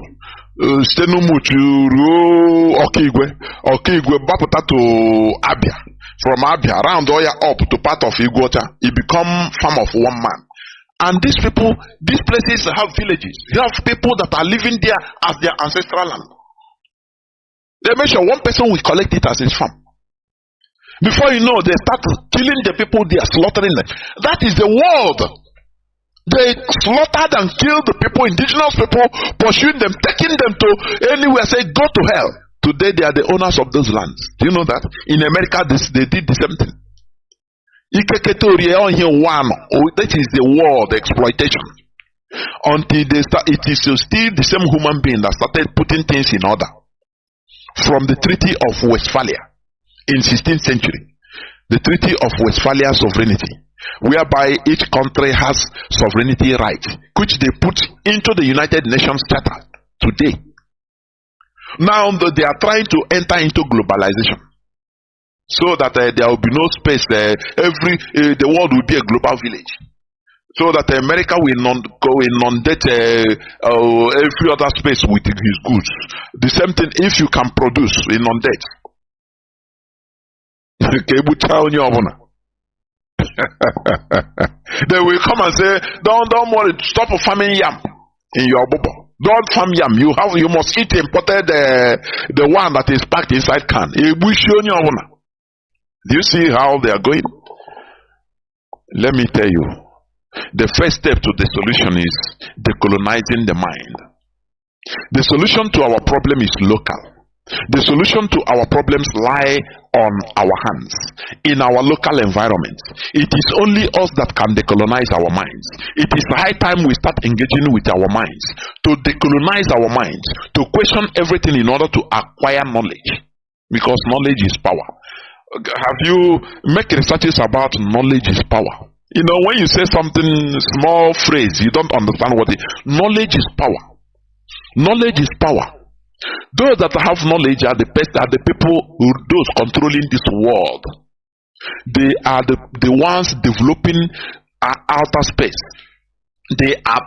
Stenumuchu, Okigwe, Baputa to Abia. From Abia, around Oya up to part of Igwota, it become farm of one man. And these people, these places have villages. You have people that are living there as their ancestral land. They make sure one person will collect it as his farm. Before you know, they start killing the people, they are slaughtering them. That is the world. They slaughtered and killed the people, indigenous people, pursuing them, taking them to anywhere, say, go to hell. Today they are the owners of those lands. Do you know that? In America, they did the same thing. That is the world exploitation. Until it is still the same human being that started putting things in order. From the Treaty of Westphalia in 16th century, the Treaty of Westphalia sovereignty, whereby each country has sovereignty rights, which they put into the United Nations Charter today. Now they are trying to enter into globalization, so that there will be no space. The world will be a global village. So that America will inundate every other space with his goods. The same thing if you can produce, inundate. They will come and say, don't worry, stop farming yam in your bubble. Don't farm yam. You must eat imported the one that is packed inside can. Do you see how they are going? Let me tell you. The first step to the solution is decolonizing the mind. The solution to our problem is local. The solution to our problems lie on our hands, in our local environment. It is only us that can decolonize our minds. It is high time we start engaging with our minds, to decolonize our minds, to question everything in order to acquire knowledge. Because knowledge is power. Have you made researches about knowledge is power? When you say something, small phrase, you don't understand what it is. Knowledge is power. Knowledge is power. Those that have knowledge are the best, are the people those controlling this world. They are the ones developing outer space. They are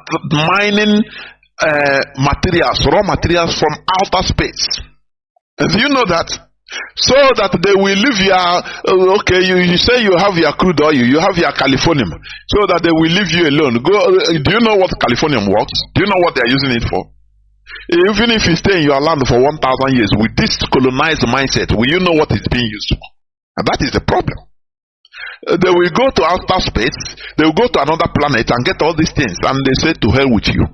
mining raw materials from outer space. Do you know that? So that they will leave you say you have your crude oil, you have your californium, so that they will leave you alone. Do you know what californium works? Do you know what they are using it for? Even if you stay in your land for 1,000 years with this colonized mindset, will you know what it's being used for? And that is the problem. They will go to outer space, they will go to another planet and get all these things, and they say, to hell with you.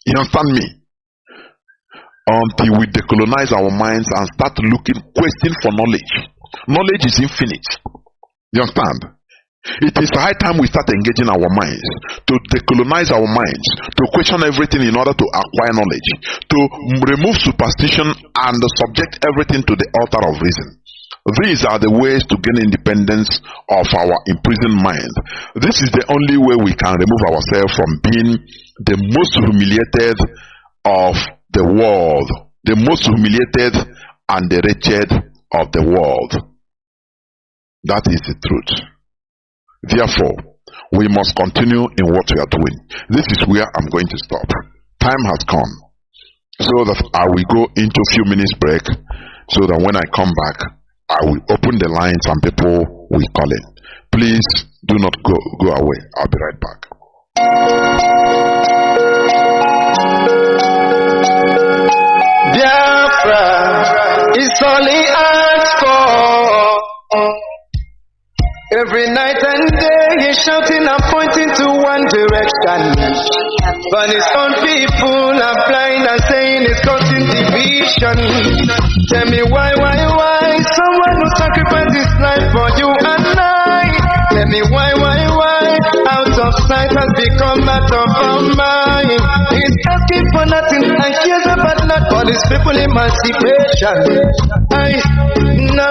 You understand me? Until we decolonize our minds and start questing for knowledge. Knowledge is infinite. You understand? It is high time we start engaging our minds, to decolonize our minds, to question everything in order to acquire knowledge, to remove superstition and subject everything to the altar of reason. These are the ways to gain independence of our imprisoned mind. This is the only way we can remove ourselves from being the most humiliated of the world, the most humiliated and the wretched of the world. That is the truth. Therefore, we must continue in what we are doing. This is where I'm going to stop. Time has come, so that I will go into a few minutes break, so that when I come back, I will open the lines and people will call in. Please do not go away. I'll be right back. Biafra is only asked for. Every night and day he's shouting and pointing to one direction. But his own people are blind and saying it's causing division. Tell me why someone who sacrificed his life for you and I. Tell me why out of sight has become out of our mind. He's asking for nothing and cares about not for his people emancipation. No.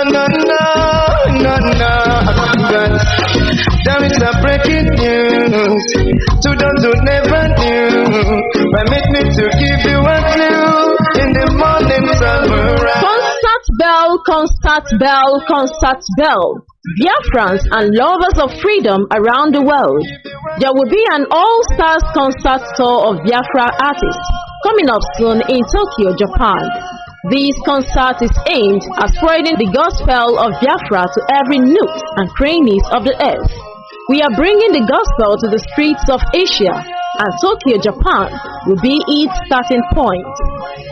But there is a breaking news to those who never knew. Permit me to give you a clue in the morning sunrise. Concert bell. Biafrans and lovers of freedom around the world. There will be an all-stars concert tour of Biafra artists coming up soon in Tokyo, Japan. This concert is aimed at spreading the gospel of Biafra to every nook and crannies of the earth. We are bringing the gospel to the streets of Asia, and Tokyo, Japan will be its starting point.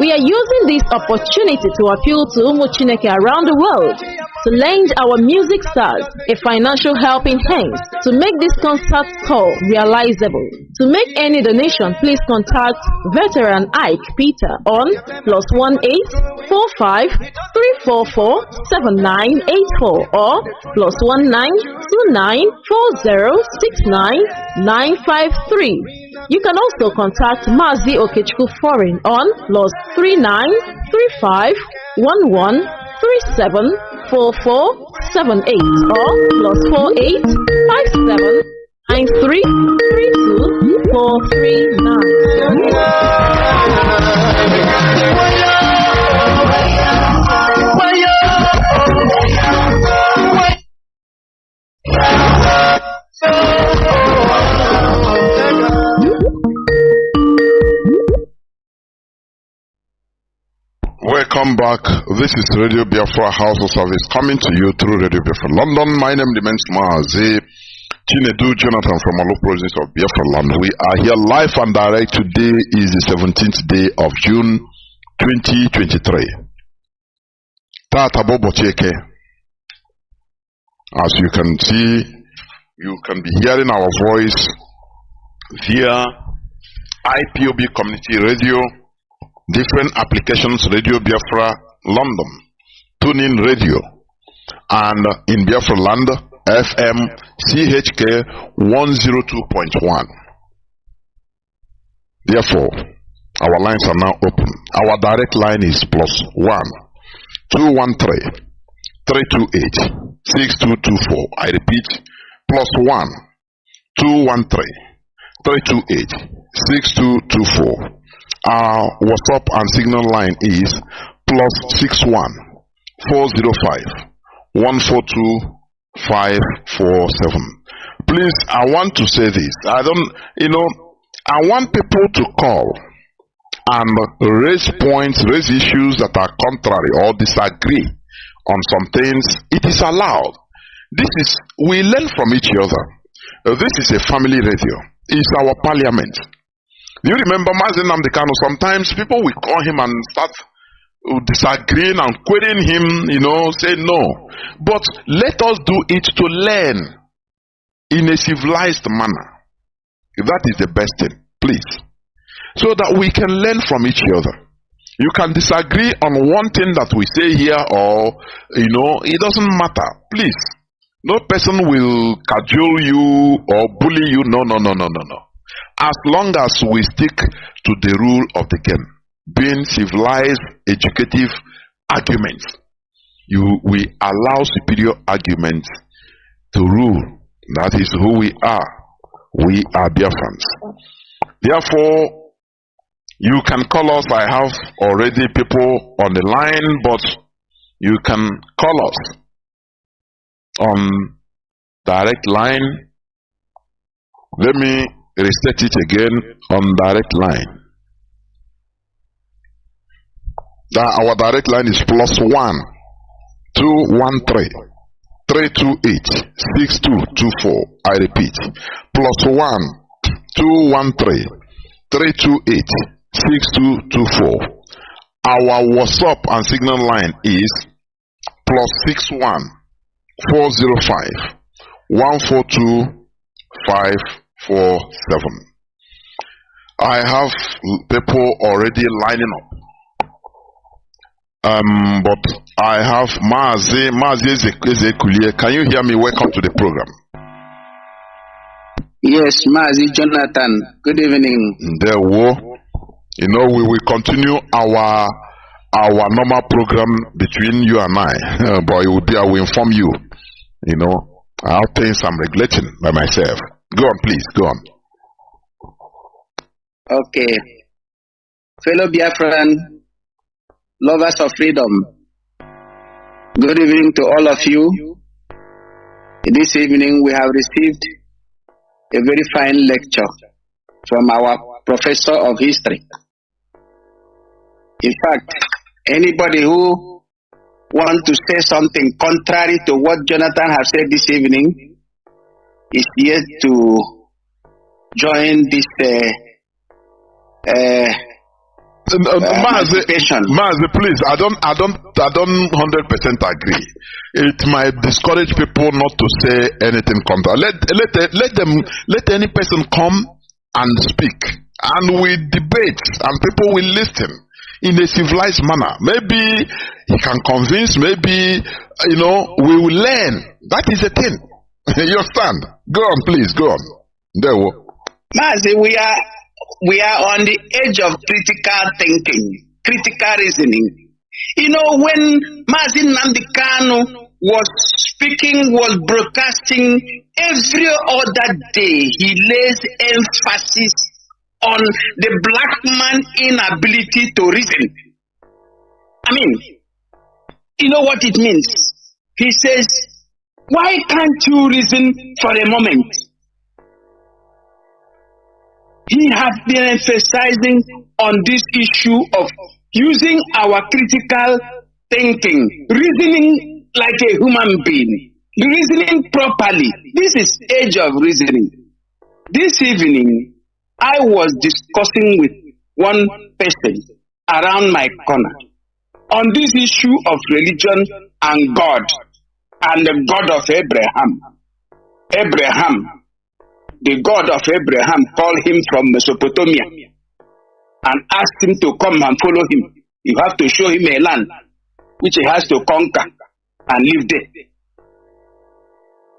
We are using this opportunity to appeal to Umu Chineke around the world to lend our music stars a financial helping hand to make this concert tour realizable. To make any donation, please contact Veteran Ike Peter on +18 45 344 7984 or +19 29 40 69 953. You can also contact Mazi Foreign on +39 35 11 37 44 78 or +48 57 93 32 439. Welcome back. This is Radio Biafra HAUSA-SERVICE coming to you through Radio Biafra London. My name remains Mazi. Chinedu Jonathan from all provinces of Biafra land. We are here live and direct. Today is the 17th day of June 2023. Tata Bobo Cheke. As you can see, you can be hearing our voice via IPOB Community Radio, different applications, Radio Biafra London, TuneIn Radio, and in Biafra Land, FM CHK 102.1. Therefore, our lines are now open. Our direct line is +1 213 328 6224. I repeat, +1 213 328 6224. Our WhatsApp and Signal line is +61 405 142 547. Please, I want to say this. I want people to call and raise points, raise issues that are contrary or disagree on some things. It is allowed. We learn from each other. This is a family radio. It's our parliament. You remember Mazi Nnamdi Kanu? Sometimes people will call him and start disagreeing and querying him, say no. But let us do it to learn in a civilized manner. That is the best thing, please. So that we can learn from each other. You can disagree on one thing that we say here, or, it doesn't matter. Please. No person will cajole you or bully you. No. As long as we stick to the rule of the game, being civilized, educative arguments, we allow superior arguments to rule. That is who we are. We are Biafrans. Therefore, you can call us. I have already people on the line, but you can call us on direct line. Let me restate it again on direct line. Our direct line is +1 213 328 6224. I repeat, +1 213 328 6224. Our WhatsApp and Signal line is +61 405 142 547. I have people already lining up. But I have Mazi Ezekulie. Can you hear me? Welcome to the program. Yes, Mazi Jonathan. Good evening. There we will continue our normal program between you and I. But I will inform you. How things I'm regulating by myself. Go on, please. Go on. Okay. Fellow Biafran, lovers of freedom, good evening to all of you. This evening we have received a very fine lecture from our professor of history. In fact, anybody who wants to say something contrary to what Jonathan has said this evening is yet to join this Mazi, please, I don't 100% agree. It might discourage people not to say anything contrary. Let any person come and speak, and we debate, and people will listen in a civilized manner. Maybe he can convince. Maybe we will learn. That is the thing. You understand? Go on, please. Go on. There we go. Mazi, we are on the edge of critical thinking, critical reasoning. When Mazi Nnamdi Kanu was speaking, was broadcasting, every other day he lays emphasis on the black man's inability to reason. I mean, you know what it means? He says, why can't you reason for a moment? He has been emphasizing on this issue of using our critical thinking, reasoning like a human being, reasoning properly. This is age of reasoning. This evening, I was discussing with one person around my corner on this issue of religion and God, and the God of Abraham. The God of Abraham called him from Mesopotamia and asked him to come and follow him. You have to show him a land which he has to conquer and live there.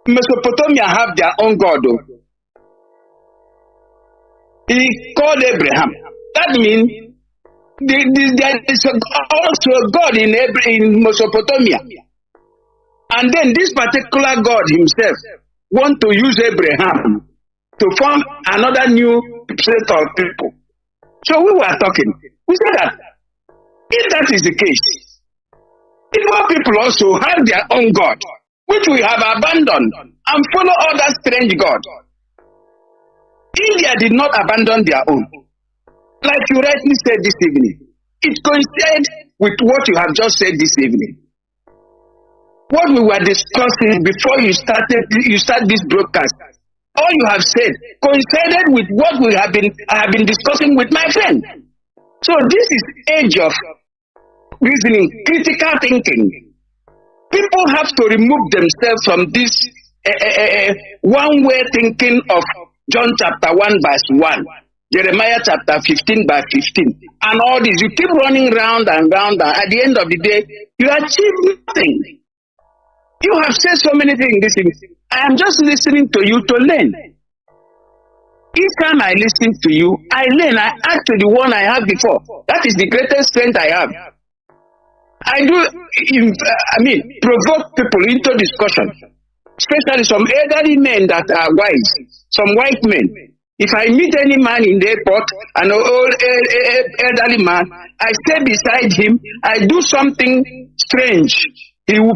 Mesopotamia have their own God. He called Abraham. That means there is also a God in Mesopotamia. And then this particular God himself want to use Abraham to form another new set of people. So we were talking. We said that if that is the case, Igbo people also have their own God, which we have abandoned and follow other strange gods. India did not abandon their own. Like you rightly said this evening, it coincided with what you have just said this evening. What we were discussing before you start this broadcast all you have said coincided with what I have been discussing with my friend. So this is age of reasoning, critical thinking. People have to remove themselves from this one-way thinking of John chapter 1 verse 1, Jeremiah chapter 15 verse 15, and all this. You keep running round and round, and at the end of the day, you achieve nothing. You have said so many things. I am just listening to you to learn. Each time I listen to you, I learn. I add to the one I have before. That is the greatest strength I have. I do, provoke people into discussion, especially some elderly men that are wise, some white men. If I meet any man in the airport, an old elderly man, I stay beside him, I do something strange. He will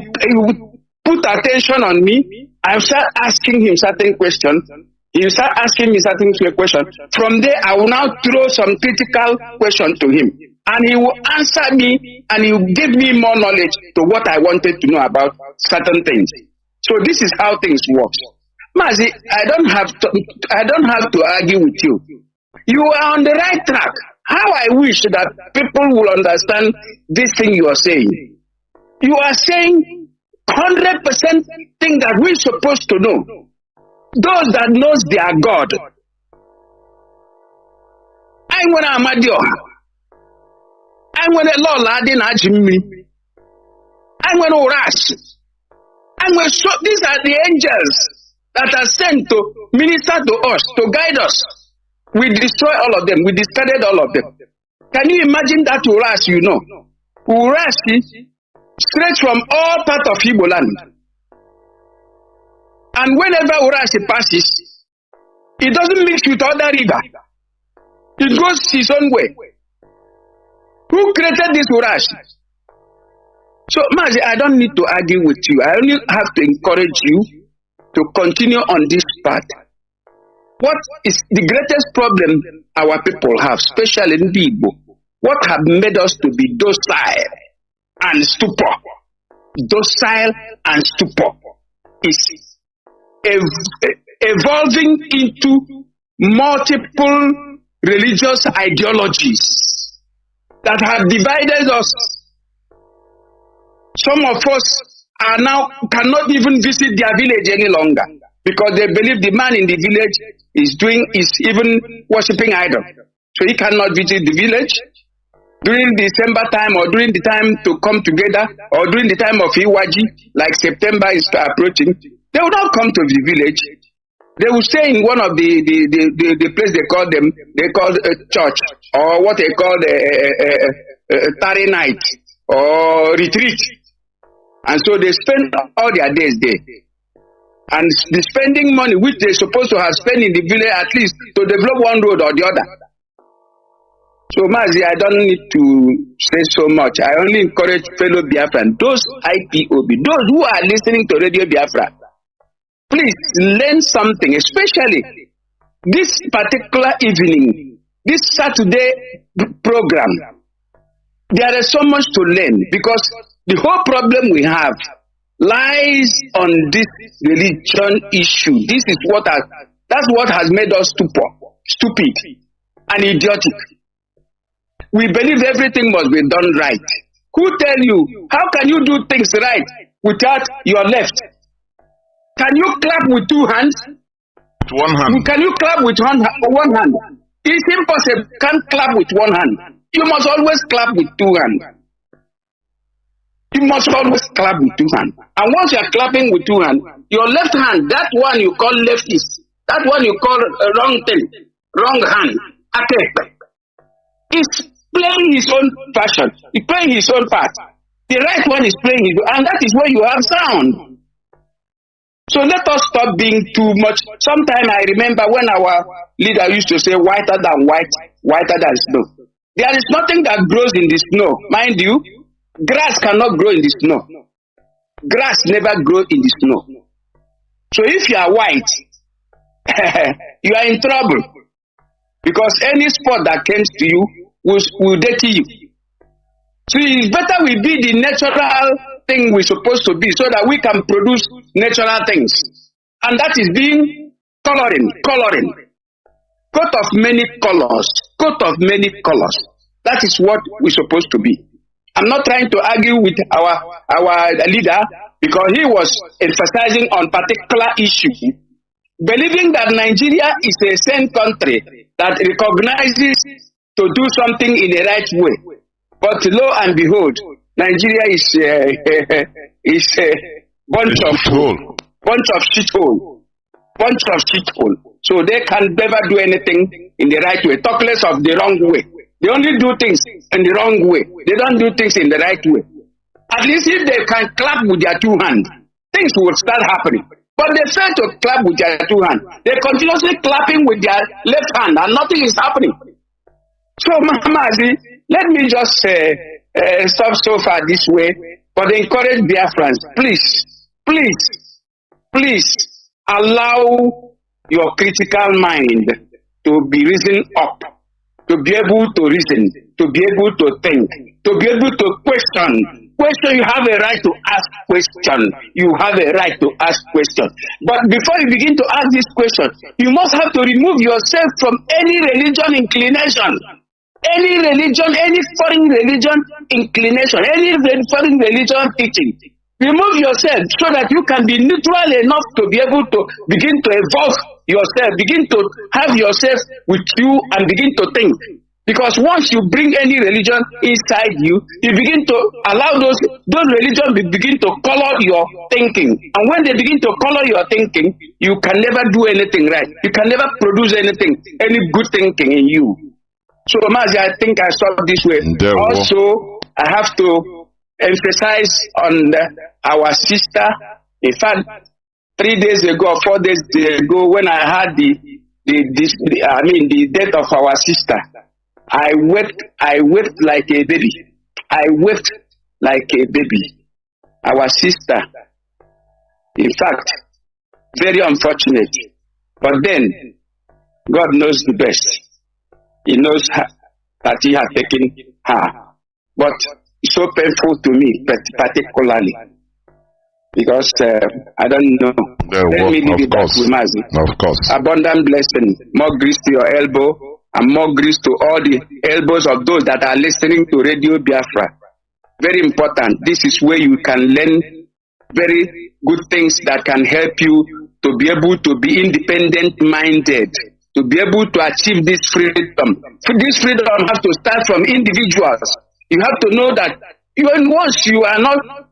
put attention on me. I start asking him certain questions. He will start asking me certain questions. From there, I will now throw some critical questions to him. And he will answer me, and he will give me more knowledge to what I wanted to know about certain things. So this is how things work. Mazi, I don't have to argue with you. You are on the right track. How I wish that people will understand this thing you are saying. You are saying 100% thing that we're supposed to know. Those that knows their God. I'm going to Amadio. I'm going to Lord Ladin Ajimi. I'm going to rush. I'm going to show. These are the angels that are sent to minister to us, to guide us. We destroy all of them. We discarded all of them. Can you imagine that Urash, you know? Urash straight from all parts of Igbo land. And whenever Urash passes, it doesn't mix with other river. It goes his own way. Who created this Urash? So, Mazi, I don't need to argue with you. I only have to encourage you to continue on this path. What is the greatest problem our people have, especially in the Igbo? What have made us to be docile and stupor? Docile and stupor is evolving into multiple religious ideologies that have divided us. Some of us are now cannot even visit their village any longer because they believe the man in the village is even worshipping idol. So he cannot visit the village during December time or during the time to come together or during the time of Iwaji, like September is approaching. They will not come to the village. They will stay in one of the place they call a church, or what they call a tarry night or retreat. And so they spend all their days there. And the spending money which they're supposed to have spent in the village at least to develop one road or the other. So Mazi, I don't need to say so much. I only encourage fellow Biafran, those IPOB, those who are listening to Radio Biafra, please learn something, especially this particular evening, this Saturday program. There is so much to learn because the whole problem we have lies on this religion issue. This is that's what has made us stupid and idiotic. We believe everything must be done right. Who tell you? How can you do things right without your left? Can you clap with two hands? With one hand. Can you clap with one hand? It's impossible. You can't clap with one hand. You must always clap with two hands. You must always clap with two hands. And once you are clapping with two hands, your left hand, that one you call leftist, that one you call a wrong thing, wrong hand, okay, is playing his own passion. He's playing his own part. The right one is playing his own, and that is where you have sound. So let us stop being too much. Sometime I remember when our leader used to say, whiter than white, whiter than snow. There is nothing that grows in the snow. Mind you, grass cannot grow in the snow. Grass never grows in the snow. So if you are white, you are in trouble. Because any spot that comes to you will dirty you. So it's better we be the natural thing we're supposed to be so that we can produce natural things. And that is being Coloring. Coat of many colors. That is what we're supposed to be. I'm not trying to argue with our leader because he was emphasizing on particular issue, believing that Nigeria is a sane country that recognizes to do something in the right way. But lo and behold, Nigeria is a bunch of shithole. So they can never do anything in the right way. Talk less of the wrong way. They only do things in the wrong way. They don't do things in the right way. At least if they can clap with their two hands, things will start happening. But they fail to clap with their two hands. They're continuously clapping with their left hand and nothing is happening. So, Mazi, let me just stop so far this way, but encourage Biafrans, please allow your critical mind to be risen up, to be able to reason, to be able to think, to be able to question. You have a right to ask questions. You have a right to ask questions. But before you begin to ask this question, you must have to remove yourself from any religion inclination. Any religion, any foreign religion inclination, any foreign religion teaching. Remove yourself so that you can be neutral enough to be able to begin to evolve yourself, begin to have yourself with you and begin to think. Because once you bring any religion inside you, you begin to allow those religions begin to color your thinking. And when they begin to color your thinking, you can never do anything right. You can never produce anything, any good thinking in you. So, Mazi, I think I saw it this way. Also, I have to emphasize on our sister. In fact, 3 days ago, 4 days ago, when I had the death of our sister, I wept like a baby. Our sister. In fact, very unfortunate. But then, God knows the best. He knows that he has taken her. But it's so painful to me, particularly. Because I don't know. Let me leave it back with Mazi. Of course. Abundant blessing. More grace to your elbow. And more grace to all the elbows of those that are listening to Radio Biafra. Very important. This is where you can learn very good things that can help you to be able to be independent-minded, to be able to achieve this freedom. This freedom has to start from individuals. You have to know that even once you are not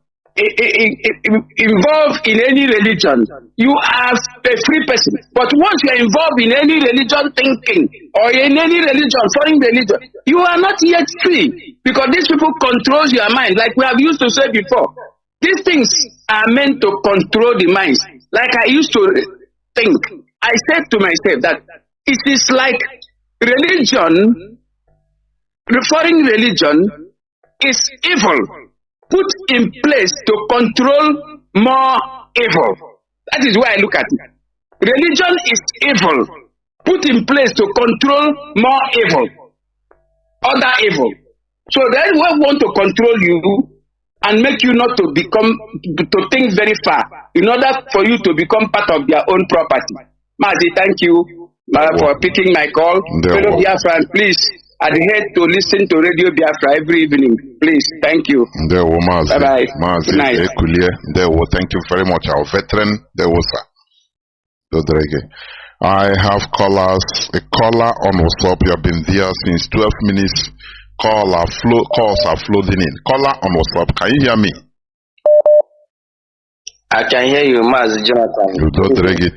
involved in any religion, you are a free person. But once you are involved in any religion thinking or in any religion, foreign religion, you are not yet free because these people control your mind. Like we have used to say before, these things are meant to control the minds. Like I used to think, I said to myself that it is like religion, the foreign religion is evil, put in place to control more evil. That is why I look at it. Religion is evil, put in place to control more evil, other evil. So they want to control you and make you not to become, to think very far in order for you to become part of their own property. Mazi, thank you for picking my call. Fellow Biafran, please adhere to listen to Radio Biafra every evening. Please, thank you. Bye-bye. Mazi, thank you very much. Our veteran, I have callers. A caller on WhatsApp. You have been there since 12 minutes. Calls are flooding in. Caller on WhatsApp. Can you hear me? I can hear you, Mazi Jonathan.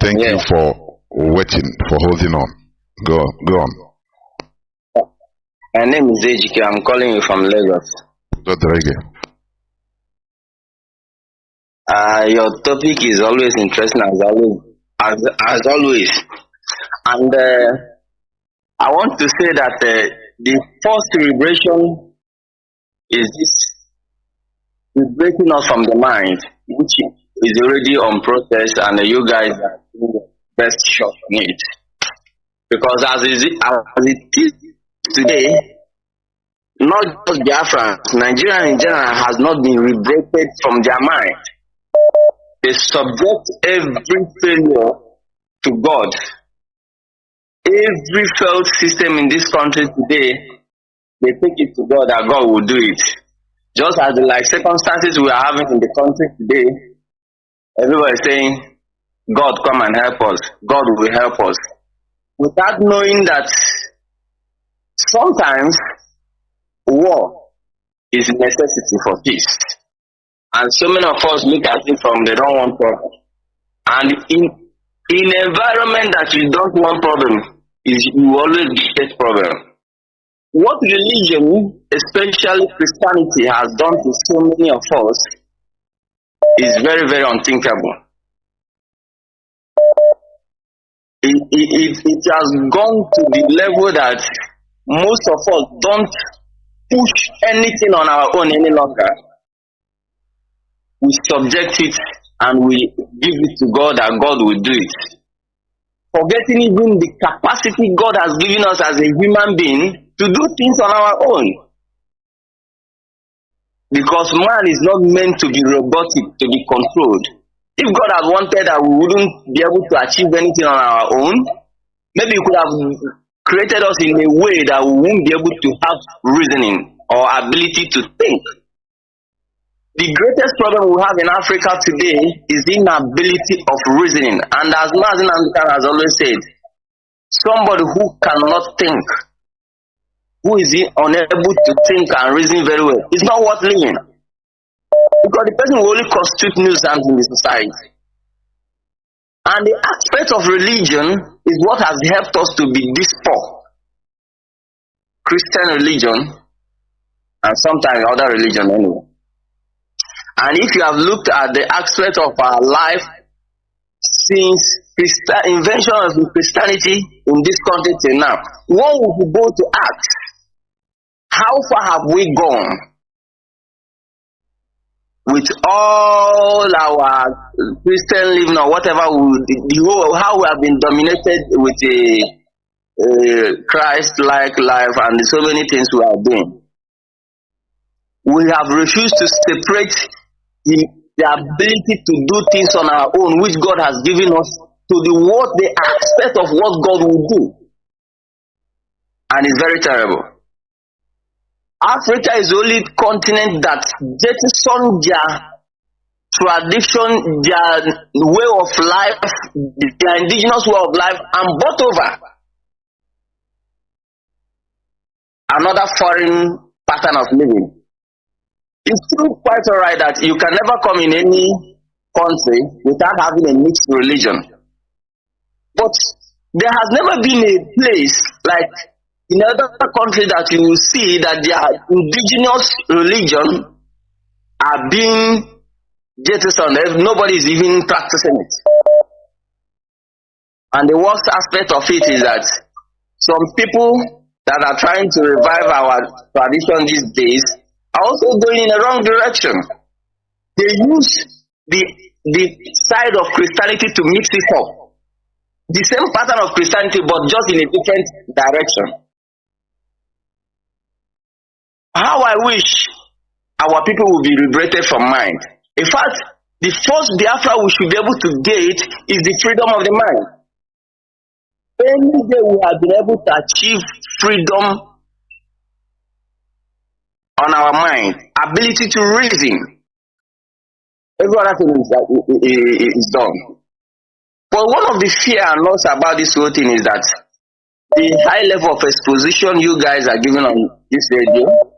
Thank you for waiting, for holding on. Go on. My name is Ejike. I'm calling you from Lagos. Your topic is always interesting as always. And I want to say that the first liberation is this breaking us from the mind, which is already on process, and you guys are doing the best shot on it. Because as it is today, not just Biafra, Nigeria in general has not been liberated from their mind. They subject every failure to God. Every failed system in this country today, they take it to God that God will do it. Just as the circumstances we are having in the country today, everybody is saying, God come and help us. God will help us. Without knowing that sometimes war is a necessity for peace. And so many of us look at it from they don't want problem. And in an environment that you don't want problem, you always get problem. What religion, especially Christianity, has done to so many of us is very, very unthinkable. It has gone to the level that most of us don't push anything on our own any longer. We subject it and we give it to God and God will do it. Forgetting even the capacity God has given us as a human being to do things on our own. Because man is not meant to be robotic, to be controlled. If God had wanted that we wouldn't be able to achieve anything on our own, maybe He could have created us in a way that we won't be able to have reasoning or ability to think. The greatest problem we have in Africa today is the inability of reasoning. And as Mazi has always said, somebody who cannot think, who is unable to think and reason very well, is not worth living. Because the person will only constitute nuisance in the society. And the aspect of religion is what has helped us to be this poor. Christian religion, and sometimes other religion anyway. And if you have looked at the aspect of our life since invention of Christianity in this country till now, one would go to ask, how far have we gone with all our Christian living or whatever, how we have been dominated with a Christ-like life and so many things we are doing. We have refused to separate the ability to do things on our own, which God has given us, to the aspect of what God will do. And it's very terrible. Africa is the only continent that jettisoned their tradition, their way of life, their indigenous way of life, and brought over another foreign pattern of living. It's still quite alright that you can never come in any country without having a mixed religion. But there has never been a place like in other countries that you will see that their indigenous religion are being jettisoned. Nobody is even practicing it. And the worst aspect of it is that some people that are trying to revive our tradition these days are also going in the wrong direction. They use the side of Christianity to mix it up. The same pattern of Christianity, but just in a different direction. How I wish our people will be liberated from mind. In fact, the first Biafra we should be able to get is the freedom of the mind. Any day we have been able to achieve freedom on our mind, ability to reason, every other thing is done. But one of the fear and loss about this whole thing is that the high level of exposition you guys are giving on this radio,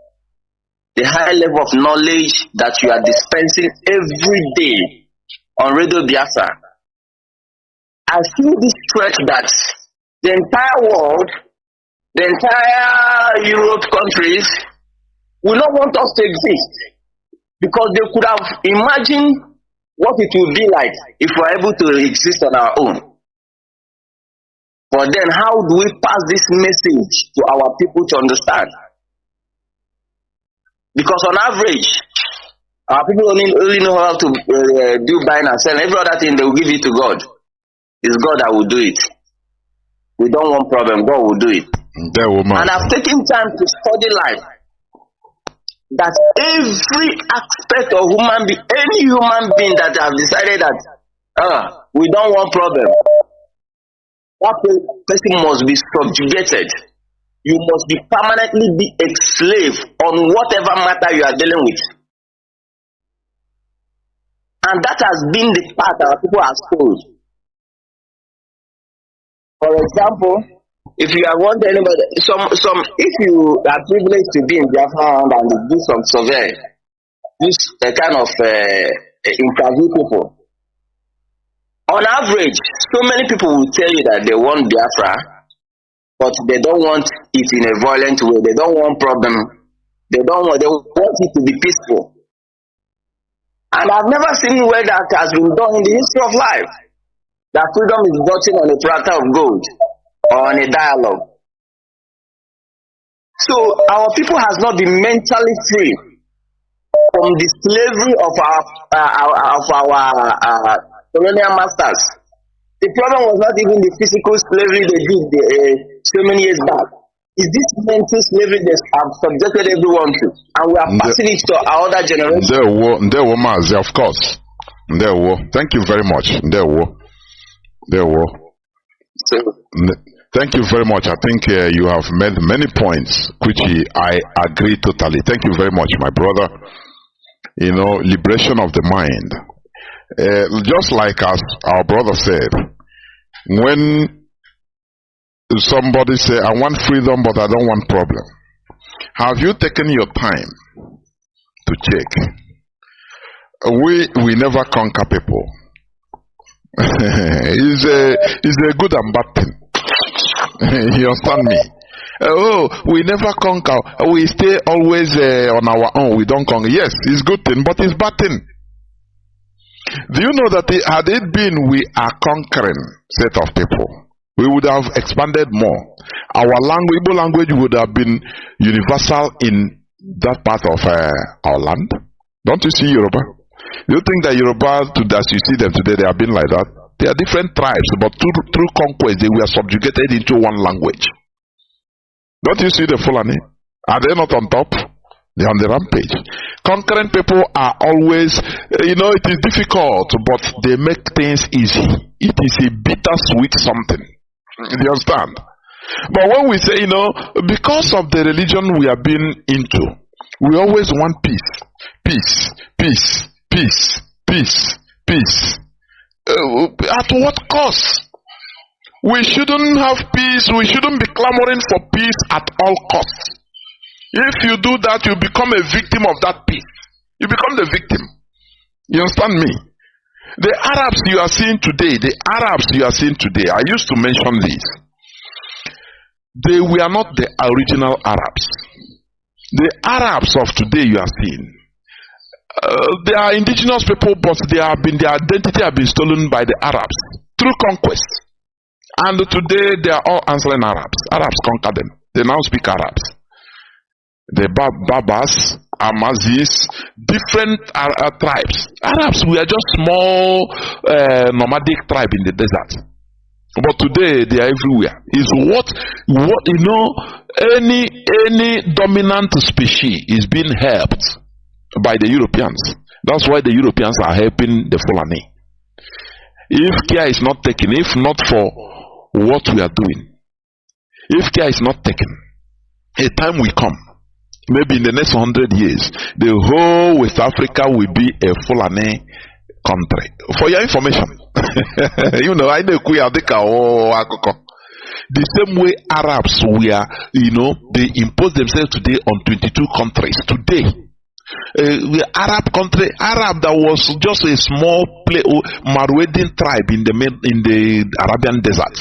the high level of knowledge that you are dispensing every day on Radio Biafra, I feel this threat that the entire world, the entire Europe countries will not want us to exist, because they could have imagined what it would be like if we are able to exist on our own. But then how do we pass this message to our people to understand? Because on average, our people only know how to do buying and selling. Every other thing they will give it to God. It's God that will do it. We don't want problem. God will do it. And I've taken time to study life. That every aspect of human being, any human being that have decided that we don't want problem, that person must be subjugated. You must be permanently be a slave on whatever matter you are dealing with. And that has been the path our people are told. For example, if you are want anybody, if you are privileged to be in Biafra and do some survey, this kind of interview people. On average, so many people will tell you that they want Biafra, but they don't want it in a violent way. They don't want problem. They want it to be peaceful. And I've never seen where that has been done in the history of life. That freedom is gotten on a platter of gold or on a dialogue. So our people has not been mentally free from the slavery of our colonial masters. The problem was not even the physical slavery they did so many years back. Is this mental slavery they have subjected everyone to, and we are passing it to our other generations? There were Mazi, of course. There were. Thank you very much. There were. Thank you very much. I think you have made many points, which I agree totally. Thank you very much, my brother. You know, liberation of the mind. Just like as our brother said, when somebody say, I want freedom, but I don't want problem. Have you taken your time to check? We never conquer people. It's a good and bad thing. You understand me? We never conquer. We stay always on our own. We don't conquer. Yes, it's good thing, but it's bad thing. Do you know that had it been we are conquering set of people, we would have expanded more. Our language, Igbo language, would have been universal in that part of our land. Don't you see Yoruba? Do you think that Yoruba, as you see them today, they have been like that? They are different tribes, but through conquest, they were subjugated into one language. Don't you see the Fulani? Are they not on top? They are on the rampage. Conquering people are always, it is difficult, but they make things easy. It is a bittersweet something. You understand? But when we say, because of the religion we have been into, we always want peace. Peace, peace, peace, peace, peace. At what cost? We shouldn't have peace. We shouldn't be clamoring for peace at all costs. If you do that, you become a victim of that peace. You become the victim. You understand me? The Arabs you are seeing today, I used to mention this. They were not the original Arabs. The Arabs of today you are seeing, they are indigenous people, but their identity have been stolen by the Arabs through conquest. And today they are all answering Arabs. Arabs conquered them. They now speak Arabs. The Babas, Mazis, different tribes. Arabs, we are just small nomadic tribe in the desert. But today they are everywhere. Is what any dominant species is being helped by the Europeans. That's why the Europeans are helping the Fulani. If care is not taken, if not for what we are doing, if care is not taken, a time will come. Maybe in the next 100 years, the whole West Africa will be a Fulani country. For your information, I know the same way Arabs were, they impose themselves today on 22 countries. Today, the Arab country, Arab that was just a small Marwedian tribe in the Arabian desert.